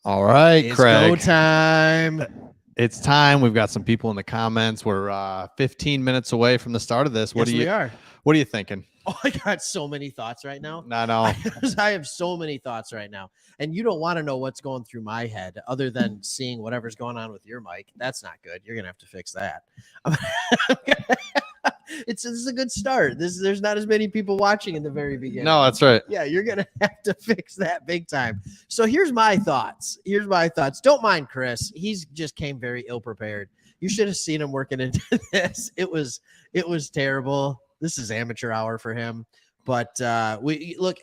All right, It's Craig. go time. It's time. We've got some people in the comments. We're 15 minutes away from the start of this. What We are. What are you thinking? Oh, I got so many thoughts right now. I know. I have so many thoughts right now. And you don't want to know what's going through my head other than seeing whatever's going on with your mic. That's not good. You're going to have to fix that. This is a good start. There's not as many people watching in the very beginning. No, that's right. Yeah, you're going to have to fix that big time. So here's my thoughts. Don't mind Chris. He's just came very ill prepared. You should have seen him working into this. It was terrible. This is amateur hour for him. But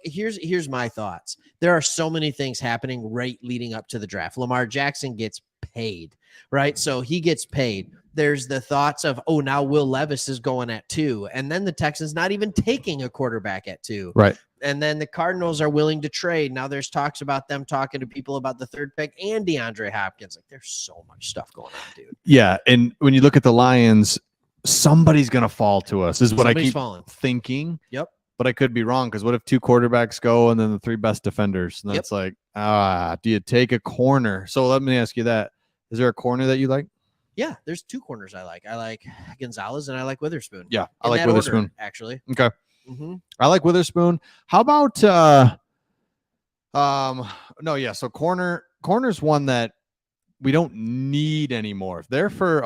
here's my thoughts. There are so many things happening right leading up to the draft. Lamar Jackson gets paid, right? So he gets paid. There's the thoughts of, oh, now Will Levis is going at 2. And then the Texans not even taking a quarterback at 2. Right. And then the Cardinals are willing to trade. Now there's talks about them talking to people about the 3rd pick and DeAndre Hopkins. Like, there's so much stuff going on, dude. Yeah. And when you look at the Lions, somebody's going to fall to us, is what I keep thinking. Yep. But I could be wrong, because what if 2 quarterbacks go and then the 3 best defenders? And that's like, do you take a corner? So let me ask you that. Is there a corner that you like? Yeah, there's 2 corners I like. I like Gonzalez and I like Witherspoon. Yeah, I like Witherspoon. Order, actually. Okay. Mm-hmm. I like Witherspoon. How about so corner's one that we don't need anymore. If they're before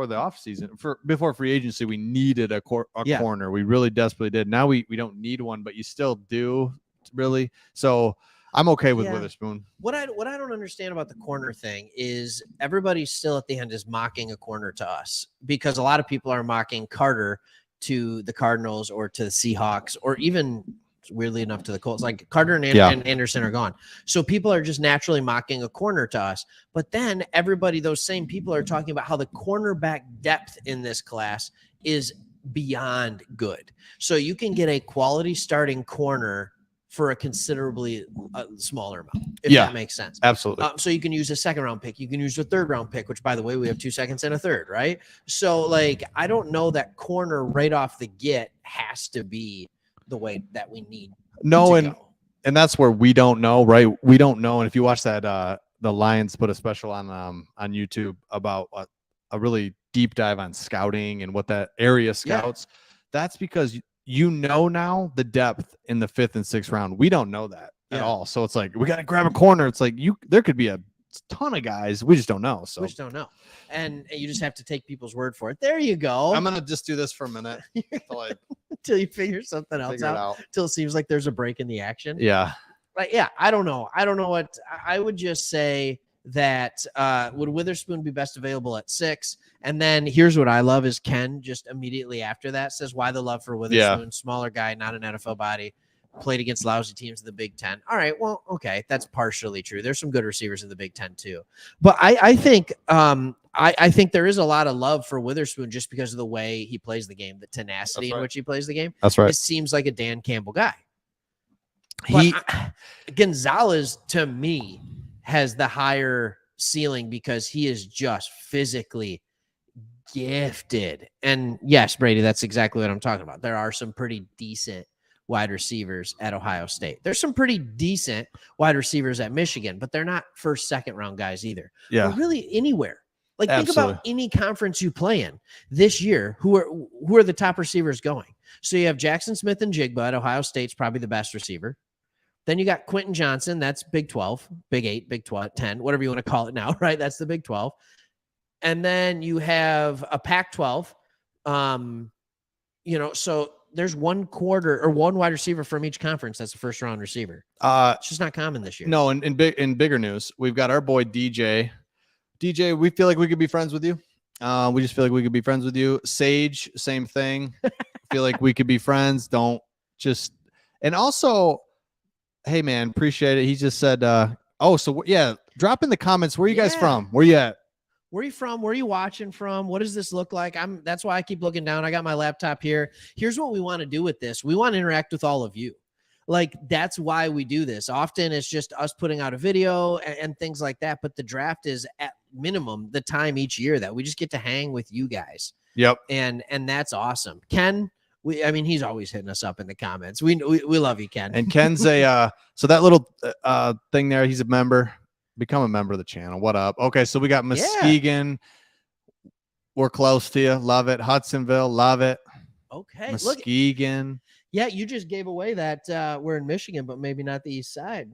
the offseason, before free agency, we needed a corner. We really desperately did. Now we don't need one, but you still do, really. So I'm okay with Witherspoon. What I don't understand about the corner thing is everybody still at the end is mocking a corner to us, because a lot of people are mocking Carter to the Cardinals or to the Seahawks, or even weirdly enough to the Colts. Like Carter and Anderson are gone. So people are just naturally mocking a corner to us. But then those same people are talking about how the cornerback depth in this class is beyond good. So you can get a quality starting corner for a considerably smaller amount, if that makes sense. Absolutely. So you can use a 2nd round pick. You can use a 3rd round pick, which, by the way, we have 2 seconds and a 3rd, right? So, like, I don't know that corner right off the get has to be the way that we need. And that's where we don't know, right? We don't know. And if you watch that, the Lions put a special on YouTube about a really deep dive on scouting and what that area scouts. That's because now the depth in the 5th and 6th round. We don't know that at all. So it's like, we got to grab a corner. It's like there could be a ton of guys. We just don't know. So we just don't know. And you just have to take people's word for it. There you go. I'm going to just do this for a minute until you figure something else out. Until it seems like there's a break in the action. Yeah. I don't know. I don't know what I would just say that would Witherspoon be best available at 6? And then here's what I love is Ken just immediately after that says, why the love for Witherspoon? Smaller guy, not an NFL body, played against lousy teams in the Big Ten. All right, well, okay, that's partially true. There's some good receivers in the Big Ten too. But I think I think there is a lot of love for Witherspoon just because of the way he plays the game, the tenacity in which he plays the game. That's right. It seems like a Dan Campbell guy. Gonzalez, to me, has the higher ceiling because he is just physically gifted. And yes, Brady, that's exactly what I'm talking about. There are some pretty decent wide receivers at Ohio State. There's some pretty decent wide receivers at Michigan, but they're not 1st, 2nd round guys either. Yeah. Or really anywhere. Like, think about any conference you play in this year. Who are the top receivers going? So you have Jackson Smith and Jigba at Ohio State's probably the best receiver. Then you got Quentin Johnson. That's Big 12, Big 8, Big 12, 10, whatever you want to call it now, right? That's the Big 12. And then you have a Pac-12. So there's one wide receiver from each conference that's a 1st round receiver. It's just not common this year. No, in bigger news, we've got our boy DJ. DJ, we feel like we could be friends with you. We just feel like we could be friends with you. Sage, same thing. Feel like we could be friends. And also, hey man, appreciate it. He just said, drop in the comments. Where are you guys from? Where you at? Where are you from? Where are you watching from? What does this look like? That's why I keep looking down. I got my laptop here. Here's what we want to do with this. We want to interact with all of you. Like, that's why we do this. Often it's just us putting out a video and things like that. But the draft is at minimum the time each year that we just get to hang with you guys. Yep. And that's awesome. Ken, he's always hitting us up in the comments. We love you, Ken. And Ken's so that little thing there, he's a member. Become a member of the channel. What up? Okay, so we got Muskegon. Yeah. We're close to you. Love it. Hudsonville. Love it. Okay. Muskegon. Look, yeah, you just gave away that we're in Michigan, but maybe not the east side.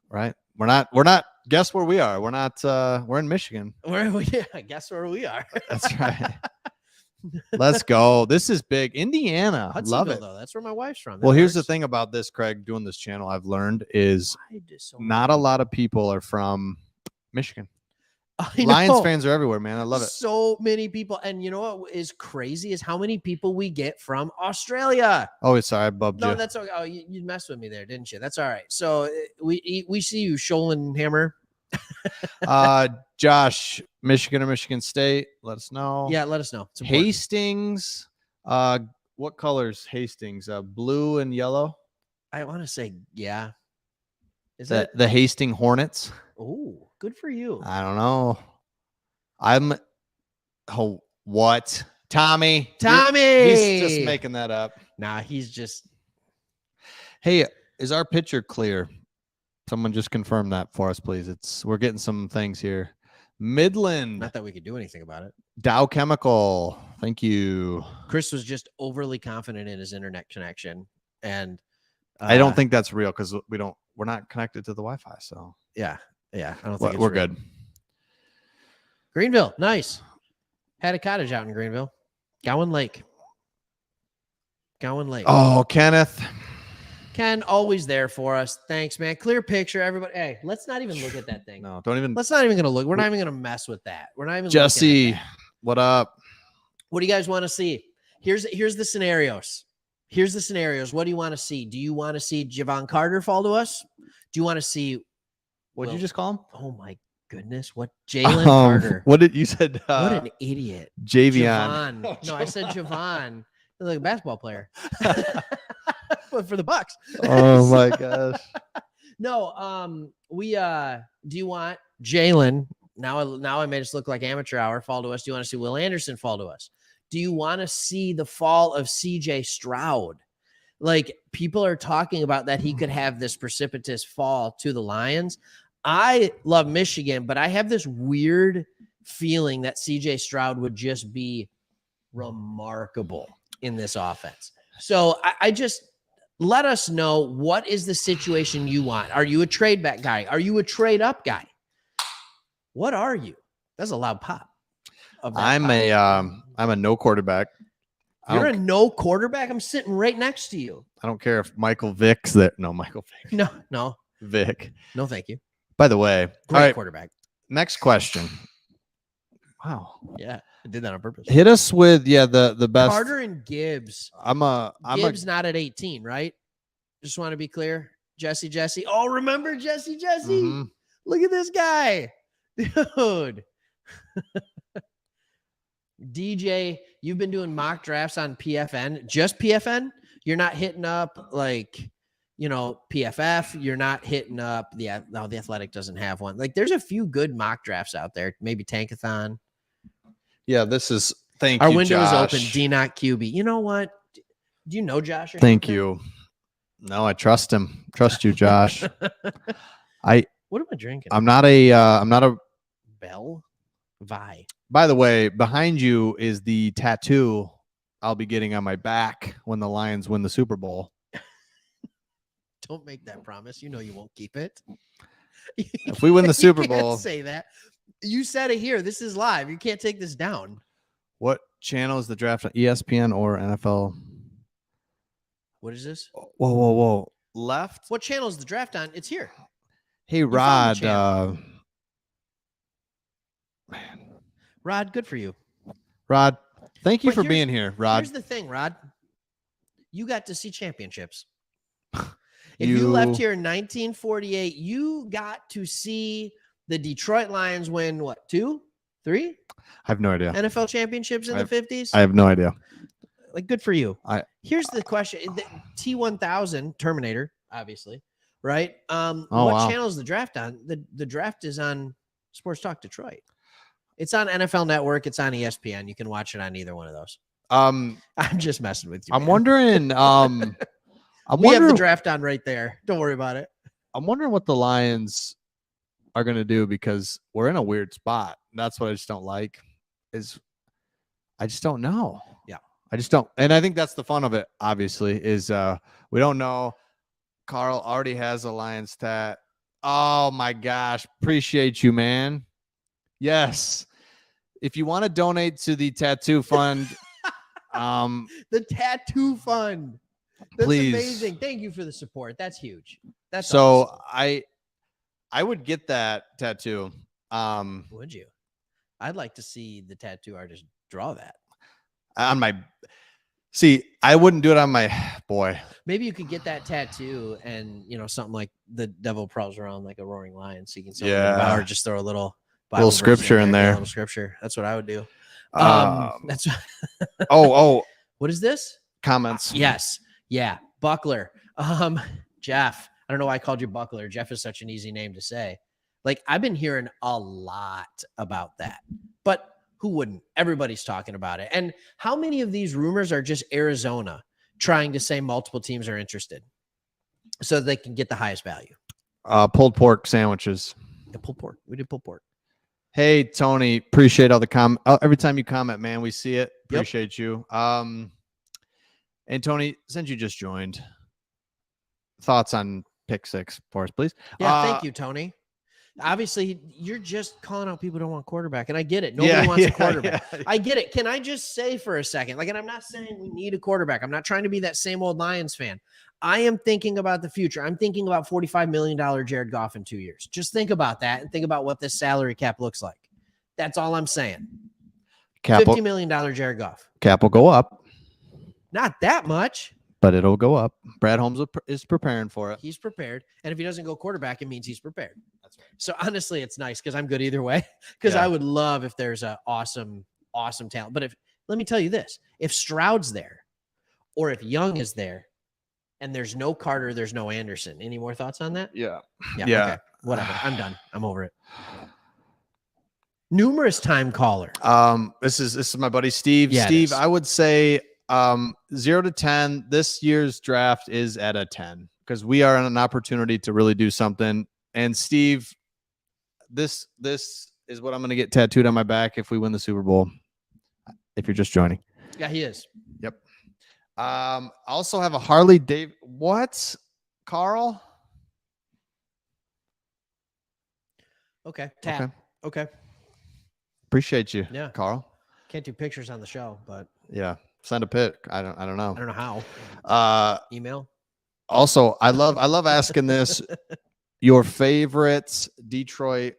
Right. We're not. Guess where we are. We're not. We're in Michigan. Guess where we are. That's right. Let's go. This is big. Indiana. Love it. Though. That's where my wife's from. Well, here's the thing about this, Craig, doing this channel, I've learned is not a lot of people are from Michigan. Lions fans are everywhere, man. I love it. So many people. And you know what is crazy is how many people we get from Australia. Oh, sorry. I bubbed you. No, that's okay. Oh, you messed with me there, didn't you? That's all right. So we see you, Schoenhammer. Josh, Michigan or Michigan State? Let us know. Yeah, let us know. Hastings. What colors? Hastings? Blue and yellow. I want to say, yeah. Is that the Hastings Hornets? Oh, good for you. I don't know. What? Tommy. He's just making that up. Nah, he's just. Hey, is our picture clear? Someone just confirm that for us, please. We're getting some things here. Midland. Not that we could do anything about it. Dow Chemical. Thank you. Chris was just overly confident in his internet connection. And I don't think that's real because we're not connected to the Wi-Fi. So yeah. I don't think we're good. Greenville. Nice. Had a cottage out in Greenville. Gowan Lake. Oh, Kenneth. Ken, always there for us. Thanks, man. Clear picture, everybody. Hey, let's not even look at that thing. No, don't even. Let's not even gonna look. We're not even gonna mess with that. We're not even. Jesse, what up? What do you guys want to see? Here's the scenarios. What do you want to see? Do you want to see Javon Carter fall to us? Do you want to see? What'd you just call him? Oh my goodness! What Jalen Carter? What did you said? What an idiot! Javion. No, I said Javon. He's like a basketball player. But for the Bucks. Oh my gosh. No, do you want Jalen? Now I made us look like amateur hour. Fall to us. Do you want to see Will Anderson fall to us? Do you want to see the fall of CJ Stroud? Like, people are talking about that he could have this precipitous fall to the Lions. I love Michigan, but I have this weird feeling that CJ Stroud would just be remarkable in this offense. So I just let us know, what is the situation you want? Are you a trade back guy? Are you a trade up guy? What are you? That's a loud pop. I'm a no quarterback. You're a no quarterback? I'm sitting right next to you. I don't care if Michael Vick's there. No, Michael Vick. No. Vick. No, thank you. By the way, great all right, quarterback. Next question. Wow. Yeah, I did that on purpose. Hit us with the best. Carter and Gibbs. Gibbs not at 18, right? Just want to be clear. Jesse. Oh, remember Jesse? Mm-hmm. Look at this guy. Dude. DJ, you've been doing mock drafts on PFN. Just PFN? You're not hitting up like, PFF. You're not hitting up the Athletic doesn't have one. Like, there's a few good mock drafts out there. Maybe Tankathon. Yeah, this is Our window is open. D-Not QB. You know what? Do you know Josh? Thank you. No, I trust him. Trust you, Josh. What am I drinking? I'm not a Bell Vi. By the way, behind you is the tattoo I'll be getting on my back when the Lions win the Super Bowl. Don't make that promise. You know you won't keep it. If we win the Super Bowl, can't say that. You said it here. This is live. You can't take this down. What channel is the draft on? ESPN or NFL? What is this? Whoa. Left? What channel is the draft on? It's here. Hey, Rod. Man. Rod, good for you. Rod, thank you for being here, Rod. Here's the thing, Rod. You got to see championships. If you left here in 1948, you got to see the Detroit Lions win, what, 2, 3? I have no idea. NFL championships in the 50s? I have no idea. Like, good for you. Here's the question. The T1000 Terminator, obviously, right? What channel is the draft on? The draft is on Sports Talk Detroit. It's on NFL Network. It's on ESPN. You can watch it on either one of those. I'm just messing with you. I'm wondering. We have the draft on right there. Don't worry about it. I'm wondering what the Lions. are going to do, because we're in a weird spot. That's what I just don't like, is I just don't know. Yeah. I just don't. And I think that's the fun of it, obviously, is we don't know. Carl already has a Lions tat. Oh my gosh. Appreciate you, man. Yes. If you want to donate to the tattoo fund, the tattoo fund. That's please. amazing. Thank you for the support. That's huge. That's so awesome. I would get that tattoo. Would you? I'd like to see the tattoo artist draw that on my. See, I wouldn't do it on my boy. Maybe you could get that tattoo and, something like the devil prowls around like a roaring lion, so you can say or just throw a little Bible scripture in there. A little scripture. That's what I would do. That's what is this? Comments. Yes. Yeah. Buckler. Jeff. I don't know why I called you Buckler. Jeff is such an easy name to say. Like, I've been hearing a lot about that, but who wouldn't? Everybody's talking about it. And how many of these rumors are just Arizona trying to say multiple teams are interested so they can get the highest value? Pulled pork sandwiches. The pulled pork. We did pulled pork. Hey, Tony, appreciate all the comment. Every time you comment, man, we see it. Appreciate you. And Tony, since you just joined, thoughts on pick 6 for us, please. Yeah, thank you, Tony. Obviously, you're just calling out people who don't want quarterback, and I get it. Nobody wants a quarterback. Yeah. I get it. Can I just say for a second, and I'm not saying we need a quarterback. I'm not trying to be that same old Lions fan. I am thinking about the future. I'm thinking about $45 million Jared Goff in 2 years. Just think about that and think about what this salary cap looks like. That's all I'm saying. $50 million Jared Goff. Cap will go up. Not that much. But it'll go up. Brad Holmes is preparing for it. He's prepared. And if he doesn't go quarterback, it means he's prepared. That's right. So honestly, it's nice because I'm good either way. Because I would love if there's an awesome talent. But let me tell you this, if Stroud's there or if Young is there and there's no Carter, there's no Anderson. Any more thoughts on that? Yeah. Okay. Whatever. I'm done. I'm over it. Numerous time caller. This is my buddy Steve. Yeah, Steve, I would say 0 to 10. This year's draft is at a 10 because we are on an opportunity to really do something. And Steve, this is what I'm going to get tattooed on my back if we win the Super Bowl. If you're just joining. Yeah, he is. Yep. Also have a Harley Davidson. What? Carl? Okay. Tap. Okay. Appreciate you. Yeah. Carl. Can't do pictures on the show, but yeah. Send a pic. I don't know. I don't know how. Email. Also, I love asking this. Your favorite Detroit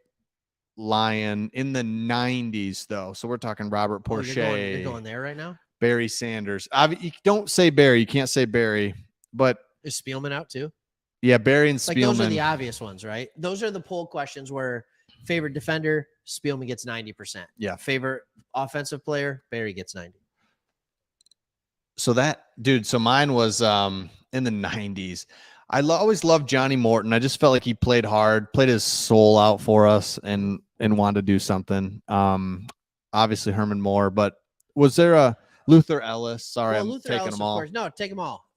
Lion in the 90s, though. So we're talking Robert Porcher. You're going there right now? Barry Sanders. You don't say Barry. You can't say Barry. But is Spielman out too? Yeah, Barry and Spielman. Those are the obvious ones, right? Those are the poll questions where favorite defender, Spielman gets 90%. Yeah. Favorite offensive player, Barry gets 90%. So so mine was in the 90s. I always loved Johnny Morton. I just felt like he played hard, played his soul out for us, and wanted to do something. Obviously Herman Moore, but was there a Luther Ellis? Sorry, I'm taking them all. No, take them all.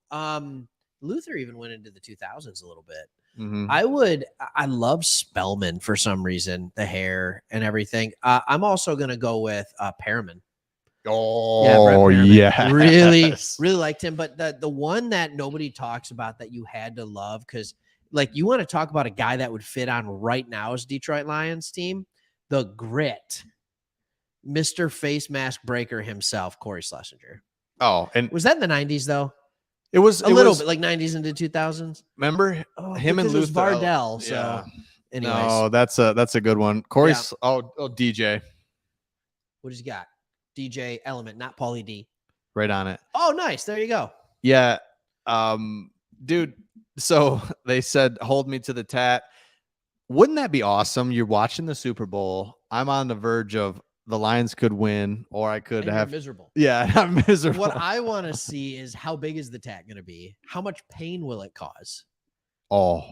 Luther even went into the 2000s a little bit. Mm-hmm. I love Spellman for some reason, the hair and everything. I'm also going to go with Perriman. Oh, yeah. Really liked him. But the one that nobody talks about that you had to love, because you want to talk about a guy that would fit on right now's Detroit Lions team, the grit, Mr. Face Mask Breaker himself, Corey Schlesinger. Oh, and was that in the 90s though? It was a little bit like 90s into 2000s. Remember him and Luther Vardell. So, yeah. Anyways. No, that's a good one. Corey's DJ. What does he got? DJ Element, not Paulie D. Right on it. Oh, nice. There you go. Yeah. Dude, so they said, hold me to the tat. Wouldn't that be awesome? You're watching the Super Bowl. I'm on the verge of the Lions could win, or I could have miserable. Yeah, I'm miserable. What I want to see is how big is the tat going to be? How much pain will it cause? Oh,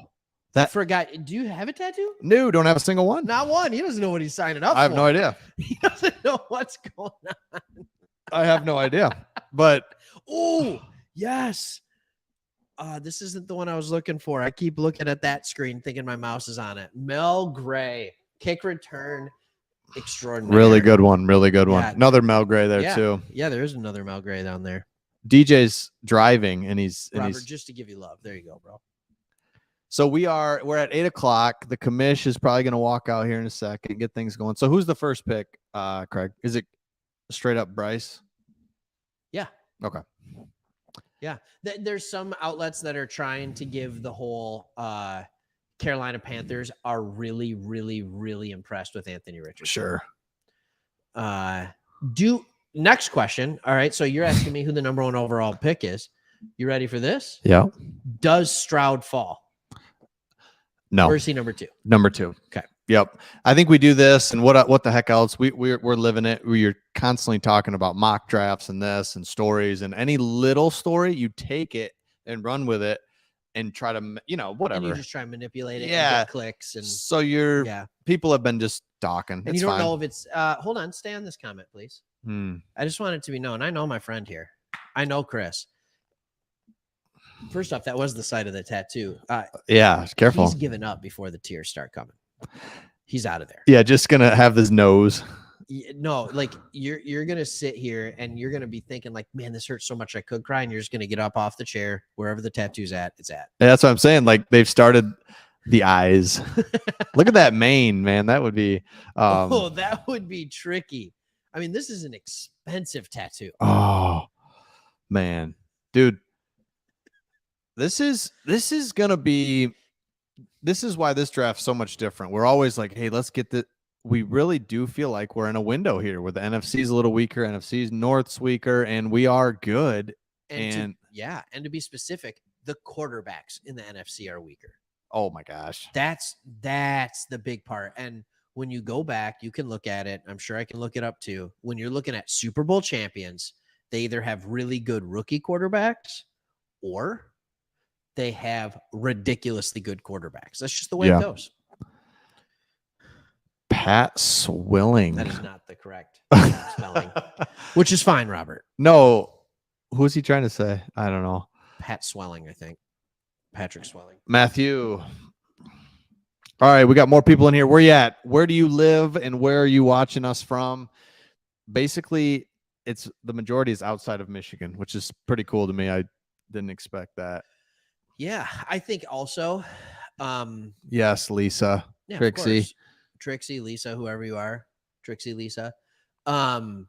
that for a guy. Do you have a tattoo? No, don't have a single one. Not one. He doesn't know what he's signing up for. I have no idea. He doesn't know what's going on. I have no idea. But oh, yes. This isn't the one I was looking for. I keep looking at that screen thinking my mouse is on it. Mel Gray, kick return extraordinary. Really good one. Really good one. Yeah. Another Mel Gray there too. Yeah, there is another Mel Gray down there. DJ's driving and he's Robert, just to give you love. There you go, bro. So we're at 8:00. The commish is probably going to walk out here in a second, get things going. So who's the first pick, Craig? Is it straight up Bryce? Yeah. Okay. Yeah. There's some outlets that are trying to give the whole Carolina Panthers are really, really, really impressed with Anthony Richardson. Sure. Next question. All right. So you're asking me who the number 1 overall pick is. You ready for this? Yeah. Does Stroud fall? No. Or is he number 2? Number 2. Okay. Yep. I think we do this, and what the heck else? We're living it. We're constantly talking about mock drafts and this and stories, and any little story, you take it and run with it and try to, whatever. And you just try and manipulate it. Yeah. And get clicks. And so people have been just talking. And it's you don't fine. know if it's, hold on, stay on this comment, please. I just want it to be known. I know my friend here. I know Chris. First off, that was the site of the tattoo. Yeah, careful. He's given up before the tears start coming. He's out of there. Yeah, just gonna have this nose. No, like you're gonna sit here and you're gonna be thinking like, man, this hurts so much I could cry, and you're just gonna get up off the chair wherever the tattoo's at. It's at. Yeah, that's what I'm saying. Like they've started the eyes. Look at that mane, man. That would be. That would be tricky. I mean, this is an expensive tattoo. Oh man, dude. This is gonna be. This is why this draft's so much different. We're always like, hey, let's get the. We really do feel like we're in a window here where the NFC's a little weaker, NFC's North's weaker, and we are good. And to be specific, the quarterbacks in the NFC are weaker. Oh my gosh. That's the big part. And when you go back, you can look at it. I'm sure I can look it up too. When you're looking at Super Bowl champions, they either have really good rookie quarterbacks or they have ridiculously good quarterbacks. That's just the way it goes. Pat Swilling. That is not the correct spelling, which is fine, Robert. No. Who is he trying to say? I don't know. Pat Swelling, I think. Patrick Swelling. Matthew. All right, we got more people in here. Where you at? Where do you live and where are you watching us from? Basically, it's the majority is outside of Michigan, which is pretty cool to me. I didn't expect that. Yeah, I think also. Yes, Lisa. Yeah, Trixie, Lisa, whoever you are. Trixie, Lisa. I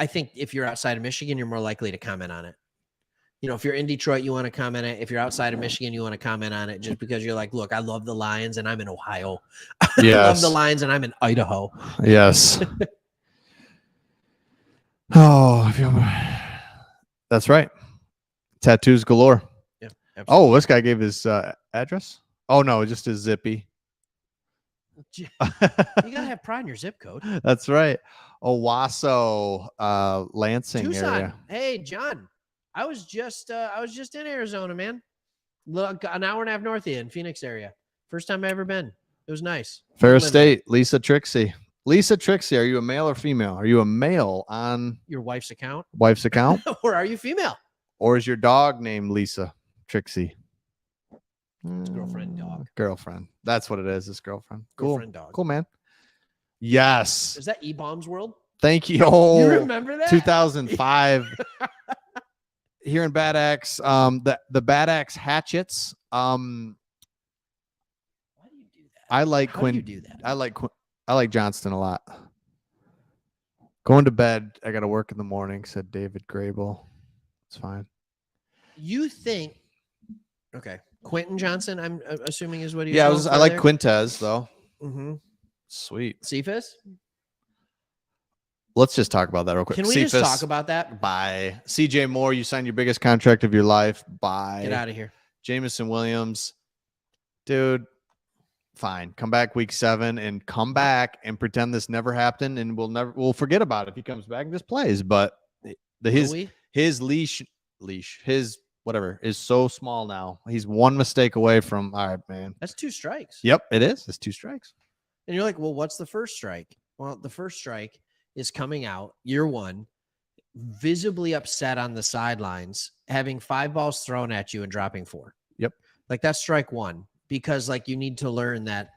think if you're outside of Michigan, you're more likely to comment on it. If you're in Detroit, you want to comment on it. If you're outside of Michigan, you want to comment on it just because you're like, look, I love the Lions and I'm in Ohio. Yes. I love the Lions and I'm in Idaho. Yes. That's right. Tattoos galore. Yeah. Absolutely. Oh, this guy gave his address? Oh, no, just his zippy. You gotta have pride in your zip code. That's right. Owasso, Lansing Tucson. area. Hey, John. I was just in Arizona, man. Look, an hour and a half north of you in Phoenix area. First time I ever been. It was nice. Ferris State, Lisa Trixie. Lisa Trixie, are you a male or female? Are you a male on your wife's account? Or are you female? Or is your dog named Lisa Trixie? It's girlfriend dog. Girlfriend. That's what it is. It's girlfriend. Cool. Girlfriend dog. Cool, man. Yes. Is that E-Bombs World? Thank you. Oh, you remember that? 2005. Here in Bad Axe, the Bad Axe hatchets. Why do you do that? I like How Quinn. do you do that? I like Johnston a lot. Going to bed. I got to work in the morning, said David Grable. It's fine. You think? Okay, Quentin Johnson. I'm assuming is what he. Yeah, I like Quintez though. Mm-hmm. Sweet. Cephas. Let's just talk about that real quick. Can we Cephas, just talk about that? Bye. CJ Moore, you signed your biggest contract of your life. Bye. Get out of here. Jameson Williams, dude. Fine. Come back week 7 and come back and pretend this never happened, and we'll forget about it if he comes back and just plays. But his leash, his whatever is so small now. He's one mistake away from all right, man. That's 2 strikes. Yep, it is. It's 2 strikes. And you're like, well, what's the first strike? Well, the first strike is coming out year 1. visibly upset on the sidelines, having 5 balls thrown at you and dropping 4. Yep. Like that's strike 1, because like you need to learn that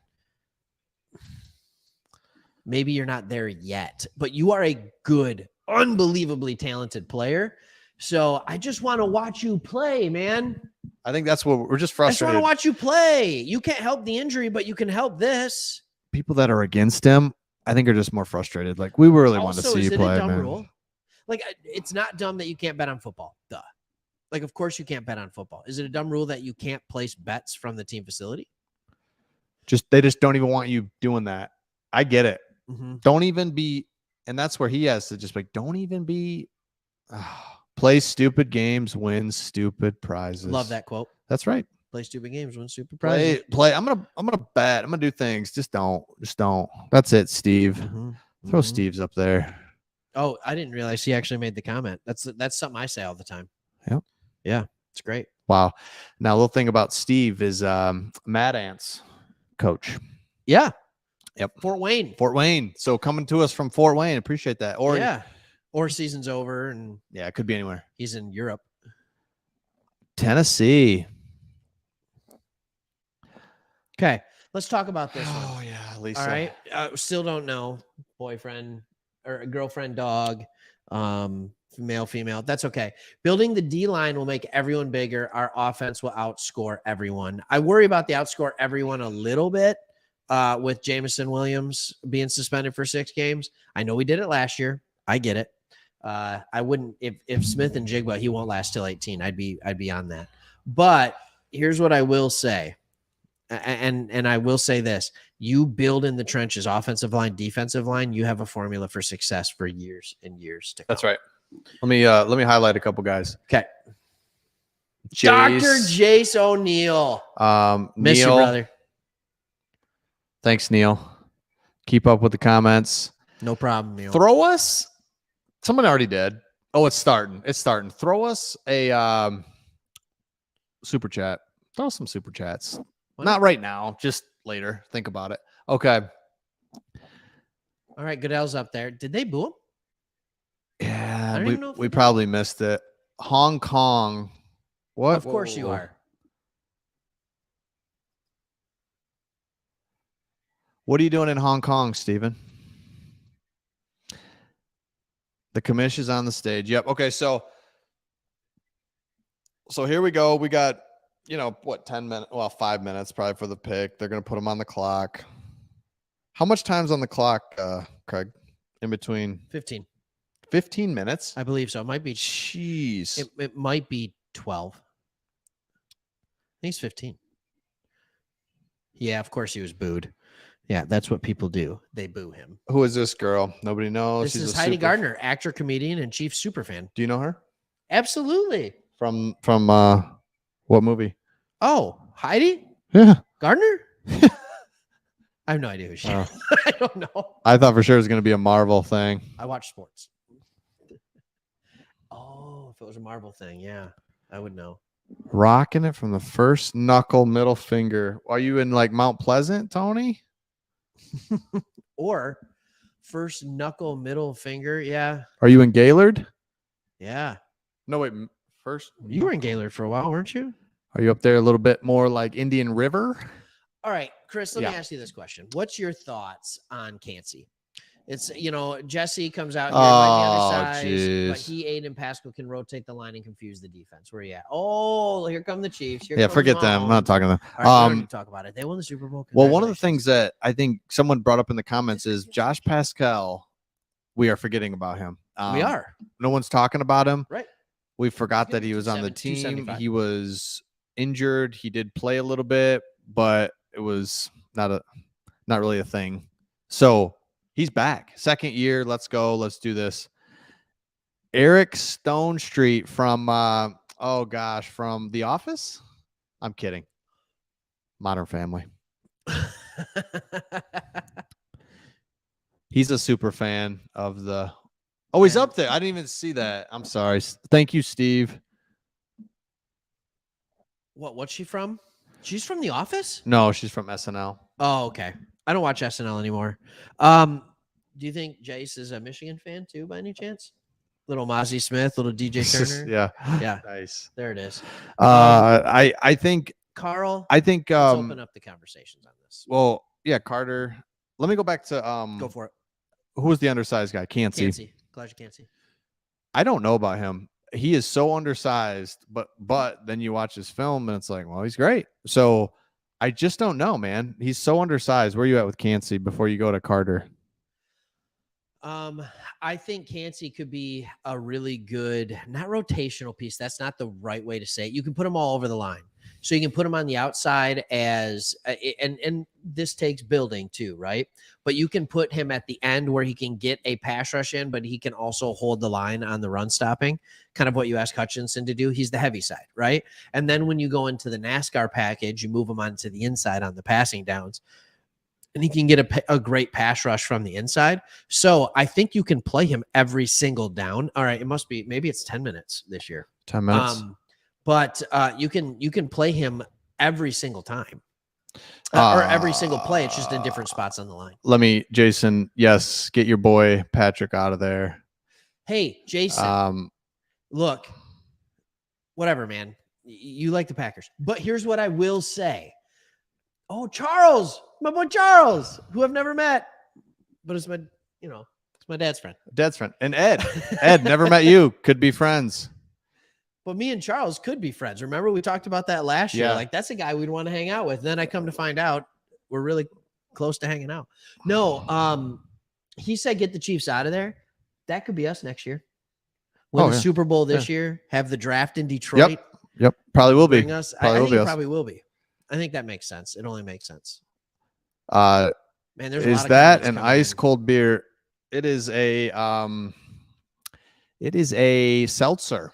maybe you're not there yet, but you are a good, unbelievably talented player. So I just want to watch you play, man. I think that's what we're just I just frustrated. want to watch you play. You can't help the injury, but you can help this. People that are against him, I think, are just more frustrated. Like, we really want to Also, see is you it play, a dumb man. rule? Like, it's not dumb that you can't bet on football. Duh. Like, of course you can't bet on football. Is it a dumb rule that you can't place bets from the team facility? They just don't even want you doing that. I get it. Mm-hmm. Don't even be, and that's where he has to just like, don't even be, play stupid games, win stupid prizes. Love that quote. That's right. Play stupid games, win stupid prizes. Play. I'm gonna bet. I'm gonna do things. Just don't. That's it, Steve. Mm-hmm. Throw Steve's up there. Oh, I didn't realize he actually made the comment. That's something I say all the time. Yep. Yeah, it's great. Wow. Now, a little thing about Steve is Mad Ants coach. Yeah. Yep. Fort Wayne. So coming to us from Fort Wayne. Appreciate that. Or yeah. Or season's over and yeah, it could be anywhere. He's in Europe. Tennessee. Okay. Let's talk about this one. Oh yeah, Lisa. All right. Still don't know. Boyfriend or girlfriend, dog, male, female. That's okay. Building the D line will make everyone bigger. Our offense will outscore everyone. I worry about the outscore everyone a little bit with Jameson Williams being suspended for 6 games. I know we did it last year. I get it. I wouldn't if Smith and Jigba, he won't last till 18. I'd be on that. But here's what I will say. And I will say this: you build in the trenches, offensive line, defensive line. You have a formula for success for years and years to come. That's right. Let me highlight a couple guys. Okay. Dr. Jace O'Neal. Miss you, brother. Thanks, Neil. Keep up with the comments. No problem, Neil. Throw us. Someone already did. Oh, it's starting. Throw us a super chat. Throw some super chats. What? Not right now. Just later. Think about it. Okay. All right. Goodell's up there. Did they boo him? Yeah. We probably missed it. Hong Kong. What? Of course you are. What are you doing in Hong Kong, Steven? The commission's on the stage. Yep. Okay. So here we go. We got, 10 minutes? Well, 5 minutes probably for the pick. They're going to put them on the clock. How much time's on the clock, Craig? In between? 15. 15 minutes? I believe so. It might be. Jeez. It might be 12. I think it's 15. Yeah, of course he was booed. Yeah, that's what people do. They boo him. Who is this girl? Nobody knows. This is Heidi Gardner, actor, comedian, and chief superfan. Do you know her? Absolutely. From what movie? Oh, Heidi? Yeah. Gardner? I have no idea who she is. I don't know. I thought for sure it was going to be a Marvel thing. I watch sports. Oh, if it was a Marvel thing, yeah, I would know. Rocking it from the first knuckle, middle finger. Are you in like Mount Pleasant, Tony? Or first knuckle, middle finger, yeah. Are you in Gaylord? Yeah. No, wait. First, you were in Gaylord for a while, weren't you? Are you up there a little bit more like Indian River? All right, Chris, let me ask you this question. What's your thoughts on Cansey? It's, Jesse comes out here, might be undersized, but he, Aiden, Pascal can rotate the line and confuse the defense. Where are you at? Oh, here come the Chiefs. Forget them. I'm not talking to them. All right, we don't need to talk about it. They won the Super Bowl. Well, one of the things that I think someone brought up in the comments is Josh Pascal. We are forgetting about him. We are. No one's talking about him. Right. We forgot that he was on the team. He was injured. He did play a little bit, but it was not really a thing. So he's back. Second year. Let's go. Let's do this. Eric Stone Street from from The Office. I'm kidding. Modern Family. He's a super fan of the. Oh, he's up there. I didn't even see that. I'm sorry. Thank you, Steve. What's she from? She's from The Office? No, she's from SNL. Oh, okay. I don't watch SNL anymore. Do you think Jace is a Michigan fan too, by any chance? Little Mozzie Smith, little DJ Turner. Yeah. Nice. There it is. I think Carl. let's open up the conversations on this. Well, yeah, Carter. Let me go back to Go for it. Who was the undersized guy? Cansey. Glad you can't see. I don't know about him. He is so undersized, but then you watch his film and it's like, well, he's great. So I just don't know, man. He's so undersized. Where are you at with Cansey before you go to Carter? I think Cansey could be a really good, not rotational piece. That's not the right way to say it. You can put him all over the line. So you can put him on the outside as, and this takes building too, right? But you can put him at the end where he can get a pass rush in, but he can also hold the line on the run stopping, kind of what you asked Hutchinson to do. He's the heavy side, right? And then when you go into the NASCAR package, you move him onto the inside on the passing downs, and he can get a great pass rush from the inside. So I think you can play him every single down. All right, it must be, maybe it's 10 minutes this year. 10 minutes. But you can play him every single time or every single play. It's just in different spots on the line. Jason, yes, get your boy Patrick out of there. Hey, Jason, look, whatever, man. You like the Packers. But here's what I will say. Oh, Charles, my boy Charles, who I've never met, but it's my dad's friend. Dad's friend. And Ed, never met you. Could be friends. But me and Charles could be friends. Remember, we talked about that last year. Yeah. Like, that's a guy we'd want to hang out with. Then I come to find out we're really close to hanging out. No, he said get the Chiefs out of there. That could be us next year. Win the Super Bowl this year. Have the draft in Detroit. Yep. Probably will be. I think it probably will be. I think that makes sense. It only makes sense. Man, there's is that an ice cold beer? It is a seltzer.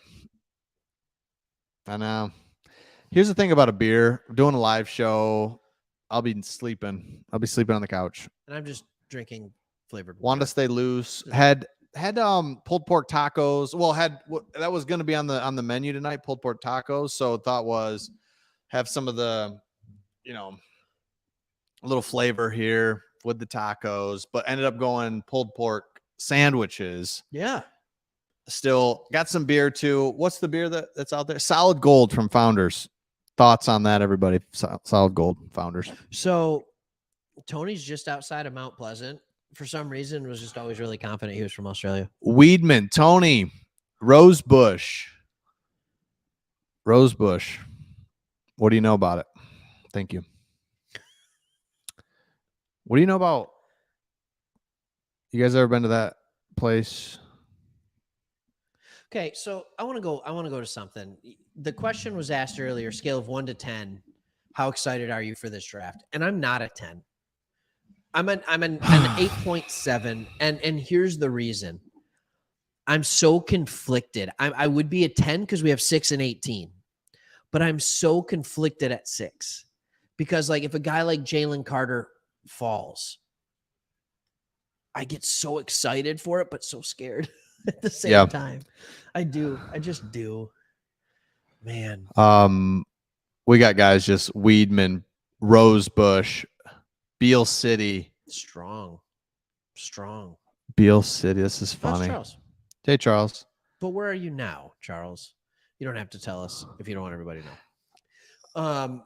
I know. Here's the thing about a beer. I'm doing a live show. I'll be sleeping. I'll be sleeping on the couch. And I'm just drinking flavored water. Wanted to stay loose. Had pulled pork tacos. Well, that was going to be on the menu tonight, pulled pork tacos. So thought was have some of the, a little flavor here with the tacos, but ended up going pulled pork sandwiches. Yeah. Still got some beer too. What's the beer that's out there? Solid Gold from Founders. Thoughts on that, everybody? Solid Gold, Founders. So Tony's just outside of Mount Pleasant. For some reason, was just always really confident he was from Australia. Weedman, Tony, Rosebush. What do you know about it? Thank you. What do you know about? You guys ever been to that place? Okay, so I want to go to something. The question was asked earlier, scale of 1 to 10. How excited are you for this draft? And I'm not a 10. I'm an 8.7. And here's the reason. I'm so conflicted. I would be a 10 because we have 6 and 18. But I'm so conflicted at 6. Because like if a guy like Jalen Carter falls, I get so excited for it, but so scared at the same time. I just do. Man. We got guys just Weedman, Rosebush, Beale City. Strong. Beale City. This is funny. Charles. Hey, Charles. But where are you now, Charles? You don't have to tell us if you don't want everybody to know.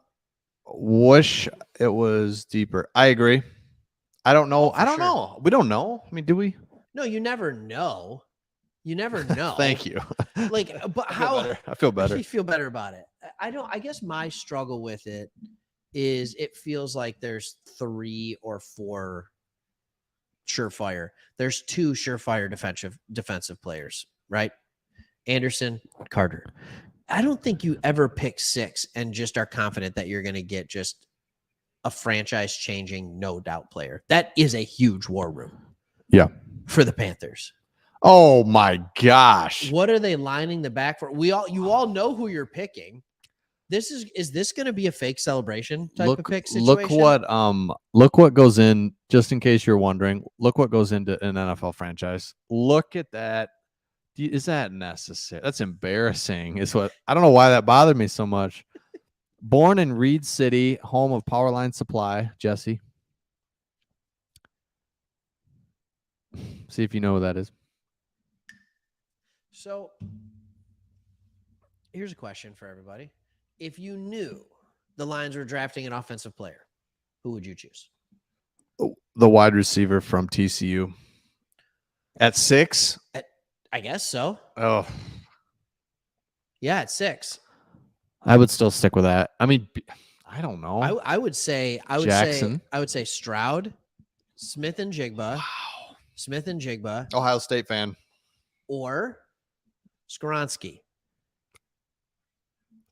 Wish it was deeper. I agree. I don't know. I don't know. We don't know. I mean, do we? No, you never know. You never know. Thank you. Like, but I feel better. You feel better about it. I guess my struggle with it is it feels like there's 3 or 4 surefire. There's 2 surefire defensive players, right? Anderson, Carter. I don't think you ever pick 6 and just are confident that you're going to get just a franchise changing, no doubt player. That is a huge war room. Yeah. For the Panthers. Oh my gosh. What are they lining the back for? You all know who you're picking. Is this going to be a fake celebration type of pick situation? Look what goes in, just in case you're wondering. Look what goes into an NFL franchise. Look at that. Is that necessary? That's embarrassing. I don't know why that bothered me so much. Born in Reed City, home of Powerline Supply, Jesse. See if you know who that is. So here's a question for everybody. If you knew the Lions were drafting an offensive player, who would you choose? The wide receiver from TCU. At 6? I guess so. Oh, Yeah, at 6. I would still stick with that. I mean, I don't know. I would say Jackson. I would say Stroud, Smith and Jigba, Ohio State fan. or Skoronski.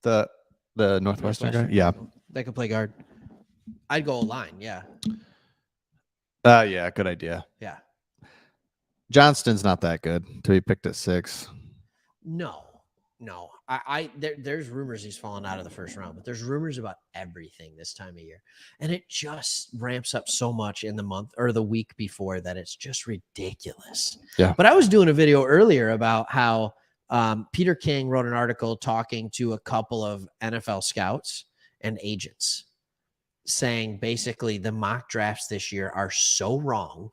The Northwestern guy? Yeah. They could play guard. I'd go line, yeah. Yeah, good idea. Yeah. Johnston's not that good to be picked at 6. No. There's rumors he's fallen out of the first round, but there's rumors about everything this time of year. And it just ramps up so much in the month or the week before that it's just ridiculous. Yeah. But I was doing a video earlier about how Peter King wrote an article talking to a couple of NFL scouts and agents saying basically the mock drafts this year are so wrong,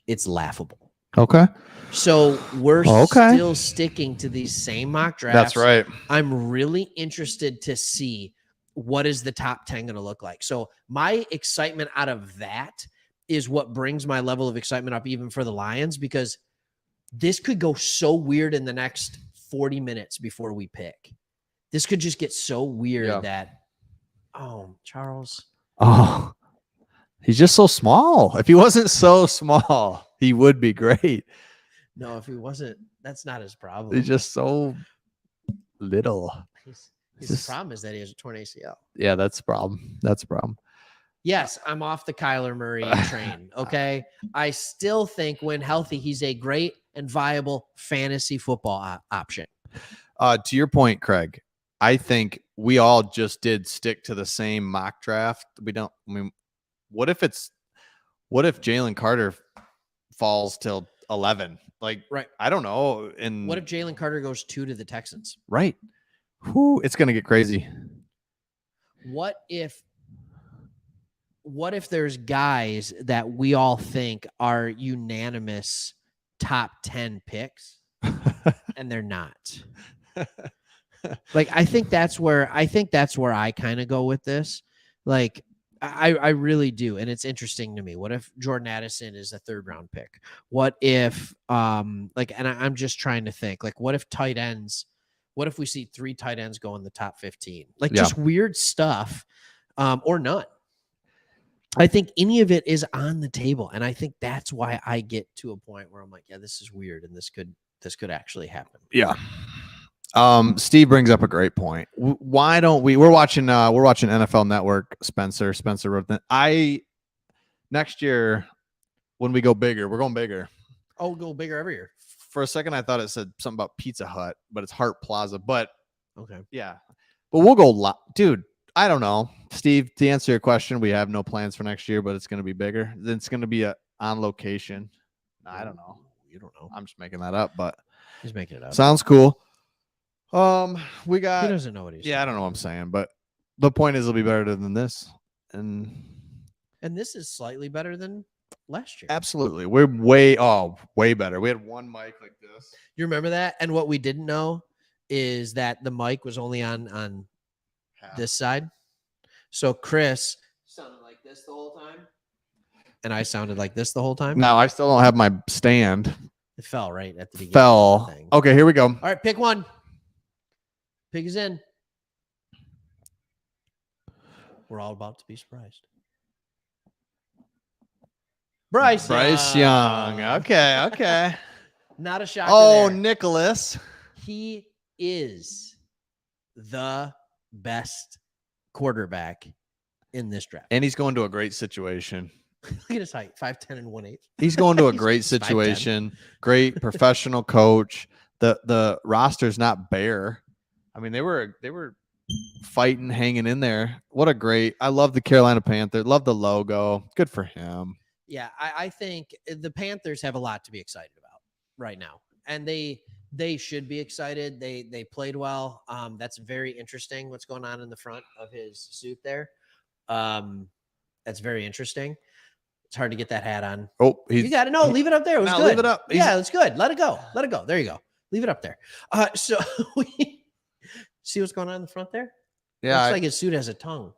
it's laughable. Okay. So we're Okay. still sticking to these same mock drafts. That's right. I'm really interested to see what is the top 10 going to look like. So my excitement out of that is what brings my level of excitement up even for the Lions, because this could go so weird in the next 40 minutes before we pick. This could just get so weird that, Charles. Oh, he's just so small. If he wasn't so small, he would be great. No, if he wasn't, that's not his problem. He's just so little. His problem is that he has a torn ACL. Yeah, that's a problem. That's a problem. Yes, I'm off the Kyler Murray train. Okay. I still think when healthy, he's a great and viable fantasy football option. To your point, Craig, I think we all just did stick to the same mock draft. What if Jalen Carter falls till 11? Like, right. I don't know. And what if Jalen Carter goes 2 to the Texans? Right. It's going to get crazy. What if there's guys that we all think are unanimous top 10 picks and they're not? Like, I think that's where I kind of go with this. Like, I really do. And it's interesting to me. What if Jordan Addison is a 3rd round pick? What if, and I'm just trying to think, like, what if tight ends, what if we see 3 tight ends go in the top 15? Like, just weird stuff, or none. I think any of it is on the table. And I think that's why I get to a point where I'm like, yeah, this is weird. And this could actually happen. Yeah. Steve brings up a great point. Why don't we're watching NFL Network. Spencer wrote that. Next year when we go bigger, we're going bigger. Oh, go bigger every year. For a second, I thought it said something about Pizza Hut, but it's Hart Plaza. But okay. Yeah. But we'll go dude. I don't know, Steve, to answer your question, we have no plans for next year, but it's going to be bigger. It's going to be on location. I don't know. You don't know. I'm just making that up, but he's making it up. Sounds cool. We got. He doesn't know what he's saying. I don't know what I'm saying, but the point is it'll be better than this, and this is slightly better than last year. Absolutely, we're way better. We had one mic like this. You remember that? And what we didn't know is that the mic was only on this side. So Chris sounded like this the whole time, and I sounded like this the whole time. No, I still don't have my stand. It fell right at the beginning. Okay, here we go. All right, pick one. Pick is in. We're all about to be surprised. Bryce Young. Okay. Not a shocker. Oh, there. Nicholas. He is the best quarterback in this draft. And he's going to a great situation. Look at his height, 5'10" and 1/8. He's going to a great situation. 5'10". Great professional coach. The roster's not bare. I mean, they were fighting, hanging in there. I love the Carolina Panthers. Love the logo. Good for him. Yeah, I think the Panthers have a lot to be excited about right now. And they should be excited. They played well. That's very interesting what's going on in the front of his suit there. That's very interesting. It's hard to get that hat on. Oh, you got to know. Leave it up there. It was good. Leave it up. Yeah, it's good. Let it go. There you go. Leave it up there. So we see what's going on in the front there. Yeah. Looks like his suit has a tongue.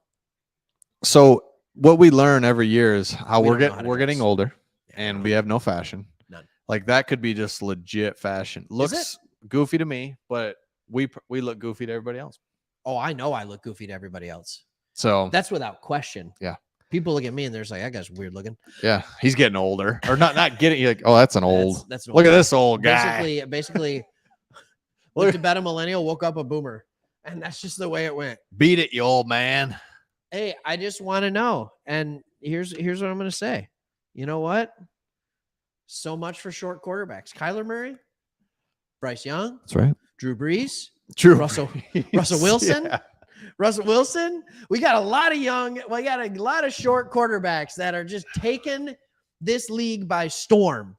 So what we learn every year is how We we're don't know how to we're getting dress. older, Yeah, and we have no fashion. None. Like that could be just legit fashion. Looks goofy to me, but we look goofy to everybody else. Oh, I know I look goofy to everybody else. So That's without question. Yeah. People look at me and they're like, that guy's weird looking. yeah, he's getting older, or not getting. You're like, oh, that's an old. That's an Look old at guy. this old guy. Basically, went to bed a millennial, woke up a boomer, and that's just the way it went. Beat it, you old man. Hey, I just want to know, and here's what I'm going to say. You know what? So much for short quarterbacks. Kyler Murray, Bryce Young, That's right. Drew Brees, True. Russell Wilson. Yeah. Russell Wilson. We got a lot of short quarterbacks that are just taking this league by storm.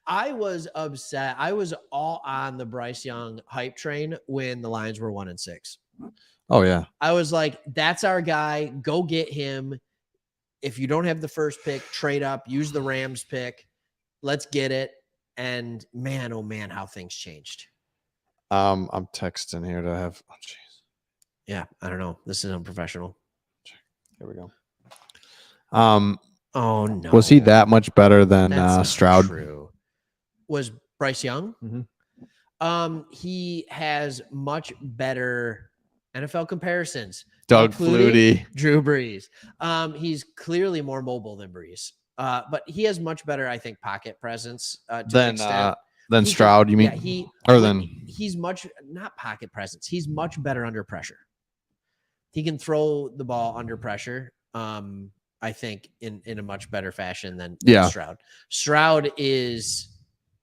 I was upset. I was all on the Bryce Young hype train when the Lions were 1-6. Oh yeah. I was like, that's our guy. Go get him. If you don't have the first pick, trade up, use the Rams pick. Let's get it. And man, oh man, how things changed. I'm texting here to have. Oh jeez. Yeah, I don't know. This is unprofessional. Here we go. Oh no. Was he that much better than That's not Stroud? true. Was Bryce Young? Mm-hmm. He has much better NFL comparisons. Doug Flutie. Drew Brees. He's clearly more mobile than Brees. But he has much better, I think, pocket presence Than Stroud, you mean? Yeah, he's much not pocket presence. He's much better under pressure. He can throw the ball under pressure. I think in a much better fashion than Stroud. Stroud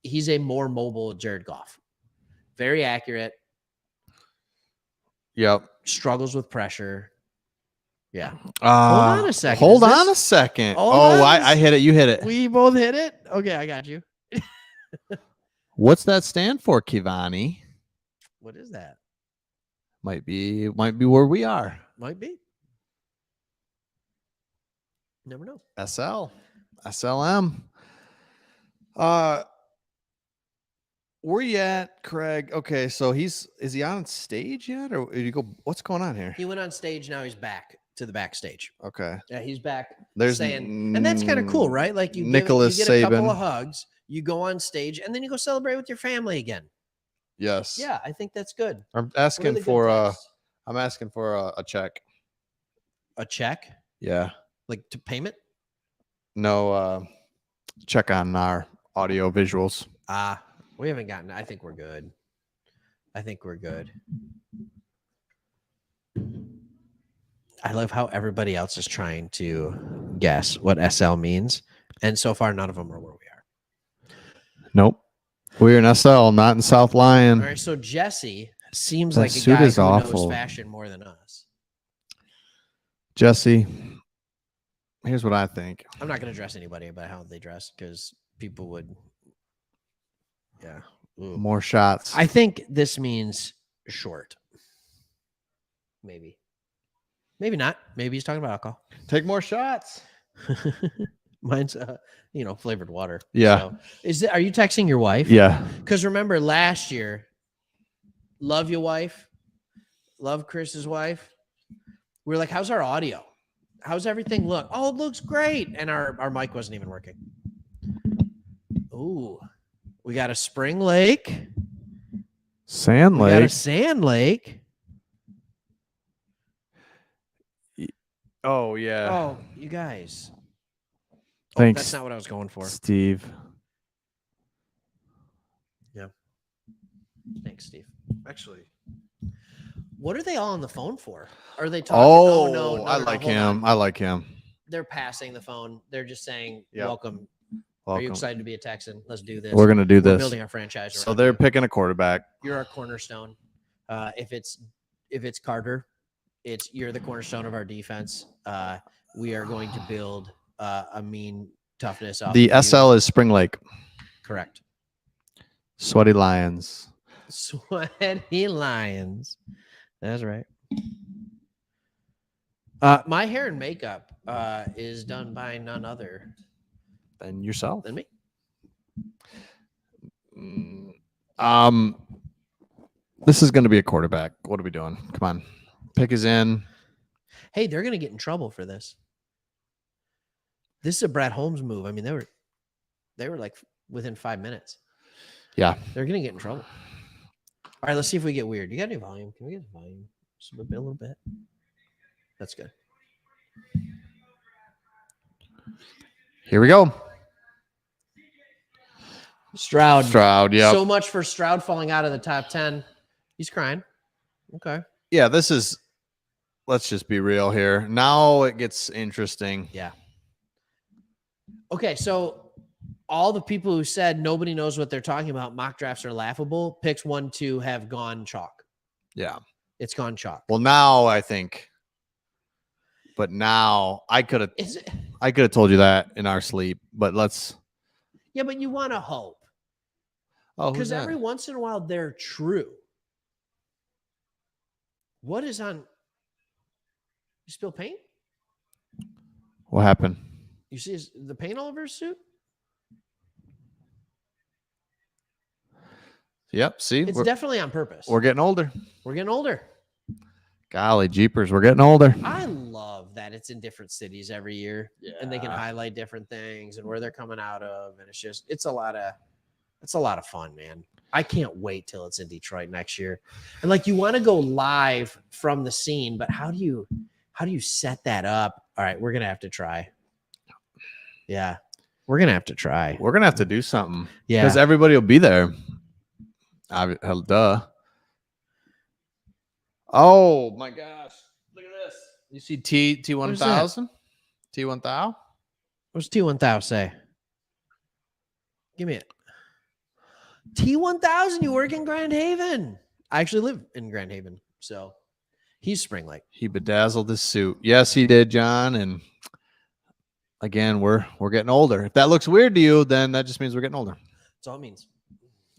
he's a more mobile Jared Goff. Very accurate. Yep. Struggles with pressure. Yeah. Hold on a second. I hit it. You hit it. We both hit it. Okay, I got you. What's that stand for, Kivani? What is that? Might be where we are. Might be. Never know. SLM. Where you at, Craig? Okay, so is he on stage yet, or did you go? What's going on here? He went on stage. Now he's back to the backstage. Okay. Yeah, he's back. There's saying, and that's kind of cool, right? Like you get a couple of hugs, you go on stage, and then you go celebrate with your family again. Yes. Yeah, I think that's good. I'm asking for a check. A check? Yeah. Like to payment? No, check on our audio visuals. We haven't gotten. I think we're good. I love how everybody else is trying to guess what SL means, and so far none of them are where we are. Nope, we're in SL, not in South Lyon. All right, so Jesse seems That like a suit guy is who awful. knows fashion more than us. Jesse, here's what I think. I'm not going to dress anybody about how they dress because people would. Yeah. Ooh. More shots. I think this means short. Maybe not. Maybe he's talking about alcohol. Take more shots. Mine's flavored water. Yeah. So, are you texting your wife? Yeah. Because remember last year, love your wife, love Chris's wife. We were like, how's our audio? How's everything look? Oh, it looks great. And our mic wasn't even working. Ooh. We got a Spring Lake. Sand Lake. We got a Sand Lake. Oh, yeah. Oh, you guys. Thanks. That's not what I was going for. Steve. Yeah. Thanks, Steve. Actually, what are they all on the phone for? Are they talking? Oh, no, I like him. I like him. They're passing the phone. They're just saying, Yep. Welcome. Are you excited to be a Texan? Let's do this. We're going to do We're this. building our franchise. So they're picking a quarterback. You're our cornerstone. If it's Carter, you're the cornerstone of our defense. We are going to build a mean toughness off The of SL is Spring Lake. Correct. Sweaty Lions. Sweaty Lions. That's right. My hair and makeup is done by none other And yourself. than me. This is going to be a quarterback. What are we doing? Come on. Pick is in. Hey, they're going to get in trouble for this. This is a Brad Holmes move. I mean, they were like within 5 minutes. Yeah. They're going to get in trouble. All right, let's see if we get weird. You got any volume? Can we get volume? Just a little bit. That's good. Here we go. Stroud, yeah. So much for Stroud falling out of the top 10. He's crying. Okay. Yeah, this is, let's just be real here. Now it gets interesting. Yeah. Okay, so all the people who said nobody knows what they're talking about, mock drafts are laughable, picks 1, 2 have gone chalk. Yeah. It's gone chalk. Well, now I think, but now I could have told you that in our sleep, but let's. Yeah, but you want to hope. Oh, because every once in a while they're true. What is on? You spill paint? What happened? You see the paint all over his suit? Yep. See, it's definitely on purpose. We're getting older. We're getting older. Golly jeepers, we're getting older. I love that it's in different cities every year, and they can highlight different things and where they're coming out of, and it's a lot of fun, man. I can't wait till it's in Detroit next year. And like, you want to go live from the scene, but how do you set that up? All right, we're gonna have to try. Yeah, we're gonna have to try. We're gonna have to do something. Yeah, because everybody will be there. Hell, duh. Oh my gosh! Look at this. You see T1000? T1000? What's T1000 say? Give me it. T1000. You work in Grand Haven. I actually live in Grand Haven, so he's Spring Lake. He bedazzled his suit. Yes, he did, John. And again, we're getting older. If that looks weird to you, then that just means we're getting older. That's all it means.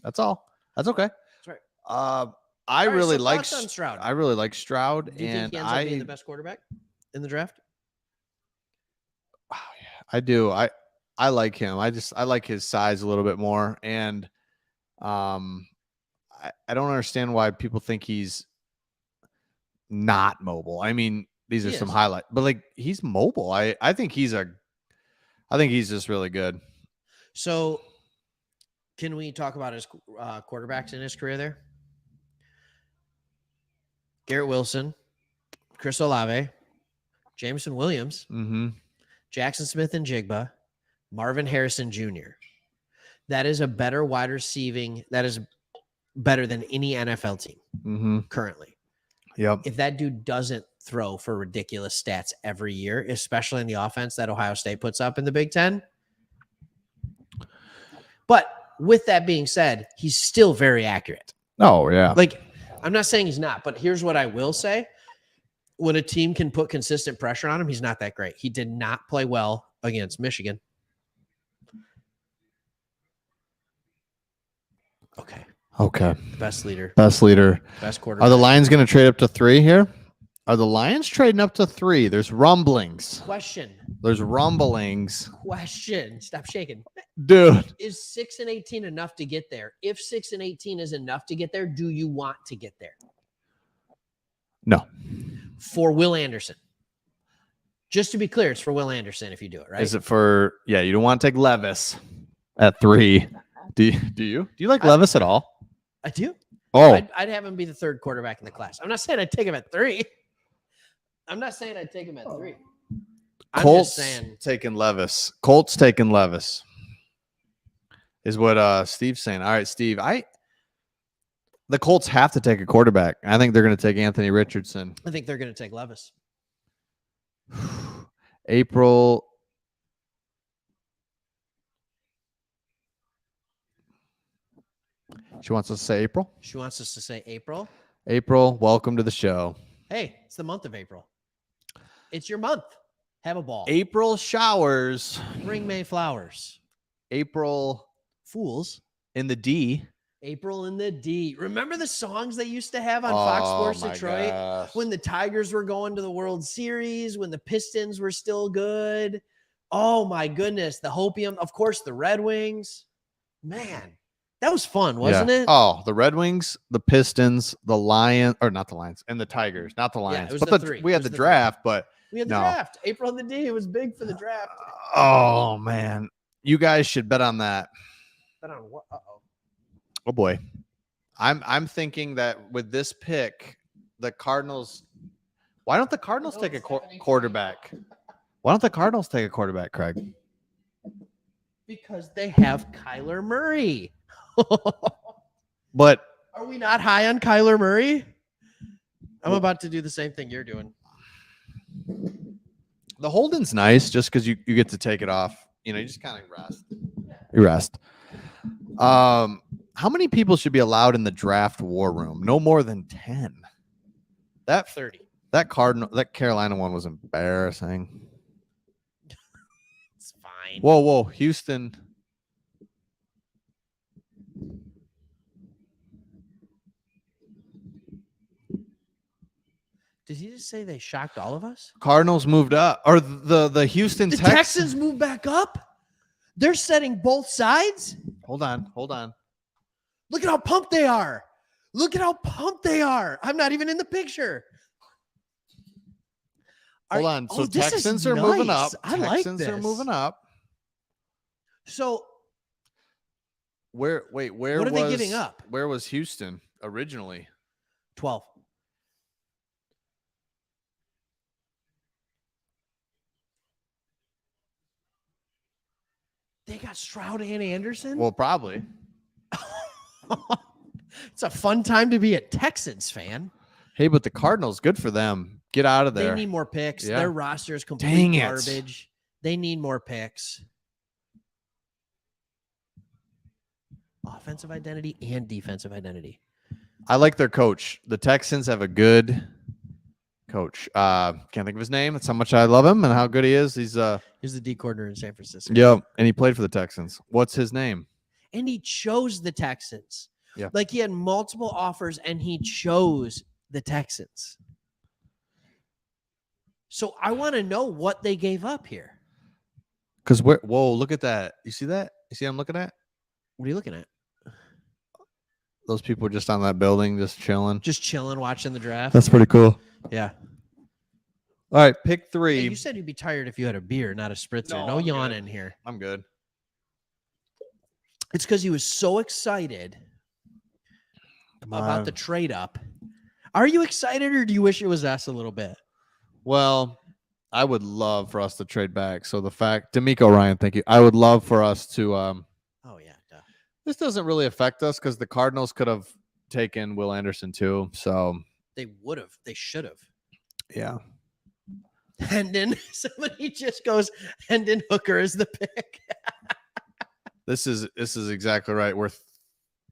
That's all. That's okay. That's right. I really like Stroud. I really like Stroud. Do you think he ends up being the best quarterback in the draft? Oh, yeah, I do. I like him. I like his size a little bit more. And I don't understand why people think he's not mobile. I mean, these are some highlights, but like, he's mobile. I think he's just really good. So can we talk about his quarterbacks in his career there? Garrett Wilson, Chris Olave, Jameson Williams, Jackson Smith and Jigba, Marvin Harrison Jr. That is a better wide receiving. That is better than any NFL team currently. Yep. If that dude doesn't throw for ridiculous stats every year, especially in the offense that Ohio State puts up in the Big Ten. But with that being said, he's still very accurate. Oh, yeah. Like, I'm not saying he's not, but here's what I will say. When a team can put consistent pressure on him, he's not that great. He did not play well against Michigan. Okay. Best leader. Best quarterback. Are the Lions going to trade up to 3 here? Are the Lions trading up to 3? There's rumblings. Question. Stop shaking. Dude. Is 6-18 enough to get there? If 6-18 is enough to get there, do you want to get there? No. For Will Anderson. Just to be clear, it's for Will Anderson if you do it, right? Is it for, you don't want to take Levis at 3. Do you? Do you like Levis at all? I do. Oh. I'd have him be the 3rd quarterback in the class. I'm not saying I'd take him at 3. Colts taking Levis. Colts taking Levis is what Steve's saying. All right, Steve. The Colts have to take a quarterback. I think they're going to take Anthony Richardson. I think they're going to take Levis. April. She wants us to say April. She wants us to say April. April, welcome to the show. Hey, it's the month of April. It's your month. Have a ball. April showers. Bring May flowers. April Fools. in the D. April in the D. Remember the songs they used to have on Fox Sports Detroit? Gosh. When the Tigers were going to the World Series, when the Pistons were still good. Oh my goodness. The Hopium. Of course, the Red Wings. Man, That was fun, wasn't it? Oh, the Red Wings, the Pistons, the Lions, or not the Lions, and the Tigers, not the Lions. it was but the three. we had It was the the draft, but We had the draft. April on the D. It was big for the draft. Oh man, you guys should bet on that. Bet on what? Oh boy, I'm thinking that with this pick, the Cardinals. Why don't the Cardinals take a quarterback? Why don't the Cardinals take a quarterback, Craig? Because they have Kyler Murray. But are we not high on Kyler Murray? I'm about to do the same thing you're doing. The holding's nice just because you get to take it off. You just kind of rest. You rest. How many people should be allowed in the draft war room? No more than 10. That 30. That Carolina one was embarrassing. It's fine. Whoa, Houston. Did he just say they shocked all of us? Cardinals moved up, or the Houston Texans moved back up. They're setting both sides. Hold on. Look at how pumped they are. I'm not even in the picture. Hold on. So Texans are moving up. I like this. Texans are moving up. So where what are they giving up? Where was Houston originally? 12. They got Stroud and Anderson? Well, probably. It's a fun time to be a Texans fan. Hey, but the Cardinals, good for them. Get out of there. They need more picks. Yeah. Their roster is complete garbage. It. They need more picks. Offensive identity and defensive identity. I like their coach. The Texans have a good coach. Can't think of his name. That's how much I love him and how good he is. He's the D coordinator in San Francisco. Yep, and he played for the Texans. What's his name? And he chose the Texans. Yeah. Like he had multiple offers and he chose the Texans. So I want to know what they gave up here. Because whoa, look at that. You see that? You see what I'm looking at? What are you looking at? Those people just on that building, just chilling. Just chilling, watching the draft. That's pretty cool. Yeah. All right, pick 3. Hey, you said you'd be tired if you had a beer, not a spritzer. No yawning here. I'm good. It's because he was so excited about the trade up. Are you excited or do you wish it was us a little bit? Well, I would love for us to trade back. So the fact, D'Amico Ryan, thank you. I would love for us to. Oh yeah. Duh. This doesn't really affect us because the Cardinals could have taken Will Anderson too. So they would have. They should have. Yeah. Hendon. Somebody just goes. Hendon Hooker is the pick. This is exactly right. We're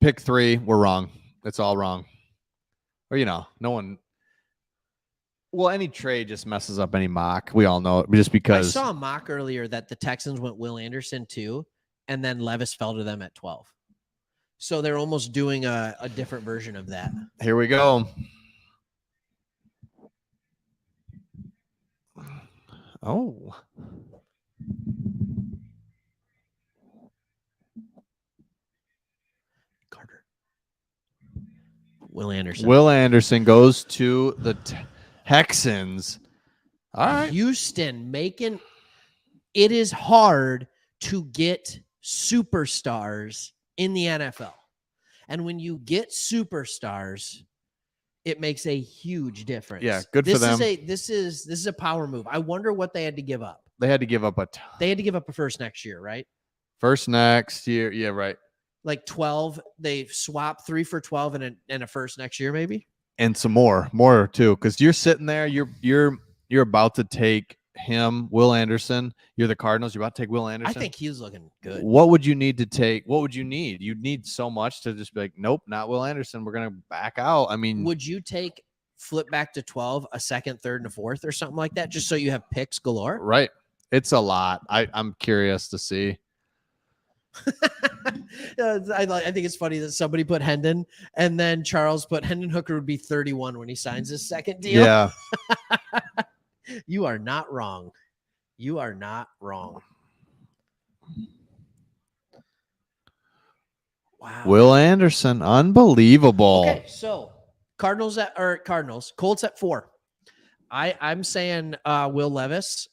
pick 3. We're wrong. It's all wrong. Or no one. Well, any trade just messes up any mock. We all know it just because. I saw a mock earlier that the Texans went Will Anderson 2, and then Levis fell to them at 12. So they're almost doing a different version of that. Here we go. Oh. Carter. Will Anderson. Will Anderson goes to the Texans. All right. Houston making it is hard to get superstars in the NFL. And when you get superstars, it makes a huge difference. Yeah, good for them. This is a power move. I wonder what they had to give up. They had to give up They had to give up a first next year, right? First next year. Yeah, right. Like 12. They swap 3 for 12 and a first next year, maybe. And some more too, because you're sitting there, you're about to take him, Will Anderson. You're the Cardinals. You're about to take Will Anderson. I think he's looking good. What would you need to take? What would you need? You'd need so much to just be like, nope, not Will Anderson. We're gonna back out. I mean, would you flip back to 12, a second, third, and a fourth, or something like that, just so you have picks galore? Right. It's a lot. I'm curious to see. I think it's funny that somebody put Hendon and then Charles put Hendon Hooker would be 31 when he signs his second deal. Yeah. You are not wrong. You are not wrong. Wow. Will Anderson, unbelievable. Okay, so Colts at 4. I'm saying Will Levis.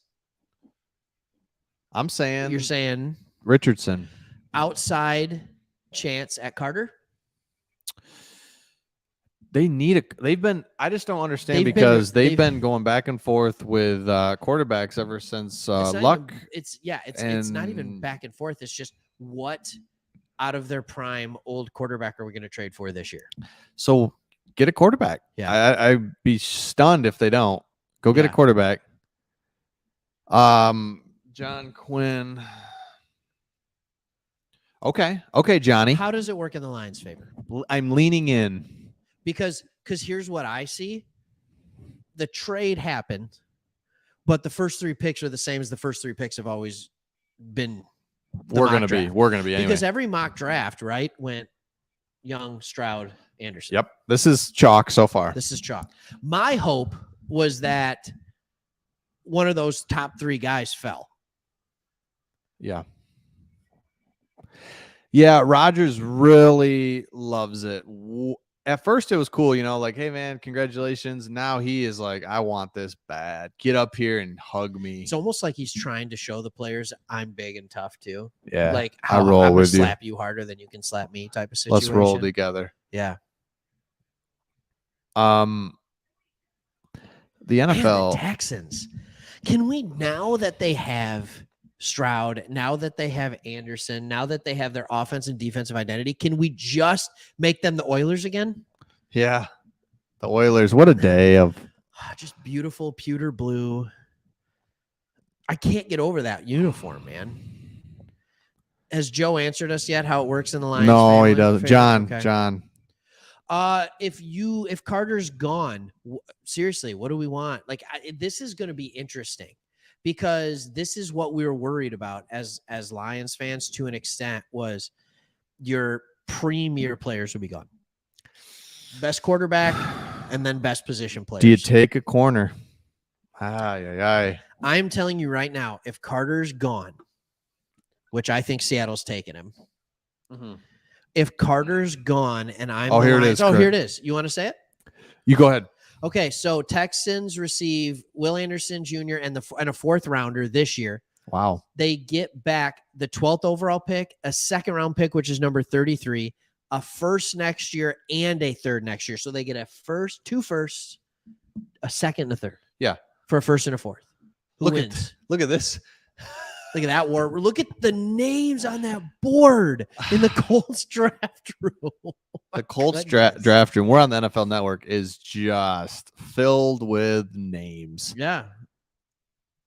I'm saying You're saying Richardson. outside chance at Carter. I just don't understand because they've been going back and forth with quarterbacks ever since Luck. It's not even back and forth. It's just what out of their prime old quarterback are we going to trade for this year? So get a quarterback. Yeah. I'd be stunned if they don't. Go get a quarterback. John Quinn. Okay, Johnny. How does it work in the Lions' favor? I'm leaning in. Because here's what I see. The trade happened, but the first 3 picks are the same as the first 3 picks have always been. We're gonna be anyway. Because every mock draft, right, went Young, Stroud, Anderson. Yep. This is chalk so far. This is chalk. My hope was that one of those top 3 guys fell. Yeah. Yeah, Rodgers really loves it. At first, it was cool, like, hey, man, congratulations. Now he is like, I want this bad. Get up here and hug me. It's almost like he's trying to show the players I'm big and tough, too. Yeah. Like, I roll I'm with you. Slap you harder than you can slap me type of situation. Let's roll together. Yeah. The NFL. The Texans. Can we, now that they have Stroud, now that they have Anderson, now that they have their offense and defensive identity, can we just make them the Oilers again? Yeah. The Oilers. What a day of just beautiful pewter blue. I can't get over that uniform, man. Has Joe answered us yet how it works in the Lions? No, family? he doesn't. John. If Carter's gone, seriously, what do we want? Like, this is going to be interesting. Because this is what we were worried about as Lions fans to an extent, was your premier players would be gone. Best quarterback and then best position players. Do you take a corner? I'm telling you right now, if Carter's gone, which I think Seattle's taking him. Mm-hmm. If Carter's gone and here it is. Here it is. You want to say it? You go ahead. Okay, so Texans receive Will Anderson Jr. and a 4th rounder this year. Wow. They get back the 12th overall pick, a 2nd round pick, which is number 33, a 1st next year, and a 3rd next year. So they get a 2 firsts, a 2nd, and a 3rd. Yeah. For a 1st and a 4th. Who wins? Look at this. Look at that war. Look at the names on that board in the Colts draft room. The Colts draft room, we're on the NFL Network, is just filled with names. Yeah.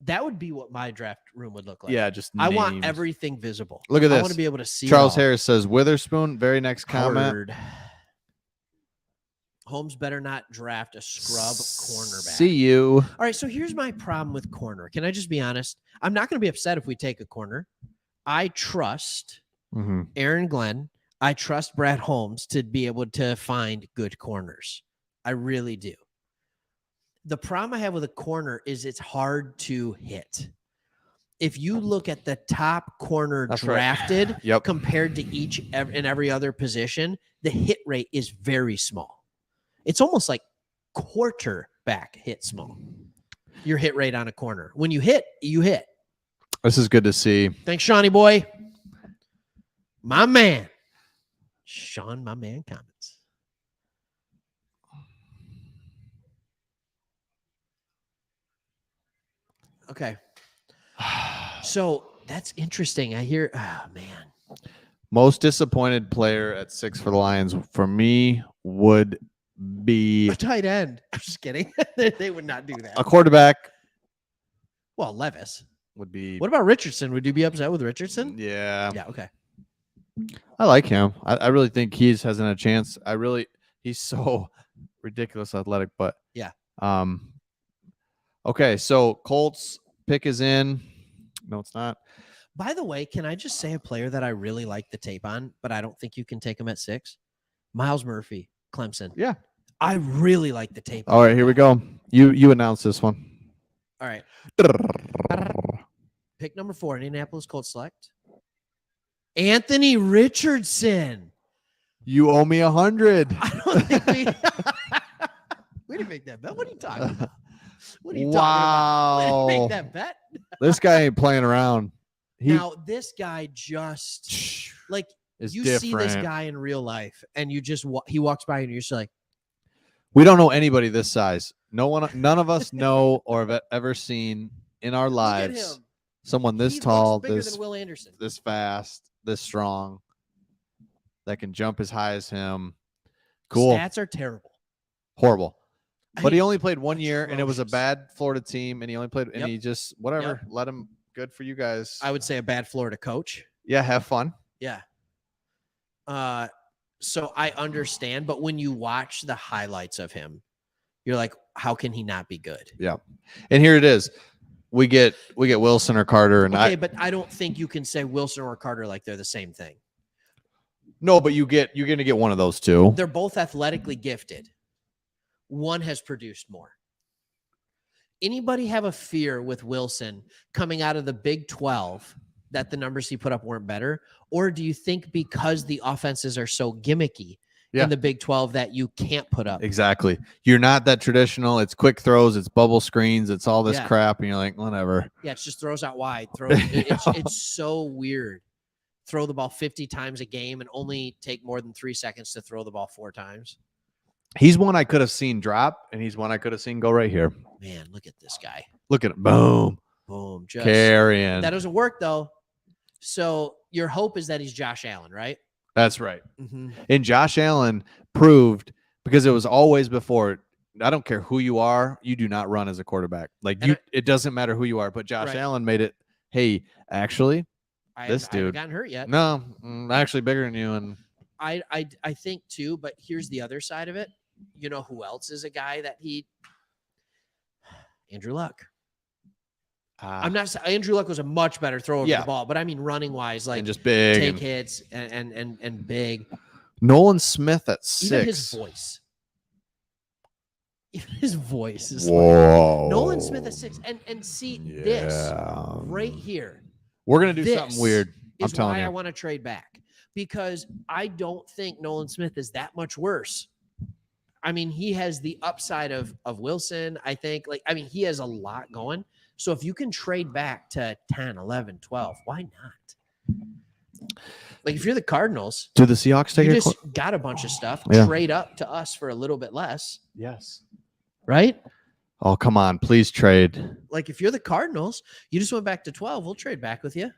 That would be what my draft room would look like. Yeah, just I names. want everything visible. Look at this. I want to be able to see. Charles Harris says Witherspoon. Very next comment. Holmes better not draft a scrub cornerback. See you. All right, so here's my problem with corner. Can I just be honest? I'm not going to be upset if we take a corner. I trust Aaron Glenn. I trust Brad Holmes to be able to find good corners. I really do. The problem I have with a corner is it's hard to hit. If you look at the top corner drafted compared to each and every other position, the hit rate is very small. It's almost like quarterback hit small. Your hit rate on a corner. When you hit, you hit. This is good to see. Thanks, Shawnee boy. My man. Sean, my man, comments. Okay. So that's interesting. I hear, man. Most disappointed player at 6 for the Lions for me would be a tight end. I'm just kidding. They would not do that. A quarterback. Well, Levis would be. What about Richardson? Would you be upset with Richardson? Yeah. Yeah. Okay. I like him. I really think he's hasn't a chance. He's so ridiculous athletic, but yeah. Okay. So Colts pick is in. No, it's not. By the way, can I just say a player that I really like the tape on, but I don't think you can take him at 6? Miles Murphy, Clemson. Yeah. I really like the tape. All right, here we go. You announce this one. All right. Pick number 4, Indianapolis Colts select Anthony Richardson. You owe me 100. I don't think we didn't make that bet. What are you talking about? What are you talking about? We didn't make that bet. This guy ain't playing around. Now, this guy just like you different. see this guy in real life, and you just he walks by, and you're just like, we don't know anybody this size. None of us know or have ever seen in our lives someone this tall, bigger than Will Anderson, this fast, this strong, that can jump as high as him. Cool. Stats are terrible, horrible. But he only played 1 year, and it was a bad Florida team, and he only played, and he just whatever. Let him. Good for you guys. I would say a bad Florida coach. Yeah, have fun. Yeah. So I understand, but when you watch the highlights of him, you're like, how can he not be good? Yeah. And here it is. We get Wilson or Carter, and but I don't think you can say Wilson or Carter like they're the same thing. No, but you're going to get one of those two. They're both athletically gifted. One has produced more. Anybody have a fear with Wilson coming out of the Big 12 that the numbers he put up weren't better? Or do you think because the offenses are so gimmicky in the Big 12 that you can't put up? Exactly. You're not that traditional. It's quick throws. It's bubble screens. It's all this crap. And you're like, whatever. Yeah, it's just throws out wide. It's so weird. Throw the ball 50 times a game and only take more than 3 seconds to throw the ball 4 times. He's one I could have seen drop, and he's one I could have seen go right here. Man, look at this guy. Look at him. Boom. Boom. Just carrying. That doesn't work, though. So your hope is that he's Josh Allen, right? That's right. Mm-hmm. And Josh Allen proved, because it was always before, I don't care who you are, you do not run as a quarterback. It doesn't matter who you are. But Josh Allen made it, hey, actually, this dude. I haven't gotten hurt yet. No, I'm actually bigger than you. And I think, too, but here's the other side of it. You know who else is a guy that Andrew Luck. I'm not saying Andrew Luck was a much better thrower of the ball, but I mean running wise, like and just big, take hits and big. Nolan Smith at 6. Even his voice is whoa. Like Nolan Smith at 6, and see this right here. We're gonna do something weird. I'm telling you. I want to trade back, because I don't think Nolan Smith is that much worse. I mean, he has the upside of Wilson, I think. He has a lot going. So if you can trade back to 10, 11, 12, why not? Like, if you're the Cardinals, do the Seahawks take it? You just got a bunch of stuff. Trade up to us for a little bit less. Yes. Right? Oh, come on. Please trade. Like, if you're the Cardinals, you just went back to 12. We'll trade back with you.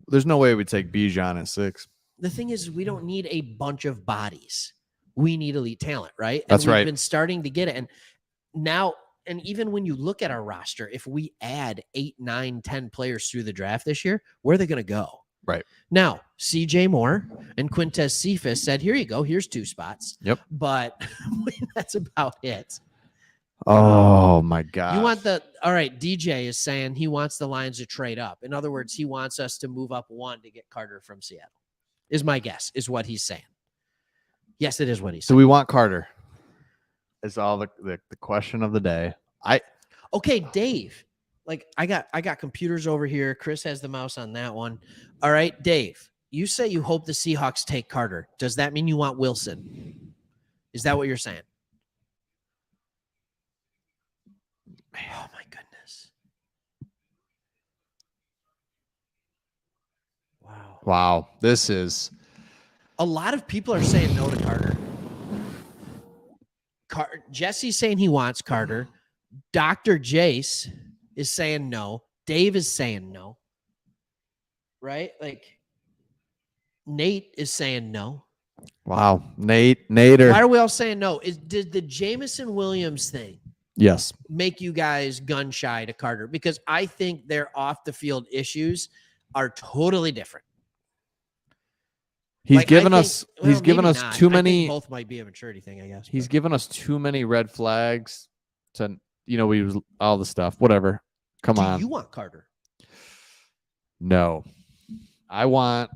There's no way we'd take Bijan at 6. The thing is, we don't need a bunch of bodies. We need elite talent, right? That's right. We've been starting to get it. And now, and even when you look at our roster, if we add 8, 9, 10 players through the draft this year, where are they going to go? Right. Now, CJ Moore and Quintez Cephas said, here you go. Here's 2 spots. Yep. But that's about it. Oh, my God. You want all right, DJ is saying he wants the Lions to trade up. In other words, he wants us to move up 1 to get Carter from Seattle, is my guess, is what he's saying. Yes, it is what he's saying. So we want Carter. Is all the question of the day. Okay, Dave. Like, I got computers over here. Chris has the mouse on that one. All right, Dave. You say you hope the Seahawks take Carter. Does that mean you want Wilson? Is that what you're saying? Oh my goodness. Wow. This is. A lot of people are saying no to Carter. Jesse's saying he wants Carter. Dr. Jace is saying no. Dave is saying no. Right? Like, Nate is saying no. Wow. Nader. Why are we all saying no? Did the Jameson Williams thing make you guys gun shy to Carter? Because I think their off the field issues are totally different. He's given us too many. Both might be a maturity thing, I guess. He's given us too many red flags to, we all the stuff. Whatever. Come on. Do you want Carter? No. I want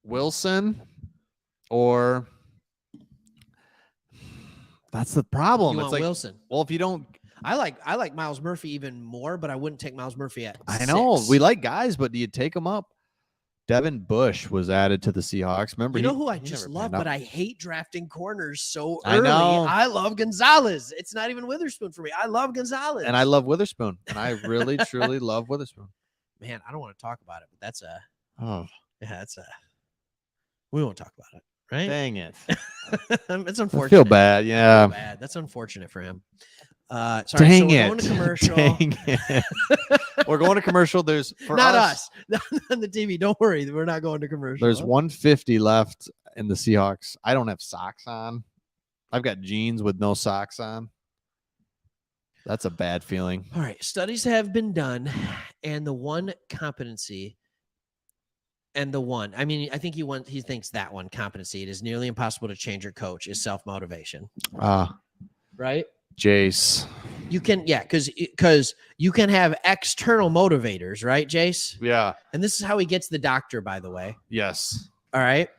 Wilson, or that's the problem. You it's want Wilson. Well, if you don't, I like Miles Murphy even more, but I wouldn't take Miles Murphy at 6. I know we like guys, but do you take them up? Devin Bush was added to the Seahawks. Remember, You know who I he just never love, panned but out. I hate drafting corners so I early. know. I love Gonzalez. It's not even Witherspoon for me. I love Gonzalez. And I love Witherspoon. And I really, truly love Witherspoon. Man, I don't want to talk about it, but that's a Oh, we won't talk about it, right? dang it. It's I unfortunate. feel bad. I Yeah. feel bad. That's unfortunate for him. Sorry, Dang so we're it. going to commercial. Dang it. We're going to commercial. There's for Not us. Not on the TV. Don't worry. We're not going to commercial. There's 150 left in the Seahawks. I don't have socks on. I've got jeans with no socks on. That's a bad feeling. All right. Studies have been done, and the one competency and the one, I mean, I think he thinks that one competency, it is nearly impossible to change your coach, is self-motivation. Right? Jace. You can, yeah, because you can have external motivators, right, Jace? Yeah. And this is how he gets the doctor, by the way. Yes. All right.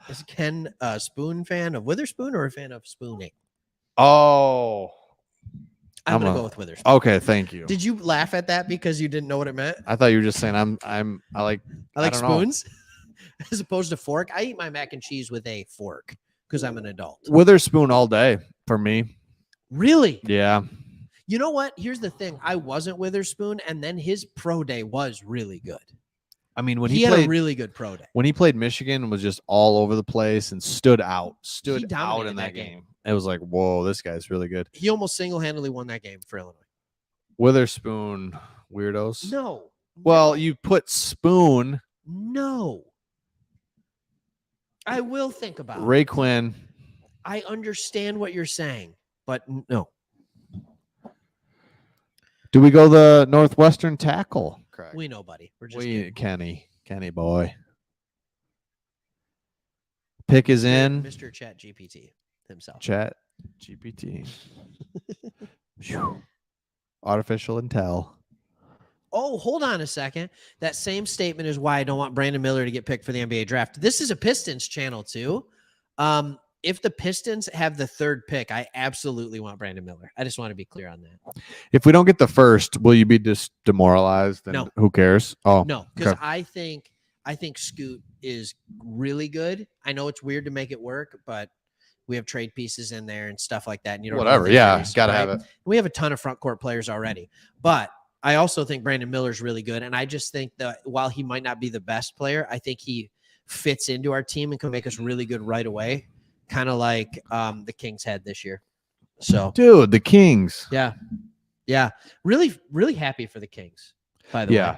Is Ken a Spoon fan of Witherspoon or a fan of Spooning? Oh. I'm gonna go with Witherspoon. Okay, thank you. Did you laugh at that because you didn't know what it meant? I thought you were just saying I like I don't know. spoons as opposed to fork. I eat my mac and cheese with a fork because I'm an adult. Witherspoon all day for me. Really? Yeah. You know what? Here's the thing. I wasn't Witherspoon, and then his pro day was really good. I mean, when he he had played a really good pro day. when he played Michigan, was just all over the place and stood out in dominated that game. It was like, whoa, this guy's really good. He almost single-handedly won that game for Illinois. Witherspoon weirdos. No. Well, you put Spoon, No. I will think about Ray it. Quinn. I understand what you're saying, but no. Do we go the Northwestern tackle? Correct. We know, buddy. We're just Kenny boy. Pick is in. Mr. Chat GPT himself. Chat GPT. Phew. Artificial intel. Oh, hold on a second. That same statement is why I don't want Brandon Miller to get picked for the NBA draft. This is a Pistons channel too. If the Pistons have the third pick, I absolutely want Brandon Miller. I just want to be clear on that. If we don't get the first, will you be just demoralized? And No. Who cares? Oh, No, because okay. I think Scoot is really good. I know it's weird to make it work, but we have trade pieces in there and stuff like that. And you don't Whatever. Yeah, gotta have it. We have a ton of front court players already, but I also think Brandon Miller's really good. And I just think that while he might not be the best player, I think he fits into our team and can make us really good right away. Kind of like the Kings had this year. So, dude, the Kings. Yeah. Really, really happy for the Kings, by the way.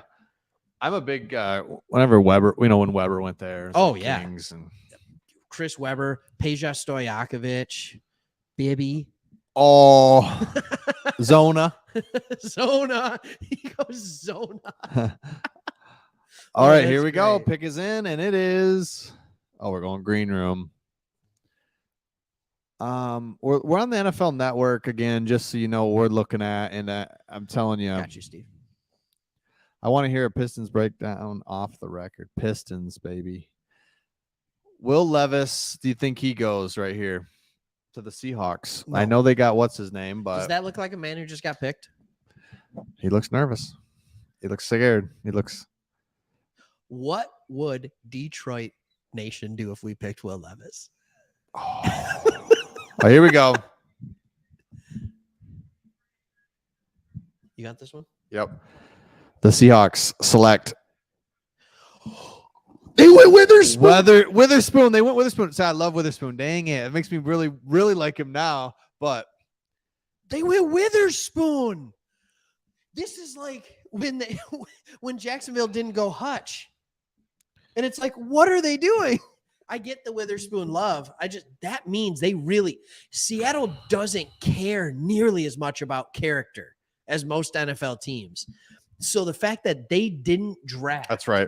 I'm a big whenever Weber, when Weber went there. Oh, the yeah. Kings and Chris Webber, Peja Stojakovic, Bibby. Oh, Zona. Zona. He goes Zona. All right, here that's we go. great. Pick is in, and it is. Oh, we're going green room. We're on the NFL Network again, just so you know what we're looking at, and I'm telling you, Got you, Steve. I want to hear a Pistons breakdown off the record. Pistons, baby. Will Levis, do you think he goes right here to the Seahawks? No. I know they got what's his name, but Does that look like a man who just got picked? he looks nervous. He looks scared. He looks. What would Detroit Nation do if we picked Will Levis? Oh, here we go. You got this one? Yep. The Seahawks select. They went Witherspoon. Witherspoon. They went Witherspoon. So I love Witherspoon. Dang it. It makes me really, really like him now. But They went Witherspoon. This is like when Jacksonville didn't go Hutch. And it's like, what are they doing? I get the Witherspoon love. That means Seattle doesn't care nearly as much about character as most NFL teams. So the fact that they didn't draft. that's right.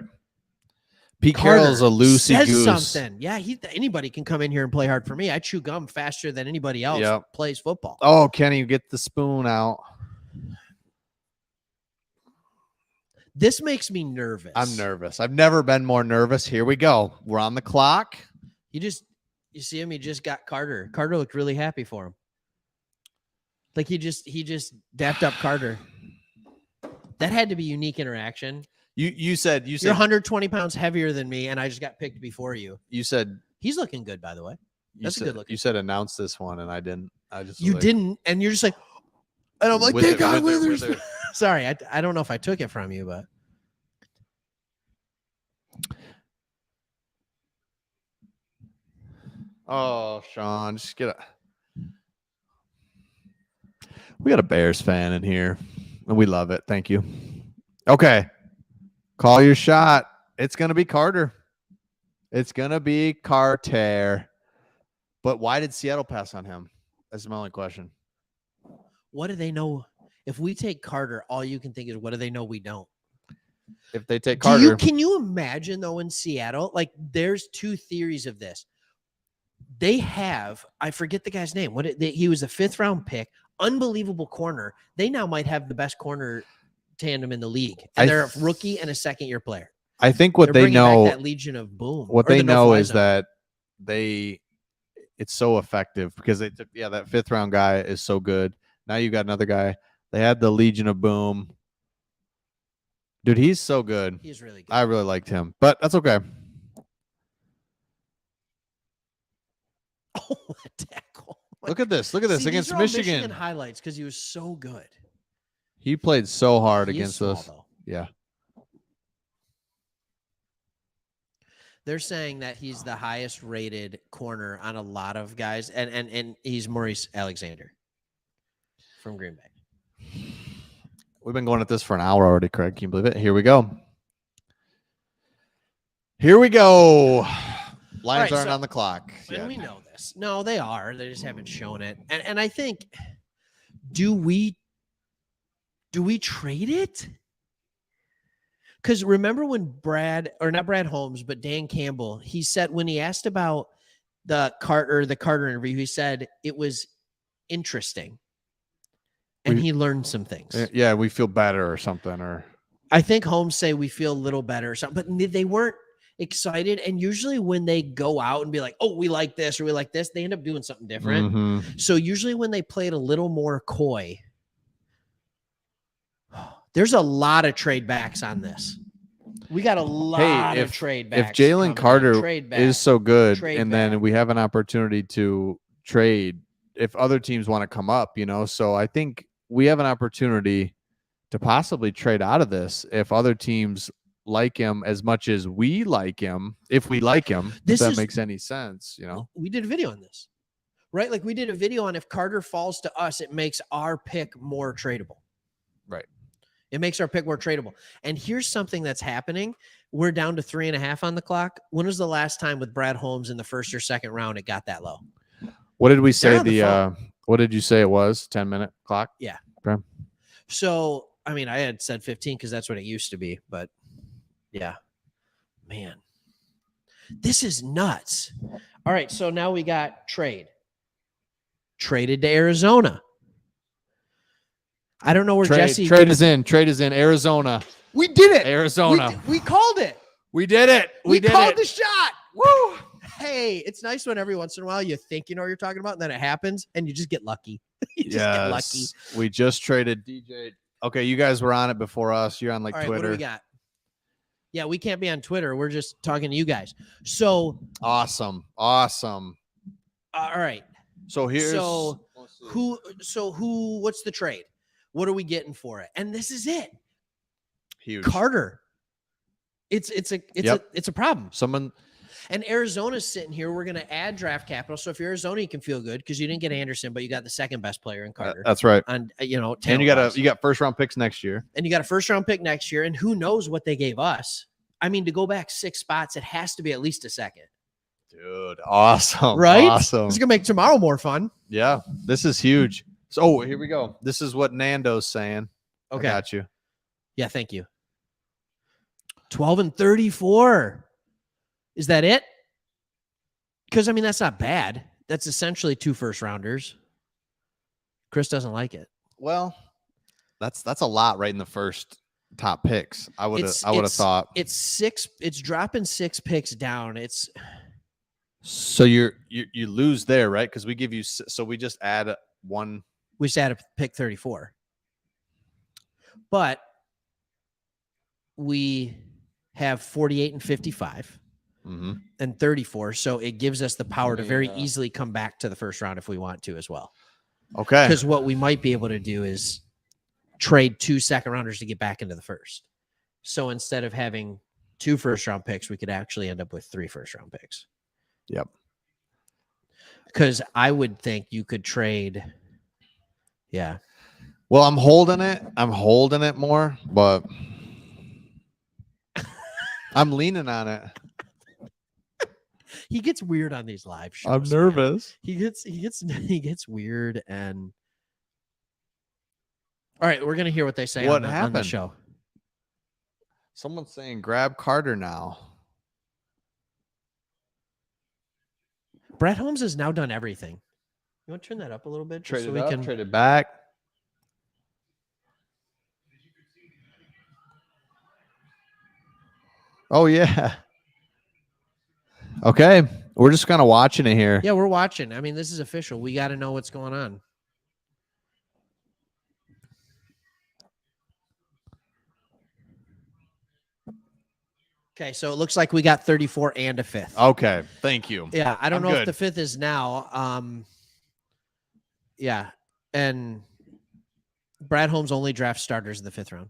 Pete Carter Carroll's a loosey says goose. something. Yeah, anybody can come in here and play hard for me. I chew gum faster than anybody else Yep. plays football. Oh, Kenny, get the spoon out. This makes me nervous. I'm nervous. I've never been more nervous. Here we go. We're on the clock. You see him, he just got Carter. Carter looked really happy for him. Like he just dapped up Carter. That had to be unique interaction. You said You're 120 pounds heavier than me, and I just got picked before you. You said he's looking good, by the way. That's a good look. You said announce this one, and I didn't. I just you didn't, and you're just like, and I'm like, thank God, Withers. Sorry, I don't know if I took it from you, but oh, Sean, just get a. We got a Bears fan in here, and we love it. Thank you. Okay, call your shot. It's gonna be Carter. It's gonna be Carter. But why did Seattle pass on him? That's my only question. What do they know? If we take Carter, all you can think is, what do they know we don't? If they take Carter. Can you imagine, though, in Seattle? Like, there's two theories of this. They have, I forget the guy's name. He was a 5th-round pick, unbelievable corner. They now might have the best corner tandem in the league. And they're a rookie and a second-year player. I think what they know, that Legion of Boom. What they know is that it's so effective because they took, that 5th-round guy is so good. Now you got another guy. They had the Legion of Boom. Dude, he's so good. He's really good. I really liked him, but that's okay. Oh, what a tackle. Look at this. Look at this. Against Michigan highlights because he was so good. He played so hard against us. Yeah. They're saying that he's the highest rated corner on a lot of guys, and he's Maurice Alexander from Green Bay. We've been going at this for an hour already, Craig. Can you believe it? Here we go. Here we go. Lions aren't on the clock. And we know this. No, they are. They just haven't shown it. And I think, do we trade it? Because remember when not Brad Holmes, but Dan Campbell, he said when he asked about the Carter interview, he said it was interesting. And he learned some things. Yeah, we feel better or something. Or I think Holmes say we feel a little better or something, but they weren't excited. And usually when they go out and be like, oh, we like this or we like this, they end up doing something different. Mm-hmm. So usually when they played a little more coy, there's a lot of trade backs on this. We got a lot of trade backs. If Jalen Carter is so good, then we have an opportunity to trade if other teams want to come up, So I think we have an opportunity to possibly trade out of this if other teams like him as much as we like him. If we like him, if that makes any sense, We did a video on this, right? Like we did a video on if Carter falls to us, it makes our pick more tradable. Right. It makes our pick more tradable. And here's something that's happening. We're down to 3.5 on the clock. When was the last time with Brad Holmes in the first or second round it got that low? What did we say what did you say it was? 10-minute clock? Yeah. Okay. So, I mean, I had said 15 because that's what it used to be, but yeah. Man. This is nuts. All right, so now we got trade. Traded to Arizona. I don't know where Jesse... Trade is in. Arizona. We did it. Arizona. We called it. We did it. We called the shot. Woo! Hey, it's nice when every once in a while you think you know what you're talking about, and then it happens, and you just get lucky. Get lucky. We just traded DJ. Okay, you guys were on it before us. You're on Twitter. What do we got? Yeah, we can't be on Twitter. We're just talking to you guys. So awesome. All right. So here's who? What's the trade? What are we getting for it? And this is it. Huge. Carter. It's a problem. And Arizona's sitting here. We're going to add draft capital. So if you're Arizona, you can feel good because you didn't get Anderson, but you got the second best player in Carter. That's right. And and you got first round picks next year. And you got a first round pick next year. And who knows what they gave us? I mean, to go back 6 spots, it has to be at least a second. Dude, awesome. Right? Awesome. It's going to make tomorrow more fun. Yeah, this is huge. So here we go. This is what Nando's saying. Okay. I got you. Yeah, thank you. 12-34. Is that it? Because, I mean, that's not bad. That's essentially 2 first-rounders. Chris doesn't like it. Well, that's a lot right in the first top picks. I would have thought. It's dropping 6 picks down. So you lose there, right? Because we give you, so we just add one. We just add a pick 34. But we have 48 and 55 and 34. So it gives us the power to very easily come back to the first round if we want to as well. Okay. Because what we might be able to do is trade 2 second rounders to get back into the first. So instead of having 2 first round picks, we could actually end up with 3 first round picks. Yep. Because I would think you could trade. Yeah. Well, I'm holding it more, but I'm leaning on it. He gets weird on these live shows. I'm nervous. Man. He gets weird and. All right, we're gonna hear what they say on the show. Someone's saying grab Carter now. Brett Holmes has now done everything. You want to turn that up a little bit? Trade it up, trade it back. Oh, yeah. Okay. We're just kind of watching it here. Yeah, we're watching. I mean, this is official. We got to know what's going on. Okay, so it looks like we got 34 and a 5th. Okay, thank you. Yeah, I don't know if the 5th is now. Yeah, and Brad Holmes only drafts starters in the 5th round.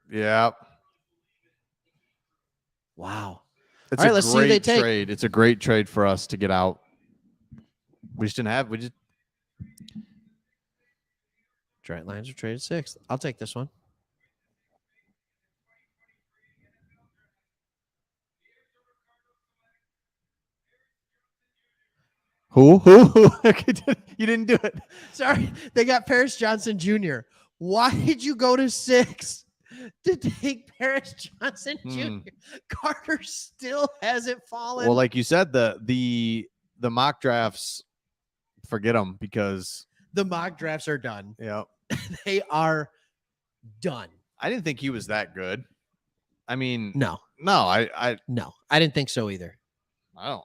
Yeah. Wow. It's All right, let's see who they take. Trade. It's a great trade for us to get out. We just didn't have. Detroit Lions are traded 6th. I'll take this one. Who? You didn't do it. Sorry, they got Paris Johnson Jr. Why did you go to 6 to take Paris Johnson Jr.? Carter still hasn't fallen. Well, like you said, the mock drafts, forget them because the mock drafts are done. Yeah, they are done. I didn't think he was that good. I mean, no, I didn't think so either. I don't.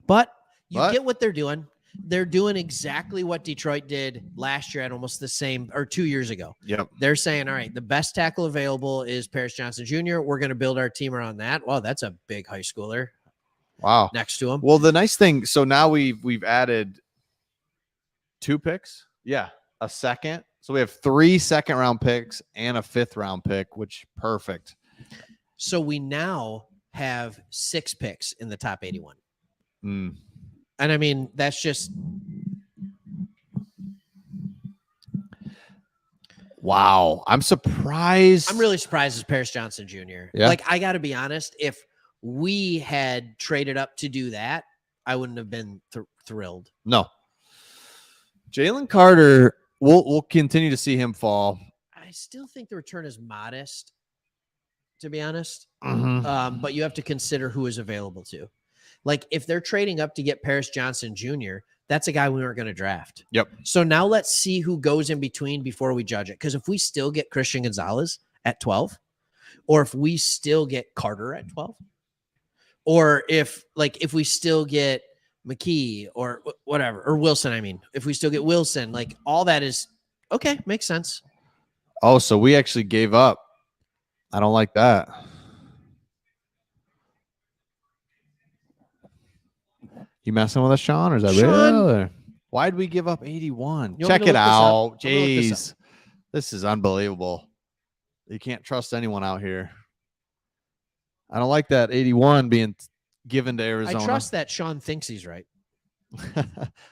But get what they're doing. They're doing exactly what Detroit did last year at almost the same, or 2 years ago. Yep. They're saying, all right, the best tackle available is Paris Johnson Jr. We're going to build our team around that. Wow, that's a big high schooler. Wow. Next to him. Well, the nice thing, so now we've added 2 picks. Yeah, a second. So we have 3 second-round picks and a 5th-round pick, which perfect. So we now have 6 picks in the top 81. And I mean, that's just wow. I'm surprised. I'm really surprised as Paris Johnson Jr. Yeah. Like, I got to be honest, if we had traded up to do that, I wouldn't have been thrilled. No. Jalen Carter, we'll continue to see him fall. I still think the return is modest, to be honest. Mm-hmm. But you have to consider who is available to. Like, if they're trading up to get Paris Johnson Jr., that's a guy we weren't going to draft. Yep. So now let's see who goes in between before we judge it. Because if we still get Christian Gonzalez at 12, or if we still get Carter at 12, or if we still get McKee or whatever, or Wilson, I mean, if we still get Wilson, like, all that is okay, makes sense. Oh, so we actually gave up. I don't like that. You messing with us, Sean, or is that real? Why'd we give up 81? Check it out. Jeez. This is unbelievable. You can't trust anyone out here. I don't like that 81 being given to Arizona. I trust that Sean thinks he's right.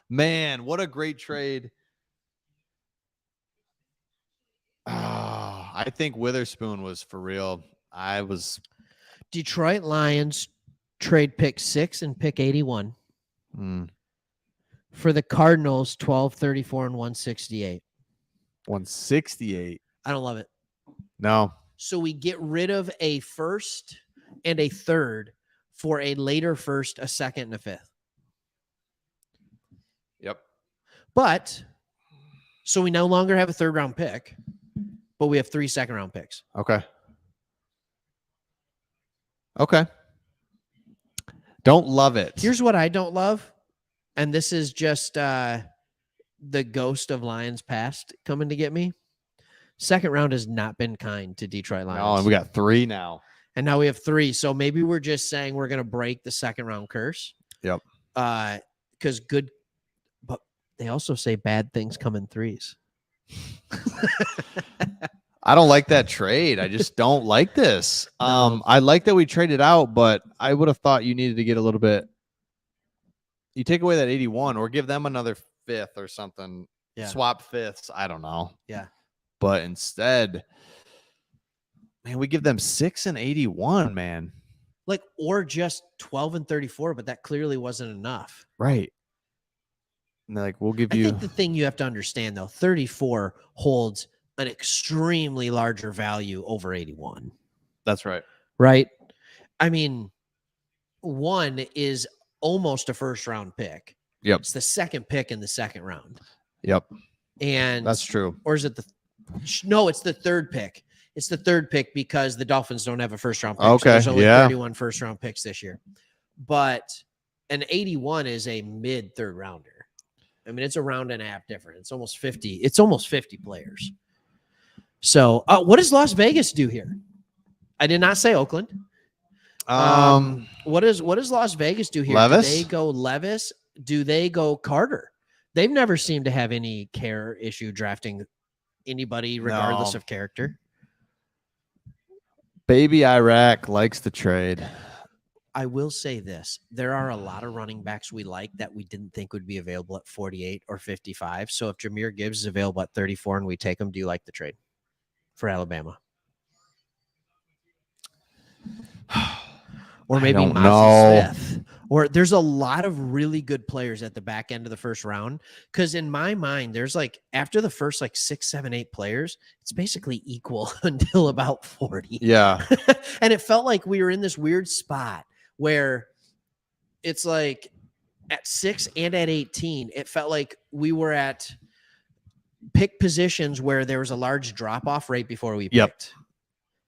Man, what a great trade. I think Witherspoon was for real. Detroit Lions trade pick 6 and pick 81. For the Cardinals, 12, 34, and 168. 168. I don't love it. No. So we get rid of a first and a third for a later first, a second, and a 5th. Yep. But so we no longer have a 3rd round pick, but we have 3 second round picks. Okay. Okay. Don't love it. Here's what I don't love, and this is just the ghost of Lions past coming to get me. Second round has not been kind to Detroit Lions. No, and we got 3 now. And now we have 3. So maybe we're just saying we're going to break the second round curse. Yep. Because good, but they also say bad things come in 3s. I don't like that trade. I just don't like this. No. I like that we traded out, but I would have thought you needed to get a little bit. You take away that 81 or give them another 5th or something. Yeah. Swap 5ths. I don't know. Yeah. But instead, man, we give them 6 and 81, man. Like, or just 12 and 34, but that clearly wasn't enough. Right. And they're like, we'll give you. I think the thing you have to understand, though, 34 holds an extremely larger value over 81. That's right. Right? I mean, 1 is almost a first round pick. Yep. It's the second pick in the second round. Yep. And that's true. Or is it no, it's the third pick. It's the third pick because the Dolphins don't have a first round pick. Okay. So there's only yeah. 31 first round picks this year. But an 81 is a mid third rounder. I mean, it's a round and a half different. It's almost 50. It's almost 50 players. So what does Las Vegas do here? I did not say Oakland. What does Las Vegas do here? Levis? Do they go Levis? Do they go Carter? They've never seemed to have any care issue drafting anybody regardless of character. Baby Iraq likes the trade. I will say this. There are a lot of running backs we like that we didn't think would be available at 48 or 55. So if Jahmyr Gibbs is available at 34 and we take him, do you like the trade for Alabama? Or maybe Mozzie Smith. Or there's a lot of really good players at the back end of the first round. Because in my mind, there's like after the first like 6, 7, 8 players, it's basically equal until about 40. Yeah. And it felt like we were in this weird spot where it's like at 6 and at 18, it felt like we were at pick positions where there was a large drop-off right before we picked.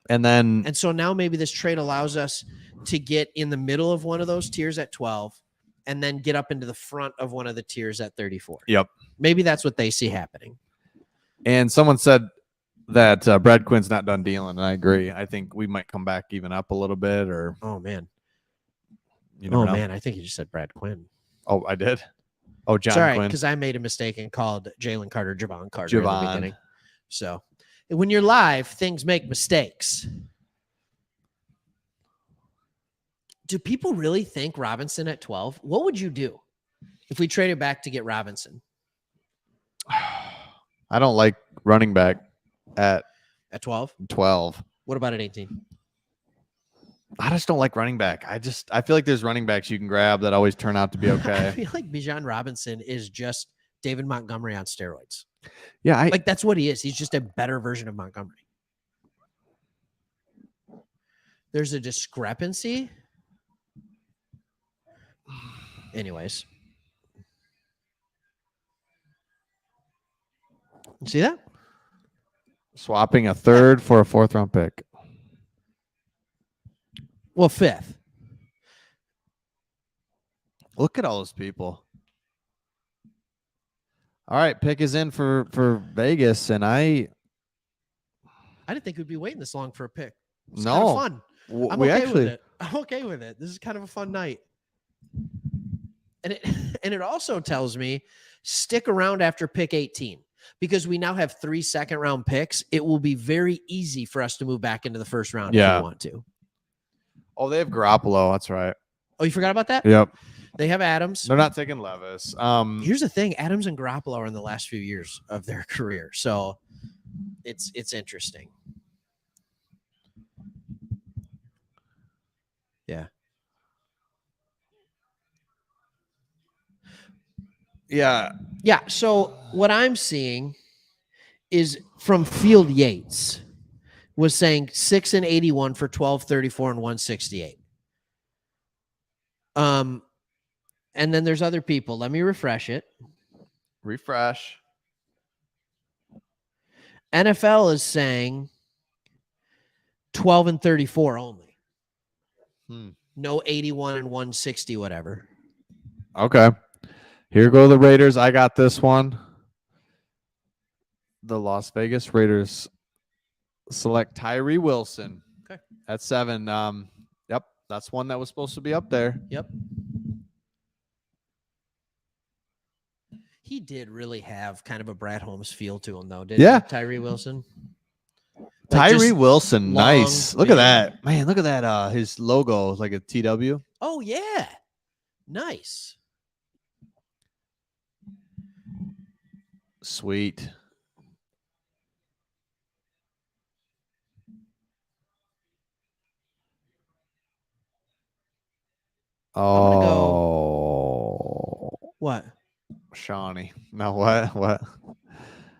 And so now maybe this trade allows us to get in the middle of one of those tiers at 12 and then get up into the front of one of the tiers at 34. Yep. Maybe that's what they see happening. And someone said that Brad Quinn's not done dealing, and I agree. I think we might come back even up a little bit or. Oh, man. Man. I think you just said Brad Quinn. Oh, I did? Oh, John Sorry, Quinn. because I made a mistake and called Jalen Carter Javon Carter in the beginning. So when you're live, things make mistakes. Do people really think Robinson at 12? What would you do if we traded back to get Robinson? I don't like running back at 12. 12. What about at 18? I just don't like running back. I feel like there's running backs you can grab that always turn out to be okay. I feel like Bijan Robinson is just David Montgomery on steroids. Yeah, like that's what he is. He's just a better version of Montgomery. There's a discrepancy. Anyways. See that? Swapping a third for a 4th round pick. Well, 5th. Look at all those people. All right, pick is in for Vegas, and I didn't think we'd be waiting this long for a pick. It's no, kind of fun. I'm we okay actually. with it. I'm okay with it. This is kind of a fun night. And it also tells me stick around after pick 18 because we now have 3 second-round picks. It will be very easy for us to move back into the first round if we want to. Oh, they have Garoppolo. That's right. Oh, you forgot about that? Yep. They have Adams. They're not taking Levis. Here's the thing: Adams and Garoppolo are in the last few years of their career, so it's interesting. Yeah. Yeah. Yeah. So what I'm seeing is from Field Yates was saying 6 and 81 for 12, 34 and 168. And then there's other people. Let me refresh it. Refresh. NFL is saying 12 and 34 only. No 81 and 160, whatever. Okay. Here go the Raiders. I got this one. The Las Vegas Raiders select Tyree Wilson. Okay. At 7. Yep. That's one that was supposed to be up there. Yep. He did really have kind of a Brad Holmes feel to him, though, didn't he, Tyree Wilson? Like Tyree Wilson, long, nice. Look at that. Man, look at that. His logo is like a TW. Oh, yeah. Nice. Sweet. Oh. What? Shawnee. No, what?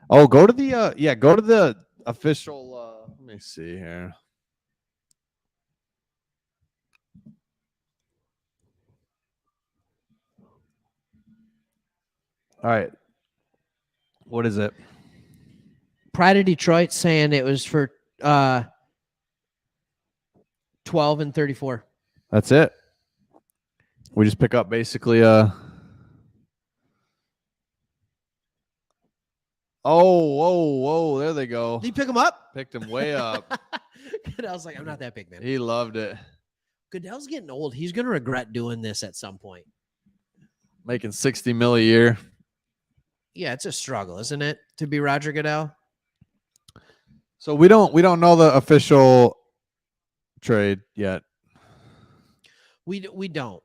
Oh, go to the go to the official let me see here. All right. What is it? Pride of Detroit saying it was for 12 and 34. That's it. We just pick up basically whoa, there they go. Did you pick him up? Picked him way up. Goodell's like, I'm not that big, man. He loved it. Goodell's getting old. He's going to regret doing this at some point. Making $60 million a year. Yeah, it's a struggle, isn't it, to be Roger Goodell? So we don't know the official trade yet. We don't.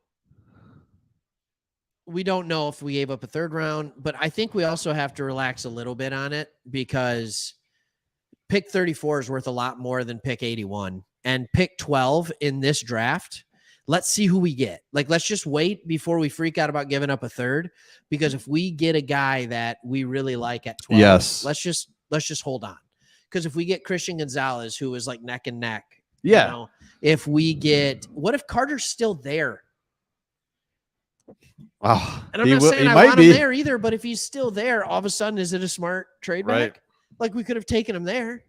We don't know if we gave up a third round, but I think we also have to relax a little bit on it because pick 34 is worth a lot more than pick 81. And pick 12 in this draft, let's see who we get. Like, let's just wait before we freak out about giving up a third, because if we get a guy that we really like at 12, yes, let's just hold on. Because if we get Christian Gonzalez, who is like neck and neck, yeah. You know, if we get, what if Carter's still there? Oh, and I'm not saying I want him there either, but if he's still there, all of a sudden, is it a smart trade back? Right. Like, we could have taken him there.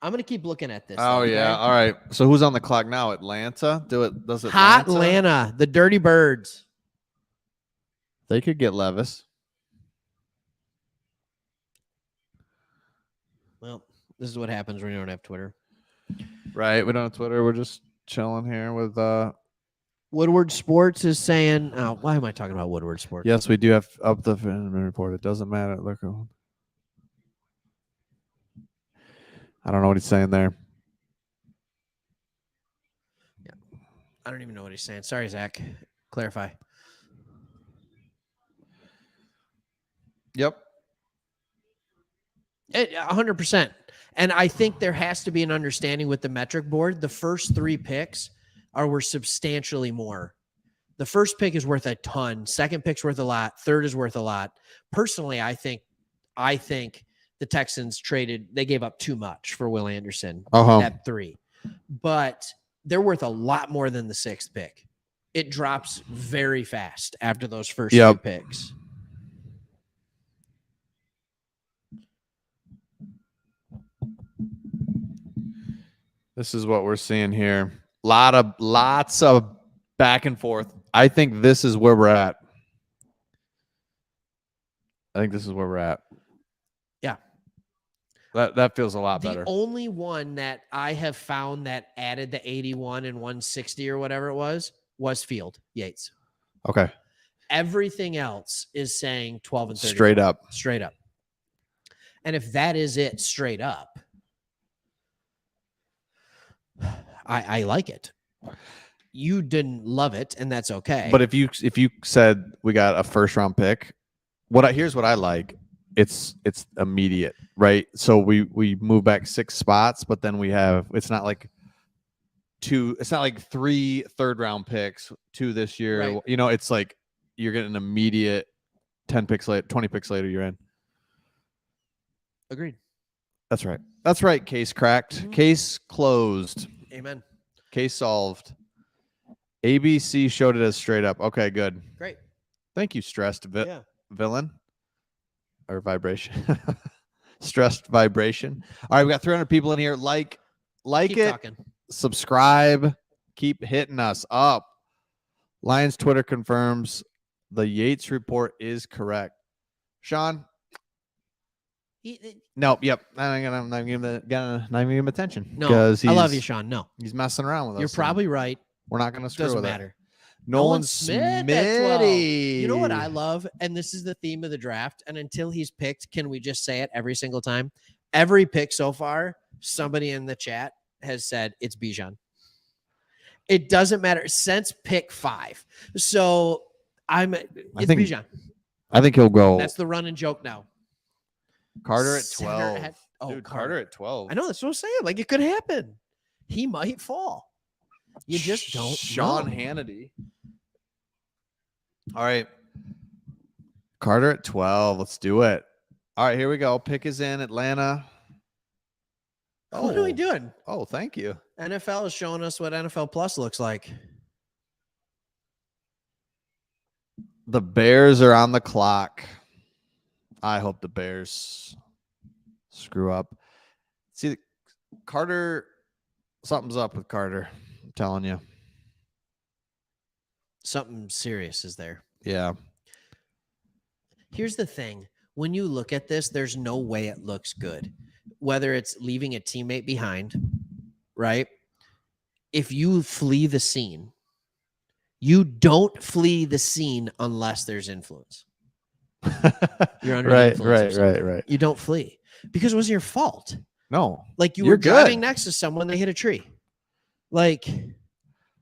I'm going to keep looking at this. Oh, yeah. All right. So who's on the clock now? Atlanta? Does it? Hot Atlanta, the Dirty Birds. They could get Levis. Well, this is what happens when you don't have Twitter. Right. We don't have Twitter. We're just chilling here with Woodward Sports is saying, oh, why am I talking about Woodward Sports? Yes, we do have up the report. It doesn't matter. Look. I don't know what he's saying there. Yeah. I don't even know what he's saying. Sorry, Zach. Clarify. Yep. 100%. And I think there has to be an understanding with the metric board. The first 3 picks are worth substantially more. The first pick is worth a ton. Second pick's worth a lot. Third is worth a lot. Personally, I think the Texans they gave up too much for Will Anderson at 3. But they're worth a lot more than the 6th pick. It drops very fast after those first 3 picks. This is what we're seeing here. Lots of back and forth. I think this is where we're at. Yeah. That feels a lot better. The only one that I have found that added the 81 and 160 or whatever it was Field Yates. Okay. Everything else is saying 12 and 30. Straight up. And if that is it straight up, I like it. You didn't love it, and that's okay. But if you said we got a first round pick, here's what I like. It's immediate, right? So we move back 6 spots, but then it's not like 3 third round picks, 2 this year. Right. You know, it's like you're getting an immediate 10 picks later, 20 picks later, you're in. Agreed. That's right. Case cracked. Mm-hmm. Case closed. Amen. Case solved. ABC showed it as straight up. Okay, good. Great. Thank you, stressed Yeah. villain or vibration. Stressed vibration. All right, we got 300 people in here. Like Keep it, talking. subscribe, keep hitting us up. Lions Twitter confirms the Yates report is correct. Sean? No, yep. I'm not gonna give him attention. No, because I love you, Sean. No, he's messing around with us. you're probably right. We're not gonna screw Doesn't with matter. it. Nolan Smitty. at 12. You know what I love? And this is the theme of the draft. And until he's picked, can we just say it every single time? Every pick so far, somebody in the chat has said it's Bijan. It doesn't matter since pick 5. So it's Bijan. I think he'll go. That's the running joke now. Carter at Center 12. Dude, Carter at 12. I know, that's what I'm saying. Like, it could happen. He might fall. You just don't Sean know. Hannity. All right. Carter at 12. Let's do it. All right, here we go. Pick is in Atlanta. What are we doing? Oh, thank you. NFL is showing us what NFL Plus looks like. The Bears are on the clock. I hope the Bears screw up. See, Carter, something's up with Carter. I'm telling you. Something serious is there. Yeah. Here's the thing. When you look at this, there's no way it looks good. Whether it's leaving a teammate behind, right? If you flee the scene, you don't flee the scene unless there's influence. You're under influence. Right. You don't flee because it wasn't your fault. No. Like you were driving next to someone, they hit a tree. Like,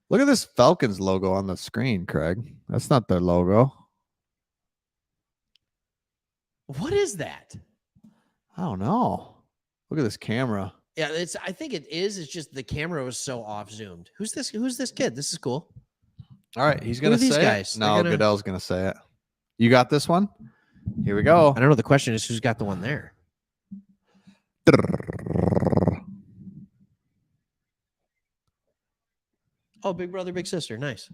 look at this Falcons logo on the screen, Craig. That's not their logo. what is that? I don't know. Look at this camera. Yeah, I think it is. It's just the camera was so off zoomed. Who's this kid? This is cool. All right, he's gonna say these guys? it. No, Goodell's gonna say it. You got this one? Here we go. I don't know. The question is, who's got the one there? Oh, big brother, big sister. Nice.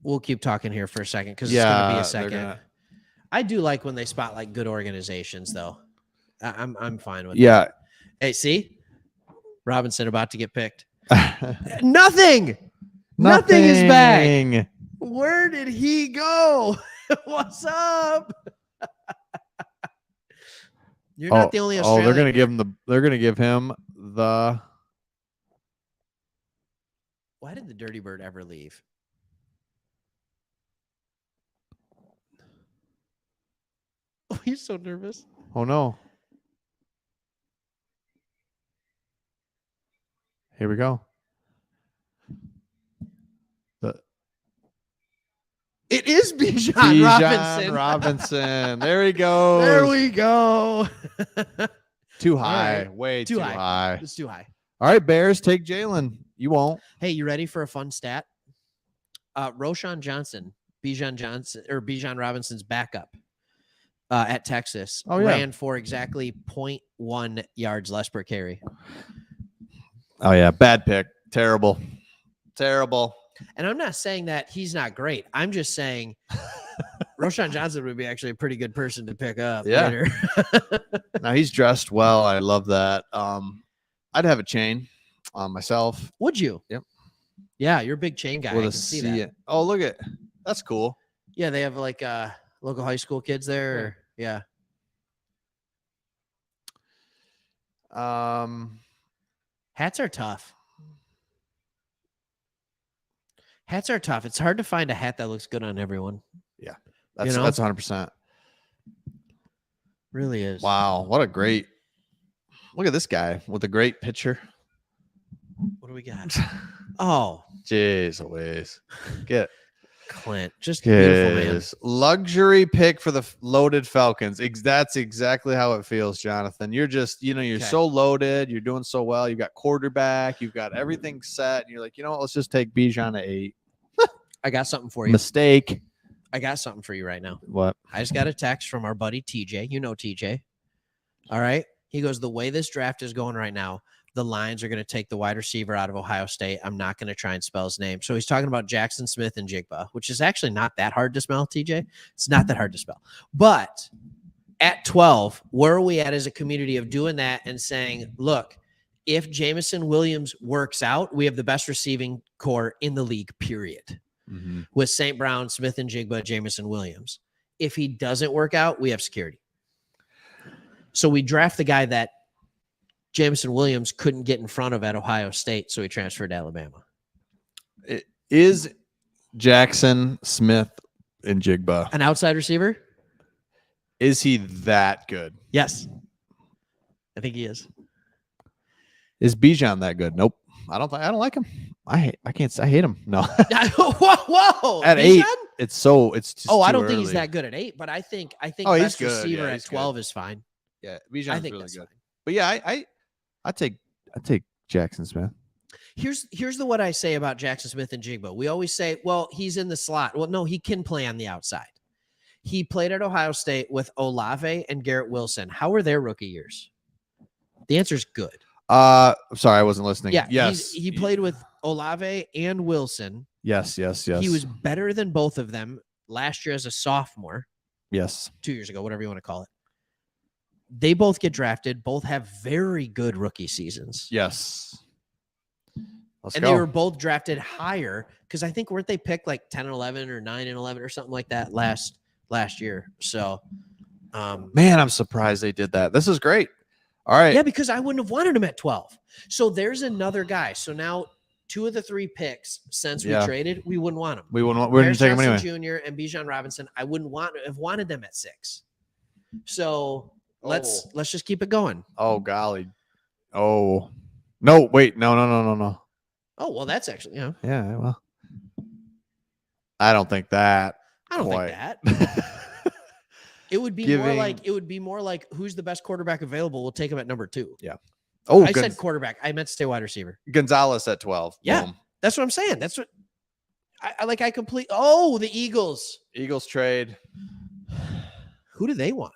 We'll keep talking here for a second because it's going to be a second. I do like when they spotlight good organizations, though. I'm fine with that. Hey, see? Robinson about to get picked. Nothing is back. Where did he go? What's up? You're not the only Australian. They're gonna give him the. Why did the Dirty Bird ever leave? Oh, he's so nervous. Oh no. Here we go. It is Bijan Robinson. There he goes. There we go. Too high. Right. Way too high. It's too high. All right, Bears, take Jalen. You won't. Hey, you ready for a fun stat? Roshan Johnson, Bijan Robinson's backup at Texas, ran for exactly 0.1 yards less per carry. Oh, yeah. Bad pick. Terrible. And I'm not saying that he's not great. I'm just saying Roshan Johnson would be actually a pretty good person to pick up later. Now, he's dressed well. I love that. I'd have a chain on myself. Would you? Yep. Yeah, you're a big chain guy. I can see that. Oh, look at that's cool. Yeah, they have like local high school kids there. Yeah. Hats are tough. It's hard to find a hat that looks good on everyone. Yeah, that's 100%. Really is. Wow, what a great look at this guy with a great picture. What do we got? Oh, jeez, always get Clint, just beautiful man. Luxury pick for the loaded Falcons. That's exactly how it feels, Jonathan. You're just, you're so loaded. You're doing so well. You've got quarterback. You've got everything set. And you're like, you know what? Let's just take Bijan at 8. I got something for you. Mistake. I got something for you right now. What? I just got a text from our buddy TJ. You know TJ. All right. He goes, the way this draft is going right now, the Lions are going to take the wide receiver out of Ohio State. I'm not going to try and spell his name. So he's talking about Jackson Smith and Jigba, which is actually not that hard to spell, TJ. It's not that hard to spell. But at 12, where are we at as a community of doing that and saying, look, if Jameson Williams works out, we have the best receiving core in the league, period. Mm-hmm. With St. Brown, Smith and Jigba, Jameson Williams. If he doesn't work out, we have security. So we draft the guy that Jameson Williams couldn't get in front of at Ohio State, so he transferred to Alabama. Is Jackson Smith and Jigba An outside receiver? Is he that good? Yes. I think he is. Is Bijan that good? Nope. I don't like him. I hate him. No. Whoa. At Bijan? 8, it's just I don't too think he's early. that good at 8, but I think Oh, best he's good. receiver Yeah, at he's 12 good. is fine. Yeah, I Bijan's think really that's good. fine. But yeah, I take Jackson Smith. Here's what I say about Jackson Smith and Jigba. We always say, well, he's in the slot. Well, no, he can play on the outside. He played at Ohio State with Olave and Garrett Wilson. How were their rookie years? The answer is good. Sorry, I wasn't listening. Yeah, yes, he played with Olave and Wilson. Yes. He was better than both of them last year as a sophomore. Yes. 2 years ago, whatever you want to call it. They both get drafted. Both have very good rookie seasons. Yes. They were both drafted higher because I think weren't they picked like 10 and 11 or 9 and 11 or something like that last year. So, man, I'm surprised they did that. This is great. All right. Yeah, because I wouldn't have wanted him at 12. So there's another guy. So now 2 of the 3 picks since we traded, we wouldn't want them. We wouldn't take him anyway. Jr. and Bijan Robinson, I wouldn't have wanted them at 6. So let's just keep it going. Oh golly. Oh no! Wait, no. Oh well, that's actually Yeah. Well, I don't think that. I don't think that. It would be more like who's the best quarterback available? We'll take him at number 2. Yeah. Oh, I said quarterback. I meant to say wide receiver. Gonzalez at 12. Yeah. Boom. That's what I'm saying. That's what I complete. Oh, the Eagles. Eagles trade. Who do they want?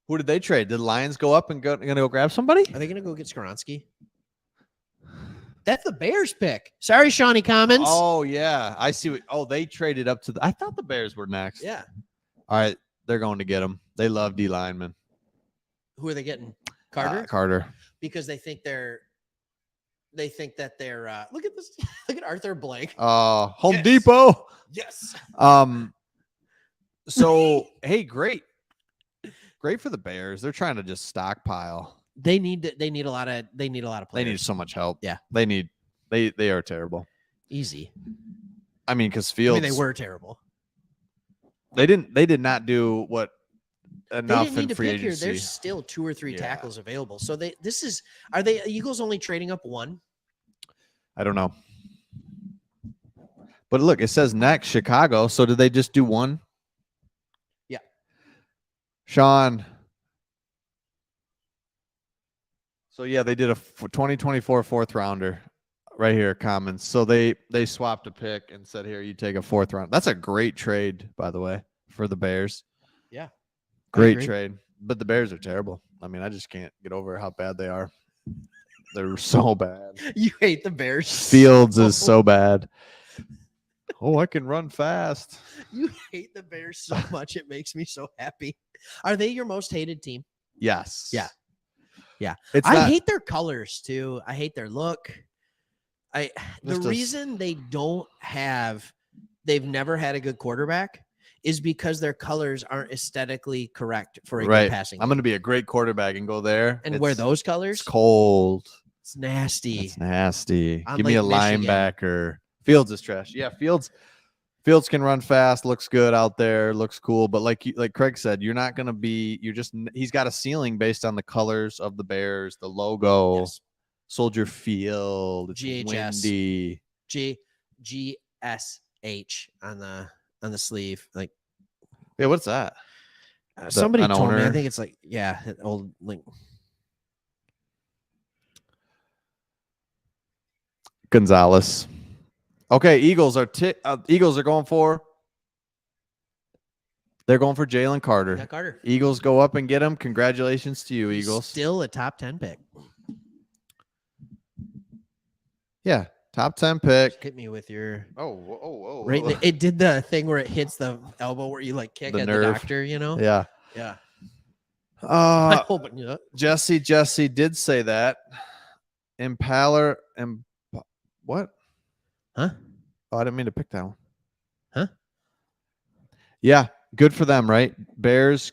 Who did they trade? Did the Lions go up and gonna go grab somebody? Are they gonna go get Skoronski? That's the Bears pick. Sorry, Shawnee Commons. Oh yeah, I see. They traded up to I thought the Bears were next. Yeah. All right, they're going to get them. They love D linemen. Who are they getting? Carter. Carter. Because they think that they're look at this. Look at Arthur Blank. Home Depot. Yes. So hey, great for the Bears. They're trying to just stockpile. They need a lot of players. They need so much help. Yeah. They are terrible. Easy. I mean, because Fields. they were terrible. They did not do what enough they didn't need in free to pick agency. Here. There's still 2 or 3 tackles available. So are they Eagles only trading up 1? I don't know. But look, it says next Chicago. So did they just do 1? Yeah. Sean. So yeah, they did a 2024 4th rounder right here, Commons. So they swapped a pick and said, here, you take a 4th round. That's a great trade, by the way, for the Bears. Yeah. Great trade. But the Bears are terrible. I mean, I just can't get over how bad they are. They're so bad. You hate the Bears. Fields is so bad. Oh, I can run fast. You hate the Bears so much. It makes me so happy. Are they your most hated team? Yes. Yeah. Yeah. I hate their colors too. I hate their look. The reason they've never had a good quarterback is because their colors aren't aesthetically correct for a good passing game. I'm going to be a great quarterback and go there and wear those colors. It's cold. It's nasty. It's nasty. On Give me a Michigan. linebacker. Fields is trash. Yeah, Fields can run fast, looks good out there, looks cool. But like Craig said, you're not going to be. He's got a ceiling based on the colors of the Bears, the logo, Yes. Soldier Field, it's GHS. windy. GSH on the sleeve. Like, yeah, what's that? Somebody told me. owner? I think it's like old link. Gonzalez. Okay, Eagles are going for. They're going for Jalen Carter. Yeah, Carter. Eagles go up and get him. Congratulations to you, He's Eagles. still a top 10 pick. Yeah, top 10 pick. Hit me with your Oh. right. It did the thing where it hits the elbow where you like kick The at nerve. the doctor. You know. Yeah. Yeah. I'm hoping. Yeah. Jesse did say that. Impaler and what? Huh? Oh, I didn't mean to pick that one. Huh? Yeah, good for them, right? Bears,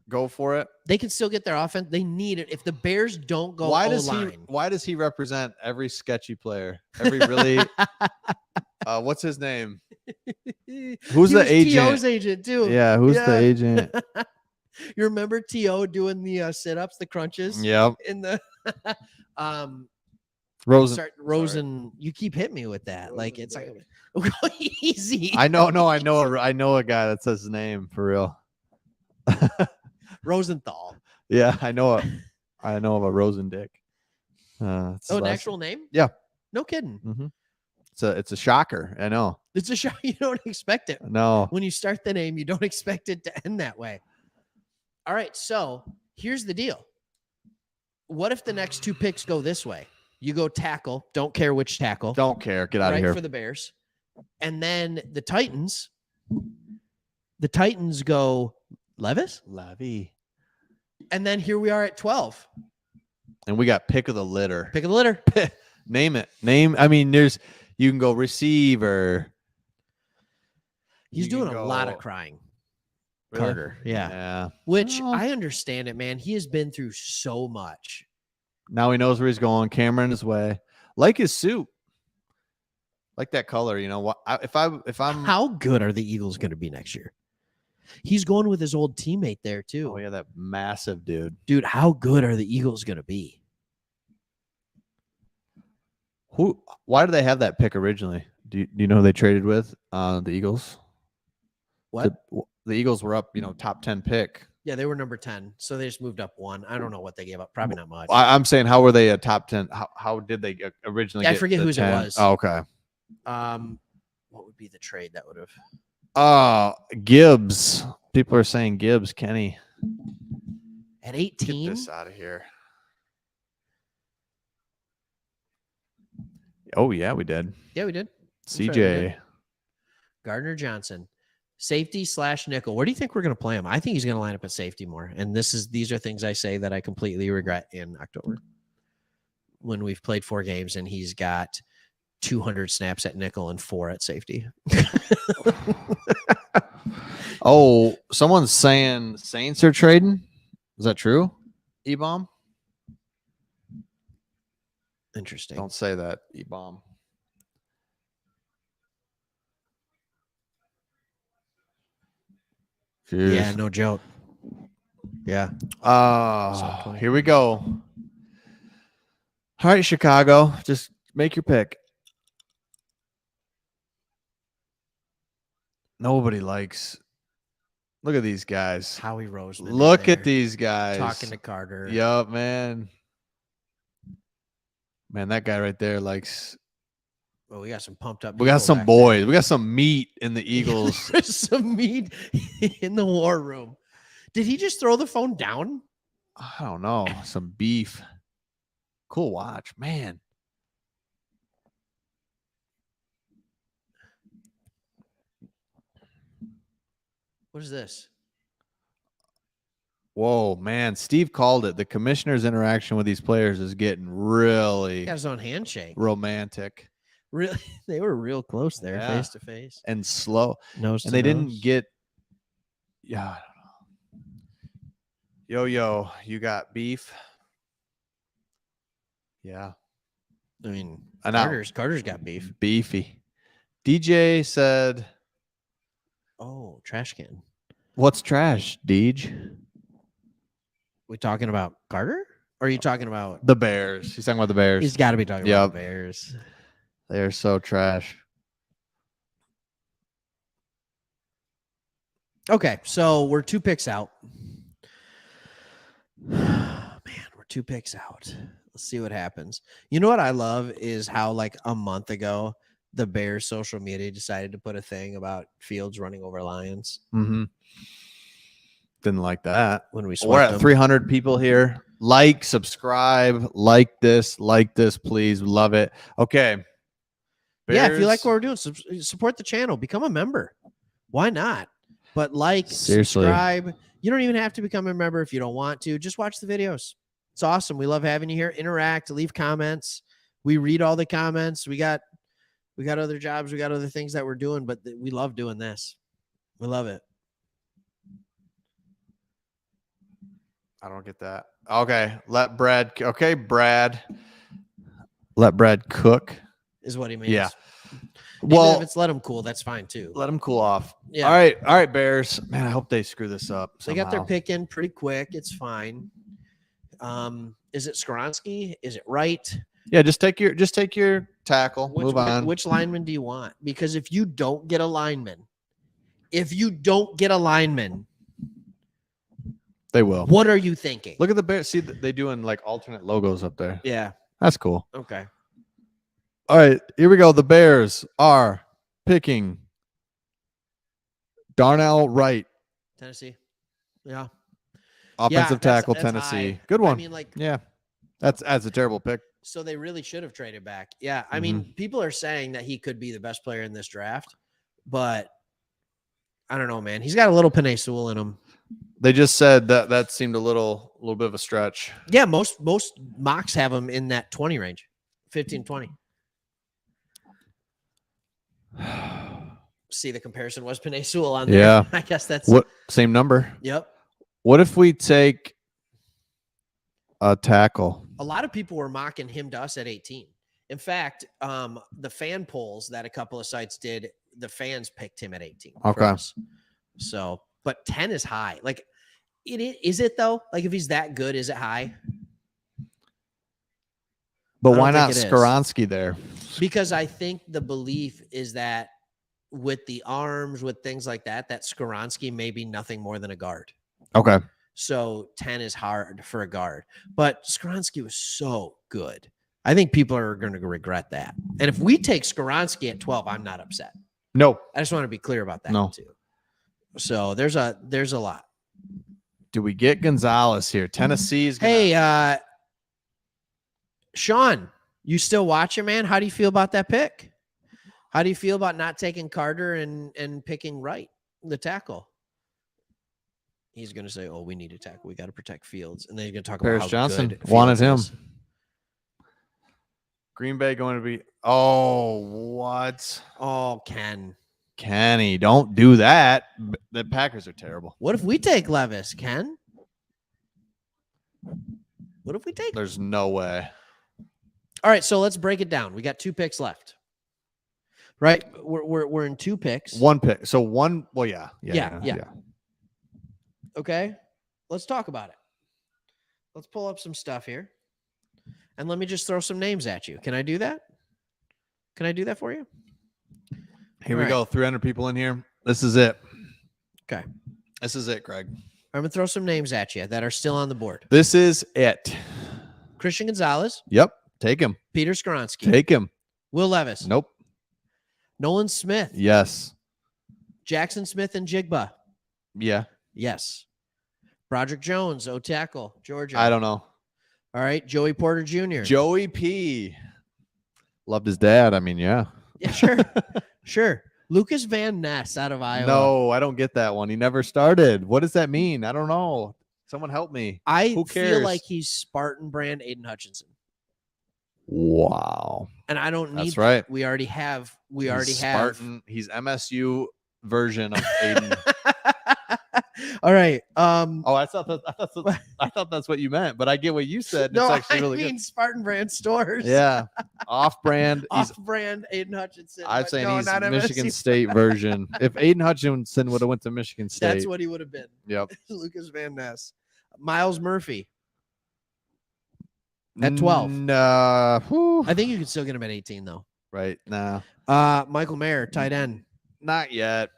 go for it. They can still get their offense. They need it. If the Bears don't go Why O-line, does he represent every sketchy player? Every really what's his name? Who's He the was agent? T.O.'s agent too. Yeah, who's the agent? You remember T.O. doing the sit-ups, the crunches? Yep. In the Rosen. Rosen, you keep hitting me with that. Like it's like easy. I know a guy that says his name for real. Rosenthal. Yeah, I know of a Rosen Dick. An actual name? Yeah. No kidding. Mm-hmm. It's a shocker. I know. It's a shock. You don't expect it. No. When you start the name, you don't expect it to end that way. All right, so here's the deal. What if the next two picks go this way? You go tackle. Don't care which tackle. Don't care. Get out of here. For the Bears. And then the Titans go Levis? Levy. And then here we are at 12. And we got pick of the litter. Pick of the litter. Name it. I mean, you can go receiver. He's doing a lot of crying. Really? Carter. Yeah. Yeah. Which I understand it, man. He has been through so much. Now he knows where he's going. Camera in his way. Like his suit. Like that color, you know what? If I'm How good are the Eagles going to be next year? He's going with his old teammate there too. Oh yeah, that massive dude. Dude, how good are the Eagles going to be? Why do they have that pick originally? Do you know who they traded with? The Eagles. What? The Eagles were up, top 10 pick. Yeah, they were number 10, so they just moved up one. I don't know what they gave up. Probably not much. I'm saying, how were they a top 10? How did they originally? I forget whose 10? it was. Oh, okay. What would be the trade that would have? Gibbs. People are saying Gibbs, Kenny. At 18. Get this out of here. Oh yeah, we did. Yeah, we did. CJ. Gardner Johnson. Safety / nickel. Where do you think we're going to play him? I think he's going to line up at safety more. And these are things I say that I completely regret in October when we've played 4 games and he's got 200 snaps at nickel and 4 at safety. Oh, someone's saying Saints are trading. Is that true? E-bomb? Interesting. Don't say that, E-bomb. Jeez. Yeah, no joke. Yeah. Here we go. All right, Chicago. Just make your pick. Nobody likes. Look at these guys. Howie Roseman. Look at these guys. Talking to Carter. Yup, man. Man, that guy right there likes. Well, we got some pumped up. We got some boys. There. We got some meat in the Eagles. There's some meat in the war room. Did he just throw the phone down? I don't know. Some beef. Cool watch, man. What is this? Whoa, man. Steve called it. The commissioner's interaction with these players is getting really he got his own handshake. Romantic. Really? They were real close there, face to face. And slow. Nose and they didn't get. Yeah, I don't know. Yo, you got beef? Yeah. I mean, Carter's got beef. Beefy. DJ said. Oh, trash can. What's trash, Deej? We talking about Carter? Or are you talking about the Bears? He's talking about the Bears. He's got to be talking about the Bears. They are so trash. Okay, so we're 2 picks out. Man, we're 2 picks out. Let's see what happens. You know what I love is how like a month ago the Bears social media decided to put a thing about Fields running over Lions. Mm-hmm. Didn't like that. When we're at 300 people here. Like, subscribe, like this, please. Love it. Okay. Yeah, if you like Bears- what we're doing, support the channel. Become a member. Why not? But Seriously. subscribe. You don't even have to become a member if you don't want to. Just watch the videos. It's awesome. We love having you here. Interact, leave comments. We read all the comments. We got other jobs. We got other things that we're doing, but we love doing this. We love it. I don't get that. Okay, Brad. Let Brad cook. Is what he means. Yeah. Even Well, if it's let him cool, that's fine too. let him cool off. Yeah. All right, Bears. Man, I hope they screw this up. They got their somehow. pick in pretty quick. It's fine. Is it Skoronski? Is it Wright? Yeah, just take your tackle. Move on. Which lineman do you want? Because if you don't get a lineman, they will. what are you thinking? Look at the Bears. See, they doing like alternate logos up there. Yeah. That's cool. Okay. All right, here we go. The Bears are picking Darnell Wright, Tennessee. Yeah. offensive tackle, that's Tennessee. high. Good one. I mean, like, Yeah, that's a terrible pick. so they really should have traded back. Yeah. I mean, people are saying that he could be the best player in this draft, but I don't know, man. He's got a little Penei Sewell in him. They just said that seemed a little bit of a stretch. Yeah, most mocks have him in that 20 range, 15, 20. See, the comparison was Penei Sewell on there. Yeah. I guess that's What same number? Yep. What if we take a tackle? A lot of people were mocking him to us at 18. In fact, the fan polls that a couple of sites did, the fans picked him at 18. for Okay. us. So, but 10 is high. Like, is it though? Like, if he's that good, is it high? But I don't why think not it is. Skoronski there? Because I think the belief is that with the arms, with things like that, that Skoronski may be nothing more than a guard. Okay. So 10 is hard for a guard. But Skoronski was so good. I think people are going to regret that. And if we take Skoronski at 12, I'm not upset. No. I just want to be clear about that No. too. So there's a lot. Do we get Gonzalez here? Tennessee's gonna, Hey, Sean, you still watching, man? How do you feel about that pick? How do you feel about not taking Carter and picking Wright, the tackle? He's going to say, "Oh, we need a tackle. We got to protect Fields," and then he's going to talk Paris about how Johnson good wanted Fields him. is. Green Bay going to be. Oh, what? Oh, Ken. Kenny, don't do that. The Packers are terrible. What if we take Levis, Ken? What if we take? There's no way. All right, so let's break it down. We got 2 picks left. Right? We're in 2 picks. One pick. So one. Well, yeah. Okay. Let's talk about it. Let's pull up some stuff here. And let me just throw some names at you. Can I do that? Can I do that for you? Here All we right. go. 300 people in here. This is it. Okay. This is it, Greg. I'm going to throw some names at you that are still on the board. This is it. Christian Gonzalez, Yep. Take him. Peter Skoronski, Take him. Will Levis, Nope. Nolan Smith, Yes. Jackson Smith and Jigba. Yeah. Yes. Broderick Jones, O tackle, Georgia. I don't know. All right. Joey Porter Jr. Joey P. Loved his dad. I mean, yeah. Yeah, sure. Sure. Lucas Van Ness out of Iowa. No, I don't get that one. He never started. What does that mean? I don't know. Someone help me. I Who feel cares? like he's Spartan brand Aiden Hutchinson. Wow. And I don't need That's right. We already have. He's Spartan. He's MSU version of Aiden. All right. Oh, I thought that's what you meant, but I get what you said. No, It's actually I really mean Spartan brand stores. good. Yeah. Off-brand. He's Off-brand Aiden Hutchinson. I'm but saying no, he's not Michigan MSU. State version. If Aiden Hutchinson would have went to Michigan State, That's what he would have been. Yep. Lucas Van Ness. Miles Murphy. At 12. Nah. Whew. I think you could still get him at 18, though. Right. Nah. Michael Mayer, tight end. Not yet.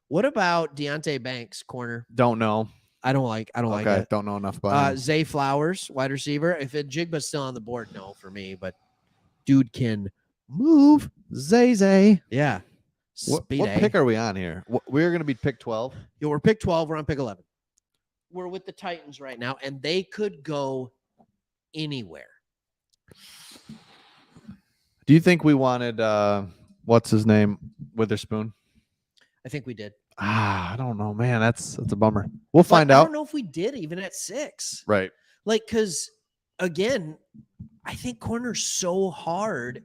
What about Deontay Banks, corner? Don't know. I don't like Okay. it. Don't know enough about him. Zay Flowers, wide receiver. If Jigba's still on the board, no for me, but dude can move. Zay. Yeah. What Speed A. pick are we on here? We're going to be pick 12. Yo, we're pick 12. We're on pick 11. We're with the Titans right now, and they could go anywhere. Do you think we wanted What's his name? Witherspoon. I think we did. I don't know, man. That's a bummer. We'll But find I out. don't know if we did even at 6. Right. Like, because again, I think corner's so hard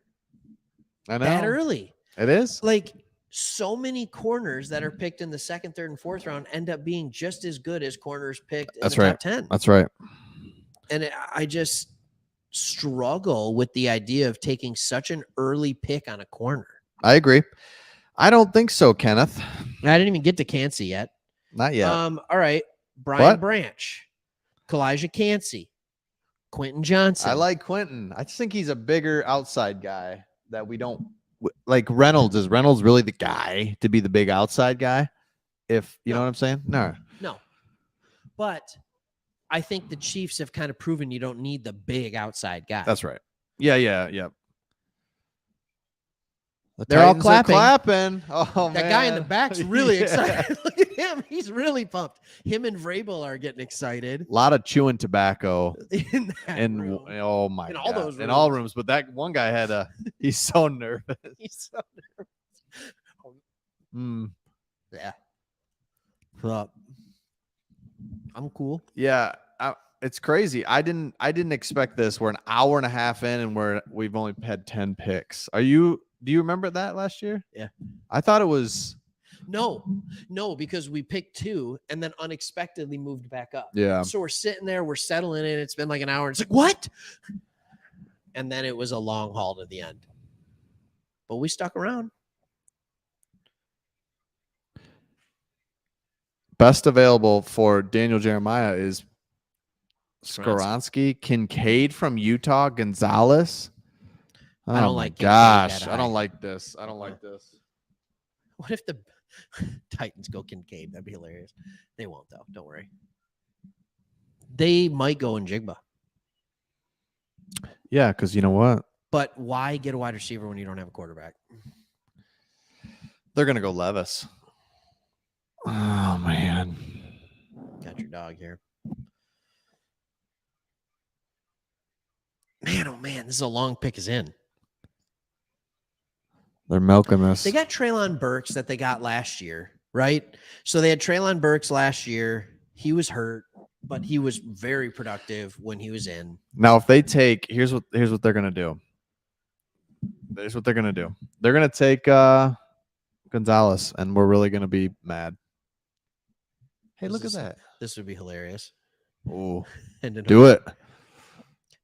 I know. that early. It is. Like, so many corners that are picked in the 2nd, 3rd, and 4th round end up being just as good as corners picked in the top 10. That's right. And I just struggle with the idea of taking such an early pick on a corner. I agree. I don't think so, Kenneth. I didn't even get to Cansey yet. Not yet. All right. Brian Branch, Kalijah Cansey, Quentin Johnson. I like Quentin. I just think he's a bigger outside guy that we don't like. Reynolds. Is Reynolds really the guy to be the big outside guy? If you know what I'm saying? No. But I think the Chiefs have kind of proven you don't need the big outside guy. That's right. Yeah. They're all clapping. Oh, that man. guy in the back's really excited. Look at him. He's really pumped. Him and Vrabel are getting excited. A lot of chewing tobacco in that room. Oh my in God. all those rooms. In all rooms. But that one guy had he's so nervous. He's so nervous. Yeah. Well, I'm cool. Yeah. It's crazy. I didn't expect this. We're an hour and a half in and we've only had 10 picks. Do you remember that last year? Yeah. I thought it was. No, because we picked 2 and then unexpectedly moved back up. Yeah. So we're sitting there, we're settling in. It's been like an hour. It's like, what? And then it was a long haul to the end. But we stuck around. Best available for Daniel Jeremiah is Skoronski, Kincaid from Utah, Gonzalez. Oh, I don't like Kincaid gosh. that I don't high. like this. What if the Titans go Kincaid? That'd be hilarious. They won't, though. Don't worry. They might go in Jigba. Yeah, because you know what? But why get a wide receiver when you don't have a quarterback? They're going to go Levis. Oh, man. Got your dog here. Man, oh, man. This is a long pick is in. They're milking this. They got Treylon Burks that they got last year, right? So they had Treylon Burks last year. He was hurt, but he was very productive when he was in. Now, if they take, here's what they're gonna do. Here's what they're gonna do. They're gonna take Gonzalez, and we're really gonna be mad. Hey, look at that. This would be hilarious. Oh, And do it.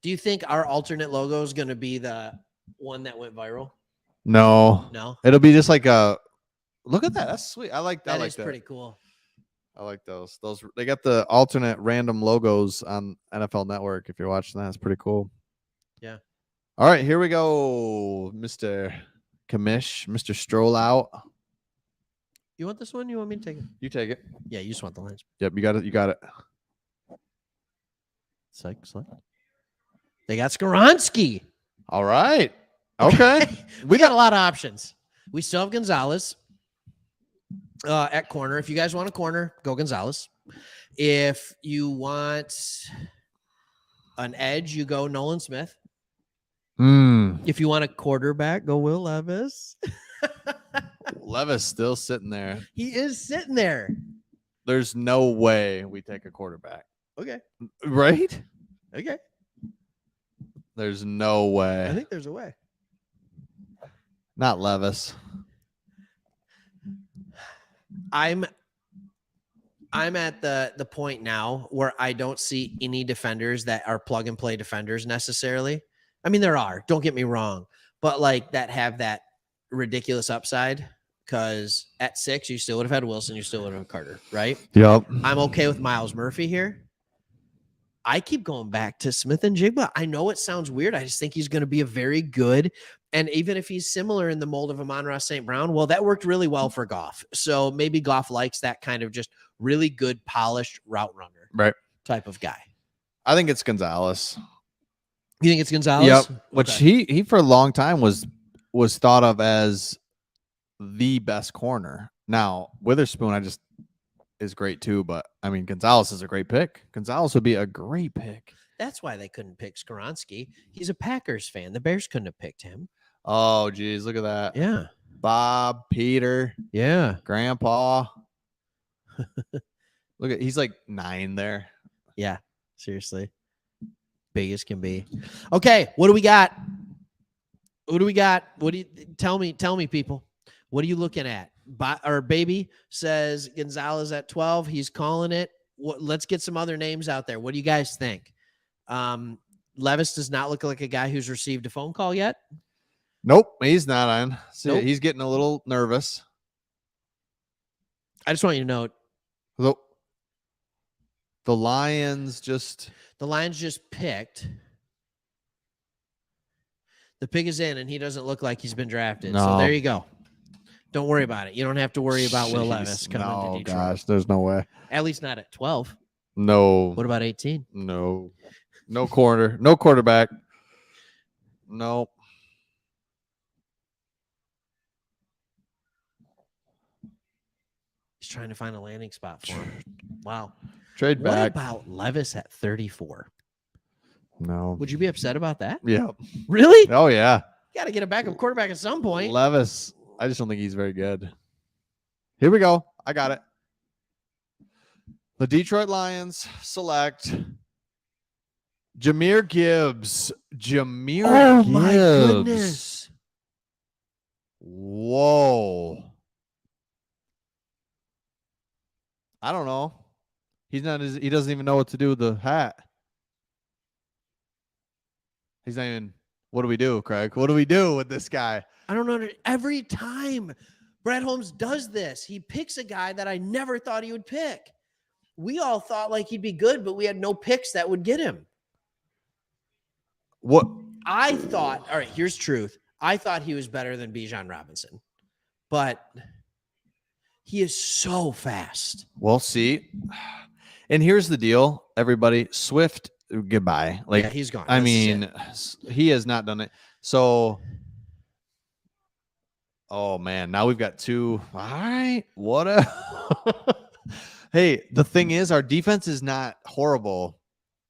Do you think our alternate logo is going to be the one that went viral? No, it'll be just like a. Look at that. That's sweet. I like that. That is pretty cool. I like those. They got the alternate random logos on NFL Network. If you're watching that, it's pretty cool. Yeah. All right, here we go, Mr. Kamish, Mr. Stroll out. You want this one? You want me to take it? You take it. Yeah, you just want the lines. Yep, you got it. You got it. Psych. They got Skoronski. All right. Okay. We got a lot of options. We still have Gonzalez at corner. If you guys want a corner, go Gonzalez. If you want an edge, you go Nolan Smith. If you want a quarterback, go Will Levis. Levis still sitting there. He is sitting there. There's no way we take a quarterback. Okay. Right? Okay. There's no way. I think there's a way. Not Levis. I'm at the point now where I don't see any defenders that are plug and play defenders necessarily. I mean, there are, don't get me wrong, but like that have that ridiculous upside, because at 6, you still would have had Wilson, you still would have had Carter, right? Yep. I'm okay with Miles Murphy here. I keep going back to Smith and Jigba. I know it sounds weird. I just think he's going to be a very good, and even if he's similar in the mold of Amon-Ra St. Brown, well, that worked really well for Goff. So maybe Goff likes that kind of just really good, polished route runner Right. type of guy. I think it's Gonzalez. You think it's Gonzalez? Yep. Which he for a long time was thought of as the best corner. Now, Witherspoon is great too, but I mean, Gonzalez is a great pick. Gonzalez would be a great pick. That's why they couldn't pick Skoronski. He's a Packers fan. The Bears couldn't have picked him. Oh, geez, look at that. Yeah. Bob, Peter, Yeah. Grandpa. Look at he's like 9 there. Yeah. Seriously. Big as can be. Okay. What do we got? What do we got? What do you tell me, people? What are you looking at? Our baby says Gonzalez at 12. He's calling it. Let's get some other names out there. What do you guys think? Levis does not look like a guy who's received a phone call yet. Nope, he's not on. See, Nope. He's getting a little nervous. I just want you to know the Lions just picked. The pig is in, and he doesn't look like he's been drafted. No. So there you go. Don't worry about it. You don't have to worry about Will Levis coming to Detroit. Gosh, there's no way. At least not at 12. No. What about 18? No. No corner. No quarterback. No. He's trying to find a landing spot for him. Wow. Trade back. What about Levis at 34? No. Would you be upset about that? Yeah. Really? Oh, yeah. You got to get a backup quarterback at some point. Levis. I just don't think he's very good. Here we go. I got it. The Detroit Lions select Jahmyr Gibbs. Oh, my goodness. Whoa. I don't know. He doesn't even know what to do with the hat. He's not even, what do we do, Craig? What do we do with this guy? I don't know. Every time Brad Holmes does this, he picks a guy that I never thought he would pick. We all thought like he'd be good, but we had no picks that would get him. What? I thought, all right, here's truth. I thought he was better than Bijan Robinson, but he is so fast. We'll see. And here's the deal, everybody. Swift, goodbye. Like, yeah, he's gone. I mean, he has not done it. So, oh man, now we've got 2. All right, what a hey, the thing is, our defense is not horrible,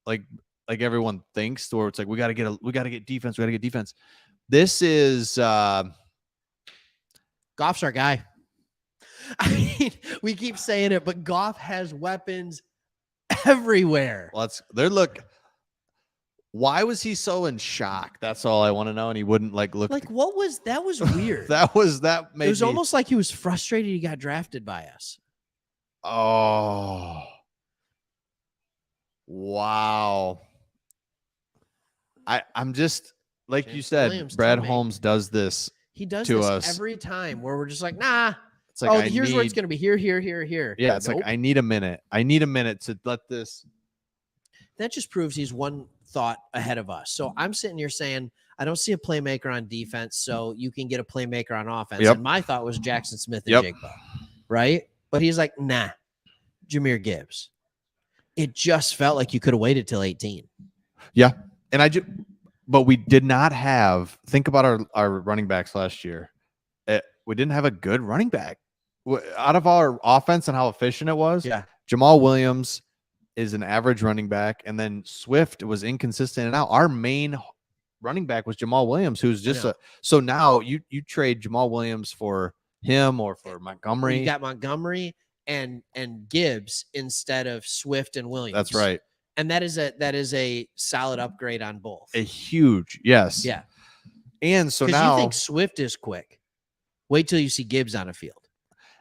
like everyone thinks. Where it's like we got to get defense. This is Goff's our guy. I mean, we keep saying it, but Goff has weapons everywhere. Why was he so in shock? That's all I want to know. And he wouldn't look like what was that was weird. It was almost like he was frustrated he got drafted by us. Oh, wow. I'm just like Jameson you said, Williams, Brad Holmes does this. He does to this us every time where we're just like, nah. It's like, here's where it's going to be. Here. Yeah, it's like, I need a minute. I need a minute to let this. That just proves he's one thought ahead of us. So I'm sitting here saying, I don't see a playmaker on defense, so you can get a playmaker on offense. Yep. And my thought was Jackson Smith and Jake Bell, right? But he's like, nah, Jahmyr Gibbs. It just felt like you could have waited till 18. Yeah. And but we did not have, think about our running backs last year. We didn't have a good running back. Out of our offense and how efficient it was, Jamal Williams is an average running back, and then Swift was inconsistent. And now our main running back was Jamal Williams, who's just so now you trade Jamal Williams for him or for Montgomery. You got Montgomery and Gibbs instead of Swift and Williams. That's right. And that is a solid upgrade on both. A huge, yes. Yeah. And so now you think Swift is quick. Wait till you see Gibbs on a field.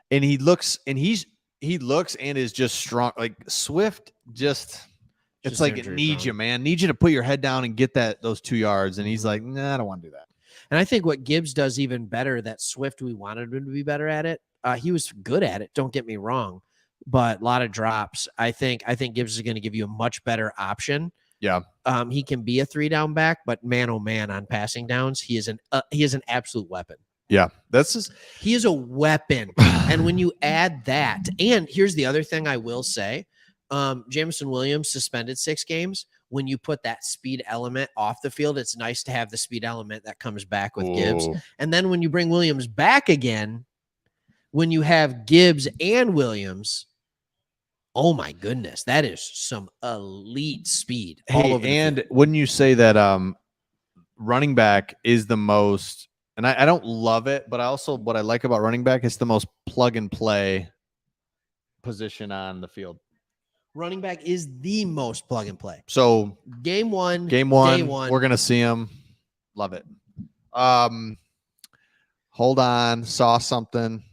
And he looks and is just strong. Like Swift it's like it needs you, man. Needs you to put your head down and get those 2 yards. And he's like, nah, I don't want to do that. And I think what Gibbs does even better, that Swift, we wanted him to be better at it. He was good at it. Don't get me wrong, but a lot of drops. I think Gibbs is going to give you a much better option. Yeah. He can be a 3-down back, but man, oh man, on passing downs, he is an absolute weapon. Yeah, he is a weapon. And when you add that, and here's the other thing I will say, Jameson Williams suspended 6 games. When you put that speed element off the field, it's nice to have the speed element that comes back with Gibbs. And then when you bring Williams back again, when you have Gibbs and Williams, oh my goodness, that is some elite speed. Hey, and wouldn't you say that running back is the most, And I don't love it, but what I like about running back is the most plug and play position on the field. Running back is the most plug and play. So game one, day one, we're gonna see him. Love it. Hold on, saw something.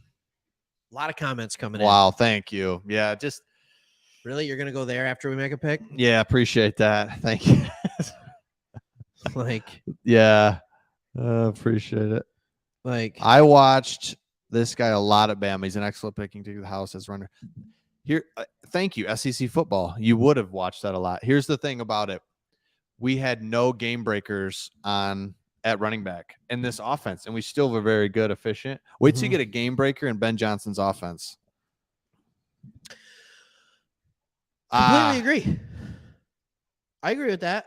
A lot of comments coming in. Wow, thank you. Yeah, just really, you're gonna go there after we make a pick? Yeah, appreciate that. Thank you. Like, yeah, appreciate it. Like, I watched this guy a lot at Bama. He's an excellent picking to the house as runner. Here, thank you, SEC football. You would have watched that a lot. Here's the thing about it: we had no game breakers at running back in this offense, and we still were very good, efficient. Wait till you get a game breaker in Ben Johnson's offense. Completely agree. I agree with that.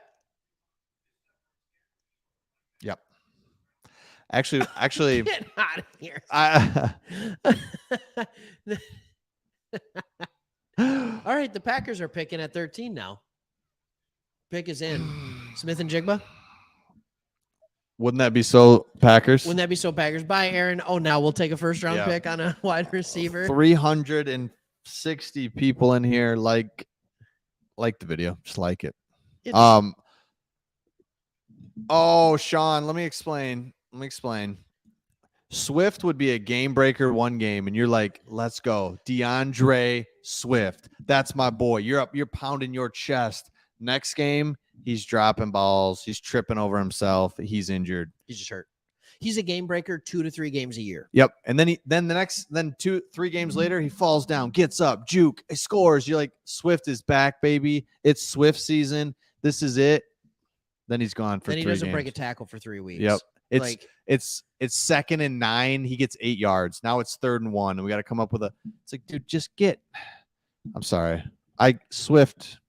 Yep. Actually, get out of here. All right, the Packers are picking at 13 now. Pick is in. Smith and Jigba. Wouldn't that be so Packers? Wouldn't that be so Packers? Bye, Aaron. Oh, now we'll take a first-round pick on a wide receiver. 360 people in here like the video. Just like it. Oh, Sean, let me explain. Swift would be a game breaker one game, and you're like, let's go. DeAndre Swift. That's my boy. You're up. You're pounding your chest. Next game, he's dropping balls. He's tripping over himself. He's injured. He's just hurt. He's a game breaker 2 to 3 games a year. Yep. And then 2-3 games later, he falls down, gets up, juke, scores. You're like, Swift is back, baby. It's Swift season. This is it. Then he's gone for 3 games. Then he doesn't break a tackle for 3 weeks. Yep. It's 2nd and 9. He gets 8 yards. Now it's 3rd and 1. And we got to come up with it's like, dude, just get. I'm sorry. Swift.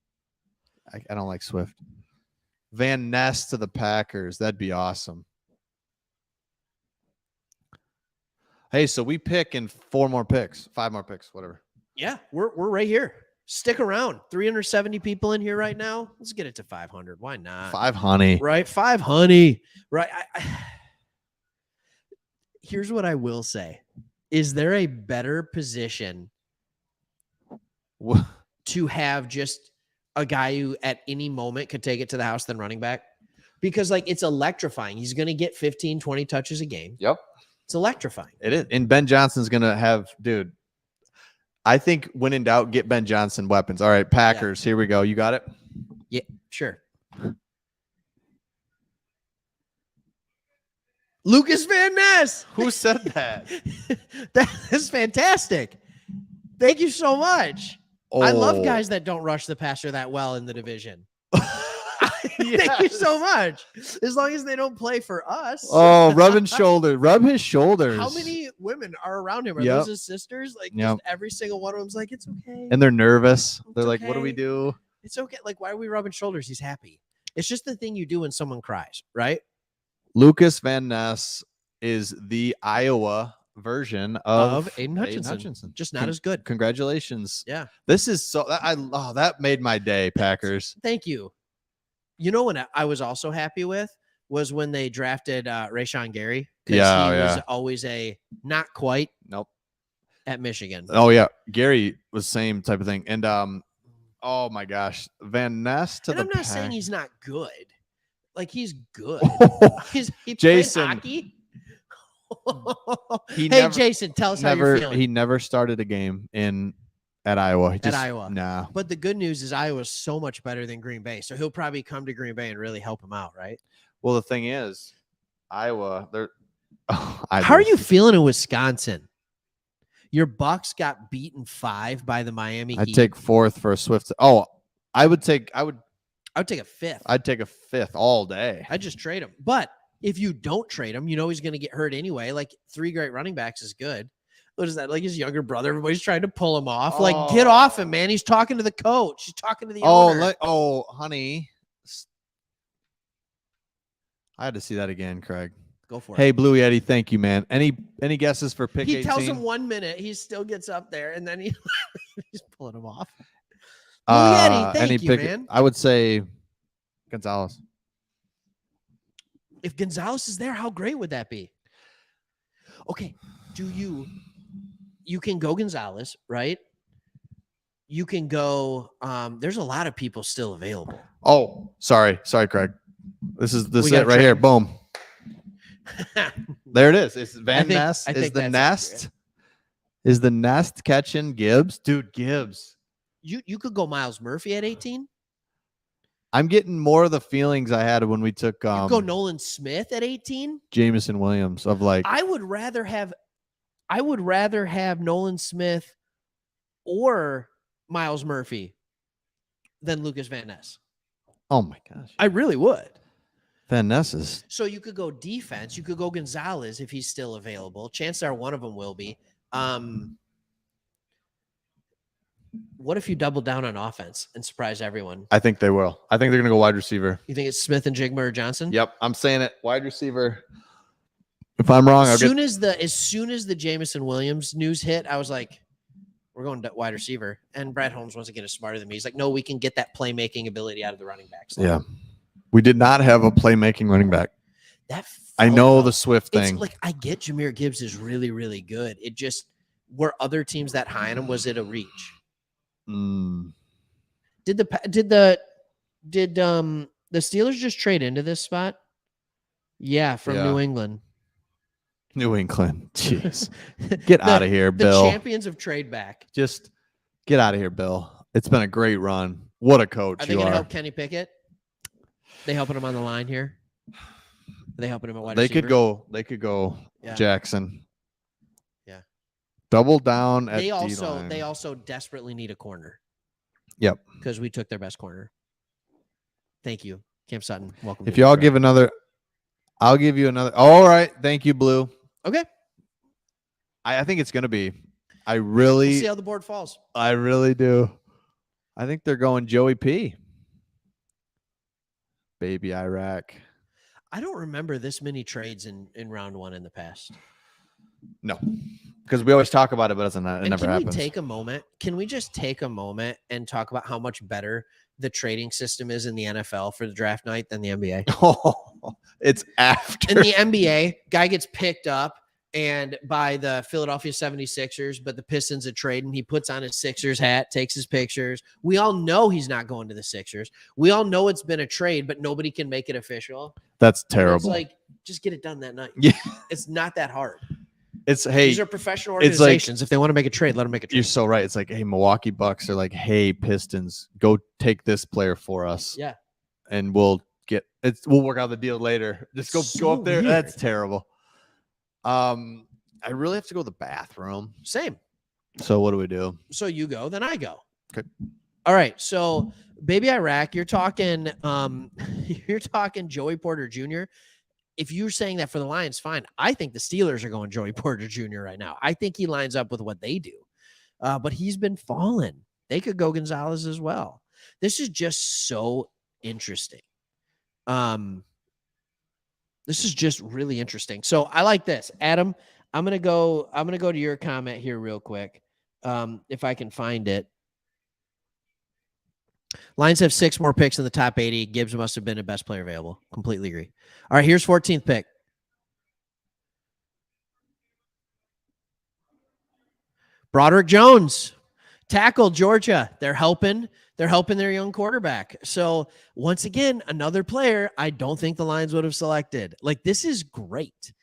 I don't like Swift. Van Ness to the Packers. That'd be awesome. Hey, so we pick in 4 more picks, 5 more picks, whatever. Yeah, we're right here. Stick around. 370 people in here right now. Let's get it to 500. Why not? 500. Right, 500. Right. Here's what I will say. Is there a better position to have just a guy who at any moment could take it to the house than running back? Because it's electrifying. He's going to get 15, 20 touches a game. Yep. It's electrifying. It is. And Ben Johnson's going to have, dude, I think when in doubt, get Ben Johnson weapons. All right, Packers, Here we go. You got it? Yeah, sure. Lucas Van Ness. Who said that? That is fantastic. Thank you so much. Oh. I love guys that don't rush the passer that well in the division. Thank you so much. As long as they don't play for us. Oh, rub his shoulders. How many women are around him? Are those his sisters? Just every single one of them's like, it's okay. And they're nervous. They're like, what do we do? It's okay. Why are we rubbing shoulders? He's happy. It's just the thing you do when someone cries, right? Lucas Van Ness is the Iowa version of Aiden Hutchinson. Just not as good. Congratulations. Yeah. This is that made my day, Packers. Thank you. You know what I was also happy with was when they drafted Rashawn Gary. He was always a not quite. Nope. At Michigan. Oh yeah, Gary was same type of thing. And oh my gosh, Van Ness to I'm not saying he's not good. He's good. He Jason. played hockey. Jason, tell us how you're feeling. He never started a game at Iowa. Iowa. Nah. But the good news is Iowa's so much better than Green Bay. So he'll probably come to Green Bay and really help him out, right? Well, the thing is, Iowa, how are you feeling in Wisconsin? Your Bucks got beaten 5 by the Miami Heat. I'd take 4th for a Swift. Oh, I would take a 5th. I'd take a 5th all day. I'd just trade him. But if you don't trade him, he's going to get hurt anyway. 3 great running backs is good. What is that? His younger brother. Everybody's trying to pull him off. Get off him, man. He's talking to the coach. He's talking to the owner. Honey. I had to see that again, Craig. Go for it. Hey, Blue Yeti, thank you, man. Any guesses for pick 18? He tells him 1 minute. He still gets up there, and then he's pulling him off. Blue Yeti, thank you, man. I would say Gonzalez. If Gonzalez is there, how great would that be? Okay, you can go Gonzalez, right? You can go. There's a lot of people still available. Oh, sorry, Craig. This is We it got a right here. trade. Boom. There it is. It's Van I think Ness. Is the that's nest? accurate. Is the nest catching Gibbs? Dude, Gibbs. You could go Miles Murphy at 18. I'm getting more of the feelings I had when we took You could go Nolan Smith at 18. Jameson Williams of like I would rather have Nolan Smith or Miles Murphy than Lucas Van Ness. oh my gosh. I really would. Van Ness is So you could go defense. You could go Gonzalez if he's still available. Chances are one of them will be. What if you double down on offense and surprise everyone? I think they will. I think they're gonna go wide receiver. You think it's Smith and Jigma or Johnson? Yep, I'm saying it. Wide receiver. If I'm wrong, As soon as the Jameson Williams news hit, I was like, we're going to wide receiver. And Brad Holmes wasn't getting smarter than me. He's like, no, we can get that playmaking ability out of the running backs. Yeah. We did not have a playmaking running back. I know the Swift thing. It's like, I get Jahmyr Gibbs is really, really good. It just, were other teams that high on him? Was it a reach? Did the Steelers just trade into this spot? Yeah, from New England. New England. Jeez. Get out of here, Bill. The champions of trade back. Just get out of here, Bill. It's been a great run. What a coach Are they going to help Kenny Pickett? They helping him on the line here? Are they helping him at wide receiver? They could go Jackson. Yeah. Double down at they also desperately need a corner. Yep. Because we took their best corner. Thank you, Cam Sutton. Welcome. If y'all give another, I'll give you another. All right. Thank you, Blue. Okay. I think it's gonna be. We'll see how the board falls. I really do. I think they're going Joey P. Baby Iraq. I don't remember this many trades in round one in the past. No, because we always talk about it, but it never happens. Can we just take a moment and talk about how much better the trading system is in the NFL for the draft night than the NBA? Oh, it's after. In the NBA, guy gets picked up and by the Philadelphia 76ers, but the Pistons are trading. He puts on his Sixers hat, takes his pictures. We all know he's not going to the Sixers. We all know it's been a trade, but nobody can make it official. That's terrible. It's like, just get it done that night. Yeah. It's not that hard. These are professional organizations. If they want to make a trade, let them make a trade. You're so right. It's like, hey, Milwaukee Bucks are like, hey, Pistons, go take this player for us. Yeah. And we'll work out the deal later. Just go up there. Weird. That's terrible. I really have to go to the bathroom. Same. So what do we do? So you go, then I go. Okay. All right. So Baby Iraq, you're talking Joey Porter Jr. If you're saying that for the Lions, fine. I think the Steelers are going Joey Porter Jr. right now. I think he lines up with what they do. But he's been falling. They could go Gonzalez as well. This is just so interesting. This is just really interesting. So I like this. Adam, I'm gonna go to your comment here real quick. If I can find it. Lions have 6 more picks in the top 80. Gibbs must have been the best player available. Completely agree. All right, here's 14th pick. Broderick Jones, tackle, Georgia. They're helping their young quarterback. So once again, another player I don't think the Lions would have selected. Like, this is great.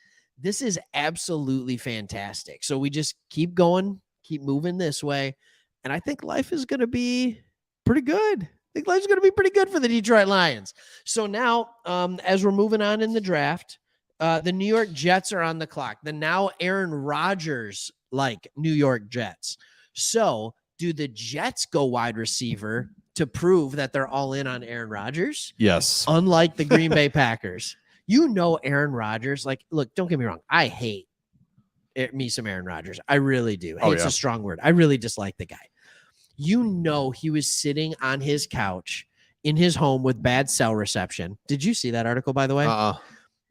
This is absolutely fantastic. So we just keep going, keep moving this way. And I think life is going to be pretty good. I think life's going to be pretty good for the Detroit Lions. So now, as we're moving on in the draft, the New York Jets are on the clock. The now Aaron Rodgers like New York Jets. So do the Jets go wide receiver to prove that they're all in on Aaron Rodgers? Yes. Unlike the Green Bay Packers. You know Aaron Rodgers. Like, look, don't get me wrong. I hate me some Aaron Rodgers. I really do. Hate's a strong word. I really dislike the guy. You know he was sitting on his couch in his home with bad cell reception. Did you see that article, by the way?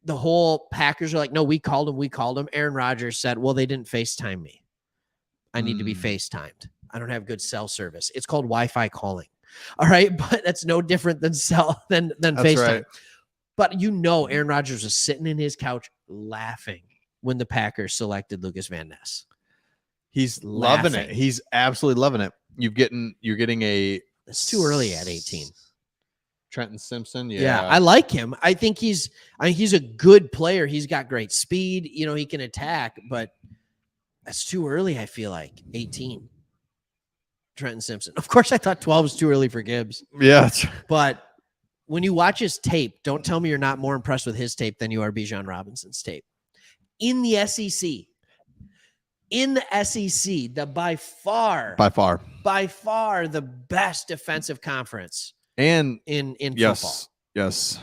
The whole Packers are like, no, we called him. Aaron Rodgers said, well, they didn't FaceTime me. I need to be FaceTimed. I don't have good cell service. It's called Wi-Fi calling. All right. But that's no different than FaceTime. Right. But you know, Aaron Rodgers was sitting in his couch laughing when the Packers selected Lucas Van Ness. He's loving Laughing. it. He's absolutely loving it. You're getting a. It's too early at 18. Trenton Simpson. Yeah, I like him. I think he's a good player. He's got great speed. He can attack, but that's too early, I feel like. 18. Trenton Simpson. Of course, I thought 12 was too early for Gibbs. Yeah. But when you watch his tape, don't tell me you're not more impressed with his tape than you are Bijan Robinson's tape. In the SEC. In the SEC, the by far the best defensive conference. And in yes, football. Yes.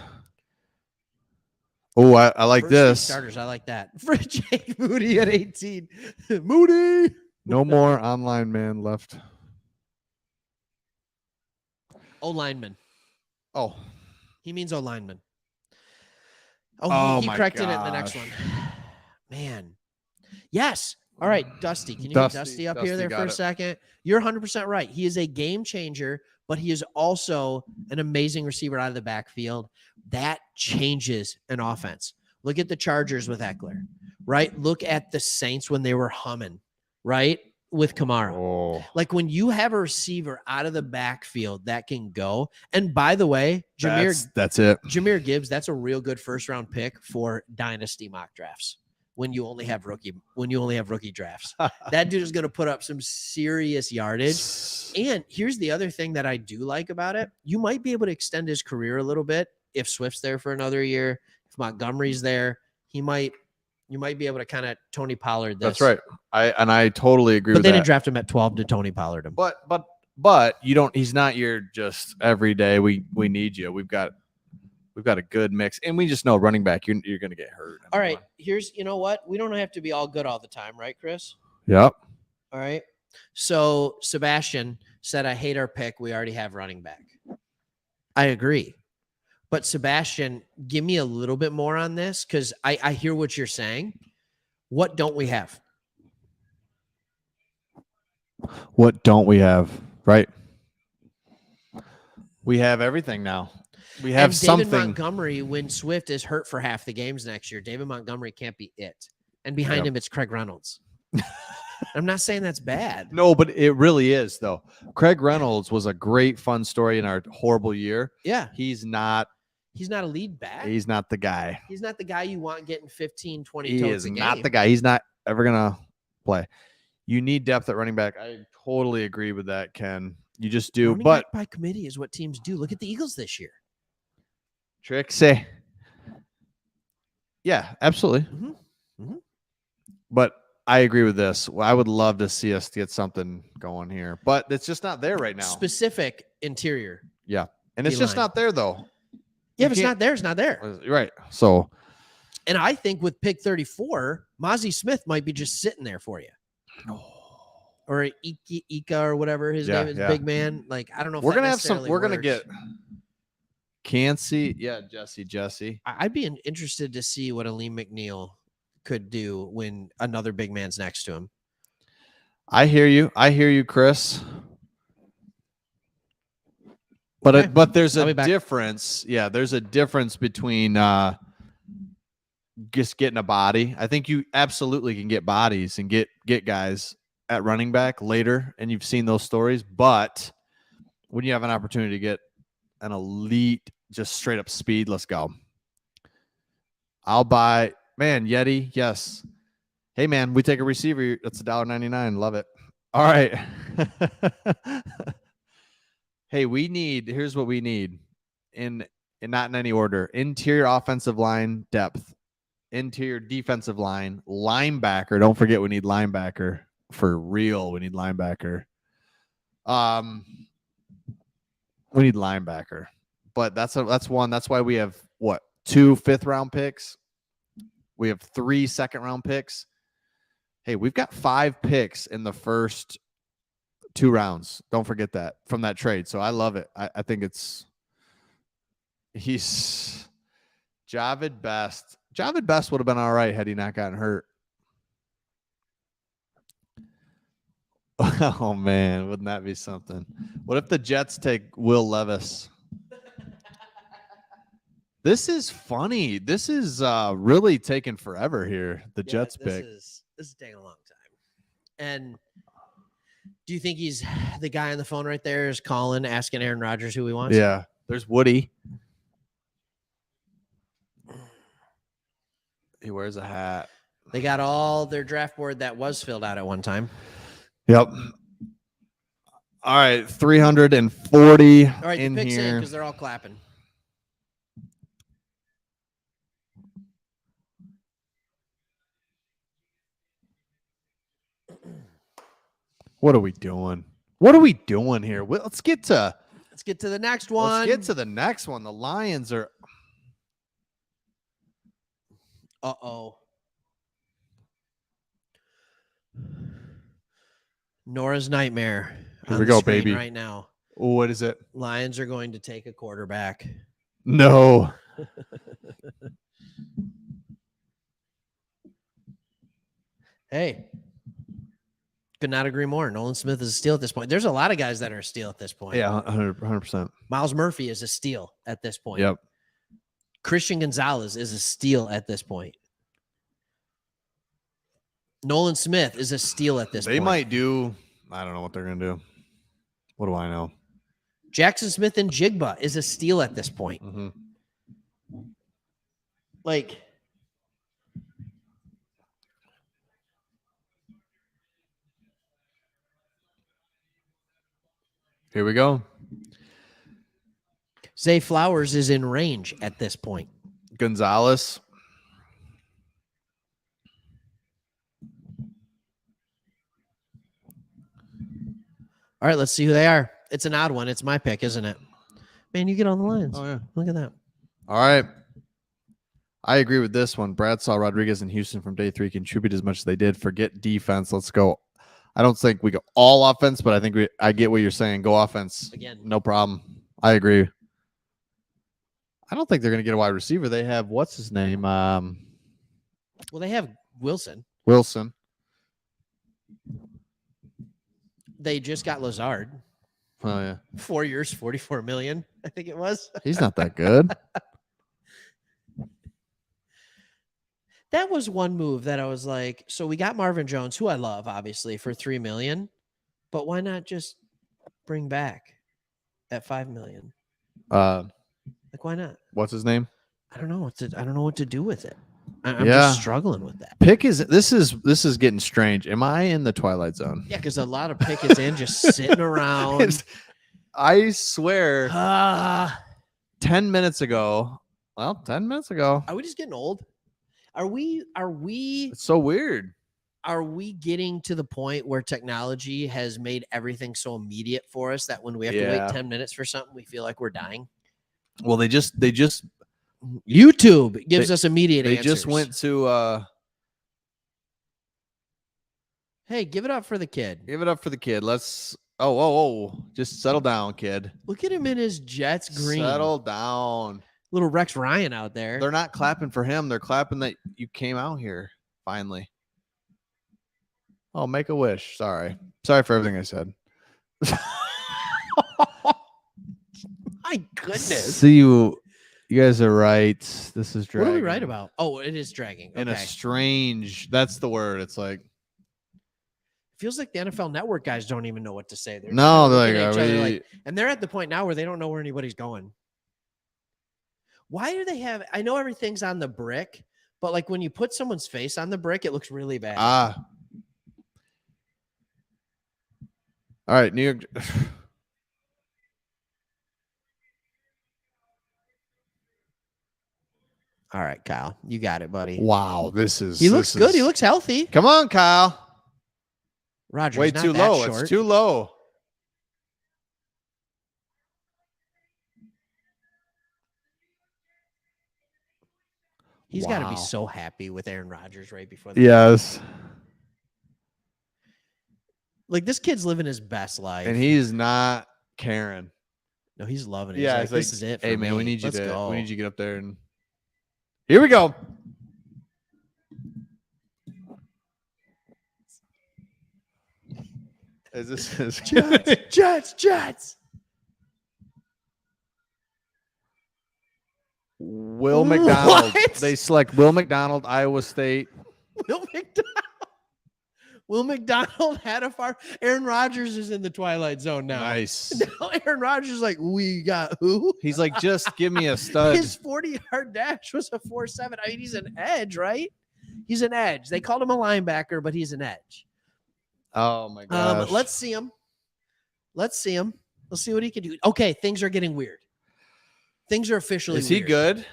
Oh, I like First this. Starters, I like that. For Jake Moody at 18. Moody. No more online man left. O-lineman. Oh. He means O-lineman. Oh, he corrected it in the next one. Man. Yes. All right, Dusty. Can you get Dusty up here there for a second? You're 100% right. He is a game changer, but he is also an amazing receiver out of the backfield. That changes an offense. Look at the Chargers with Eckler, right? Look at the Saints when they were humming, right? With Kamara. Oh. Like when you have a receiver out of the backfield that can go. And by the way, that's it. Jahmyr Gibbs, that's a real good first round pick for dynasty mock drafts. When you only have rookie drafts, that dude is going to put up some serious yardage. And here's the other thing that I do like about it. You might be able to extend his career a little bit if Swift's there for another year, if Montgomery's there, you might be able to kind of Tony Pollard this. That's right. I totally agree with that. But they didn't draft him at 12 to Tony Pollard him. But you don't, he's not your just every day we need you. We've got a good mix, and we just know running back, you're going to get hurt. All right, here's, you know what? We don't have to be all good all the time, right, Chris? Yep. All right. So Sebastian said, I hate our pick. We already have running back. I agree. But Sebastian, give me a little bit more on this because I hear what you're saying. What don't we have? What don't we have? Right. We have everything now. We have something. David Montgomery, when Swift is hurt for half the games next year, David Montgomery can't be it. And behind him, it's Craig Reynolds. I'm not saying that's bad. No, but it really is, though. Craig Reynolds was a great, fun story in our horrible year. Yeah. He's not a lead back. He's not the guy. He's not the guy you want getting 15, 20 he totes is a game. Not the guy. He's not ever going to play. You need depth at running back. I totally agree with that, Ken. You just do. Running back by committee is what teams do. Look at the Eagles this year. Trixie. Yeah, absolutely. Mm-hmm. Mm-hmm. But I agree with this. I would love to see us get something going here, but it's just not there right now. Specific interior. Yeah. And it's just not there, though. Yeah, if it's not there, it's not there. Right. So. And I think with pick 34, Mozzie Smith might be just sitting there for you. Or Ika or whatever his name is, big man. Like, I don't know if we're going to have some. We're going to get. Jesse. I'd be interested to see what Aleem McNeil could do when another big man's next to him. I hear you, Chris. But there's a difference. Yeah, there's a difference between just getting a body. I think you absolutely can get bodies and get guys at running back later, and you've seen those stories. But when you have an opportunity to get an elite, just straight up speed, let's go. I'll buy, man, Yeti, yes. Hey, man, we take a receiver. That's $1.99. Love it. All right. Hey, here's what we need in not in any order. Interior offensive line depth, interior defensive line, linebacker. Don't forget we need linebacker for real. We need linebacker. We need linebacker. But that's one. That's why we have 2 5th-round picks. We have 3 second-round picks. Hey, we've got 5 picks in the first 2 rounds. Don't forget that from that trade. So I love it. I think he's Javid Best. Javid Best would have been all right had he not gotten hurt. Oh man, wouldn't that be something? What if the Jets take Will Levis? This is funny. This is really taking forever here. The Jets pick. This is taking a long time. And do you think he's the guy on the phone right there is calling, asking Aaron Rodgers who he wants? Yeah. There's Woody. He wears a hat. They got all their draft board that was filled out at one time. Yep. All right, 340 all right, in the picks here. Because they're all clapping. What are we doing? What are we doing here? Let's get to the next one. Let's get to the next one. The Lions are. Uh-oh. Nora's nightmare. Here we go, baby. Right now. What is it? Lions are going to take a quarterback. No. Hey. Could not agree more. Nolan Smith is a steal at this point. There's a lot of guys that are a steal at this point. Yeah, 100%. Miles Murphy is a steal at this point. Yep. Christian Gonzalez is a steal at this point. Nolan Smith is a steal at this point. They might do. I don't know what they're going to do. What do I know? Jackson Smith and Jigba is a steal at this point. Mm-hmm. Like, here we go. Zay Flowers is in range at this point. Gonzalez. All right, let's see who they are. It's an odd one. It's my pick, isn't it? Man, you get on the Lions. Oh, yeah. Look at that. All right. I agree with this one. Bradshaw, Rodriguez, and Houston from day 3 contribute as much as they did. Forget defense. Let's go. I don't think we go all offense, but I think I get what you're saying. Go offense. Again. No problem. I agree. I don't think they're going to get a wide receiver. They have, what's his name? Well, they have Wilson. Wilson. They just got Lazard. Oh, yeah. 4 years, $44 million, I think it was. He's not that good. That was one move that I was like, so we got Marvin Jones, who I love, obviously, for $3 million, but why not just bring back at $5 million? Like, why not? What's his name? I don't know what to do with it. I'm Yeah. just struggling with that. This is getting strange. Am I in the twilight zone? Yeah, because a lot of Pickett's in just sitting around. I swear, 10 minutes ago. Well, 10 minutes ago. Are we just getting old? Are we It's so weird. are we getting to the point where technology has made everything so immediate for us that when we have to wait 10 minutes for something, we feel like we're dying? Well, they just YouTube gives us immediate answers. They just went to hey, give it up for the kid. give it up for the kid. Let's just settle down, kid. Look at him in his Jets green. Settle down. Little Rex Ryan out there. They're not clapping for him. They're clapping that you came out here finally. Oh, make a wish. Sorry for everything I said. My goodness. See you. You guys are right. This is dragging. What are we right about? Oh, it is dragging. Okay. In a strange. That's the word. It's like. Feels like the NFL Network guys don't even know what to say. They're like, and they're at the point now where they don't know where anybody's going. Why do they have? I know everything's on the brick, but like when you put someone's face on the brick, it looks really bad. All right, New York. All right, Kyle, you got it, buddy. Wow, he looks good. He looks healthy. Come on, Kyle. Rogers, way too low. Short. It's too low. He's got to be so happy with Aaron Rodgers right before the Yes. Like, this kid's living his best life. And he's not caring. No, he's loving it. Yeah, he's like, this is it for hey, man, me. we need you Go. We need you to get up there. And here we go. Is this Jets? Will McDonald. What? They select Will McDonald, Iowa State. Will McDonald. Will McDonald had a far. Aaron Rodgers is in the twilight zone now. Nice. Now Aaron Rodgers is like, we got who? He's like, just give me a stud. His 40-yard dash was a 4.7. I mean, he's an edge, right? He's an edge. They called him a linebacker, but he's an edge. Oh my gosh. Let's see him. Let's see what he can do. Okay, things are getting weird. Things are officially Is he weird. good?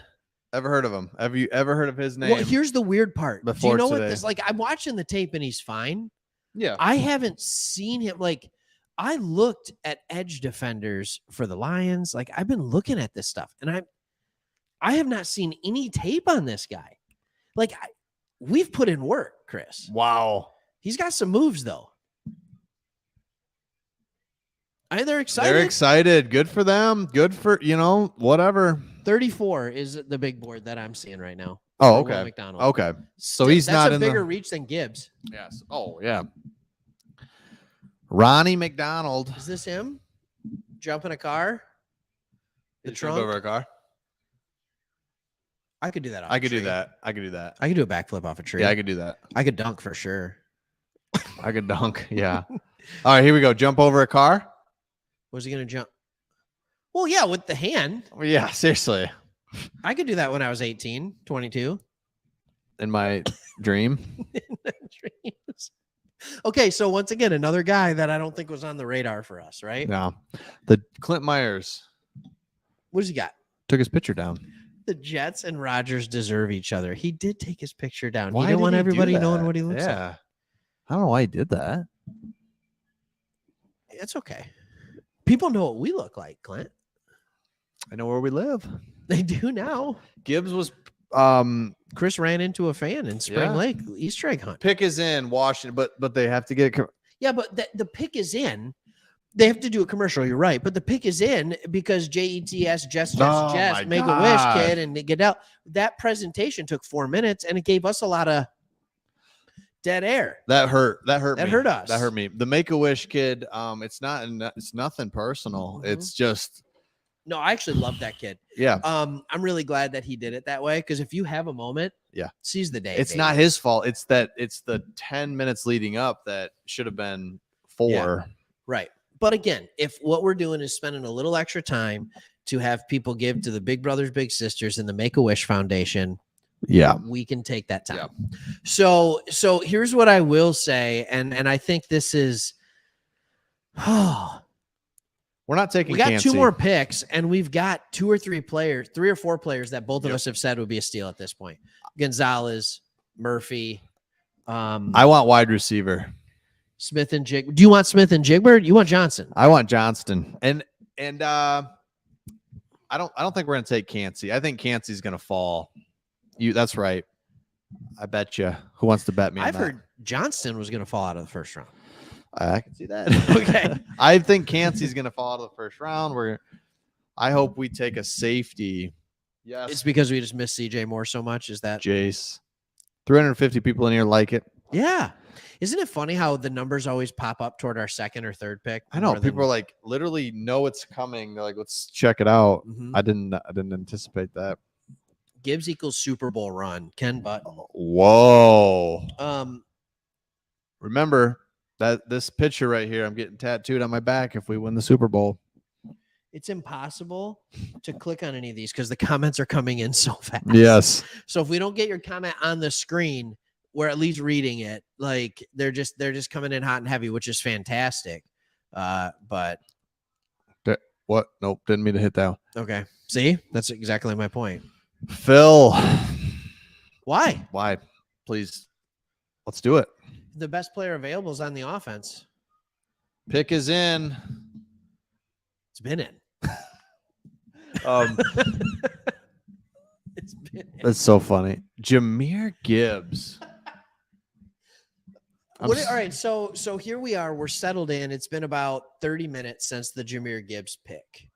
Ever heard of him? Have you ever heard of his name? Well, here's the weird part. Do you before know what today? this like? I'm watching the tape and he's fine. Yeah. I haven't seen him. Like, I looked at edge defenders for the Lions. Like, I've been looking at this stuff, and I have not seen any tape on this guy. Like, we've put in work, Chris. Wow. He's got some moves though. They're excited. They're excited. Good for them. Good for, whatever. 34 is the big board that I'm seeing right now. Oh, for Will okay. McDonald. Okay. So he's That's not a in bigger the reach than Gibbs. Yes. Oh, yeah. Ronnie McDonald. Is this him? Jump in a car? The Did you jump trunk? over a car? I could do that. Off I a could do tree. that. I could do that. I could do a backflip off a tree. Yeah, I could do that. I could dunk for sure. I could dunk. Yeah. All right, here we go. Jump over a car. Was he going to jump? Well, yeah, with the hand. Well, yeah, seriously. I could do that when I was 18, 22. In my dream. Dreams. Okay, so once again, another guy that I don't think was on the radar for us, right? No. The Clint Myers What does he got? took his picture down. The Jets and Rodgers deserve each other. He did take his picture down. Why He didn't did want he do everybody that? knowing what he looks like. Yeah. I don't know why he did that. It's okay. People know what we look like, Clint. I know where we live. They do now. Gibbs was Chris ran into a fan in Spring Yeah. Lake Easter egg hunt. pick is in Washington, but they have to get Yeah, but the pick is in. They have to do a commercial. You're right, but the pick is in because JETS Jess Oh my make a gosh. wish kid and get out. That presentation took 4 minutes and it gave us a lot of dead air. that hurt. That That me. hurt us. That hurt me. The Make-A-Wish kid, it's nothing personal. Mhm. It's just No, I actually love that kid. yeah. I'm really glad that he did it that way because if you have a moment, Yeah. seize the day. It's baby. not his fault. It's the 10 minutes leading up that should have been 4. Yeah. Right. But again, if what we're doing is spending a little extra time to have people give to the Big Brothers Big Sisters and the Make-A-Wish Foundation, Yeah. we can take that time. So here's what I will say, and I think this is We're not taking we got Cansey. 2 more picks, and we've got 2 or 3 players, 3 or 4 players that both of us have said would be a steal at this point. Gonzalez, Murphy, I want wide receiver. Smith and Jig. Do you want Smith and Jigbert? You want Johnson? I want Johnston. And I don't think we're gonna take Cansey. I think Cansey's gonna fall. That's right. I bet you. Who wants to bet me on I've that? heard Johnston was going to fall out of the first round. I can see that. Okay. I think Cansey's gonna fall out of the first round. I hope we take a safety. Yes. It's because we just miss CJ Moore so much. Is that? Jace. 350 people in here like it. Yeah. Isn't it funny how the numbers always pop up toward our second or third pick? I know more than- people are like literally know it's coming. They're like, let's check it out. Mhm. I didn't anticipate that. Gibbs equals Super Bowl run. Ken Button. Whoa. Remember Remember that this picture right here, I'm getting tattooed on my back if we win the Super Bowl. it's impossible to click on any of these because the comments are coming in so fast. Yes. So if we don't get your comment on the screen, we're at least reading it. Like they're just coming in hot and heavy, which is fantastic. But What? Nope. Didn't mean to hit that. okay. See, that's exactly my point. Phil. Why? Why? Please. Let's do it. The best player available is on the offense. Pick is in. It's been in. It's been in. That's so funny. Jahmyr Gibbs. All right, so here we are. We're settled in. It's been about 30 minutes since the Jahmyr Gibbs pick.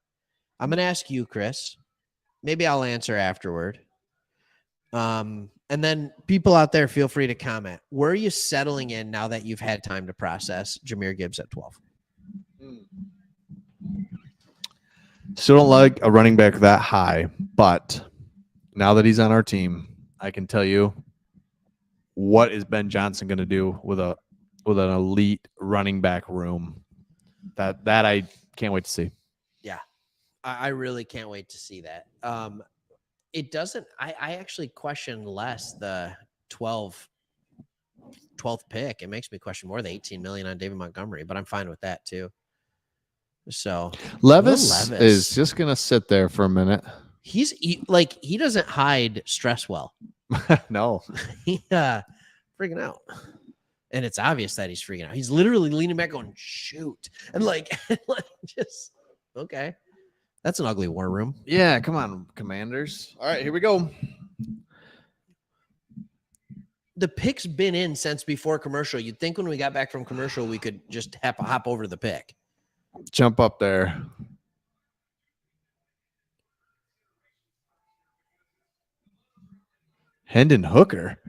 I'm going to ask you, Chris. Maybe I'll answer afterward. And then people out there, feel free to comment. Where are you settling in now that you've had time to process Jahmyr Gibbs at 12? Still don't like a running back that high, but now that he's on our team, I can tell you what is Ben Johnson going to do with an elite running back room. That I can't wait to see. Yeah, I really can't wait to see that. It doesn't. I actually question less the 12th pick. It makes me question more the 18 million on David Montgomery, but I'm fine with that too. So Levis is just going to sit there for a minute. He doesn't hide stress well. No. He freaking out. And it's obvious that he's freaking out. He's literally leaning back going, shoot. And just, okay. That's an ugly war room. Yeah, come on, Commanders. All right, here we go. The pick's been in since before commercial. You'd think when we got back from commercial, we could just hop over to the pick. Jump up there. Hendon Hooker.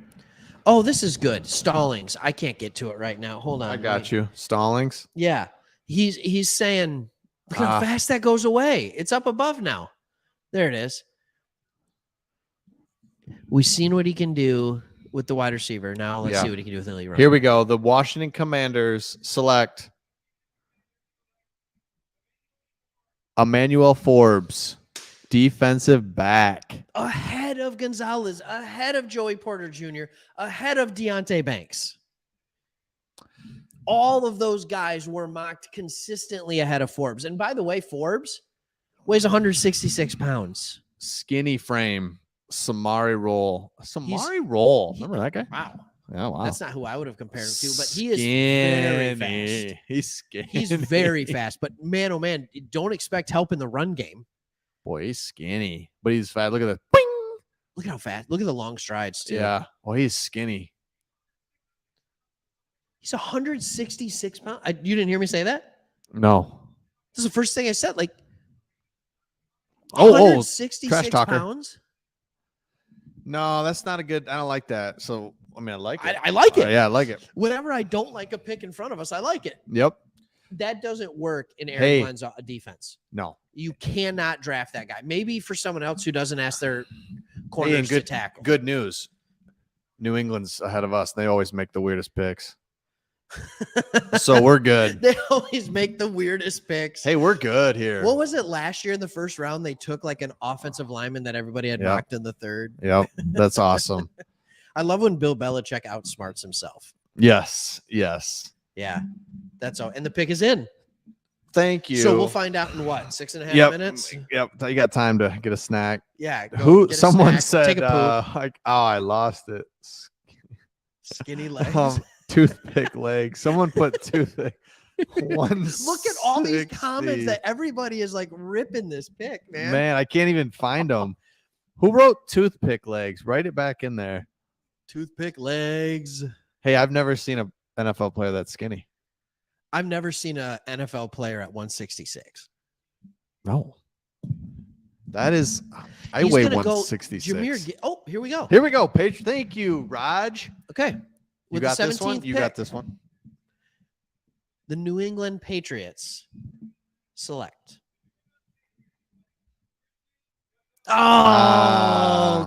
Oh, this is good. Stallings. I can't get to it right now. Hold on. I got you. Stallings. Yeah. He's saying, look how fast that goes away. It's up above now. There it is. We've seen what he can do with the wide receiver. Now let's see what he can do with the elite runner. Here we go. The Washington Commanders select Emmanuel Forbes, defensive back. Ahead of Gonzalez, ahead of Joey Porter Jr., ahead of Deontay Banks. All of those guys were mocked consistently ahead of Forbes. And by the way, Forbes weighs 166 pounds. Skinny frame. Samari Roll. Roll. Remember that guy? Wow. Yeah, wow. That's not who I would have compared him to, but he is very fast. He's skinny. He's very fast, but man, oh man, don't expect help in the run game. Boy, he's skinny, but he's fat. Look at that. Bing! Look at how fast. Look at the long strides, too. Yeah. Well, he's skinny. He's 166 pounds. You didn't hear me say that? No. This is the first thing I said. 166 pounds? No, that's not a good. I don't like that. So, I mean, I like it. I like it. Yeah, I like it. Whenever I don't like a pick in front of us, I like it. Yep. That doesn't work in Aaron Glenn's defense. No. You cannot draft that guy. Maybe for someone else who doesn't ask their corners to tackle. Good news. New England's ahead of us. They always make the weirdest picks. So we're good. They always make the weirdest picks. Hey, we're good here. What was it last year in the first round? They took like an offensive lineman that everybody had mocked in the third. Yep. That's awesome. I love when Bill Belichick outsmarts himself. Yes. Yeah. That's all. And the pick is in. Thank you. So we'll find out in what, 6.5 minutes? Yep. You got time to get a snack. Yeah. Someone said, take a poop. I lost it. Skinny legs. Toothpick legs. Someone put toothpick. Look at all these comments that everybody is like ripping this pick, man. Man, I can't even find them. Who wrote toothpick legs? Write it back in there. Toothpick legs. Hey, I've never seen an NFL player that's skinny. I've never seen an NFL player at 166. No. That is, I weigh 166. Here we go. Here we go, Paige. Thank you, Raj. Okay. You got this one? You got this one. The New England Patriots select.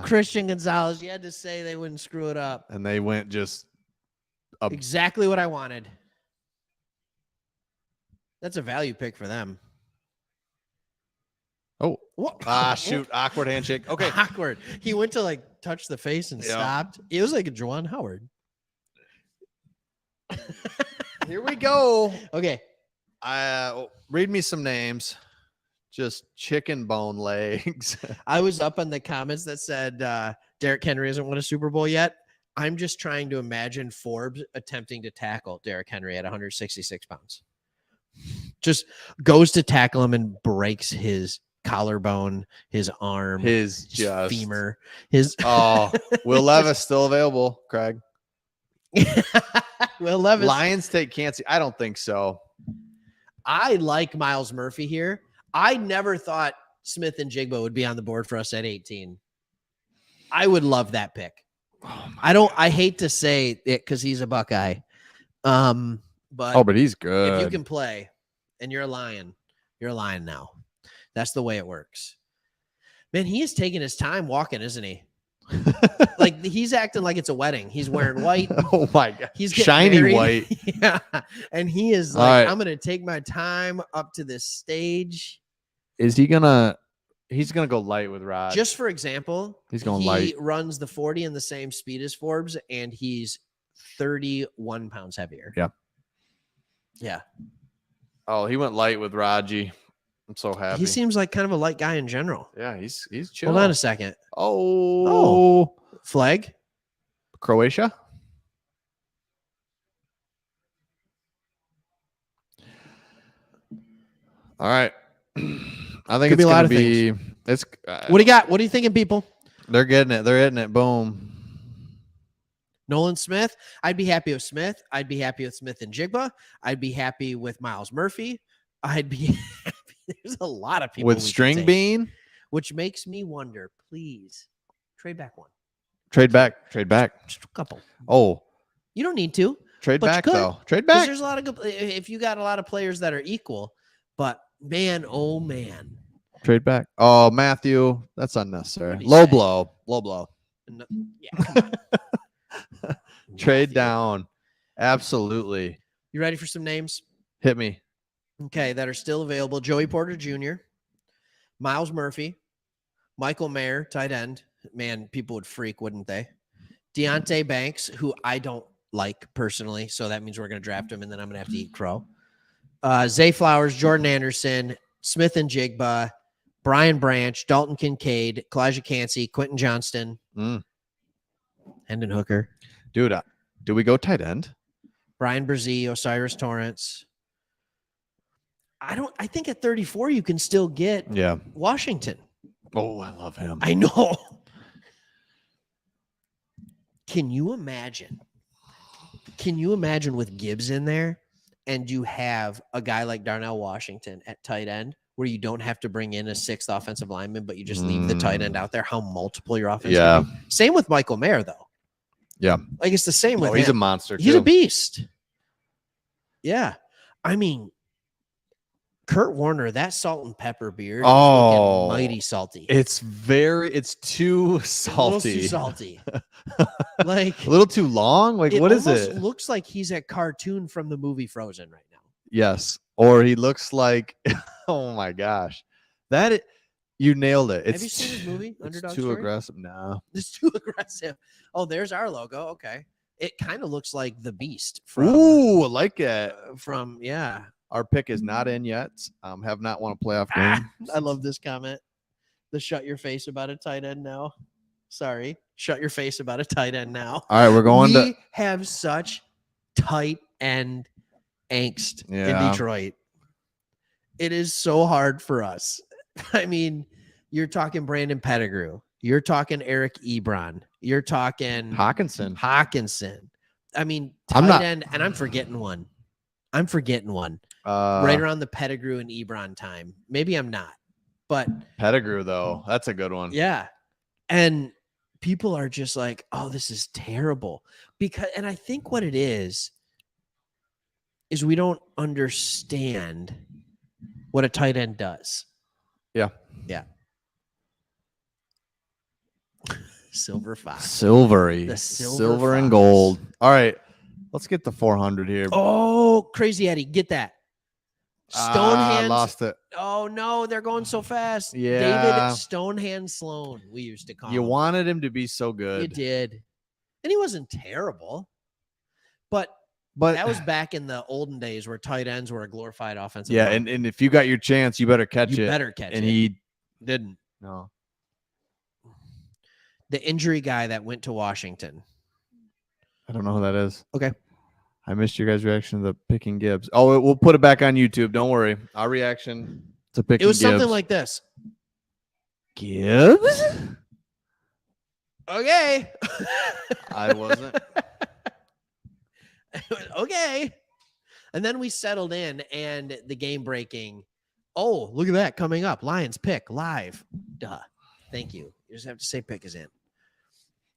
Christian Gonzalez. You had to say they wouldn't screw it up. And they went just up. Exactly what I wanted. That's a value pick for them. Oh, shoot. Awkward handshake. Okay. Awkward. He went to touch the face and stopped. It was like a Juwan Howard. Here we go. Okay. Read me some names. Just chicken bone legs. I was up on the comments that said Derrick Henry hasn't won a Super Bowl yet. I'm just trying to imagine Forbes attempting to tackle Derrick Henry at 166 pounds. Just goes to tackle him and breaks his collarbone, his arm, his femur, Will Levis still available, Craig? Will Levis. Lions take Kansas. I don't think so. I like Miles Murphy here. I never thought Smith and Jigba would be on the board for us at 18. I would love that pick. I hate to say it because he's a Buckeye. But he's good. If you can play and you're a Lion now. That's the way it works. Man, he is taking his time walking, isn't he? Like he's acting like it's a wedding. He's wearing white. Oh my God. He's getting shiny married. white. Yeah. And he is All like, right. I'm going to take my time up to this stage. He's gonna go light with Rod. Just for example, He's going he light. runs the 40 in the same speed as Forbes, and he's 31 pounds heavier. Yeah. Yeah. Oh, he went light with Raji. I'm so happy. He seems like kind of a light guy in general. Yeah, he's chill. Hold on a second. Oh. Flag. Croatia. All right. I think Could be it's a lot gonna of be. It's. What do you got? What are you thinking, people? They're getting it. They're hitting it. Boom. Nolan Smith. I'd be happy with Smith. I'd be happy with Smith and Jigba. I'd be happy with Miles Murphy. I'd be happy. There's a lot of people With we could String take, Bean. which makes me wonder. Please trade back one. Trade back. Trade back. Just a couple. Oh, You don't need to. trade But you back could, though. Trade Because back. there's a lot of good. If you got a lot of players that are equal, but man, oh man, Trade back. Oh, Matthew, that's unnecessary. What'd he Low say? blow. Low blow. No, yeah. Come on. Trade Matthew. down. Absolutely. You ready for some names? Hit me. Okay, that are still available. Joey Porter Jr., Miles Murphy, Michael Mayer, tight end. Man, people would freak, wouldn't they? Deontay Banks, who I don't like personally, so that means we're going to draft him, and then I'm going to have to eat crow. Zay Flowers, Jordan Anderson, Smith and Jigba, Brian Branch, Dalton Kincaid, Kalijah Cansey, Quentin Johnston, Hendon Hooker, Dude, do we go tight end? Brian Brzee, Osiris Torrance. I think at 34 you can still get Yeah. Washington. Oh, I love him. I know. Can you imagine? Can you imagine with Gibbs in there and you have a guy like Darnell Washington at tight end where you don't have to bring in a sixth offensive lineman, but you just leave the tight end out there, how multiple your offense can be? Same with Michael Mayer, though. Yeah. Like it's the same with he's him. a monster, too. He's a beast. Yeah. I mean, Kurt Warner, that salt and pepper beard is looking mighty salty. It's too salty. Too salty. Like a little too long. Like, what is it? Looks like he's a cartoon from the movie Frozen right now. Yes. Or he looks like, oh my gosh. You nailed it. Have you seen this movie? Underdog too Story? aggressive. No. It's too aggressive. Oh, there's our logo. Okay. It kind of looks like the Beast from Ooh, I like it. Yeah. Our pick is not in yet. Have not won a playoff game. I love this comment. The shut your face about a tight end now. Sorry. Shut your face about a tight end now. All right, we're going We have such tight end angst in Detroit. It is so hard for us. I mean, you're talking Brandon Pettigrew. You're talking Eric Ebron. You're talking Hawkinson. I mean, tight end, and I'm forgetting one. Right around the Pettigrew and Ebron time. Maybe I'm not, but Pettigrew, though, that's a good one. Yeah. And people are just like, oh, this is terrible. And I think what it is we don't understand what a tight end does. Yeah. Yeah. Silver Fox. Silvery. The silver Silver and fox. gold. All right. Let's get the 400 here. Oh, Crazy Eddie. Get that. Stonehand. Lost it. Oh, no. They're going so fast. Yeah. David Stonehand Sloan, we used to call him. You wanted him to be so good. You did. And he wasn't terrible. But that was back in the olden days where tight ends were a glorified offensive line. and if you got your chance, you better catch it. You better catch it. And he didn't. No. The injury guy that went to Washington. I don't know who that is. Okay. I missed your guys' reaction to the picking Gibbs. Oh, we'll put it back on YouTube. Don't worry. Our reaction to picking Gibbs. It was something like this. Gibbs? Okay. I wasn't. Okay. And then we settled in and the game breaking. Oh, look at that coming up. Lions pick live. Duh. Thank you. You just have to say pick is in.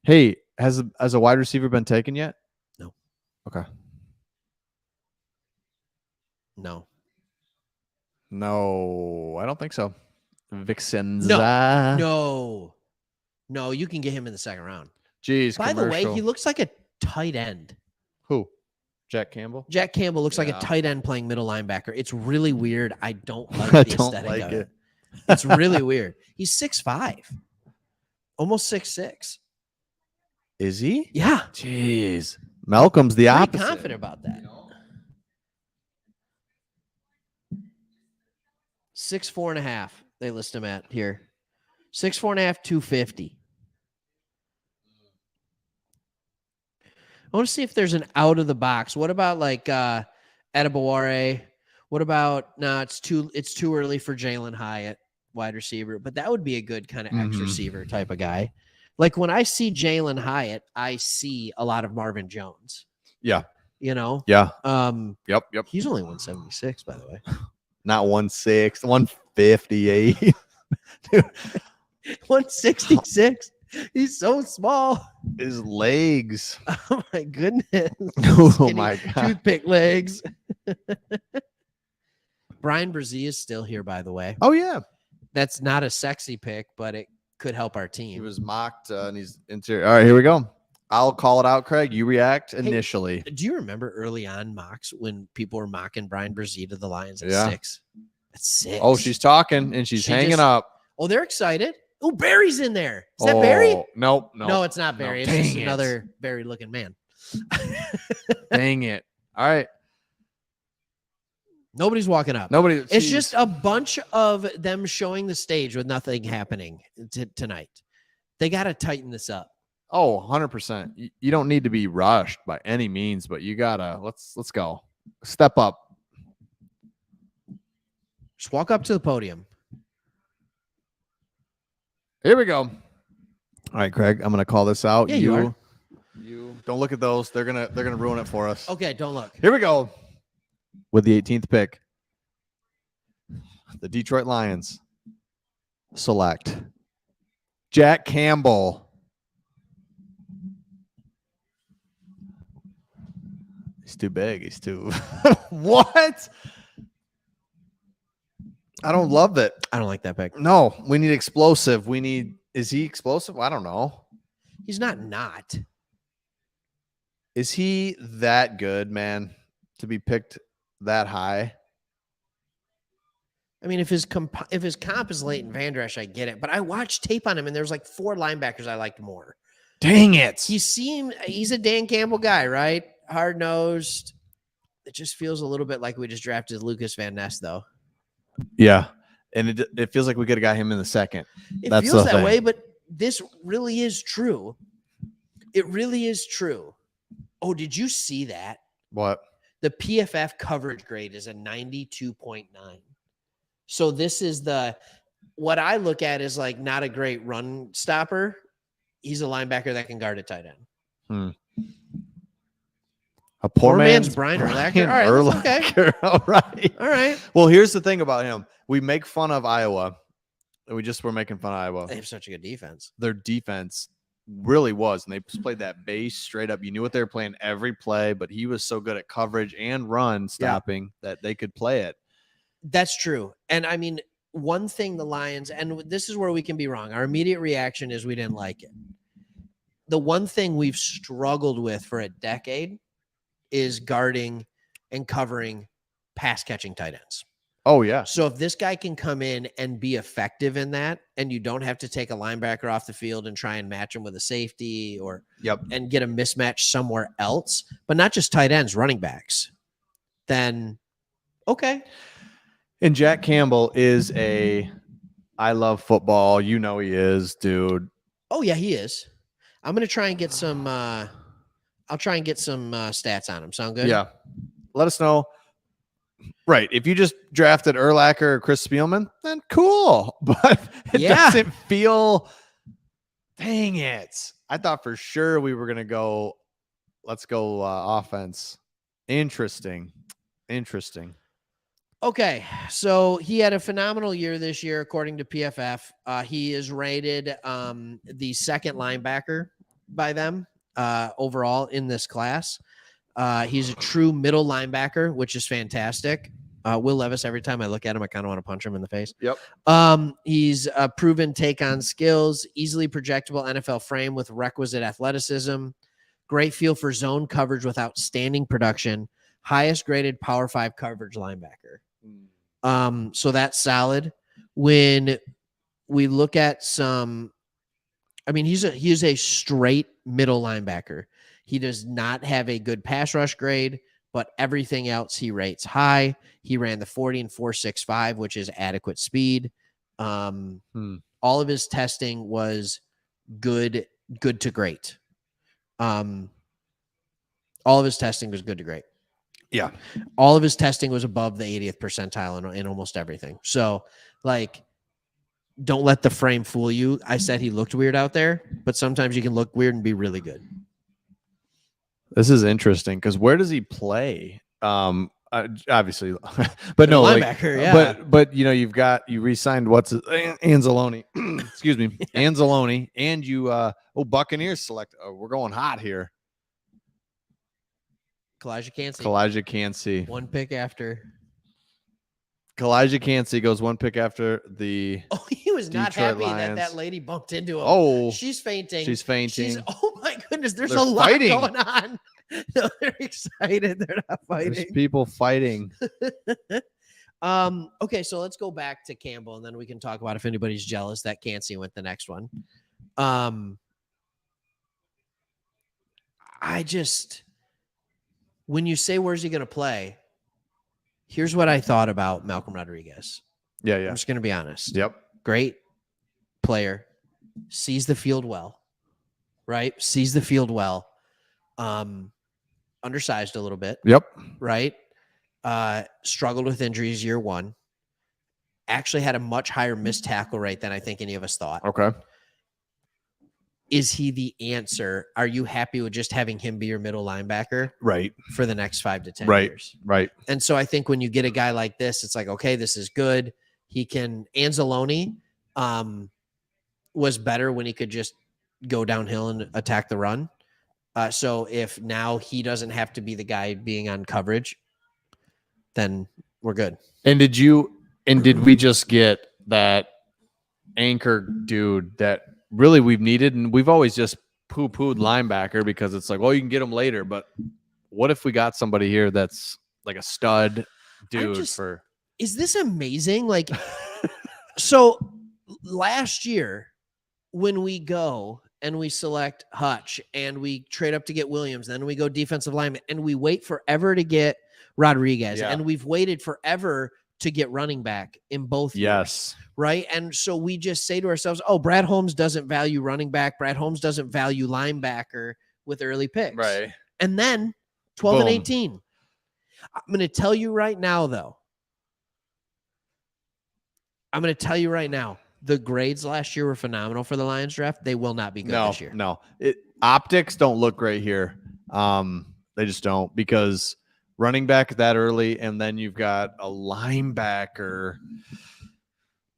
Hey, has a wide receiver been taken yet? No. Okay. No. No, I don't think so. Vixens. No, you can get him in the second round. Jeez. By the way, he looks like a tight end. Who? Jack Campbell? Jack Campbell looks like a tight end playing middle linebacker. It's really weird. I don't like I the don't aesthetic like of it. it. It's really weird. He's 6'5", almost 6'6". Is he? Yeah. Jeez. Malcolm's the Pretty opposite. confident about that. 6'4.5". They list him at here. 6'4.5", 250. I want to see if there's an out of the box. What about like Adebaware? What about it's too early for Jalen Hyatt, wide receiver, but that would be a good kind of X receiver type of guy. Like when I see Jalen Hyatt, I see a lot of Marvin Jones. Yeah. You know? Yeah. Yep. He's only 176, by the way. Not 160, 158. Dude. 166. He's so small. His legs. Oh my goodness. Oh my God. Toothpick legs. Brian Brzee is still here, by the way. Oh yeah. That's not a sexy pick, but it could help our team. He was mocked and he's interior. All right, here we go. I'll call it out, Craig. You react initially. Hey, do you remember early on mocks when people were mocking Brian Brzee to the Lions at 6? That's 6. Oh, she's talking and she's hanging up. Oh, they're excited. Oh, Barry's in there. Is that Barry? Nope. No, it's not Barry. No, it's just another Barry looking man. Dang it. All right. Nobody's walking up. It's just a bunch of them showing the stage with nothing happening tonight. They got to tighten this up. Oh, 100%. You don't need to be rushed by any means, but you gotta let's go. Step up. Just walk up to the podium. Here we go. All right, Craig. I'm gonna call this out. Yeah, you are. You don't look at those. They're gonna ruin it for us. Okay, don't look. Here we go. With the 18th pick, the Detroit Lions select Jack Campbell. He's too big. He's too what? I don't love it. I don't like that pick. No, we need explosive. Is he explosive? I don't know. He's not. Is he that good, man, to be picked that high? I mean, if his comp is Leighton Vander Esch, I get it. But I watched tape on him, and there's like 4 linebackers I liked more. Dang it. He's a Dan Campbell guy, right? Hard-nosed. It just feels a little bit like we just drafted Lucas Van Ness, though. Yeah. And it feels like we could have got him in the second. It feels that way, but this really is true. It really is true. Oh, did you see that? What? The PFF coverage grade is a 92.9. So this is what I look at is like not a great run stopper. He's a linebacker that can guard a tight end. A poor man's Brian Urlacher. All right, okay. All right. Well, here's the thing about him. We make fun of Iowa. We just were making fun of Iowa. They have such a good defense. Their defense really was, and they played that base straight up. You knew what they were playing every play, but he was so good at coverage and run stopping that they could play it. That's true. And I mean, one thing the Lions, and this is where we can be wrong. Our immediate reaction is we didn't like it. The one thing we've struggled with for a decade is guarding and covering pass catching tight ends. Oh, yeah. So if this guy can come in and be effective in that, and you don't have to take a linebacker off the field and try and match him with a safety and get a mismatch somewhere else, but not just tight ends, running backs, then okay. And Jack Campbell is I love football. You know he is, dude. Oh, yeah, he is. I'm going to try and get some I'll try and get some stats on him. Sound good? Yeah. Let us know. Right. If you just drafted Urlacher or Chris Spielman, then cool. But it doesn't feel. Dang it. I thought for sure we were going to go. Let's go offense. Interesting. Okay. So he had a phenomenal year this year, according to PFF. He is rated the second linebacker by them overall in this class. He's a true middle linebacker, which is fantastic. Will Levis, every time I look at him, I kind of want to punch him in the face. Yep. He's a proven take on skills, easily projectable NFL frame with requisite athleticism, great feel for zone coverage with outstanding production, highest graded Power 5 coverage linebacker. So that's solid. When we look at some, I mean, he's a straight middle linebacker. He does not have a good pass rush grade, but everything else he rates high. He ran the 40 and 4.65, which is adequate speed. All of his testing was good to great. All of his testing was good to great. Yeah. All of his testing was above the 80th percentile in almost everything. So, like, don't let the frame fool you. I said he looked weird out there, but sometimes you can look weird and be really good. This is interesting because where does he play? Obviously, but no, linebacker, yeah. But you know, you re-signed Anzalone, excuse me, Anzalone, and you Buccaneers select. We're going hot here. Kalijah Cansey. One pick after. Kalijah Cansey goes one pick after the. Oh, he was not Detroit happy Lions. that lady bumped into him. Oh, she's fainting. Oh my goodness, there's They're a lot fighting. going on. No, they're excited. They're not fighting. There's people fighting. Okay, so let's go back to Campbell, and then we can talk about if anybody's jealous that Cansey went the next one. When you say where's he going to play, here's what I thought about Malcolm Rodriguez. Yeah. I'm just going to be honest. Yep. Great player, sees the field well, right? Sees the field well. Undersized a little bit. Yep. Right. Struggled with injuries year one. Actually had a much higher missed tackle rate than I think any of us thought. Okay. Is he the answer? Are you happy with just having him be your middle linebacker? Right. For the next 5 to 10 years? Right. And so I think when you get a guy like this, it's like, okay, this is good. He can. Anzalone was better when he could just go downhill and attack the run. So if now he doesn't have to be the guy being on coverage, then we're good. And did we just get that anchor dude that really we've needed? And we've always just poo-pooed linebacker because it's like, well, you can get him later. But what if we got somebody here that's like a stud dude is this amazing? Like, so last year when we go and we select Hutch and we trade up to get Williams, then we go defensive lineman and we wait forever to get Rodriguez. Yeah. And we've waited forever to get running back in both years, right? And so we just say to ourselves, oh, Brad Holmes doesn't value running back. Brad Holmes doesn't value linebacker with early picks. Right. And then 12 and 18. I'm going to tell you right now, though. The grades last year were phenomenal for the Lions draft. They will not be good this year. No. Optics don't look great here. They just don't, because running back that early, and then you've got a linebacker.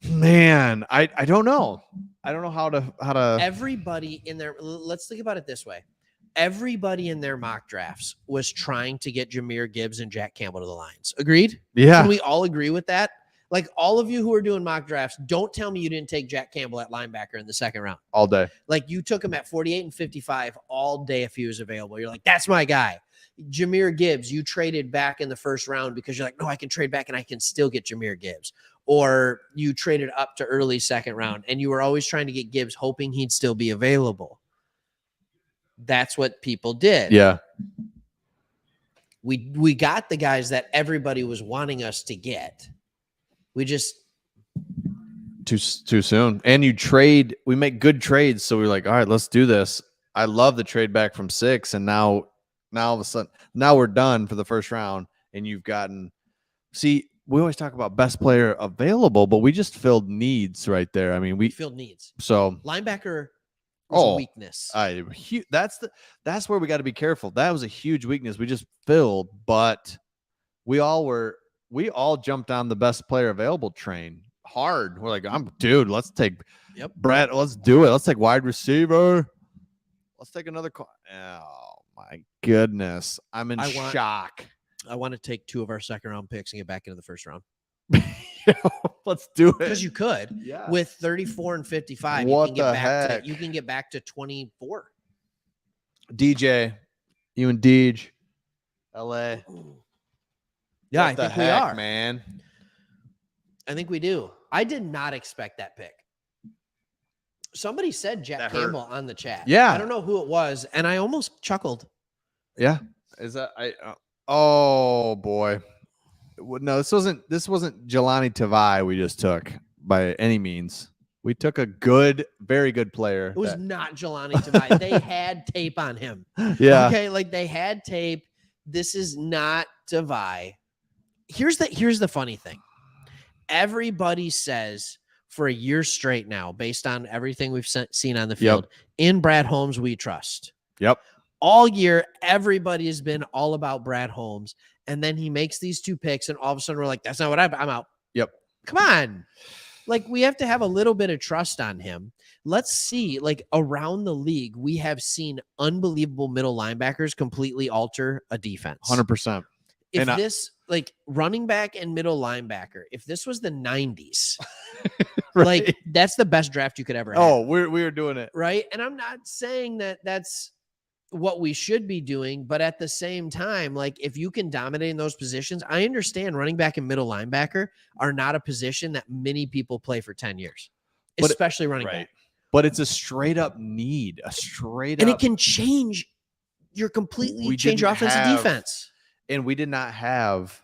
Man, I don't know. I don't know how to. Everybody in there. Let's think about it this way. Everybody in their mock drafts was trying to get Jahmyr Gibbs and Jack Campbell to the Lions. Agreed? Yeah. Can we all agree with that? Like, all of you who are doing mock drafts, don't tell me you didn't take Jack Campbell at linebacker in the second round. All day. Like, you took him at 48 and 55 all day if he was available. You're like, that's my guy. Jahmyr Gibbs, you traded back in the first round because you're like, no, I can trade back and I can still get Jahmyr Gibbs. Or you traded up to early second round and you were always trying to get Gibbs, hoping he'd still be available. That's what people did. Yeah. We got the guys that everybody was wanting us to get. We just too soon. And we make good trades, so we're like, all right, let's do this. I love the trade back from 6, and now all of a sudden, now we're done for the first round, and you've gotten. See, we always talk about best player available, but we just filled needs right there. I mean, we filled needs. So linebacker was a weakness. That's where we got to be careful. That was a huge weakness we just filled, but we all jumped on the best player available train hard. We're like, let's take Brett. Let's do it. Let's take wide receiver. Let's take another. Oh my goodness. I'm in shock. I want to take 2 of our second round picks and get back into the first round. Let's do it. Because you could. Yeah. With 34 and 55, What you can the get back heck? to, you can get back to 24. DJ, you and Deej, LA. Yeah, What I the think we heck, are. man. I think we do. I did not expect that pick. Somebody said Jack That hurt. Campbell on the chat. Yeah. I don't know who it was, and I almost chuckled. Yeah. Is that oh boy. No, this wasn't Jelani Tavai we just took by any means. We took a very good player. It was not Jelani Tavai. They had tape on him. Yeah. Okay, like they had tape. This is not Tavai. Here's the funny thing. Everybody says for a year straight now, based on everything we've seen on the field, in Brad Holmes we trust. Yep. All year, everybody has been all about Brad Holmes. And then he makes these 2 picks, and all of a sudden we're like, that's not what I'm out. Yep. Come on. Like, we have to have a little bit of trust on him. Let's see, like, around the league, we have seen unbelievable middle linebackers completely alter a defense. 100%. If this, like, running back and middle linebacker, if this was the 90s, right. like, that's the best draft you could ever have. Oh, we were doing it. Right? And I'm not saying that that's what we should be doing, but at the same time, like, if you can dominate in those positions, I understand running back and middle linebacker are not a position that many people play for 10 years, especially running back. But it's a straight up need, and it can change your change your offensive defense. And we did not have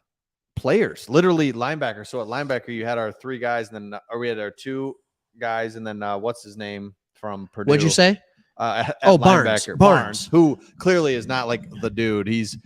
players, literally linebackers. So at linebacker, you had our 3 guys, and then we had our 2 guys, and then what's his name from Purdue? What'd you say? Barnes, who clearly is not like the dude. He's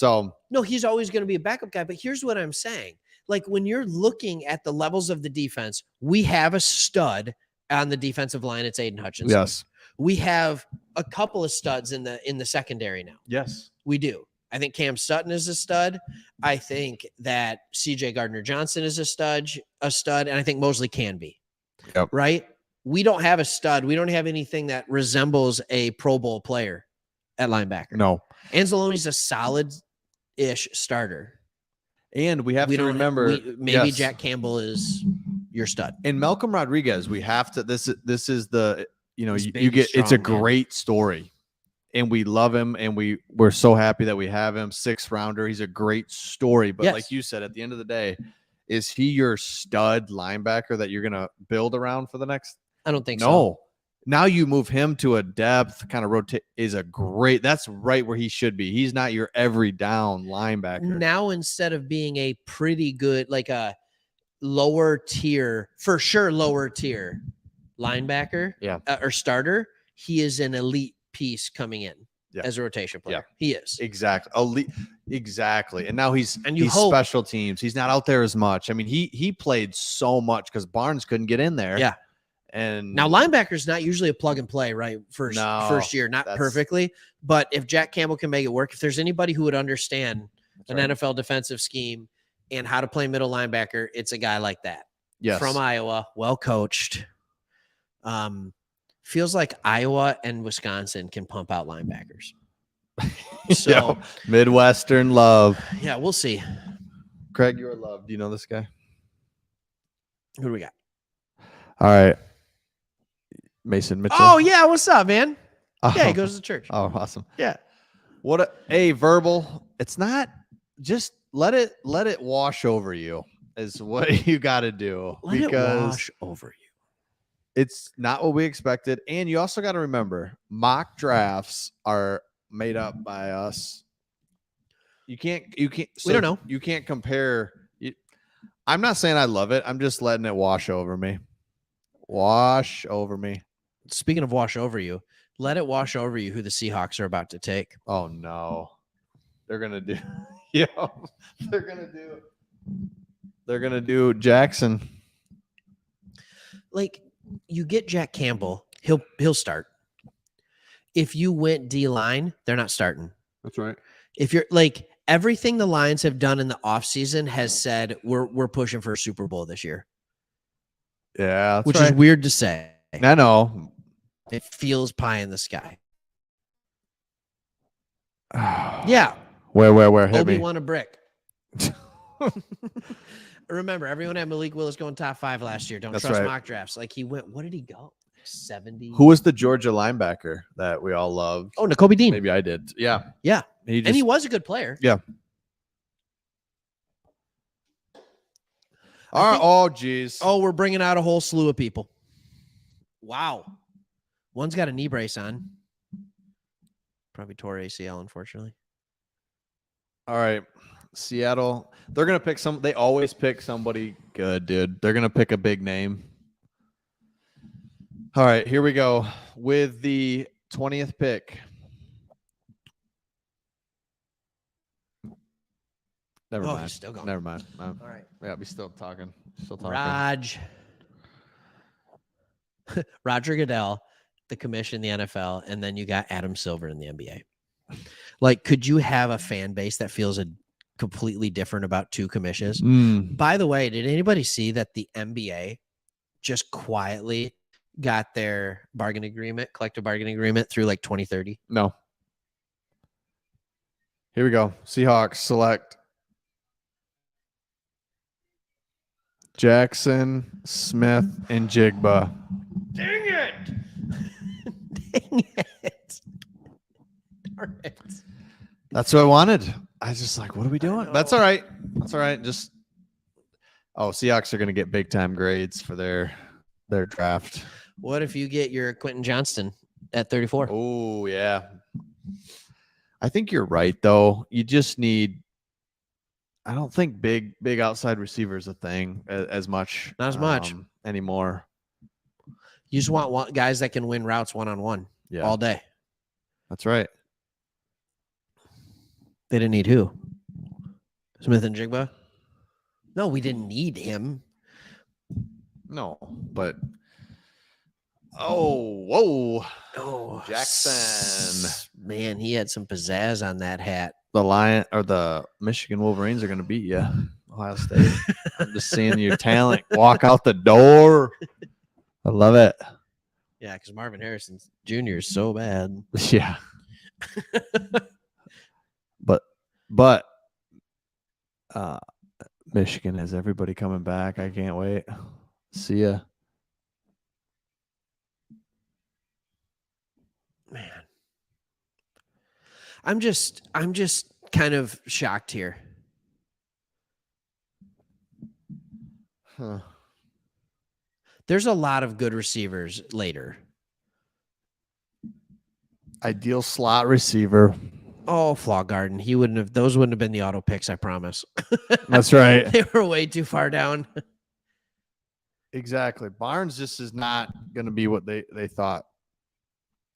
always going to be a backup guy. But here's what I'm saying. Like, when you're looking at the levels of the defense, we have a stud on the defensive line. It's Aiden Hutchinson. Yes. We have a couple of studs in the secondary now. Yes, we do. I think Cam Sutton is a stud. I think that CJ Gardner-Johnson is a stud, and I think Mosley can be. Yep. Right? We don't have a stud. We don't have anything that resembles a Pro Bowl player at linebacker. No. Anzalone's a solid-ish starter. And we have to remember maybe Jack Campbell is your stud. And Malcolm Rodriguez, we have to this is the you get strong, it's a great story. And we love him, and we're so happy that we have him. 6th rounder. He's a great story. But like you said, at the end of the day, is he your stud linebacker that you're gonna build around for the next? I don't think so. No. Now you move him to a depth kind of rotate that's right where he should be. He's not your every down linebacker. Now, instead of being a pretty good, like a lower tier linebacker or starter, he is an elite piece coming in as a rotation player. Yeah. He is. Exactly. And now he's special teams. He's not out there as much. I mean, he played so much because Barnes couldn't get in there. Yeah. And now linebacker's not usually a plug and play, right? First year, not perfectly, but if Jack Campbell can make it work, if there's anybody who would understand NFL defensive scheme and how to play middle linebacker, it's a guy like that. Yes. From Iowa, well coached. Feels like Iowa and Wisconsin can pump out linebackers. So Midwestern love. Yeah, we'll see. Craig, you're loved. Do you know this guy? Who do we got? All right. Mason Mitchell. Oh, yeah. What's up, man? Yeah, he goes to church. Oh, awesome. Yeah. Verbal. It's not just let it wash over you is what you got to do. Let it wash over you. It's not what we expected. And you also got to remember, mock drafts are made up by us. You can't. We don't know. You can't compare. I'm not saying I love it. I'm just letting it wash over me. Wash over me. Speaking of wash over you, let it wash over you who the Seahawks are about to take. Oh, no. They're going to do. They're going to do Jackson. Like, you get Jack Campbell, he'll start. If you went D-line, they're not starting. That's right. If you're like everything the Lions have done in the offseason has said we're pushing for a Super Bowl this year. Yeah, which is weird to say. I know. It feels pie in the sky. Yeah. Where? Hit Obi me. won a brick. Remember, everyone had Malik Willis going top 5 last year. Don't That's trust right. mock drafts. Like he went, what did he go? 70. Who was the Georgia linebacker that we all loved? Oh, Nakobe Dean. Maybe I did. Yeah. Yeah. He And he was a good player. Yeah. All right. Oh, geez. Oh, we're bringing out a whole slew of people. Wow. One's got a knee brace on. Probably tore ACL, unfortunately. All right. Seattle. They're going to pick they always pick somebody good, dude. They're going to pick a big name. All right. Here we go with the 20th pick. Never mind. He's still going. Never mind. All right. Yeah, we still talking. Roger Goodell, the commission in the NFL, and then you got Adam Silver in the NBA. Like, could you have a fan base that feels completely different about two commissions? By the way, did anybody see that the NBA just quietly got their collective bargaining agreement through like 2030? No. Here we go. Seahawks select Jackson, Smith, and Jigba. Dang it! Dang it! Darn it! That's what I wanted. I was just like, what are we doing? That's all right. That's all right. Just Seahawks are going to get big time grades for their draft. What if you get your Quentin Johnston at 34? Oh yeah. I think you're right though. You just need. I don't think big outside receiver is a thing as much. Not as much anymore. You just want guys that can win routes one-on-one all day. That's right. They didn't need who? Smith and Jigba? No, we didn't need him. No, but whoa. Oh, Jackson. Man, he had some pizzazz on that hat. The Michigan Wolverines are going to beat you, Ohio State. I'm just seeing your talent walk out the door. I love it. Yeah, because Marvin Harrison Jr. is so bad. Yeah. But Michigan has everybody coming back. I can't wait. See ya. Man. I'm just kind of shocked here. Huh. There's a lot of good receivers later. Ideal slot receiver. Oh, Flaw Garden. Those wouldn't have been the auto picks, I promise. That's right. They were way too far down. Exactly. Barnes just is not going to be what they thought.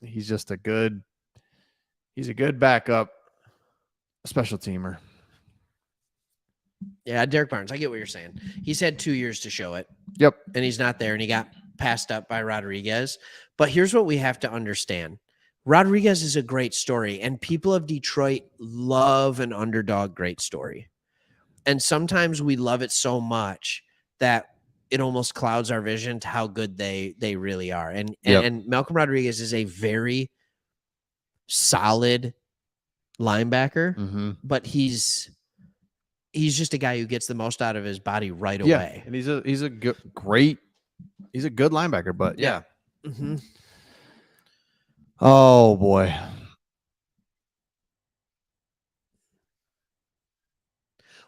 He's just a good backup special teamer. Yeah, Derek Barnes. I get what you're saying. He's had 2 years to show it. Yep. And he's not there, and he got passed up by Rodriguez. But here's what we have to understand. Rodriguez is a great story, and people of Detroit love an underdog great story. And sometimes we love it so much that it almost clouds our vision to how good they really are. And Malcolm Rodriguez is a very solid linebacker, but he's just a guy who gets the most out of his body right away. And he's a good linebacker, but yeah. Mm-hmm. Oh boy.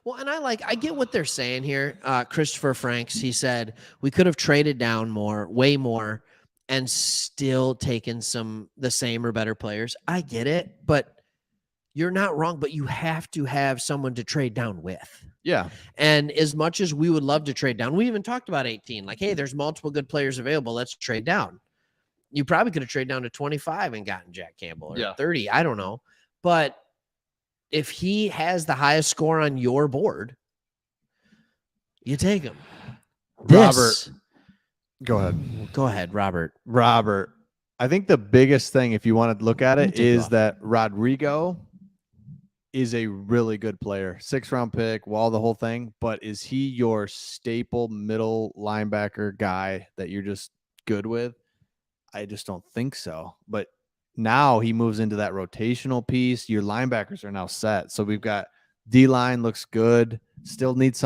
Well, and I get what they're saying here. Christopher Franks, he said we could have traded down way more, and still taken the same or better players. I get it, but you're not wrong. But you have to have someone to trade down with. Yeah. And as much as we would love to trade down, we even talked about 18. Like, hey, there's multiple good players available. Let's trade down. You probably could have traded down to 25 and gotten Jack Campbell or 30. I don't know. But if he has the highest score on your board, you take him. Robert. Go ahead, Robert. I think the biggest thing, if you want to look at it, is that Rodrigo is a really good player. 6th round pick, the whole thing. But is he your staple middle linebacker guy that you're just good with? I just don't think so. But now he moves into that rotational piece. Your linebackers are now set. So we've got D-line looks good. Still needs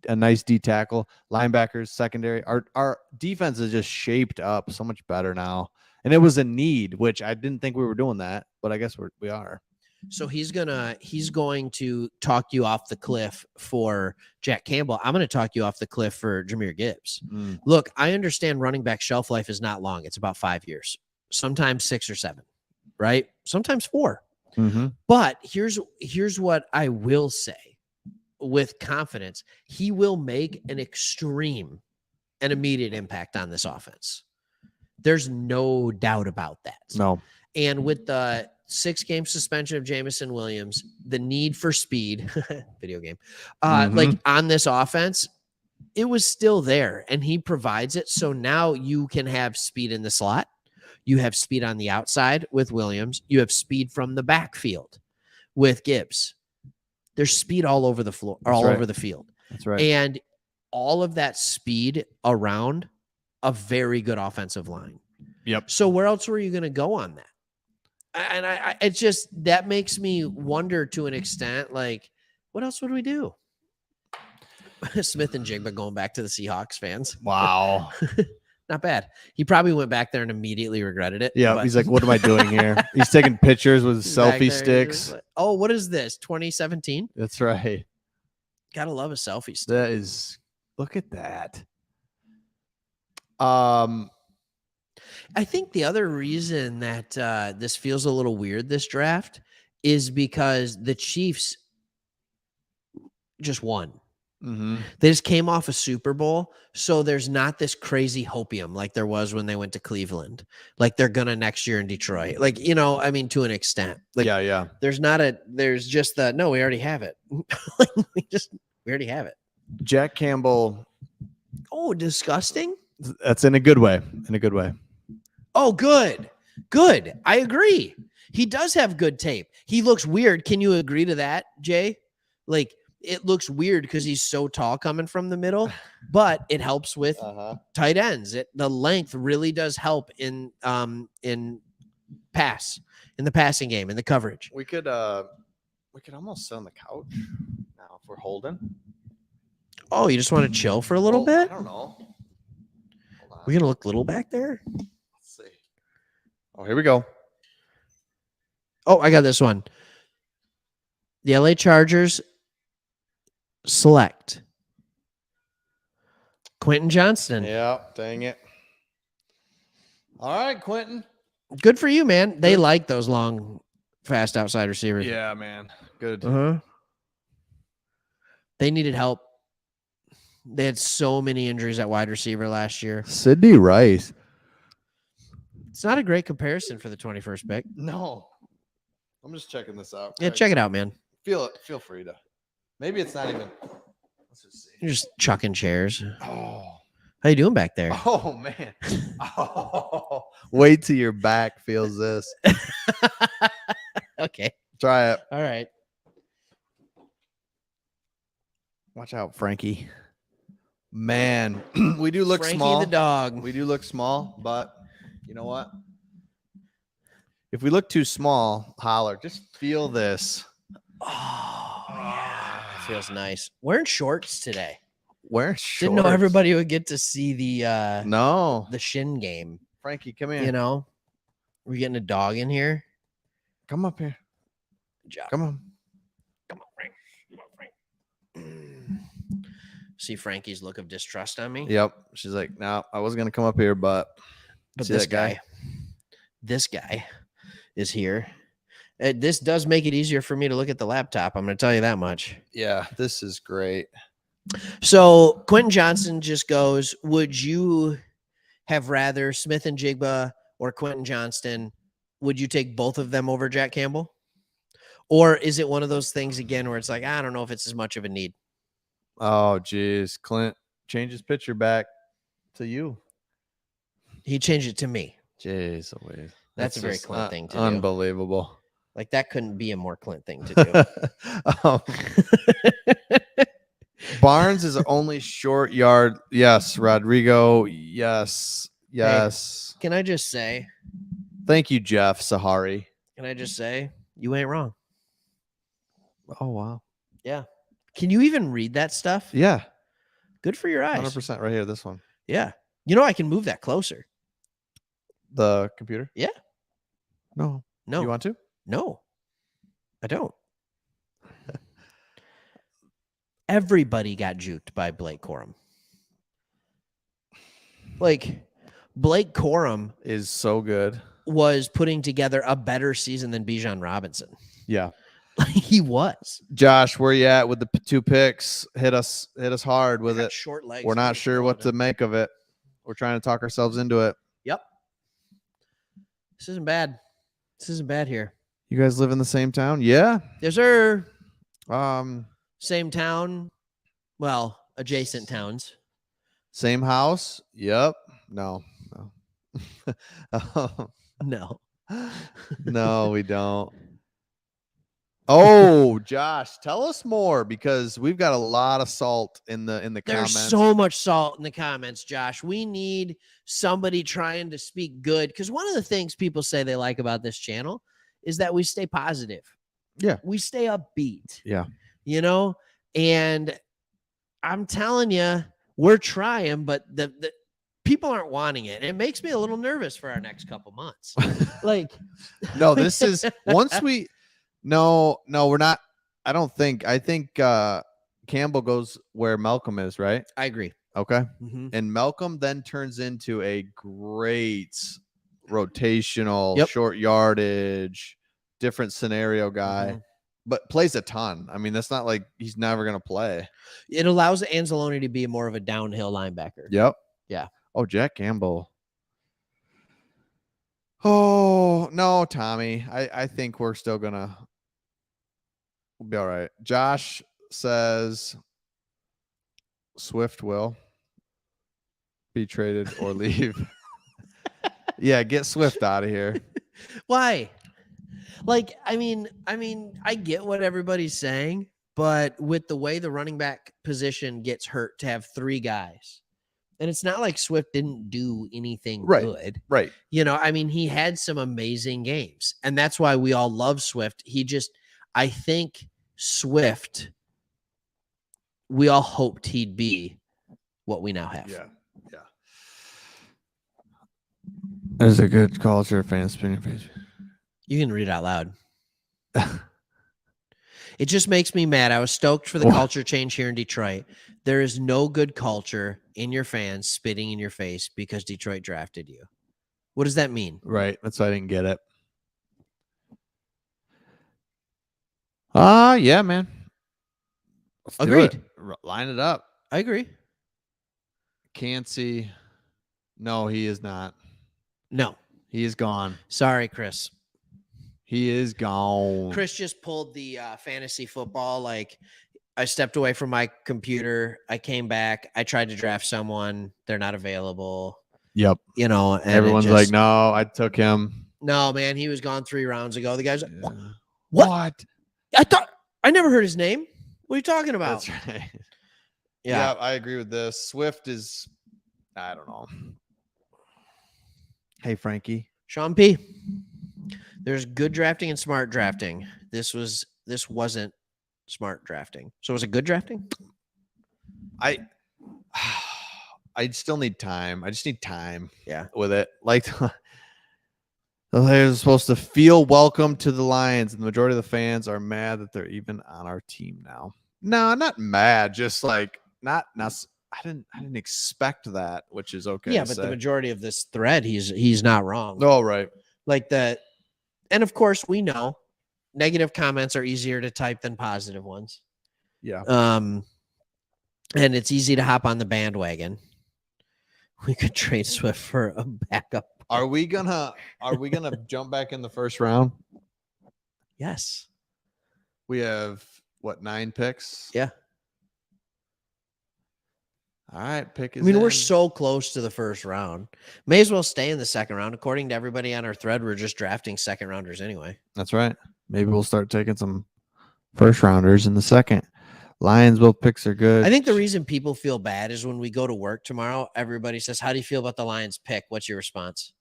a nice D tackle. Linebackers, secondary. Our defense is just shaped up so much better now. And it was a need, which I didn't think we were doing that, but I guess we are. So he's going to talk you off the cliff for Jack Campbell. I'm going to talk you off the cliff for Jahmyr Gibbs. Look, I understand running back shelf life is not long. It's about 5 years, sometimes 6 or 7, right? Sometimes 4. But here's what I will say with confidence. He will make an extreme and immediate impact on this offense. There's no doubt about that. No. And with the 6-game suspension of Jameson Williams, the need for speed, video game, like on this offense, it was still there and he provides it. So now you can have speed in the slot. You have speed on the outside with Williams. You have speed from the backfield with Gibbs. There's speed all over the floor, over the field. That's right. And all of that speed around a very good offensive line. Yep. So where else were you going to go on that? And it's just, that makes me wonder to an extent, like, what else would we do? Smith and Jigba going back to the Seahawks fans. Wow. Not bad. He probably went back there and immediately regretted it. Yeah. He's like, what am I doing here? He's taking pictures with selfie sticks. Like, oh, what is this? 2017? That's right. Gotta love a selfie stick. That is, look at that. I think the other reason that this feels a little weird, this draft, is because the Chiefs just won. They just came off a Super Bowl, so there's not this crazy hopium like there was when they wwent to Cleveland. Like they're gonna next year in Detroit. Like, I mean, to an extent. Like, yeah. There's just the no, we already have it. we already have it. Jack Campbell. Oh, disgusting. That's in a good way. Oh, good. I agree. He does have good tape. He looks weird. Can you agree to that, Jay? Like, it looks weird because he's so tall coming from the middle, but it helps with tight ends. The length really does help in the passing game, in the coverage. We could almost sit on the couch now if we're holding. Oh, you just want to chill for a little bit? I don't know. We're gonna look little back there. Let's see. Oh, here we go. Oh, I got this one. The LA Chargers select Quentin Johnston. Yeah, dang it. All right, Quentin. Good for you, man. They like those long, fast outside receivers. Yeah, man. Good. They needed help. They had so many injuries at wide receiver last year. Sidney Rice. It's not a great comparison for the 21st pick. No. I'm just checking this out. Yeah, check it out, man. Feel free to. Maybe it's not even. Let's just see. You're just chucking chairs. Oh. How you doing back there? Oh, man. Oh. Wait till your back feels this. Okay. Try it. All right. Watch out, Frankie. Man, we do look Frankie small. the dog. We do look small, but you know what? If we look too small, holler. Just feel this. Oh, yeah. It feels nice. Wearing shorts today. Wearing shorts. Didn't know everybody would get to see the shin game. Frankie, come here. We're getting a dog in here. Come up here. Good job. Come on. Come on, Frank. See Frankie's look of distrust on me? Yep. She's like, no, I wasn't going to come up here, but this guy is here. This does make it easier for me to look at the laptop. I'm going to tell you that much. Yeah, this is great. So Quentin Johnston just goes, would you have rather Smith and Jigba or Quentin Johnston? Would you take both of them over Jack Campbell? Or is it one of those things again where it's like, I don't know if it's as much of a need? Oh, geez. Clint changed his picture back to you. He changed it to me. Jeez. That's a very Clint thing to do. Unbelievable. Like that couldn't be a more Clint thing to do. Barnes is only short yard. Yes. Rodrigo. Yes. Hey, can I just say, Thank you, Jeff Sahari. Can I just say, you ain't wrong. Oh, wow. Yeah. Can you even read that stuff? Yeah. Good for your eyes. 100% right here, this one. Yeah. You know, I can move that closer. The computer? Yeah. No. No. You want to? No, I don't. Everybody got juked by Blake Corum. Like, Blake Corum Is so good. was putting together a better season than Bijan Robinson. Yeah. He was. Josh, where you at with the 2 picks? Hit us hard with it. Short legs. We're not sure what to make of it. We're trying to talk ourselves into it. Yep. This isn't bad. This isn't bad here. You guys live in the same town? Yeah. Yes, sir. Same town. Well, adjacent towns. Same house? Yep. No. No. No, we don't. Oh, Josh, tell us more because we've got a lot of salt in the There's comments. so much salt in the comments, Josh. We need somebody trying to speak good because one of the things people say they like about this channel is that we stay positive. Yeah. We stay upbeat. Yeah. You know, and I'm telling you, we're trying, but the people aren't wanting it. It makes me a little nervous for our next couple months. Like, no, this is once we. No, we're not. I don't think. I think Campbell goes where Malcolm is, right? I agree. Okay. Mm-hmm. And Malcolm then turns into a great rotational, short yardage, different scenario guy, but plays a ton. I mean, that's not like he's never going to play. It allows Anzalone to be more of a downhill linebacker. Yep. Yeah. Oh, Jack Campbell. Oh, no, Tommy. I think we're still going to. We'll be all right. Josh says Swift will be traded or leave. Yeah, get Swift out of here. Why? Like, I mean, I get what everybody's saying, but with the way the running back position gets hurt to have 3 guys, and it's not like Swift didn't do anything good. Right. You know, I mean, he had some amazing games, and that's why we all love Swift. I think Swift, we all hoped he'd be what we now have. Yeah. There's a good culture, fan spinning page. You can read it out loud. It just makes me mad. I was stoked for the culture change here in Detroit. There is no good culture in your fans spitting in your face because Detroit drafted you. What does that mean? Right. That's why I didn't get it. Yeah, man. Agreed. Line it up. I agree. Cansey. No, he is not. No. He is gone. Sorry, Chris. He is gone. Chris just pulled the fantasy football. Like, I stepped away from my computer. I came back. I tried to draft someone. They're not available. Yep. You know, and everyone's like, no, I took him. No, man, he was gone 3 rounds ago. The guy's like, what? I never heard his name. What are you talking about? That's right. Yeah, I agree with this. Swift is, I don't know. Hey, Frankie. Sean P. There's good drafting and smart drafting. This wasn't smart drafting. So was it good drafting? I still need time. I just need time. Yeah. With it. Like the players are supposed to feel welcome to the Lions, and the majority of the fans are mad that they're even on our team now. No, not mad, just like not I didn't expect that, which is okay. Yeah, but the majority of this thread, he's not wrong. Oh, right. Like that. And of course, we know negative comments are easier to type than positive ones. Yeah. And it's easy to hop on the bandwagon. We could trade Swift for a backup. Are we gonna jump back in the first round? Yes. We have 9 picks? Yeah. All right, pick is we're so close to the first round. May as well stay in the second round. According to everybody on our thread, we're just drafting second rounders anyway. That's right. Maybe we'll start taking some first rounders in the second. Lions, both picks are good. I think the reason people feel bad is when we go to work tomorrow, everybody says, how do you feel about the Lions pick? What's your response?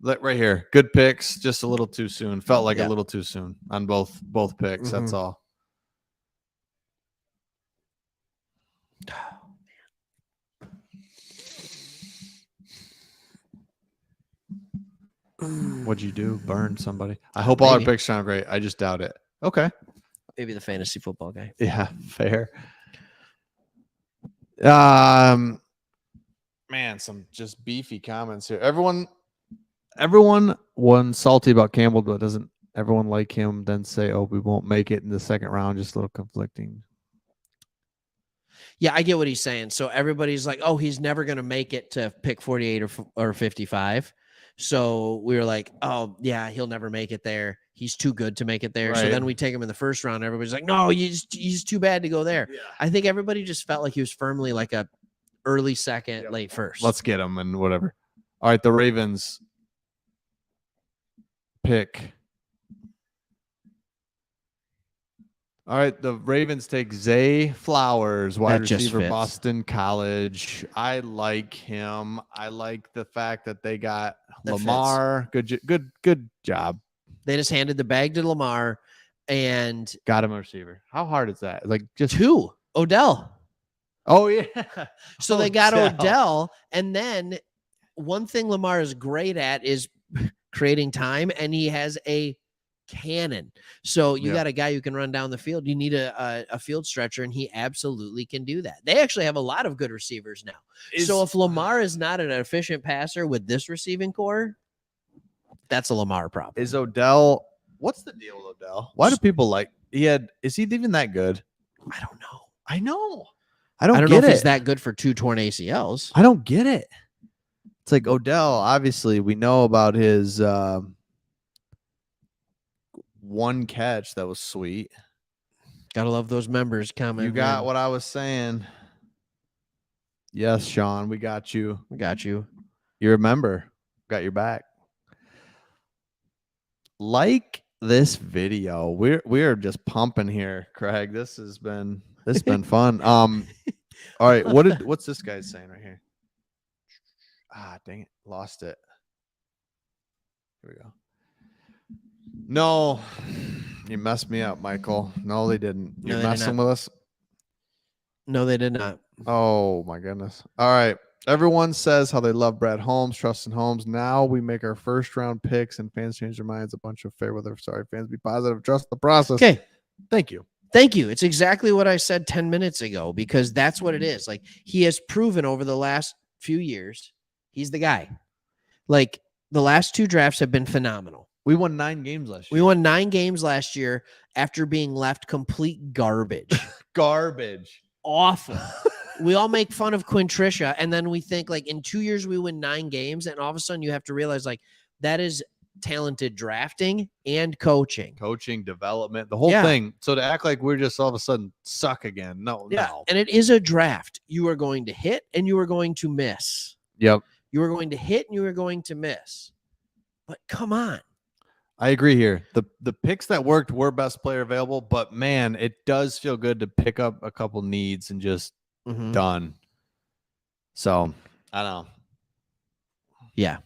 Right here. Good picks, just a little too soon. Felt like Yeah. a little too soon on both picks. That's all. What'd you do? Burn somebody? I hope all our picks sound great. I just doubt it. Okay. Maybe the fantasy football guy. Yeah, fair. Man, some just beefy comments here. Everyone was salty about Campbell, but doesn't everyone like him then say, oh, we won't make it in the second round? Just a little conflicting. Yeah, I get what he's saying. So everybody's like, oh, he's never going to make it to pick 48 or 55. So we were like, oh, yeah, he'll never make it there. He's too good to make it there. Right. So then we take him in the first round. Everybody's like, no, he's too bad to go there. Yeah. I think everybody just felt like he was firmly like a early second, late first. Let's get him and whatever. All right, the Ravens pick. All right, the Ravens take Zay Flowers, wide receiver, Boston College. I like him. I like the fact that they got Lamar. Good job. They just handed the bag to Lamar and got him a receiver. How hard is that? Like just two. Odell. Oh yeah. So they got Odell, and then one thing Lamar is great at is creating time, and he has a cannon. So you got a guy who can run down the field. You need a field stretcher, and he absolutely can do that. They actually have a lot of good receivers now. So if Lamar is not an efficient passer with this receiving core, that's a Lamar problem. Is Odell? What's the deal with Odell? Why do people like? Is he even that good? I don't know. I know. I don't know if he's that good for 2 torn ACLs. I don't get it. It's like Odell. Obviously, we know about his one catch that was sweet. Gotta love those members comment. You got what I was saying. Yes, Sean, we got you. We got you. You're a member. Got your back. Like this video. We're just pumping here, Craig. This has been fun. All right. What's this guy saying right here? Ah, dang it. Lost it. Here we go. No, you messed me up, Michael. No, they didn't. You're messing with us? No, they did not. Oh, my goodness. All right. Everyone says how they love Brad Holmes, trust in Holmes. Now we make our first round picks and fans change their minds. A bunch of fair weather. Sorry, fans, be positive. Trust the process. Okay. Thank you. Thank you. It's exactly what I said 10 minutes ago, because that's what it is. Like, he has proven over the last few years, he's the guy. Like, the last 2 drafts have been phenomenal. We won 9 games last year. We won 9 games last year after being left complete garbage. Garbage. Awful. We all make fun of Quintricia, and then we think, like, in 2 years we win 9 games, and all of a sudden you have to realize, like, that is talented drafting and coaching. Coaching, development, the whole thing. So to act like we're just all of a sudden suck again. No. And it is a draft. You are going to hit and you are going to miss. Yep. You are going to hit and you are going to miss. But come on. I agree here. The picks that worked were best player available, but man, it does feel good to pick up a couple needs and just done. So I don't know. Yeah.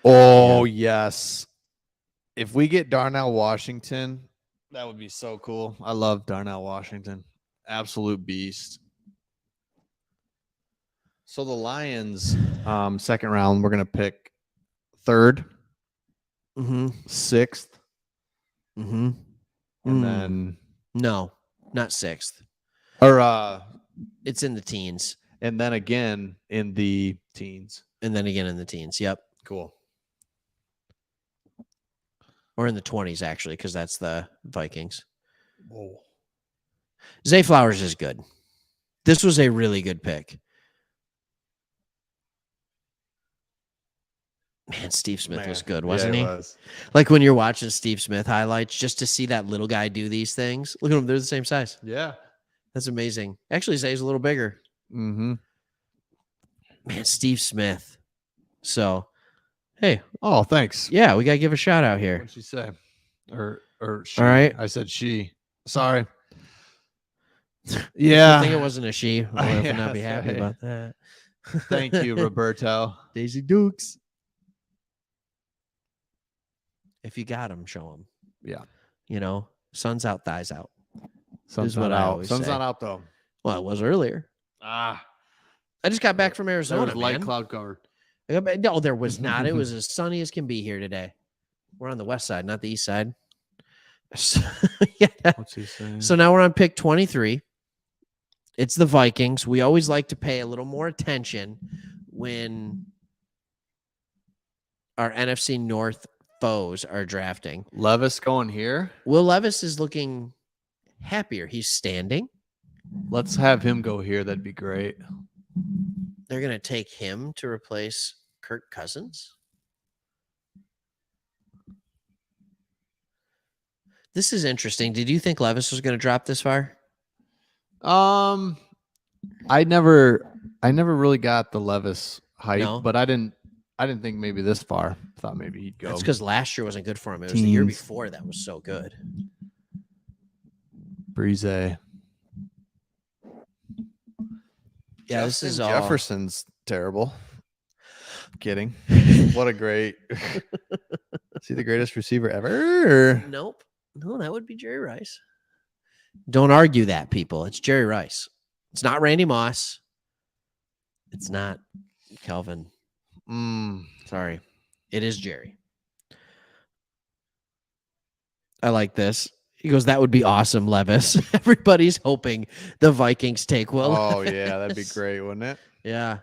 Oh, yes. If we get Darnell Washington, that would be so cool. I love Darnell Washington. Absolute beast. So the Lions, second round, we're going to pick 3rd, 6th, and then... No, not 6th. Or it's in the teens. And then again in the teens. And then again in the teens. Yep. Cool. Or in the 20s, actually, because that's the Vikings. Whoa. Zay Flowers is good. This was a really good pick. Man, Steve Smith was good, wasn't he? Was. Like when you're watching Steve Smith highlights, just to see that little guy do these things. Look at them. They're the same size. Yeah. That's amazing. Actually, Zay's a little bigger. Man, Steve Smith. So, hey. Oh, thanks. Yeah, we got to give a shout out here. What'd she say? Or she. All right. I said she. Sorry. Yeah. I think it wasn't a she. I would not be happy about that. Thank you, Roberto. Daisy Dukes. If you got them, show them. Yeah. You know, sun's out, thighs out. Sun's is what not I out. always Sun's say. not out though. Well, it was earlier. I just got back from Arizona. There was light man. cloud cover. No, there was not. It was as sunny as can be here today. We're on the west side, not the east side. Yeah. What's he saying? So now we're on pick 23. It's the Vikings. We always like to pay a little more attention when our NFC North foes are drafting. Levis going here. Will Levis is looking happier. He's standing. Let's have him go here. That'd be great. They're going to take him to replace Kirk Cousins. This is interesting. Did you think Levis was going to drop this far? I never really got the Levis hype, No? but I didn't think maybe this far. Thought maybe he'd go. That's because last year wasn't good for him. It was the year before that was so good. Breeze. Yeah, this is all. Jefferson's terrible. Kidding. What a great. Is he the greatest receiver ever? Nope. No, that would be Jerry Rice. Don't argue that, people. It's Jerry Rice. It's not Randy Moss. It's not Kelvin. Sorry. It is Jerry. I like this. He goes, that would be awesome, Levis. Everybody's hoping the Vikings take Will. Oh, Levis. yeah. That'd be great, wouldn't it? Yeah.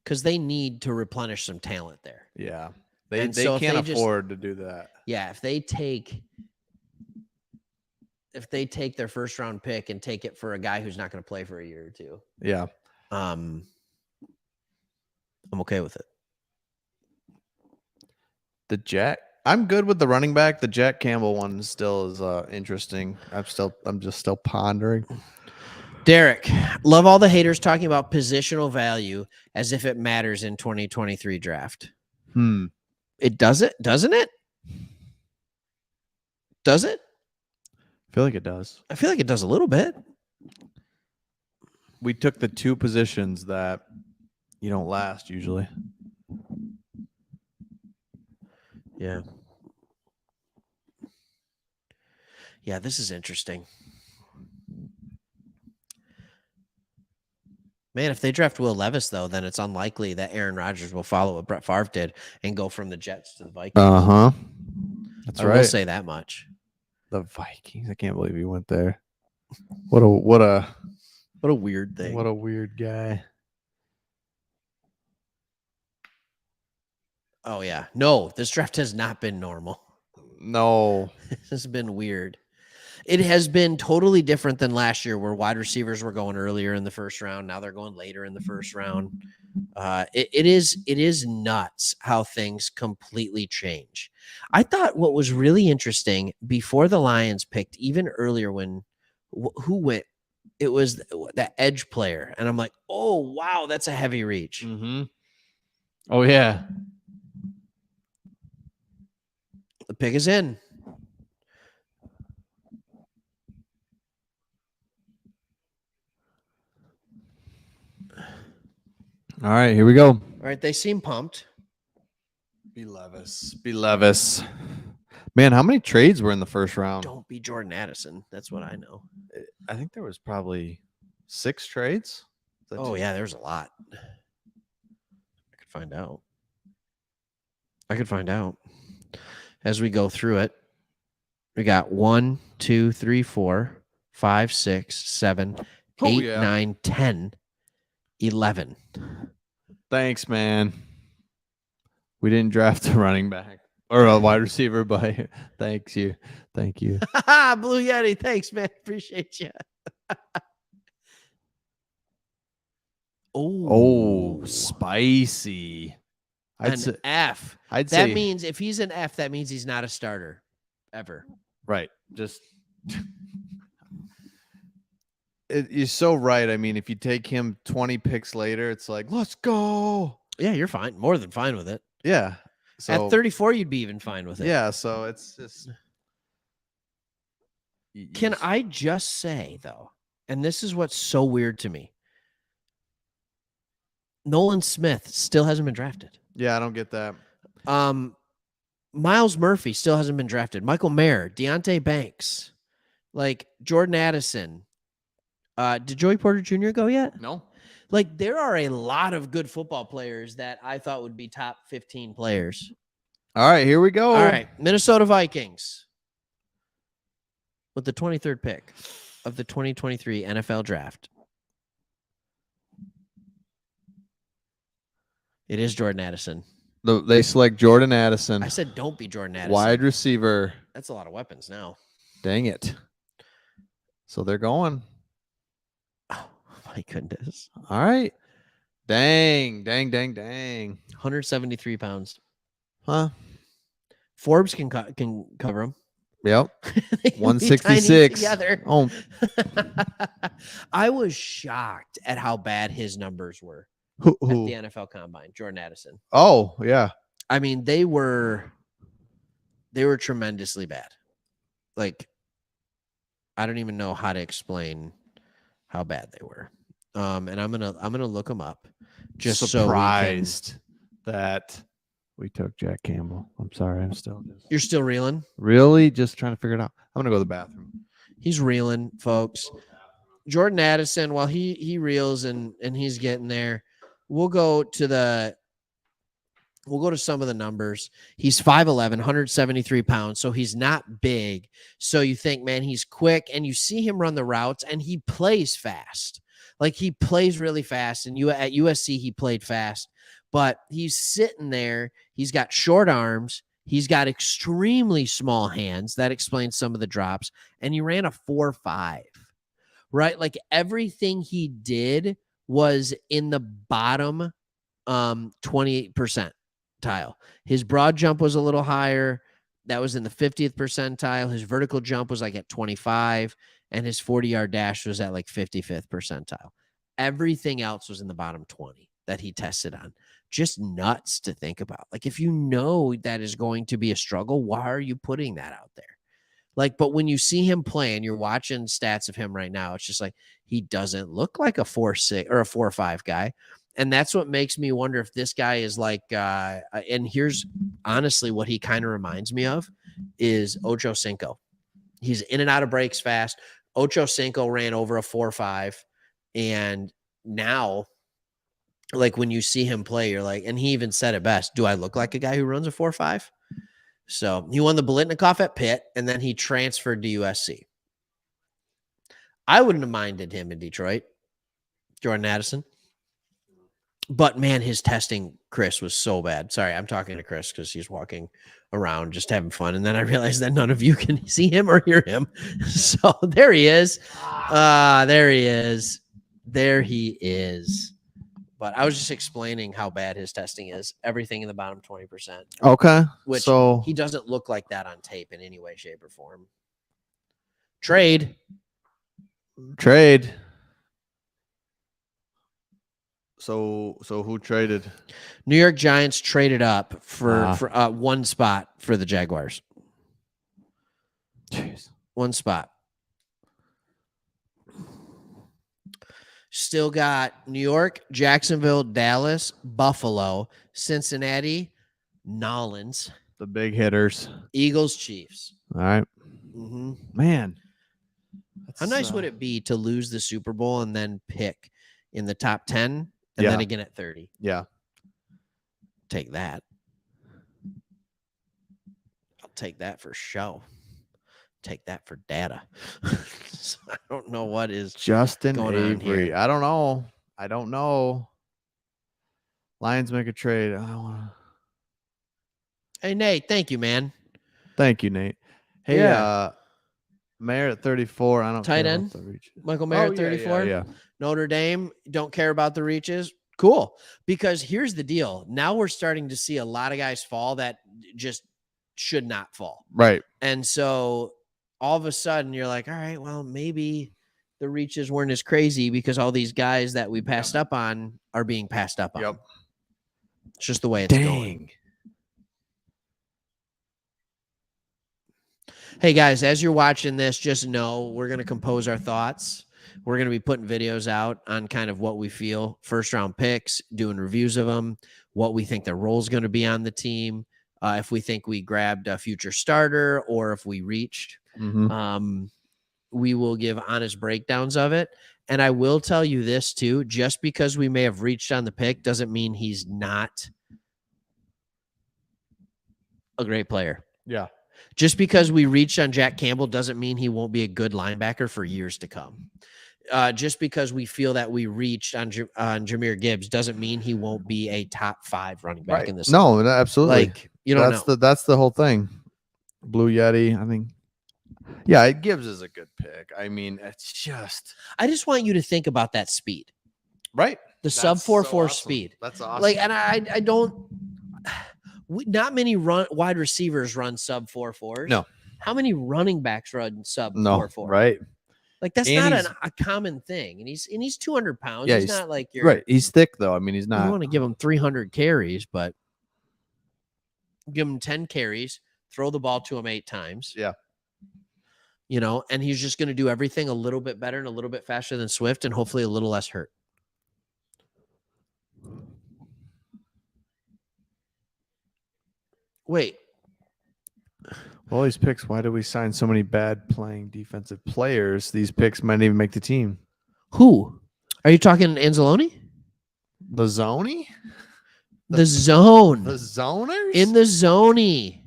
Because they need to replenish some talent there. Yeah. They so can't they afford to do that. Yeah, if they take their first round pick and take it for a guy who's not going to play for a year or two. Yeah. I'm okay with it. I'm good with the running back. The Jack Campbell one still is interesting. I'm just still pondering. Derek, love all the haters talking about positional value as if it matters in 2023 draft. It does it, doesn't it? Does it? I feel like it does. I feel like it does a little bit. We took the two positions that you don't last usually. Yeah. Yeah, this is interesting. Man, if they draft Will Levis, though, then it's unlikely that Aaron Rodgers will follow what Brett Favre did and go from the Jets to the Vikings. That's I right. will say that much. The Vikings. I can't believe he went there. What a weird thing. What a weird guy. Oh, yeah. No, this draft has not been normal. No. This has been weird. It has been totally different than last year where wide receivers were going earlier in the first round. Now they're going later in the first round. It is nuts how things completely change. I thought what was really interesting before the Lions picked, even earlier when who went, it was that edge player. And I'm like, oh, wow, that's a heavy reach. Mm-hmm. Oh, yeah. The pick is in. All right, here we go. All right, they seem pumped. Be Levis. Man, how many trades were in the first round? Don't be Jordan Addison. That's what I know. I think there was probably 6 trades. Oh, yeah, there's a lot. I could find out. As we go through it, we got 1, 2, 3, 4, 5, 6, 7, 8, 9, 10, 11. Thanks, man. We didn't draft a running back or a wide receiver, but thank you. Blue Yeti, thanks, man. Appreciate you. Oh, spicy. I'd say F. That say, means if he's an F, that means he's not a starter ever. Right. Just you're so right. I mean, if you take him 20 picks later, it's like, let's go. Yeah, you're fine. More than fine with it. Yeah. So, at 34, you'd be even fine with it. Yeah. So it's just. Can I just say, though, and this is what's so weird to me. Nolan Smith still hasn't been drafted. Yeah, I don't get that. Miles Murphy still hasn't been drafted. Michael Mayer, Deontay Banks, like Jordan Addison. Did Joey Porter Jr. go yet? No. Like, there are a lot of good football players that I thought would be top 15 players. All right, here we go. All right, Minnesota Vikings with the 23rd pick of the 2023 NFL Draft. It is Jordan Addison. They select Jordan Addison. I said don't be Jordan Addison. Wide receiver. That's a lot of weapons now. Dang it. So they're going. Oh, my goodness. All right. Dang. 173 pounds. Huh? Forbes can cover him. Yep. They can be 166. tiny together. Oh, I was shocked at how bad his numbers were who? at the NFL Combine. Jordan Addison. Oh, yeah. I mean, they were tremendously bad. Like, I don't even know how to explain how bad they were. And I'm gonna look them up. Just surprised that we took Jack Campbell. I'm sorry, I'm still just You're still reeling? really just trying to figure it out. I'm gonna go to the bathroom. He's reeling, folks. Jordan Addison, while he reels and he's getting there, we'll go to some of the numbers. He's 5'11", 173 pounds, so he's not big. So you think, man, he's quick, and you see him run the routes, and he plays fast. Like, he plays really fast, and at USC he played fast. But he's sitting there. He's got short arms. He's got extremely small hands. That explains some of the drops. And he ran a 4.5, right? Like, everything he did was in the bottom 28 percentile. His broad jump was a little higher. That was in the 50th percentile. His vertical jump was like at 25, and his 40-yard dash was at like 55th percentile. Everything else was in the bottom 20 that he tested on. Just nuts to think about. Like, if you know that is going to be a struggle, why are you putting that out there? Like, but when you see him play and you're watching stats of him right now, it's just like, he doesn't look like a 4.6 or a 4.5 guy. And that's what makes me wonder if this guy is like, and here's honestly what he kind of reminds me of is Ocho Cinco. He's in and out of breaks fast. Ocho Cinco ran over a 4.5. And now, like, when you see him play, you're like, and he even said it best, do I look like a guy who runs a 4.5? So he won the Biletnikoff at Pitt, and then he transferred to USC. I wouldn't have minded him in Detroit, Jordan Addison. But, man, his testing, Chris, was so bad. Sorry, I'm talking to Chris because he's walking around just having fun. And then I realized that none of you can see him or hear him. So there he is. There he is. There he is. But I was just explaining how bad his testing is. Everything in the bottom 20%. Okay. Which so he doesn't look like that on tape in any way, shape, or form. Trade. So who traded? New York Giants traded up for one spot for the Jaguars. Jeez. One spot. Still got New York, Jacksonville, Dallas, Buffalo, Cincinnati, Nolans. The big hitters. Eagles, Chiefs. All right. Mm-hmm. Man. How nice would it be to lose the Super Bowl and then pick in the top 10 and then again at 30? Yeah. Take that. I'll take that for show. Take that for data. So I don't know what is Justin going on Avery. here. I don't know. Lions make a trade. Hey, Nate, thank you, man. Thank you, Nate. Hey, Mayer at 34. I don't Tight care end? about the reaches. Michael Mayer at 34. Yeah. Notre Dame, don't care about the reaches. Cool. Because here's the deal. Now we're starting to see a lot of guys fall that just should not fall. Right. And so all of a sudden you're like, all right, well, maybe the reaches weren't as crazy because all these guys that we passed up on are being passed up on. Yep. It's just the way it's going. Hey, guys, as you're watching this, just know we're going to compose our thoughts. We're going to be putting videos out on kind of what we feel, first round picks, doing reviews of them, what we think their role is going to be on the team, if we think we grabbed a future starter or if we reached. We will give honest breakdowns of it. And I will tell you this too, just because we may have reached on the pick doesn't mean he's not a great player. Yeah. Just because we reached on Jack Campbell doesn't mean he won't be a good linebacker for years to come. Just because we feel that we reached on Jahmyr Gibbs doesn't mean he won't be a top 5 running back in this. No, absolutely. Like, you don't know. That's the whole thing. Blue Yeti, I think. Yeah, Gibbs is a good pick. I mean, it's just. I just want you to think about that speed. Right. The sub 4.4 speed. That's awesome. Like, and I don't. Not many wide receivers run sub 4.4s. No. How many running backs run sub 4.4? No, right. Like that's And not a common thing. And he's 200 pounds. Yeah, he's not like you're right. He's thick though. I mean, he's not. You want to give him 300 carries, but give him 10 carries, throw the ball to him 8 times. Yeah. You know, and he's just going to do everything a little bit better and a little bit faster than Swift and hopefully a little less hurt. Wait. All these picks, why do we sign so many bad playing defensive players? These picks might even make the team. Who? Are you talking Anzalone? The Zoney? The zone. The Zoners? In the Zoney.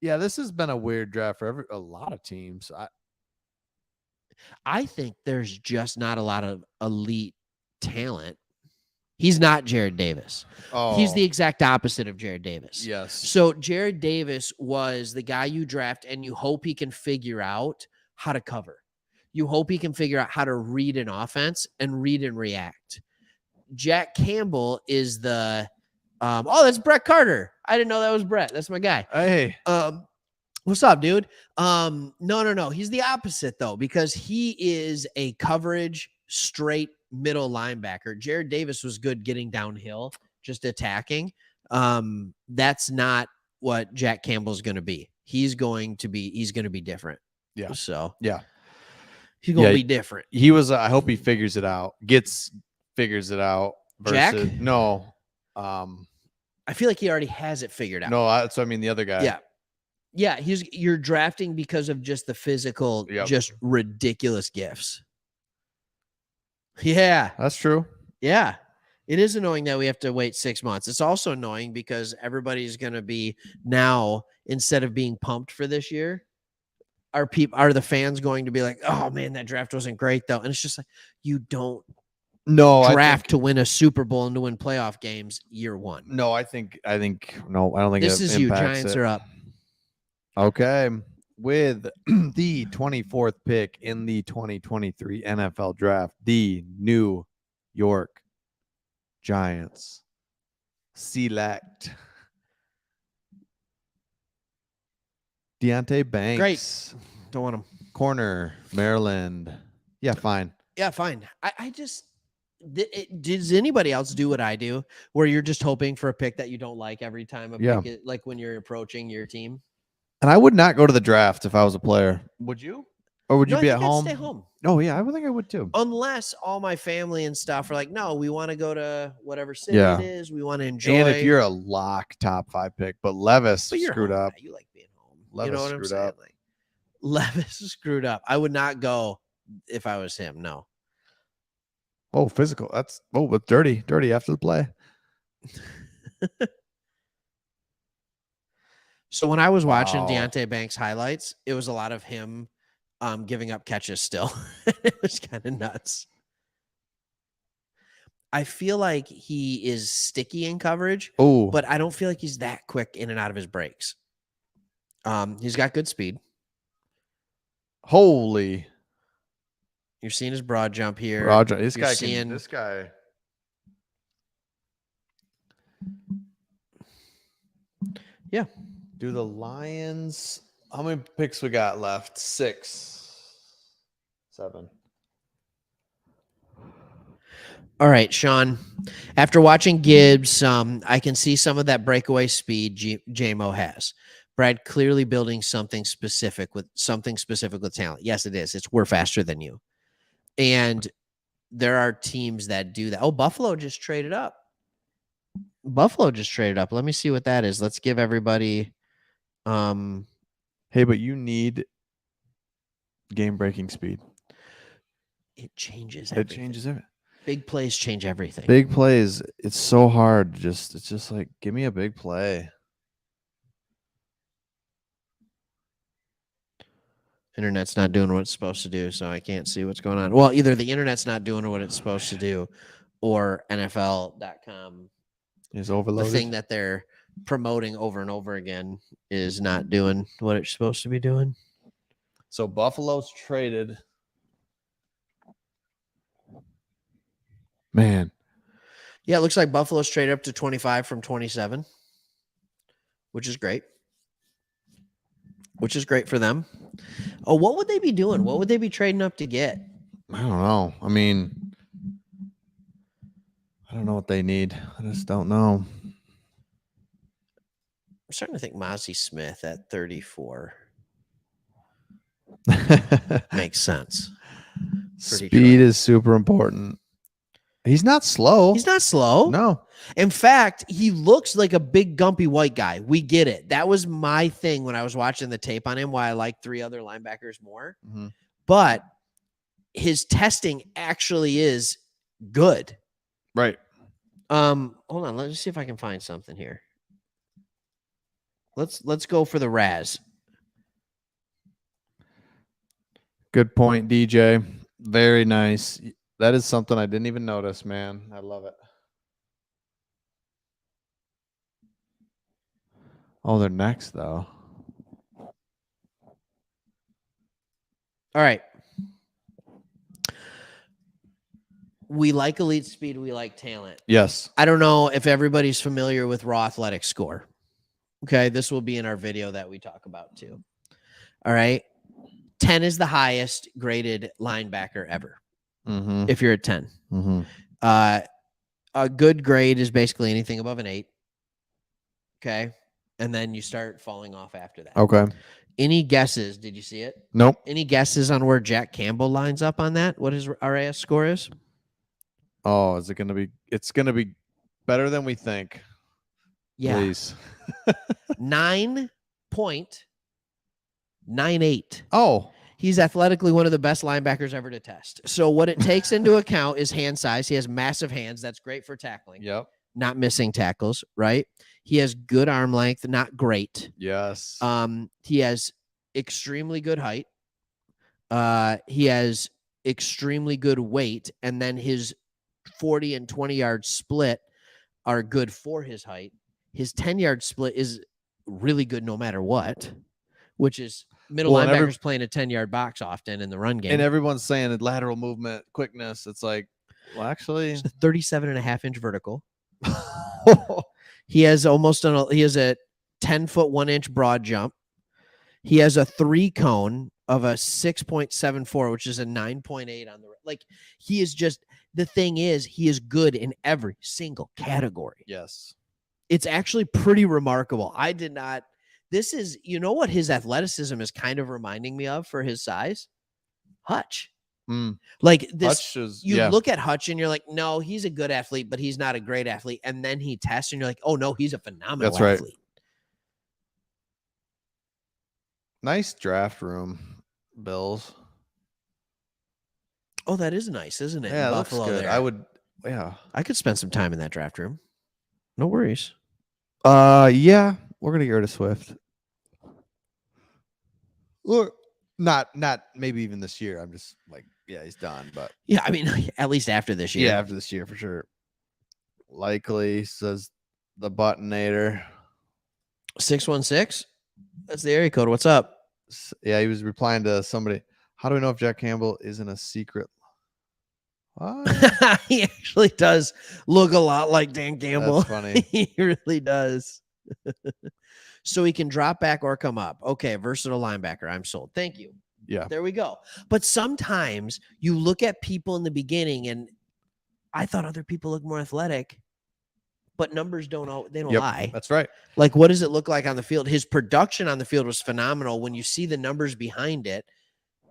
Yeah, this has been a weird draft for a lot of teams. I think there's just not a lot of elite talent. He's not Jared Davis. Oh, He's the exact opposite of Jared Davis. yes. So Jared Davis was the guy you draft and you hope he can figure out how to cover. You hope he can figure out how to read an offense and read and react. Jack Campbell is the that's Brett Carter. I didn't know that was Brett. That's my guy. Hey. What's up, dude? No. He's the opposite though, because he is a coverage straight middle linebacker. Jared Davis was good getting downhill, just attacking. That's not what Jack Campbell's going to be. He's going to be different. Yeah. So yeah, he's going to be different. He was. I hope he figures it out. Figures it out. Jack? No. I feel like he already has it figured out. No, so I mean the other guy. Yeah. Yeah, you're drafting because of just the physical, just ridiculous gifts. Yeah. That's true. Yeah. It is annoying that we have to wait 6 months. It's also annoying because everybody's going to be now, instead of being pumped for this year, are the fans going to be like, oh man, that draft wasn't great though. And it's just like, you don't draft to win a Super Bowl and to win playoff games year one. No, I don't think this is you. Giants are up. Okay. With the 24th pick in the 2023 NFL draft, the New York Giants select Deontay Banks. Great. Don't want him. Corner, Maryland. Yeah, fine. Yeah, fine. I just, does anybody else do what I do, where you're just hoping for a pick that you don't like every time? Pick, like when you're approaching your team. And I would not go to the draft if I was a player. Would you? Or would you be at home? I'd stay home. Oh, yeah, I would think I would too. Unless all my family and stuff are like, no, we want to go to whatever city it is. We want to enjoy. And if you're a lock top 5 pick, but Levis screwed up. You like being home. Levis you know what I'm saying? up. Like, Levis screwed up. I would not go if I was him. No. Oh, physical. But dirty after the play. So when I was watching Deontay Banks highlights, it was a lot of him giving up catches still. It was kind of nuts. I feel like he is sticky in coverage, but I don't feel like he's that quick in and out of his breaks. He's got good speed. Holy. You're seeing his broad jump here. This guy. Yeah. Do the Lions, how many picks we got left? 6, 7. All right, Sean. After watching Gibbs, I can see some of that breakaway speed JMO has. Brad clearly building something specific with talent. Yes, it is. We're faster than you. And there are teams that do that. Oh, Buffalo just traded up. Let me see what that is. Let's give everybody. Hey, but you need game-breaking speed. It changes everything. It changes everything. Big plays change everything. Big plays. It's so hard. It's just like, give me a big play. Internet's not doing what it's supposed to do, so I can't see what's going on. Well, either the internet's not doing what it's supposed to do, or NFL.com is overloaded. The thing that they're promoting over and over again is not doing what it's supposed to be doing. So Buffalo's traded. Man. Yeah, it looks like Buffalo's traded up to 25 from 27, which is great. Which is great for them. Oh, what would they be doing? What would they be trading up to get? I don't know. I mean, I don't know what they need. I just don't know. I'm starting to think Mozzie Smith at 34 makes sense. Speed is super important. He's not slow. He's not slow. No. In fact, he looks like a big, gumpy white guy. We get it. That was my thing when I was watching the tape on him, why I like 3 other linebackers more. Mm-hmm. But his testing actually is good. Right. Hold on. Let's see if I can find something here. Let's go for the Raz. Good point, DJ. Very nice. That is something I didn't even notice, man. I love it. Oh, they're next, though. All right. We like elite speed. We like talent. Yes. I don't know if everybody's familiar with raw athletic score. Okay. This will be in our video that we talk about, too. All right. 10 is the highest graded linebacker ever. Mm-hmm. If you're at 10. Mm-hmm. A good grade is basically anything above an 8. Okay. And then you start falling off after that. Okay. Any guesses? Did you see it? Nope. Any guesses on where Jack Campbell lines up on that? What his RAS score is? Oh, is it going to be? It's going to be better than we think. Yeah. Please. 9.98. Oh. He's athletically one of the best linebackers ever to test. So what it takes into account is hand size. He has massive hands. That's great for tackling. Yep. Not missing tackles, right? He has good arm length, not great. Yes. He has extremely good height. He has extremely good weight, and then his 40 and 20-yard split are good for his height. His 10-yard split is really good no matter what, which is middle linebackers playing a 10-yard box often in the run game. And everyone's saying that lateral movement, quickness. It's like, well, actually, it's a 37.5-inch vertical. He has a 10-foot 1-inch broad jump. He has a 3-cone of a 6.74, which is a 9.8 on the like. He is just the thing is he is good in every single category. Yes, it's actually pretty remarkable. I did not. This is, you know what his athleticism is kind of reminding me of for his size? Hutch. Like this, look at Hutch and you're like, no, he's a good athlete, but he's not a great athlete. And then he tests and you're like, oh no, he's a phenomenal athlete. Right. Nice draft room, Bills. Oh, that is nice, isn't it? Yeah, it looks good. There. I could spend some time in that draft room. No worries. Yeah, we're gonna get rid of Swift. Look, not maybe even this year. I'm just like, yeah, he's done. But yeah, I mean, at least after this year. Yeah, after this year for sure. Likely, says the Buttonator. 616. That's the area code. What's up? Yeah, he was replying to somebody. How do we know if Jack Campbell isn't a secret? He actually does look a lot like Dan Campbell. That's funny. He really does. So he can drop back or come up. Okay, versatile linebacker. I'm sold. Thank you. Yeah. There we go. But sometimes you look at people in the beginning, and I thought other people look more athletic, but numbers don't lie. That's right. Like, what does it look like on the field? His production on the field was phenomenal. When you see the numbers behind it,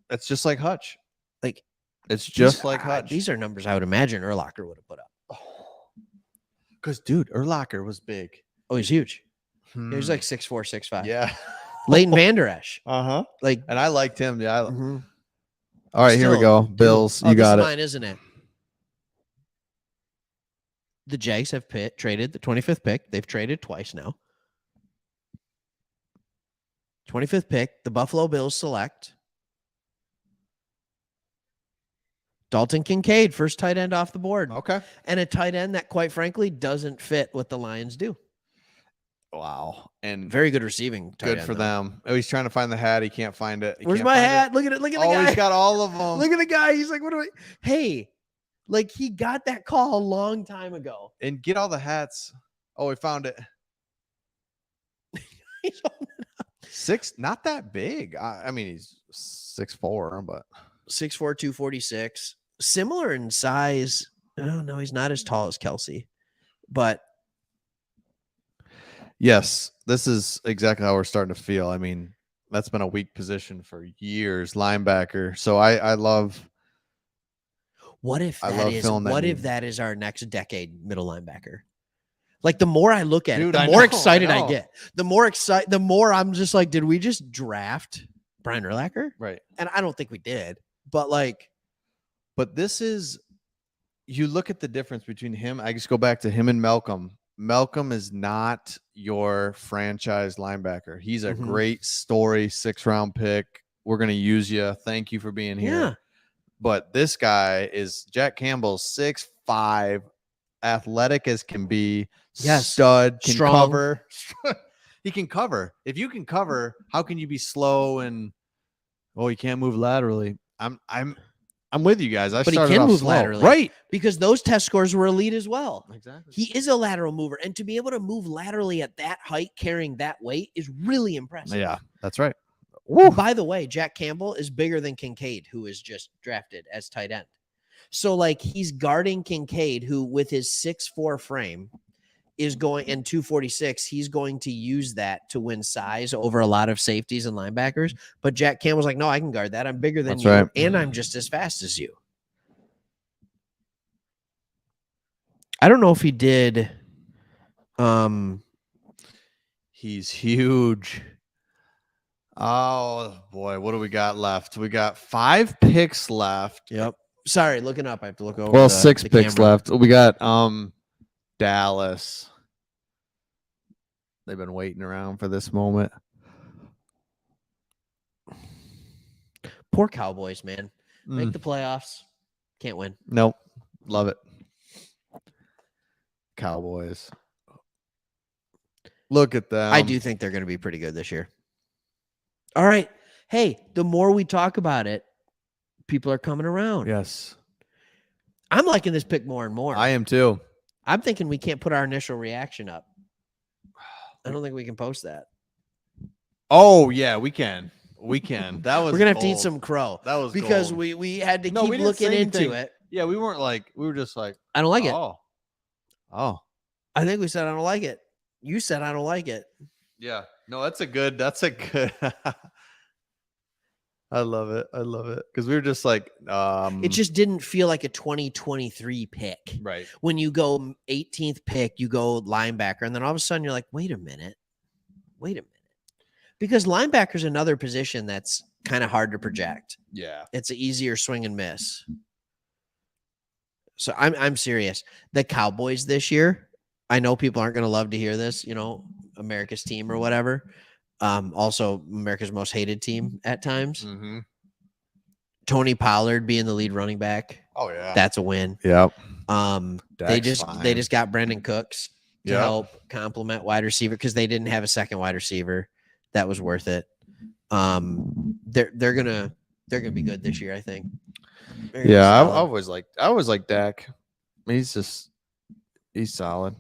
it's just like Hutch. Like, It's just like Hutch. These are numbers I would imagine Urlacher would have put up. Because, dude, Urlacher was big. Oh, he's huge. He was like 6'4", 6'5". Yeah. Leighton Vander Esch. Uh-huh. Like, and I liked him. Yeah. mhm. All right, here we Still, go. Bills, you this got is it. mine, isn't it? The Jags have traded the 25th pick. They've traded twice now. 25th pick. The Buffalo Bills select Dalton Kincaid, first tight end off the board. Okay. And a tight end that, quite frankly, doesn't fit what the Lions do. Wow. And Very good receiving tight good end, for though. them. Oh, he's trying to find the hat. He can't find it. Where's my hat? Look at it. Look at the guy. He's got all of them. Look at the guy. He's like, what do I? Hey, like he got that call a long time ago. And get all the hats. Oh, he found it. He's holding it up. 6, not that big. I mean, he's 6'4", but 6'4", 246. Similar in size. Oh, no, he's not as tall as Kelsey. But yes, this is exactly how we're starting to feel. I mean, that's been a weak position for years, linebacker. So I love. what if I that love is filling that what if need. that is our next decade middle linebacker? Like the more I look at Dude, it, the I more know, excited I I know. get. The more I'm just like, did we just draft Brian Urlacher? Right. And I don't think we did. But like, But this is, you look at the difference between him. I just go back to him and Malcolm. Malcolm is not your franchise linebacker. He's a Mhm. great story, 6th-round pick. We're going to use you. Thank you for being here. yeah. But this guy is Jack Campbell, 6'5", athletic as can be. Yes. Stud, can Strong. cover. He can cover. If you can cover, how can you be slow and you can't move laterally? I'm with you guys. But he started can off move slow. laterally. Right. Because those test scores were elite as well. Exactly. He is a lateral mover. And to be able to move laterally at that height, carrying that weight, is really impressive. Yeah, that's right. By the way, Jack Campbell is bigger than Kincaid, who is just drafted as tight end. So, like, he's guarding Kincaid, who with his 6'4" frame is going, and 246, he's going to use that to win size over a lot of safeties and linebackers. But Jack Campbell's like, no, I can guard that. I'm bigger than That's you, right. and I'm just as fast as you. I don't know if he did. He's huge. Oh boy, what do we got left? We got 5 picks left. Yep. Sorry, looking up. I have to look over. Well, the 6 picks camera. left. We got Dallas. They've been waiting around for this moment. Poor Cowboys, man. Make Mm, the playoffs. Can't win. nope. Love it. Cowboys. Look at them. I do think they're going to be pretty good this year. All right. Hey, the more we talk about it, people are coming around. Yes. I'm liking this pick more and more. I am too. I'm thinking we can't put our initial reaction up. I don't think we can post that. Oh, yeah, we can. We can. That was We're going to have to eat gold. some crow. That was because gold. we had to No, keep we didn't looking say into anything. it. Yeah, we were just like, I don't like it. Oh. I think we said I don't like it. You said I don't like it. Yeah. No, that's a good. I love it. Because we were just like, It just didn't feel like a 2023 pick. right. When you go 18th pick, you go linebacker, and then all of a sudden you're like, wait a minute. Because linebacker is another position that's kind of hard to project. Yeah. It's an easier swing and miss. So I'm serious. The Cowboys this year, I know people aren't going to love to hear this, America's team or whatever. Also America's most hated team at times. Mm-hmm. Tony Pollard being the lead running back. Oh yeah. That's a win. Yep. They just got Brandon Cooks to Yep. help complement wide receiver because they didn't have a second wide receiver. That was worth it. They're gonna be good this year, I think. Yeah, I always like Dak. He's solid.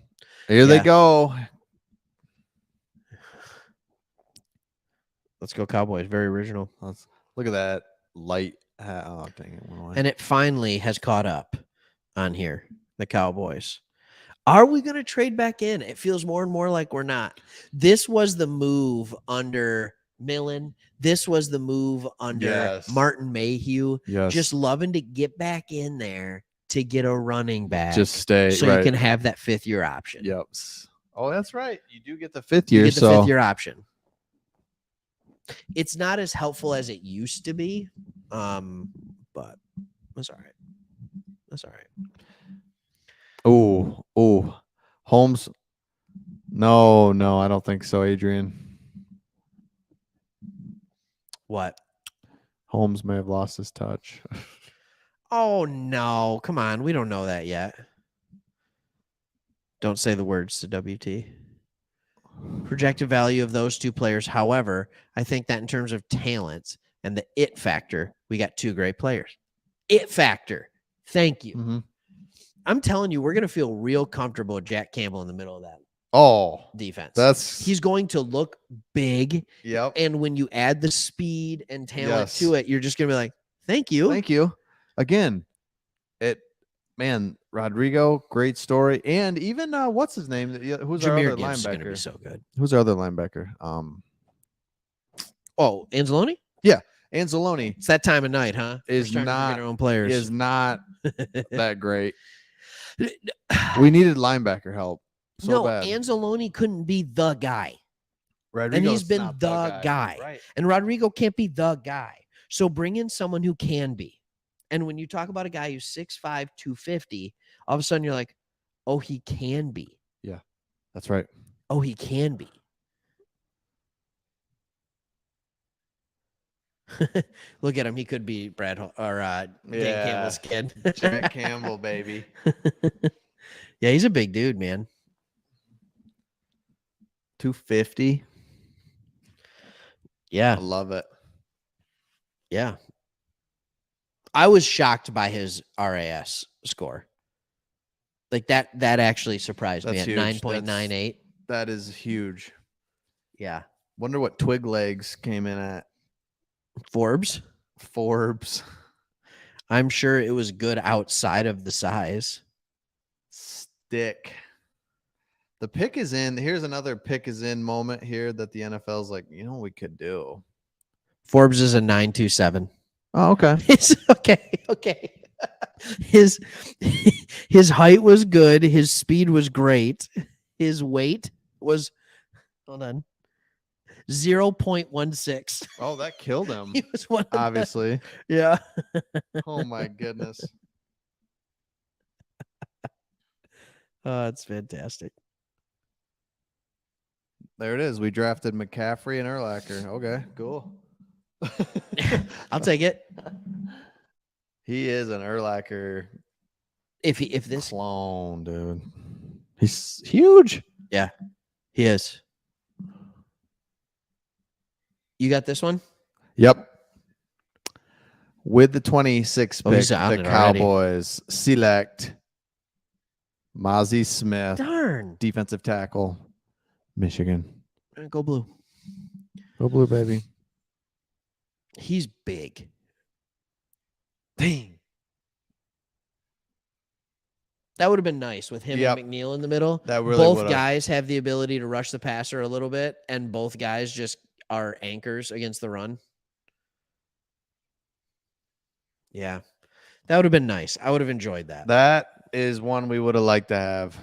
Here they go. Let's go Cowboys. Very original. Look at that light hat. Oh, dang it. Went away. And it finally has caught up on here, the Cowboys. Are we going to trade back in? It feels more and more like we're not. This was the move under Millen. This was the move under Yes. Martin Mayhew. Yes. Just loving to get back in there to get a running back. Just stay. So you can have that 5th-year option. Yep. Oh, that's right. You do get the 5th You year. get the 5th-year option. It's not as helpful as it used to be, but that's all right. That's all right. Oh, Holmes. No, I don't think so, Adrian. What? Holmes may have lost his touch. Oh, no. Come on. We don't know that yet. Don't say the words to WT. Projected value of those 2 players. However, I think that in terms of talent and the it factor, we got 2 great players. It factor. Thank you. Mm-hmm. I'm telling you, we're going to feel real comfortable with Jack Campbell in the middle of that defense. He's going to look big. Yep. And when you add the speed and talent to it, you're just going to be like, thank you. Thank you. Again, Rodrigo, great story. And even what's his name? Who's our other Gibbs linebacker? Is going to be so good. Who's our other linebacker? Anzalone? Yeah, Anzalone. It's that time of night, huh? Is not our own players. Is not that great. We needed linebacker help so bad. Anzalone couldn't be the guy. Rodrigo's and he's been not the guy. Right. And Rodrigo can't be the guy. So bring in someone who can be. And when you talk about a guy who's 6'5", 250, all of a sudden you're like, oh, he can be. Yeah, that's right. Oh, he can be. Look at him. He could be Dan Campbell's kid. Jack Campbell, baby. Yeah, he's a big dude, man. 250. Yeah. I love it. Yeah. I was shocked by his RAS score. Like that actually surprised me at 9.98. That is huge. Yeah. Wonder what Twig Legs came in at. Forbes. I'm sure it was good outside of the size. Stick. The pick is in. Here's another pick is in moment here that the NFL's like, what we could do. Forbes is a 927. Oh, okay. It's okay. His height was good. His speed was great. His weight was 0.16. Oh, that killed him. He was one of obviously. Yeah. Oh my goodness. Oh, it's fantastic. There it is. We drafted McCaffrey and Urlacher. Okay, cool. I'll take it. He is an Urlacher. If this clone, dude. He's huge. Yeah, he is. You got this one? Yep. With the 26th pick, the Cowboys select Mozzie Smith. Darn. Defensive tackle, Michigan. Go blue. Go blue, baby. He's big. Dang. That would have been nice with him and McNeil in the middle. That really both would've. Guys have the ability to rush the passer a little bit, and both guys just are anchors against the run. Yeah. That would have been nice. I would have enjoyed that. That is one we would have liked to have.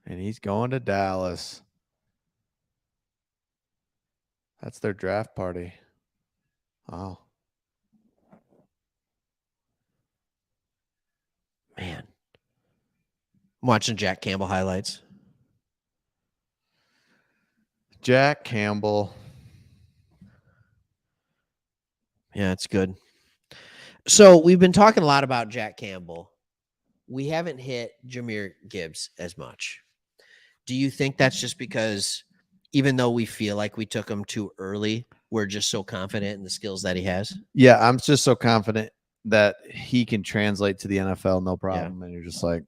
And he's going to Dallas. That's their draft party. Oh. Man. I'm watching Jack Campbell highlights. Jack Campbell. Yeah, it's good. So we've been talking a lot about Jack Campbell. We haven't hit Jahmyr Gibbs as much. Do you think that's just because even though we feel like we took him too early, we're just so confident in the skills that he has? Yeah, I'm just so confident that he can translate to the NFL, no problem. Yeah. And you're just like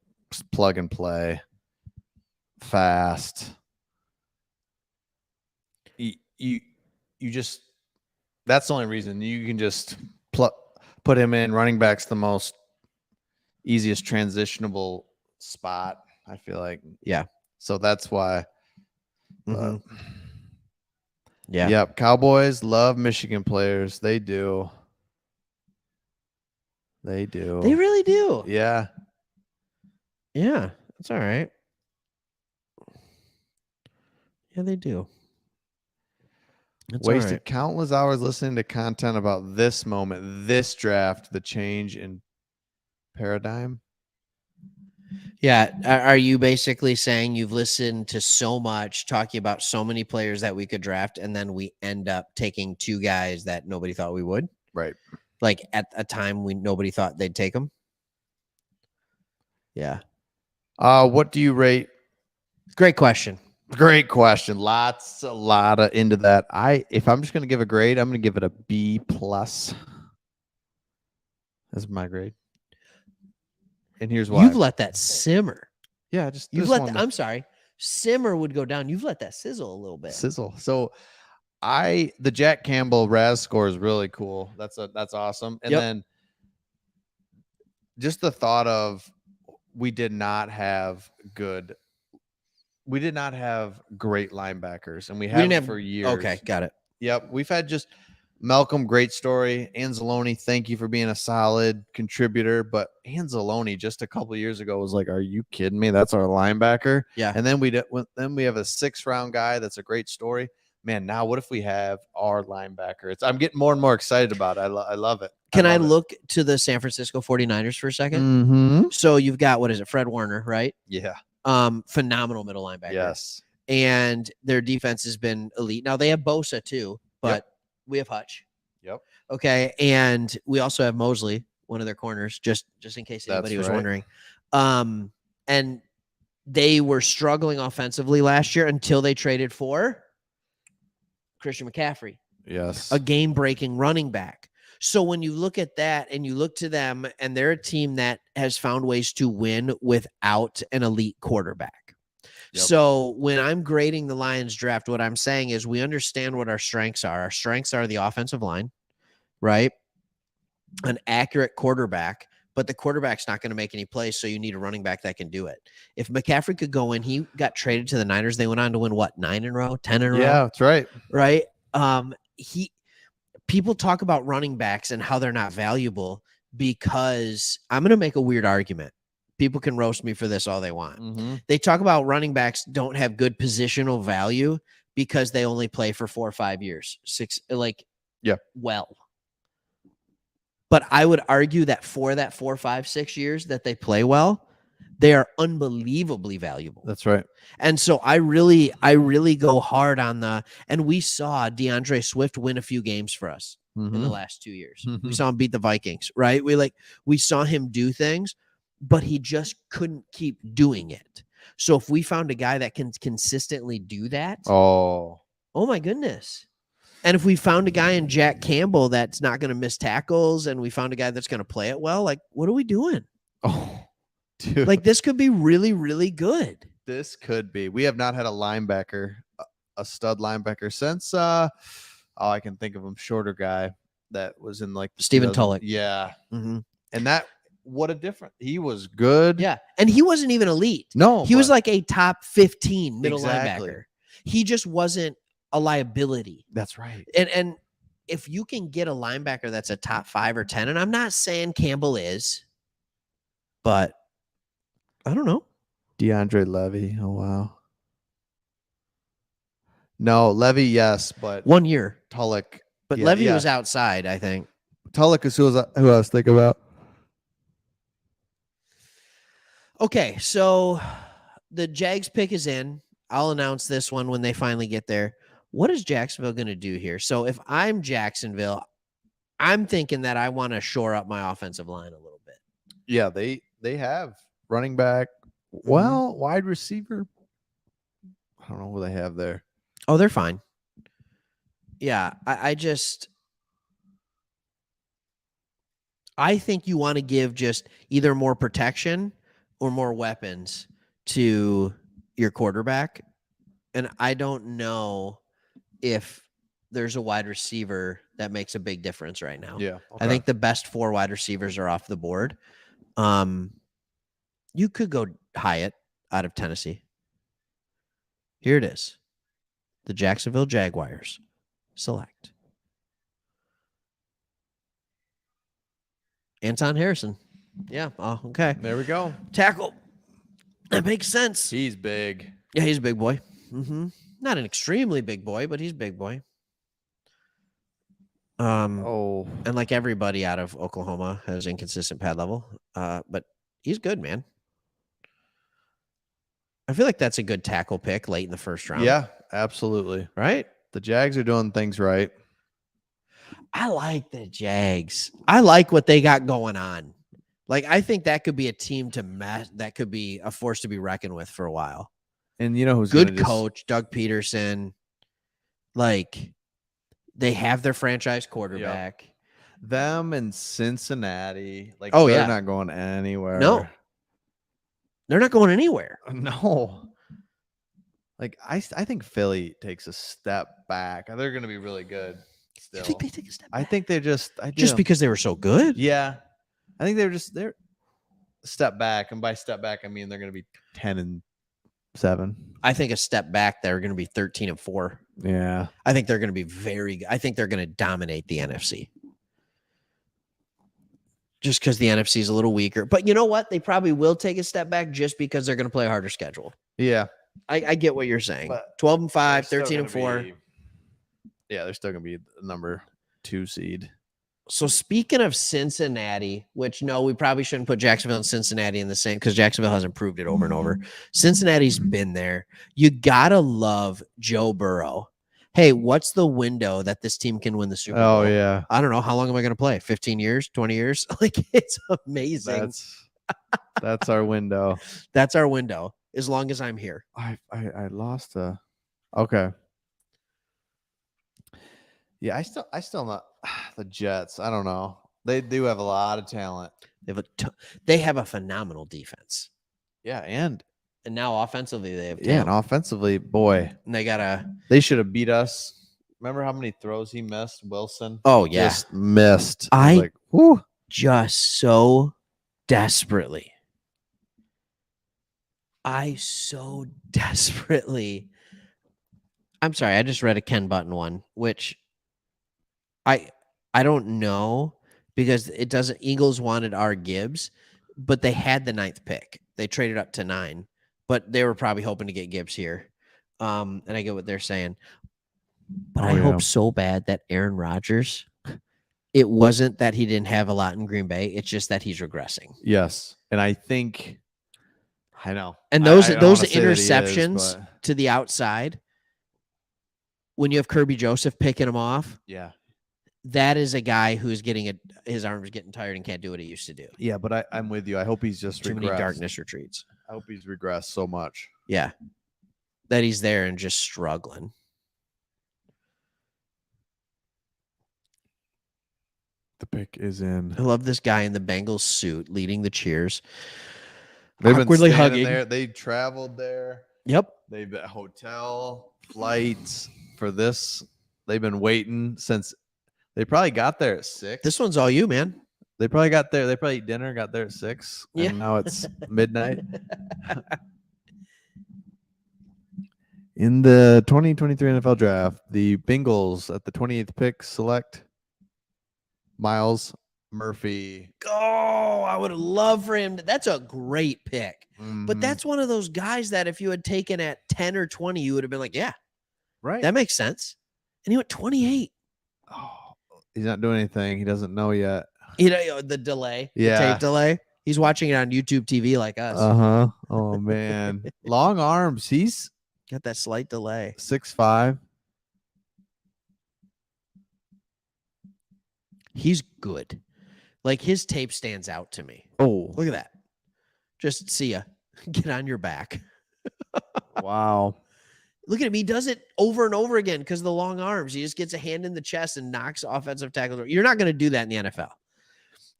plug and play, fast. You just, that's the only reason you can just put him in. Running back's the most easiest transitionable spot, I feel like. Yeah. So that's why. Yeah. Yep. Cowboys love Michigan players. They do. They do. They really do. Yeah. Yeah. That's all right. Yeah, they do. That's all Wasted right. countless hours listening to content about this moment, this draft, the change in paradigm. Yeah. Are you basically saying you've listened to so much talking about so many players that we could draft, and then we end up taking two guys that nobody thought we would? Right. Like at a time nobody thought they'd take them? Yeah. What do you rate? Great question. Great question. A lot of into that. If I'm just gonna give a grade, I'm gonna give it a B plus. That's my grade. And here's why. You've let that simmer. Yeah, just You've this let one I'm sorry. Simmer would go down. You've let that sizzle a little bit. sizzle. So the Jack Campbell Raz score is really cool. That's awesome. And then just the thought of we did not have great linebackers, and we haven't have for years. Okay, got it. Yep. We've had just Malcolm, great story. Anzalone, thank you for being a solid contributor. But Anzalone just a couple of years ago was like, "Are you kidding me? That's our linebacker." Yeah. And then we have a 6th round guy. That's a great story. Man, now what if we have our linebacker? I'm getting more and more excited about it. I love it. Can I look to the San Francisco 49ers for a second? Mm-hmm. So you've got, what is it, Fred Warner, right? Yeah. Phenomenal middle linebacker. Yes. And their defense has been elite. Now they have Bosa too, but we have Hutch. Yep. Okay. And we also have Mosley, one of their corners, just in case anybody was wondering. And they were struggling offensively last year until they traded for Christian McCaffrey. Yes. A game-breaking running back. So when you look at that and you look to them, and they're a team that has found ways to win without an elite quarterback. Yep. So when I'm grading the Lions draft, what I'm saying is we understand what our strengths are. Our strengths are the offensive line, right? An accurate quarterback, but the quarterback's not going to make any plays, so you need a running back that can do it. If McCaffrey could go in, he got traded to the Niners. They went on to win, what, 9 in a row, 10 in a row? Yeah, that's right. Right? People talk about running backs and how they're not valuable because I'm going to make a weird argument. People can roast me for this all they want. Mm-hmm. They talk about running backs don't have good positional value because they only play for 4 or 5 years, 6, well. But I would argue that for that 4, 5, 6 years that they play well, they are unbelievably valuable. That's right. And so I really go hard on and we saw DeAndre Swift win a few games for us in the last 2 years. We saw him beat the Vikings, right? We saw him do things, but he just couldn't keep doing it. So if we found a guy that can consistently do that, oh my goodness. And if we found a guy in Jack Campbell that's not going to miss tackles, and we found a guy that's going to play it well, like, what are we doing? Oh, dude. Like, this could be really, really good. This could be. We have not had a linebacker, a stud linebacker since, I can think of him, shorter guy that was in like Stephen Tulloch. Yeah. Mm-hmm. And what a difference. He was good. Yeah. And he wasn't even elite. No. He was like a top 15 middle linebacker. He just wasn't a liability. That's right. And if you can get a linebacker that's a top 5 or 10, and I'm not saying Campbell is, but I don't know. DeAndre Levy. Oh, wow. No, Levy, yes, but 1 year. Tulloch. But Levy was outside, I think. Tulloch is who I was thinking about. Okay, so the Jags pick is in. I'll announce this one when they finally get there. What is Jacksonville going to do here? So if I'm Jacksonville, I'm thinking that I want to shore up my offensive line a little bit. Yeah, they have running back. Well, wide receiver. I don't know who they have there. Oh, they're fine. Yeah, I think you want to give just either more protection or more weapons to your quarterback. And I don't know if there's a wide receiver that makes a big difference right now. Yeah. Okay. I think the best 4 wide receivers are off the board. You could go Hyatt out of Tennessee. Here it is. The Jacksonville Jaguars select. Anton Harrison. Yeah. Oh, okay. There we go. Tackle. That makes sense. He's big. Yeah, he's a big boy. Not an extremely big boy, but he's a big boy. And like everybody out of Oklahoma has inconsistent pad level. But he's good, man. I feel like that's a good tackle pick late in the first round. Yeah, absolutely. Right? The Jags are doing things right. I like the Jags. I like what they got going on. Like, I think that could be a team to mess. That could be a force to be reckoned with for a while. And you know who's good coach, Doug Peterson. Like, they have their franchise quarterback. Yep. Them and Cincinnati. Like, they're not going anywhere. No. They're not going anywhere. No. Like, I think Philly takes a step back. They're going to be really good still. You think they take a step back? I think they're just because they were so good? Yeah. I think they're a step back. And by step back, I mean they're going to be 10-7. I think a step back, they're going to be 13-4. Yeah. I think they're going to be I think they're going to dominate the NFC. Just because the NFC is a little weaker. But you know what? They probably will take a step back just because they're going to play a harder schedule. Yeah. I get what you're saying. But 12-5, 13-4. Yeah, they're still going to be the number 2 seed. So speaking of Cincinnati, which no, we probably shouldn't put Jacksonville and Cincinnati in the same because Jacksonville hasn't proved it over and over. Cincinnati's been there. You got to love Joe Burrow. Hey, what's the window that this team can win the Super Bowl? Oh, yeah. I don't know. How long am I going to play? 15 years? 20 years? Like, it's amazing. That's our window. That's our window, as long as I'm here. I lost okay. Yeah, I still not the Jets. I don't know. They do have a lot of talent. They have a phenomenal defense. Yeah, and now offensively they have talent. Yeah, and offensively, boy. And they should have beat us. Remember how many throws he missed, Wilson? Oh, yeah. Just missed. Just so desperately. I'm sorry, I just read a Ken Button one, which I don't know because it doesn't. Eagles wanted our Gibbs, but they had the 9th pick. They traded up to 9, but they were probably hoping to get Gibbs here. And I get what they're saying, but I hope so bad that Aaron Rodgers. It wasn't that he didn't have a lot in Green Bay. It's just that he's regressing. Yes, and I think I know. And those interceptions to the outside. When you have Kirby Joseph picking him off, that is a guy who's his arms getting tired and can't do what he used to do. Yeah, but I'm with you. I hope he's just too many darkness retreats. I hope he's regressed so much. Yeah, that he's there and just struggling. The pick is in. I love this guy in the Bengals suit leading the cheers. They've awkwardly been hugging. There. They traveled there. Yep. They've got hotel flights for this. They've been waiting since they probably got there at 6. This one's all you, man. They probably got there. They probably ate dinner, got there at 6. Yeah. And now it's midnight. In the 2023 NFL Draft, the Bengals at the 28th pick select Miles Murphy. Oh, I would love for him. That's a great pick. But that's one of those guys that if you had taken at 10 or 20, you would have been like, yeah, right. That makes sense. And he went 28. Oh, he's not doing anything. He doesn't know yet. The delay. Yeah. The tape delay. He's watching it on YouTube TV like us. Uh-huh. Oh, man. Long arms. He's got that slight delay. 6'5". He's good. Like, his tape stands out to me. Oh, look at that. Just see ya. Get on your back. Wow. Look at him. He does it over and over again because of the long arms. He just gets a hand in the chest and knocks offensive tackles. You're not going to do that in the NFL.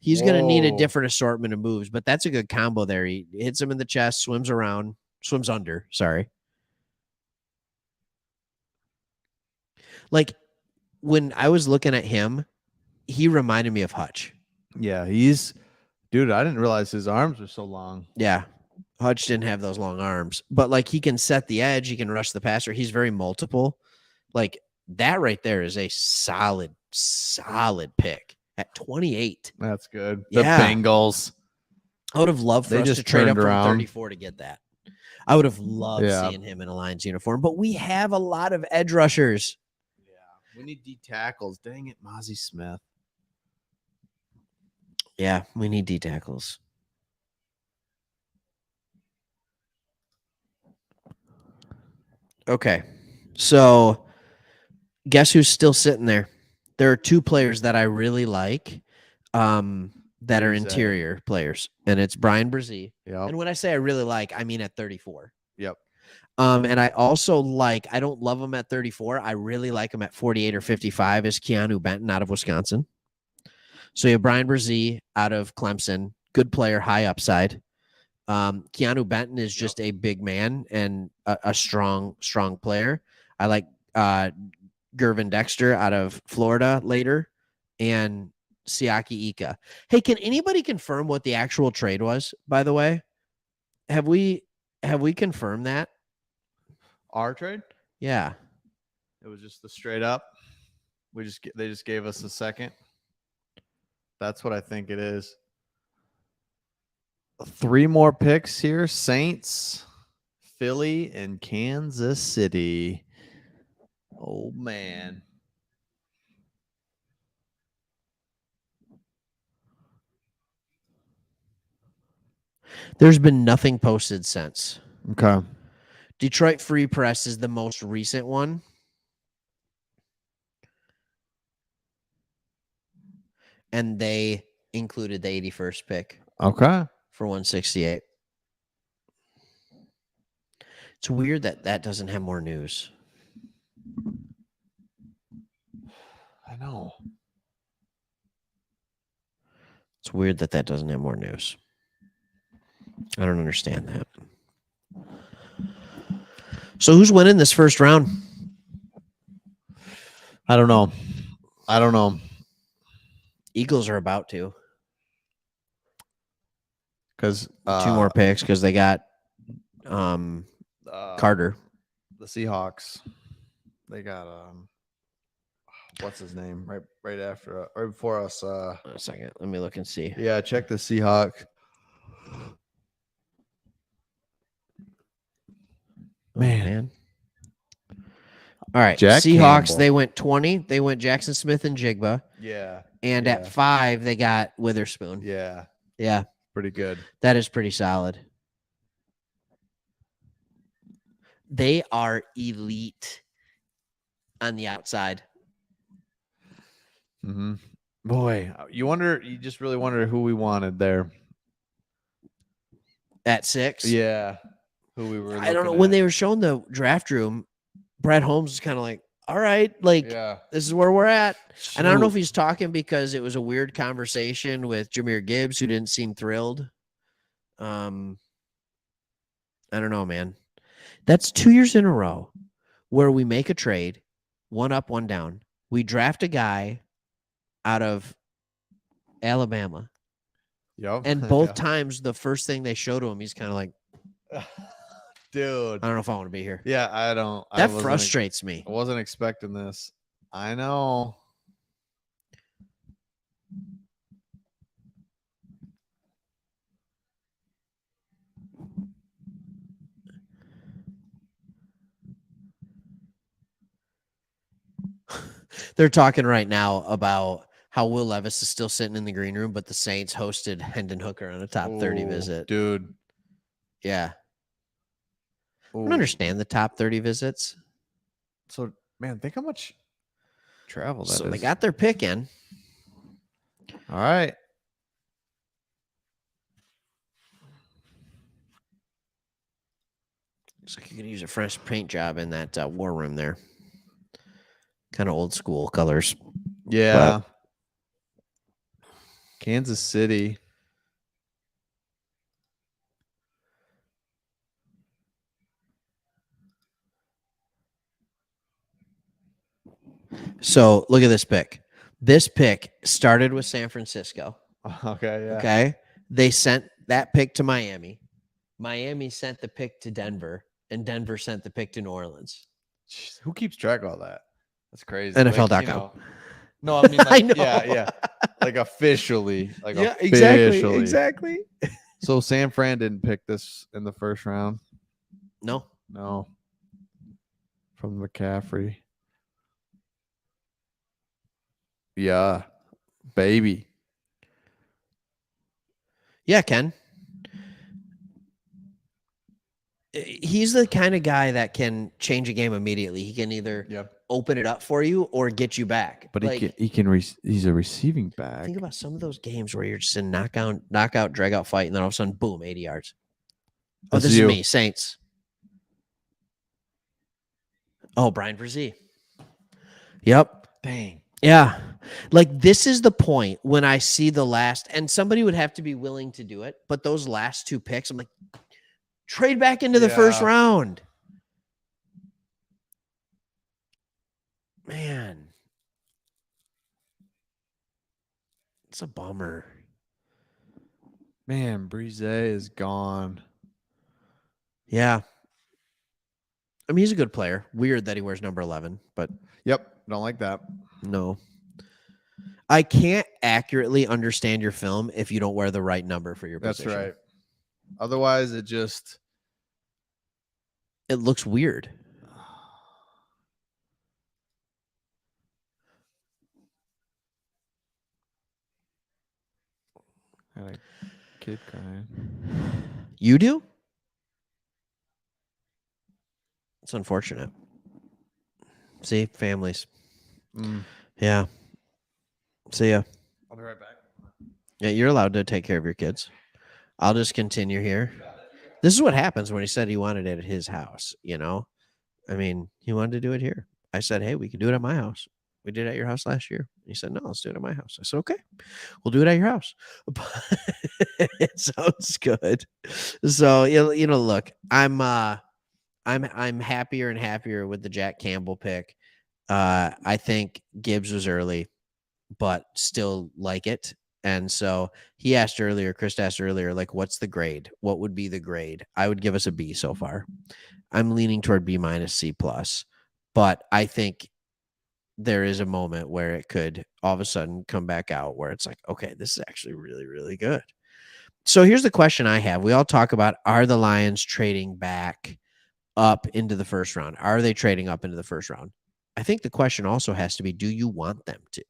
He's going to need a different assortment of moves, but that's a good combo there. He hits him in the chest, swims under. Sorry. Like, when I was looking at him, he reminded me of Hutch. Yeah, dude, I didn't realize his arms were so long. Yeah. Hutch didn't have those long arms, but like he can set the edge. He can rush the passer. He's very multiple. Like that right there is a solid pick at 28. That's good. The Yeah. Bengals. I would have loved for They us to just trade up turned from around. 34 to get that. I would have loved Yeah. seeing him in a Lions uniform, but we have a lot of edge rushers. Yeah, we need D tackles. Dang it, Mozzie Smith. Yeah, we need D tackles. Okay, so guess who's still sitting there? There are two players that I really like that are Who's that? interior players, and it's Brian Brzee. Yep. And when I say I really like, I mean at 34. Yep. And I also like, I don't love him at 34. I really like him at 48 or 55 is Keanu Benton out of Wisconsin. So you have Brian Brzee out of Clemson, good player, high upside. Keanu Benton is just a big man and a strong player. I like Gervin Dexter out of Florida later, and Siaki Ika. Hey, can anybody confirm what the actual trade was, by the way? Have we confirmed that? Our trade? Yeah. It was just the straight up. They just gave us a second. That's what I think it is. 3 more picks here. Saints, Philly, and Kansas City. Oh, man. There's been nothing posted since. Okay. Detroit Free Press is the most recent one. And they included the 81st pick. Okay. For 168. It's weird that doesn't have more news. I know. It's weird that doesn't have more news. I don't understand that. So who's winning this first round? I don't know. Eagles are about to. Because 2 more picks because they got Carter. The Seahawks. They got what's his name? Right after right before us. A second. Let me look and see. Yeah, check the Seahawks. Man. All right. Jack Seahawks, Campbell. they went 20. They went Jackson Smith and Jigba. Yeah. And at 5, they got Witherspoon. Yeah. Yeah. Pretty good. That is pretty solid. They are elite on the outside. Mm-hmm. Boy, you just really wonder who we wanted there. At 6? Yeah. Who we were I don't know. When they were showing the draft room, Brad Holmes was kind of like, all right, this is where we're at. Shoot. And I don't know if he's talking because it was a weird conversation with Jahmyr Gibbs, who didn't seem thrilled. I don't know, man. That's 2 years in a row where we make a trade, 1 up, 1 down. We draft a guy out of Alabama. Yep. And both times, the first thing they show to him, he's kind of like, dude, I don't know if I want to be here. Yeah, I don't. That frustrates me. I wasn't expecting this. I know. They're talking right now about how Will Levis is still sitting in the green room, but the Saints hosted Hendon Hooker on a top 30 visit. Dude. Yeah. I don't understand the top 30 visits. So, man, think how much travel that is. So they got their pick in. All right. Looks like you can use a fresh paint job in that war room there. Kind of old school colors. Yeah. But Kansas City. So look at this pick. This pick started with San Francisco. Okay, yeah. Okay. They sent that pick to Miami. Miami sent the pick to Denver, and Denver sent the pick to New Orleans. Jeez, who keeps track of all that? That's crazy. NFL.com. No, I mean, like, I know. yeah. Like officially. Like exactly. So San Fran didn't pick this in the first round. No. From McCaffrey. Yeah, baby. Yeah, Ken. He's the kind of guy that can change a game immediately. He can either open it up for you or get you back. But he's a receiving back. Think about some of those games where you're just in knockout, drag out fight, and then all of a sudden, boom, 80 yards. Oh, this is me, Saints. Oh, Brian Brzee. Yep. Dang. Yeah. Like, this is the point when I see the last, and somebody would have to be willing to do it, but those last 2 picks, I'm like, trade back into the first round. Man. It's a bummer. Man, Brise is gone. Yeah. I mean, he's a good player. Weird that he wears number 11, but. Yep. Don't like that. No. I can't accurately understand your film if you don't wear the right number for your position. That's right. Otherwise, it looks weird. I like kid crying. You do? It's unfortunate. See, families. Yeah. See ya. I'll be right back. Yeah, you're allowed to take care of your kids. I'll just continue here. This is what happens when he said he wanted it at his house, you know? I mean, he wanted to do it here. I said, hey, we can do it at my house. We did it at your house last year. He said, no, let's do it at my house. I said, okay, we'll do it at your house. It sounds good. So, you know, look, I'm happier and happier with the Jack Campbell pick. I think Gibbs was early, but still like it. And so Chris asked earlier, like, what's the grade? What would be the grade? I would give us a B so far. I'm leaning toward B minus C plus, but I think there is a moment where it could all of a sudden come back out where it's like, okay, this is actually really, really good. So here's the question I have. We all talk about, are the Lions trading back up into the first round? Are they trading up into the first round? I think the question also has to be, do you want them to?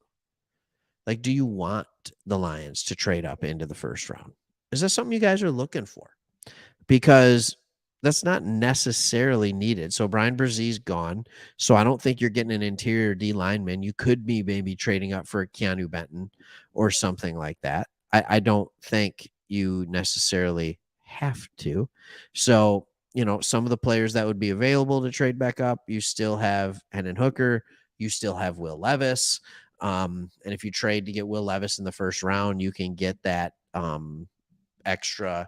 Like, do you want the Lions to trade up into the first round? Is that something you guys are looking for? Because that's not necessarily needed. So Brian Brezee's gone. So I don't think you're getting an interior D lineman. You could be maybe trading up for a Keanu Benton or something like that. I don't think you necessarily have to. So, you know, some of the players that would be available to trade back up, you still have Hendon Hooker. You still have Will Levis. And if you trade to get Will Levis in the first round, you can get that extra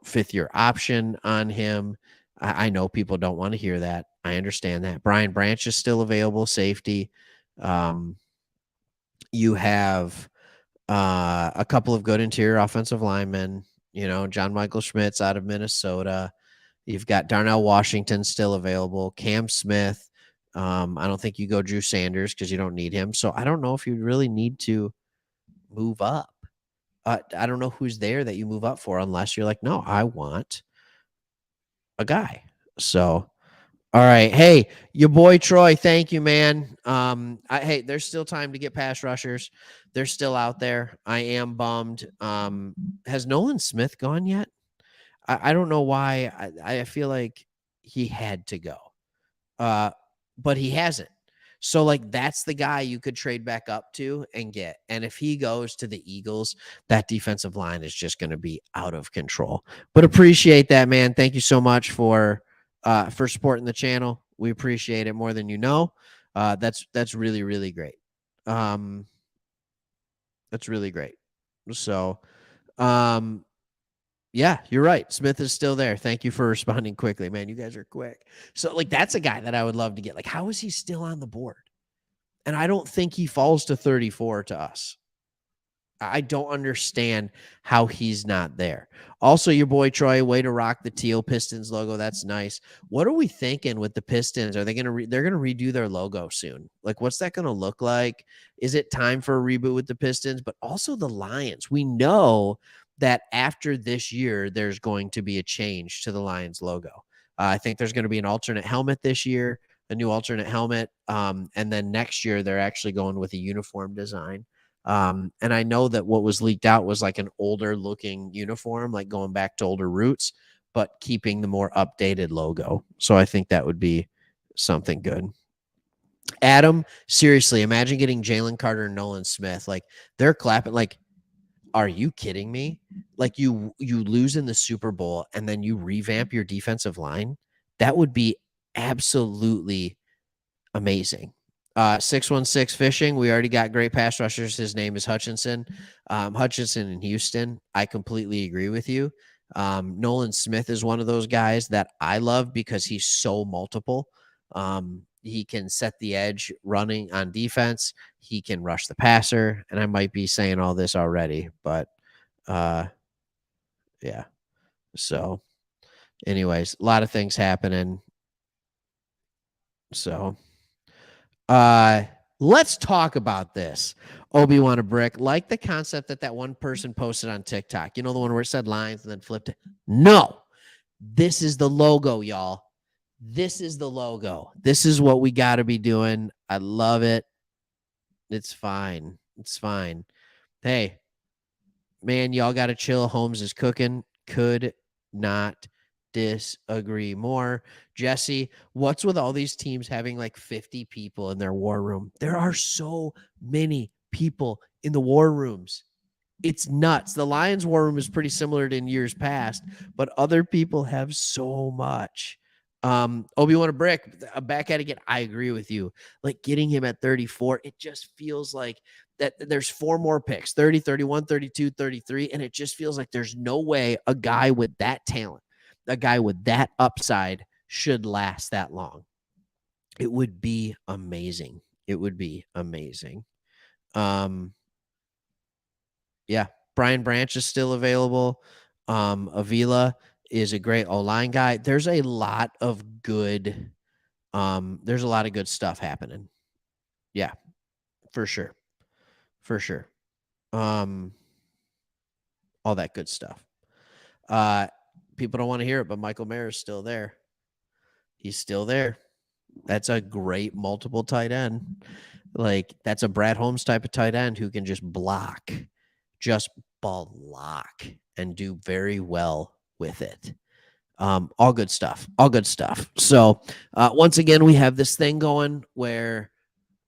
fifth-year option on him. I know people don't want to hear that. I understand that. Brian Branch is still available, safety. You have a couple of good interior offensive linemen. You know, John Michael Schmitz out of Minnesota. You've got Darnell Washington still available. Cam Smith. I don't think you go Drew Sanders because you don't need him. So I don't know if you really need to move up. I don't know who's there that you move up for unless you're like, no, I want a guy. So, all right. Hey, your boy Troy, thank you, man. Hey, there's still time to get pass rushers. They're still out there. I am bummed. Has Nolan Smith gone yet? I don't know why. I feel like he had to go, but he hasn't. So, like, that's the guy you could trade back up to and get. And if he goes to the Eagles, that defensive line is just going to be out of control. But appreciate that, man. Thank you so much for supporting the channel. We appreciate it more than you know. That's really, really great. That's really great. So, yeah, you're right. Smith is still there. Thank you for responding quickly, man. You guys are quick. So, like, that's a guy that I would love to get. Like, how is he still on the board? And I don't think he falls to 34 to us. I don't understand how he's not there. Also, your boy Troy, way to rock the teal Pistons logo. That's nice. What are we thinking with the Pistons? Are they going to they're going to redo their logo soon? Like, what's that going to look like? Is it time for a reboot with the Pistons? But also the Lions. We know that after this year, there's going to be a change to the Lions logo. I think there's going to be an alternate helmet this year, a new alternate helmet. And then next year, they're actually going with a uniform design. And I know that what was leaked out was like an older looking uniform, like going back to older roots, but keeping the more updated logo. So I think that would be something good. Adam, seriously, imagine getting Jalen Carter and Nolan Smith. Like they're clapping. Like, are you kidding me? Like you lose in the Super Bowl and then you revamp your defensive line. That would be absolutely amazing. 616 Fishing. We already got great pass rushers. His name is Hutchinson. Hutchinson in Houston. I completely agree with you. Nolan Smith is one of those guys that I love because he's so multiple. He can set the edge running on defense. He can rush the passer. And I might be saying all this already, but yeah. So anyways, a lot of things happening. So let's talk about this. Obi-Wan a brick. Like the concept that one person posted on TikTok. You know, the one where it said lines and then flipped it. No, this is the logo, y'all. This is the logo. This is what we got to be doing. I love it. It's fine. It's fine. Hey, man, y'all got to chill. Holmes is cooking. Could not disagree more. Jesse, what's with all these teams having like 50 people in their war room? There are so many people in the war rooms. It's nuts. The Lions war room is pretty similar to in years past, but other people have so much. Obi-Wan a brick, back at it again. I agree with you. Like getting him at 34, it just feels like that there's 4 more picks, 30, 31, 32, 33, and it just feels like there's no way a guy with that talent, a guy with that upside should last that long. It would be amazing. It would be amazing. Yeah, Brian Branch is still available. Avila is a great O-line guy. There's a lot of good stuff happening. Yeah, for sure. For sure. All that good stuff. People don't want to hear it, but Michael Mayer is still there. He's still there. That's a great multiple tight end. Like that's a Brad Holmes type of tight end who can just block and do very well with it. All good stuff. All good stuff. So once again, we have this thing going where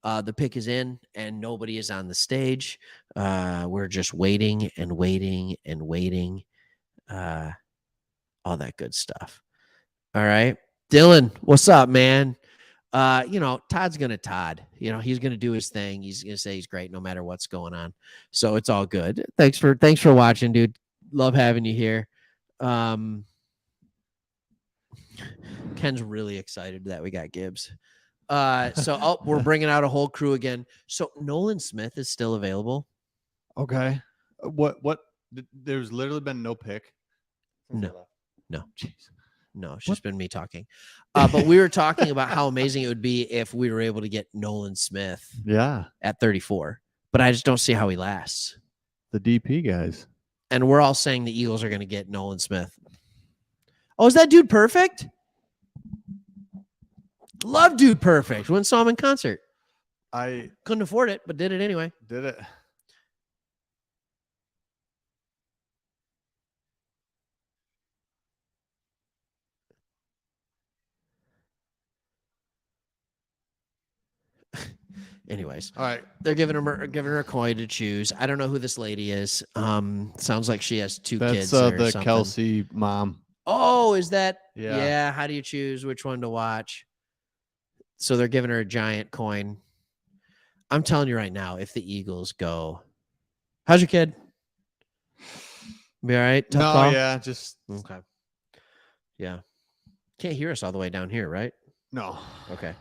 the pick is in and nobody is on the stage. We're just waiting and waiting and waiting. All that good stuff. All right. Dylan, what's up, man? Todd's going to Todd. He's going to do his thing. He's going to say he's great no matter what's going on. So it's all good. Thanks for watching, dude. Love having you here. Ken's really excited that we got Gibbs. We're bringing out a whole crew again. So Nolan Smith is still available. Okay. What? There's literally been no pick. No. Jeez. No, it's just been me talking. But we were talking about how amazing it would be if we were able to get Nolan Smith at 34. But I just don't see how he lasts. The DP guys. And we're all saying the Eagles are going to get Nolan Smith. Oh, is that Dude Perfect? Love Dude Perfect. Went and saw him in concert. I couldn't afford it, but did it anyway. Did it. Anyways, all right. They're giving her a coin to choose. I don't know who this lady is. Sounds like she has 2 kids. That's the something. Kelsey mom. Oh, is that? Yeah. How do you choose which one to watch? So they're giving her a giant coin. I'm telling you right now, if the Eagles go, how's your kid? Be all right? Tough call? Yeah, just okay. Yeah, can't hear us all the way down here, right? No. Okay.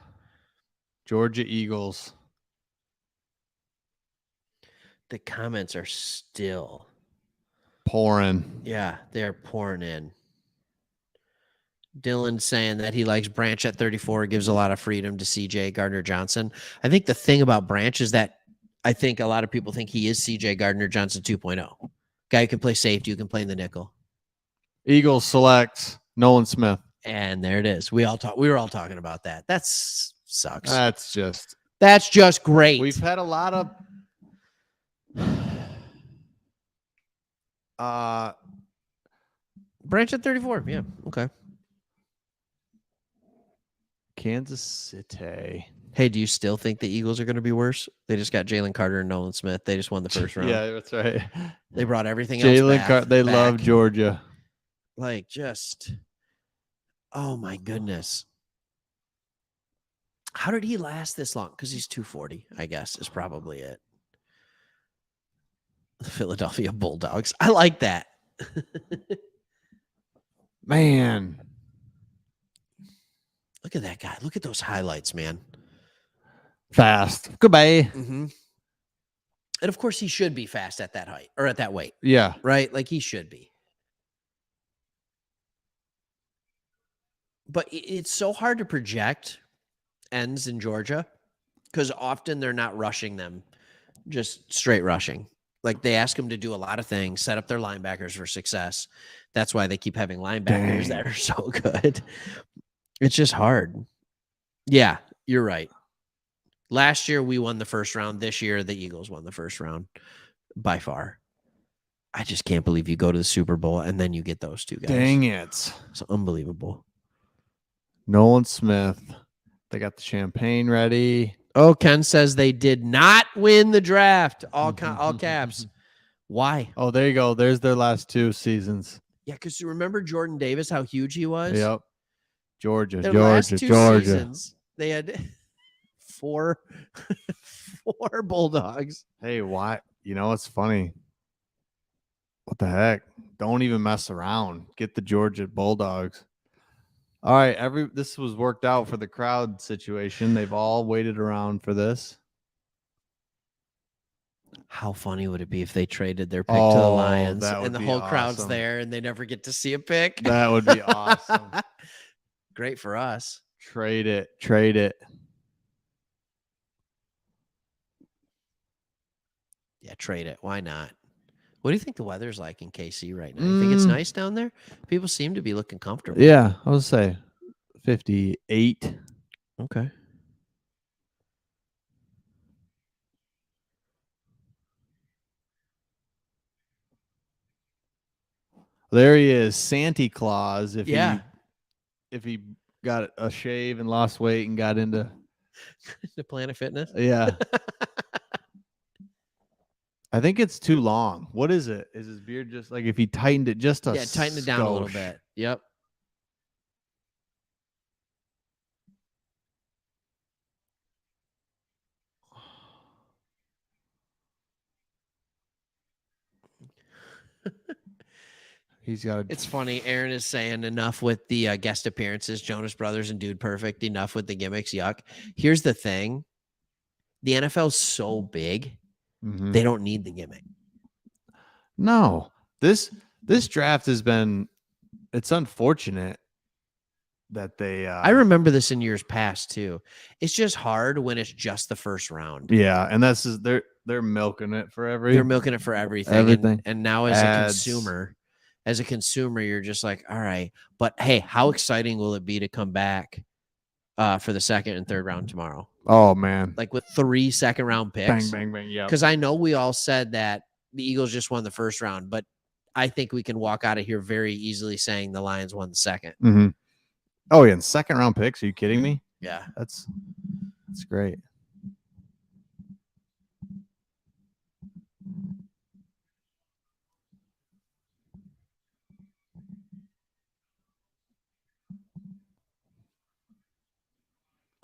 Georgia Eagles. The comments are still pouring. Yeah, they're pouring in. Dylan saying that he likes Branch at 34, gives a lot of freedom to CJ Gardner-Johnson. I think the thing about Branch is that I think a lot of people think he is CJ Gardner-Johnson 2.0. Guy who can play safety, who can play in the nickel. Eagles select Nolan Smith. And there it is. We were all talking about that. That sucks. That's just great. We've had a lot of Branch at 34. Yeah. Okay. Kansas City. Hey, do you still think the Eagles are going to be worse? They just got Jalen Carter and Nolan Smith. They just won the first round. Yeah, that's right. They brought everything else back. They love Georgia. Like, just, oh my goodness. How did he last this long? Because he's 240, I guess, is probably it. The Philadelphia Bulldogs. I like that. Man. Look at that guy. Look at those highlights, man. Fast. Goodbye. Mm-hmm. And of course, he should be fast at that height or at that weight. Yeah. Right? Like he should be. But it's so hard to project ends in Georgia because often they're not rushing them, just straight rushing. Like they ask them to do a lot of things, set up their linebackers for success. That's why they keep having linebackers that are so good. It's just hard. Yeah, you're right. Last year, we won the first round. This year, the Eagles won the first round by far. I just can't believe you go to the Super Bowl and then you get those two guys. Dang it. It's unbelievable. Nolan Smith. They got the champagne ready. Oh, Ken says they did not win the draft. All caps. Why? Oh, there you go. There's their last 2 seasons. Yeah, because you remember Jordan Davis, how huge he was? Yep. Georgia. Seasons, they had 4 Bulldogs. Hey, why? You know, it's funny. What the heck? Don't even mess around. Get the Georgia Bulldogs. All right, this was worked out for the crowd situation. They've all waited around for this. How funny would it be if they traded their pick to the Lions and the whole crowd's there and they never get to see a pick? That would be awesome. Great for us. Trade it. Yeah, trade it. Why not? What do you think the weather's like in KC right now? You think it's nice down there? People seem to be looking comfortable. Yeah, I would say 58. Okay. There he is, Santa Claus. If he got a shave and lost weight and got into the Planet Fitness. Yeah. I think it's too long. What is it? Is his beard just like if he tightened it just a tighten it down a little bit. Yep. He's got. It's funny. Aaron is saying enough with the guest appearances, Jonas Brothers and Dude Perfect. Enough with the gimmicks. Yuck. Here's the thing: the NFL's so big, they don't need the gimmick. No, this draft has been. It's unfortunate that they. I remember this in years past too. It's just hard when it's just the first round. Yeah, and they're milking it for everything. They're milking it for everything. And now as a consumer, you're just like, all right. But hey, how exciting will it be to come back for the second and third round tomorrow? Oh man. Like with 3 second-round picks. Bang, bang, bang. Yeah. Because I know we all said that the Eagles just won the first round, but I think we can walk out of here very easily saying the Lions won the second. Mm-hmm. Oh, yeah, and second-round picks? Are you kidding me? Yeah. That's great.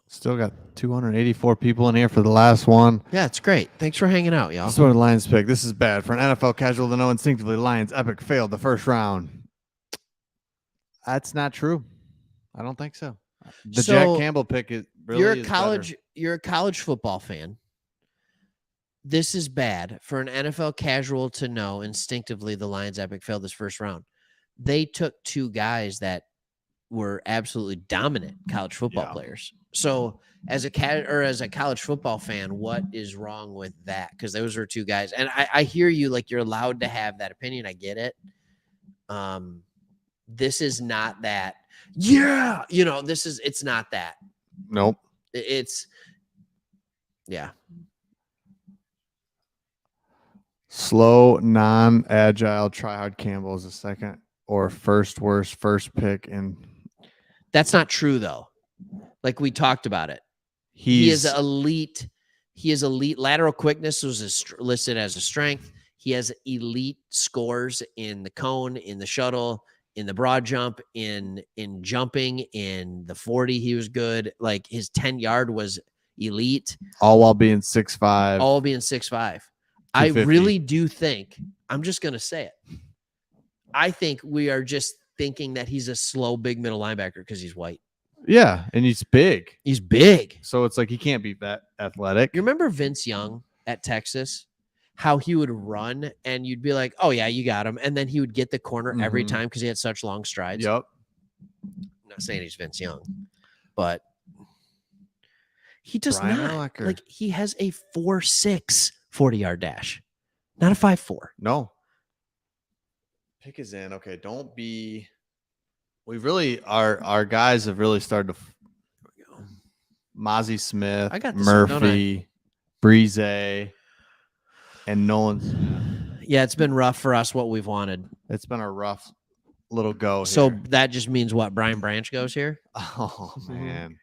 Still got 284 people in here for the last one. Yeah, it's great. Thanks for hanging out, y'all. This is what the Lions pick. This is bad. For an NFL casual to know instinctively, Lions epic failed the first round. That's not true. I don't think so. The Jack Campbell pick is really you're a college football fan. this is bad for an NFL casual to know instinctively the Lions epic failed this first round. They took two guys that were absolutely dominant college football players. So as a college football fan, what is wrong with that? Because those are two guys. And I hear you, like, you're allowed to have that opinion. I get it. This is not that. Yeah. It's not that. Nope. It's yeah. Slow, non-agile, try-hard Campbell is the second or first worst first pick. And that's not true, though. Like we talked about it. He is elite. He is elite. Lateral quickness was listed as a strength. He has elite scores in the cone, in the shuttle, in the broad jump, in jumping, in the 40. He was good. Like his 10-yard was elite. All while being 6'5". All being 6'5". I really do think, I'm just going to say it. I think we are just thinking that he's a slow, big middle linebacker because he's white. Yeah, and he's big. He's big. So it's like he can't be that athletic. You remember Vince Young at Texas? How he would run and you'd be like, oh, yeah, you got him. And then he would get the corner every time because he had such long strides. Yep. I'm not saying he's Vince Young, but he does not. Like, he has a 4.6 40-yard dash, not a 5.4. No. Pick is in. Okay, don't be. We really our guys have really started to. Mozzie Smith, I got this Murphy, Breeze, and Nolan. Yeah, it's been rough for us. What we've wanted. It's been a rough little go. So here. that just means what? Brian Branch goes here. Oh man,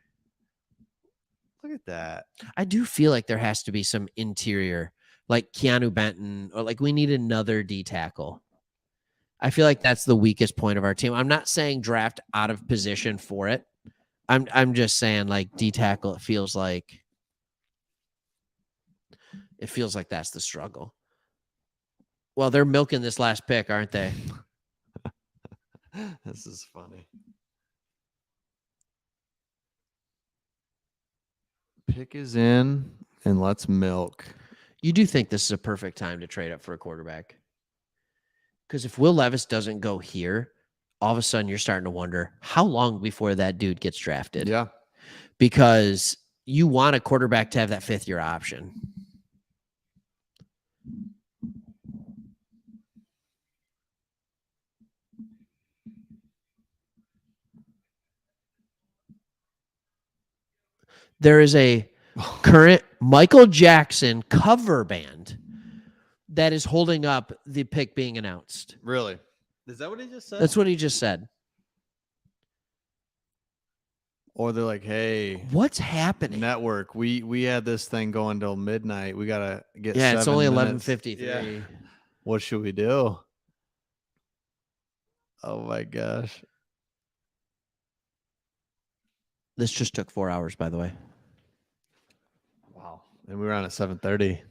look at that. I do feel like there has to be some interior, like Keanu Benton, or like we need another D tackle. I feel like that's the weakest point of our team. I'm not saying draft out of position for it. I'm just saying like D tackle. It feels like that's the struggle. Well, they're milking this last pick, aren't they? This is funny. Pick is in, and let's milk. You do think this is a perfect time to trade up for a quarterback? Because if Will Levis doesn't go here, all of a sudden you're starting to wonder how long before that dude gets drafted. Yeah. Because you want a quarterback to have that fifth-year option. There is a current Michael Jackson cover band that is holding up the pick being announced. Really? Is that what he just said? That's what he just said. Or they're like, hey, what's happening? Network, we had this thing going till midnight. We gotta get it's only 11:53. 11:53. Yeah. What should we do? Oh my gosh. This just took 4 hours, by the way. Wow. And we were on at 7:30.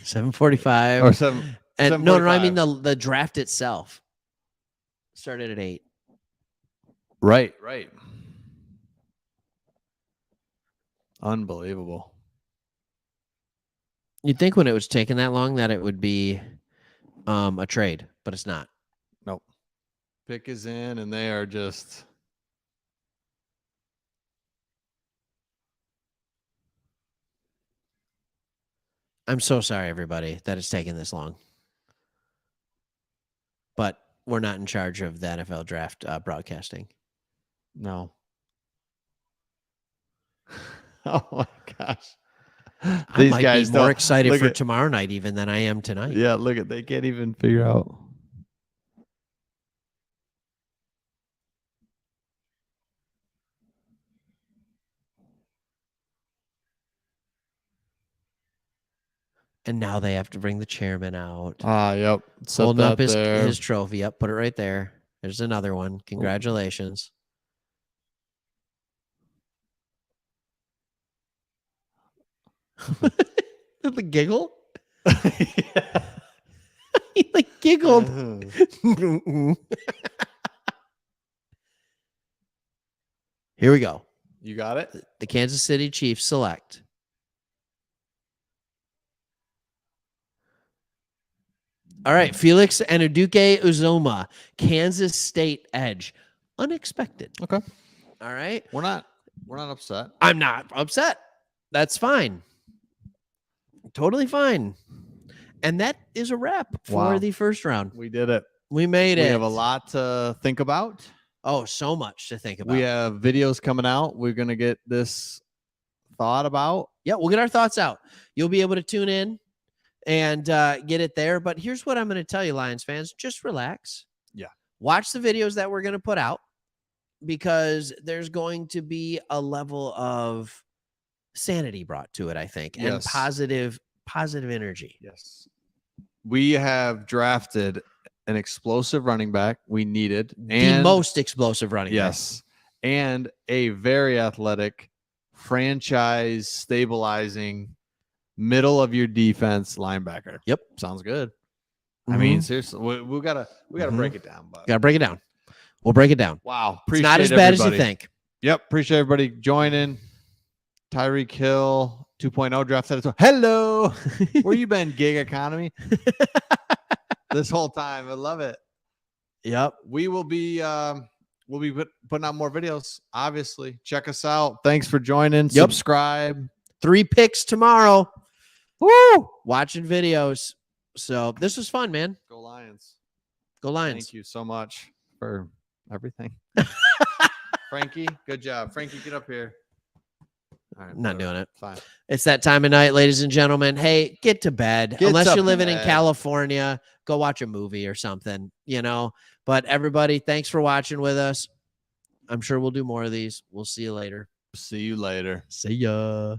7:45. Or 7. And no, I mean the draft itself started at 8. Right. Unbelievable. You'd think when it was taking that long that it would be a trade, but it's not. Nope. Pick is in, and they are just. I'm so sorry, everybody, that it's taking this long. But we're not in charge of the NFL draft broadcasting. No. Oh my gosh. These guys be more excited for tomorrow night even than I am tonight. Yeah, look at they can't even figure out. And now they have to bring the chairman out. Yep. Holding up his trophy. Yep, put it right there. There's another one. Congratulations. The giggle? Yeah. He like giggled. Here we go. You got it? The Kansas City Chiefs select All right. Felix Anuduke Uzoma, Kansas State edge. Unexpected. Okay. All right. We're not upset. I'm not upset. That's fine. Totally fine. And that is a wrap for the first round. We did it. We made it. We have a lot to think about. Oh, so much to think about. We have videos coming out. We're going to get this thought about. Yeah, we'll get our thoughts out. You'll be able to tune in and get it there. But here's what I'm going to tell you, Lions fans. Just relax. Yeah. Watch the videos that we're going to put out because there's going to be a level of sanity brought to it, I think, and positive energy. Yes. We have drafted an explosive running back we needed. And the most explosive running back. Yes. And a very athletic, franchise stabilizing, middle of your defense linebacker. Yep. Sounds good. I mean, seriously, we gotta break it down. But gotta break it down. We'll break it down. Wow. It's not as bad as you think. Yep. Appreciate everybody joining. Tyreek Hill 2.0 draft set. Hello. Where you been, gig economy? This whole time. I love it. Yep. We will be putting out more videos. Obviously. Check us out. Thanks for joining. Yep. Subscribe. 3 picks tomorrow. Woo! Watching videos. So this was fun, man. Go Lions. Go Lions. Thank you so much for everything. Frankie, good job. Frankie, get up here. All right, not doing it. Fine. It's that time of night, ladies and gentlemen. Hey, get to bed. Unless you're living in California, go watch a movie or something, But everybody, thanks for watching with us. I'm sure we'll do more of these. We'll see you later. See you later. See ya.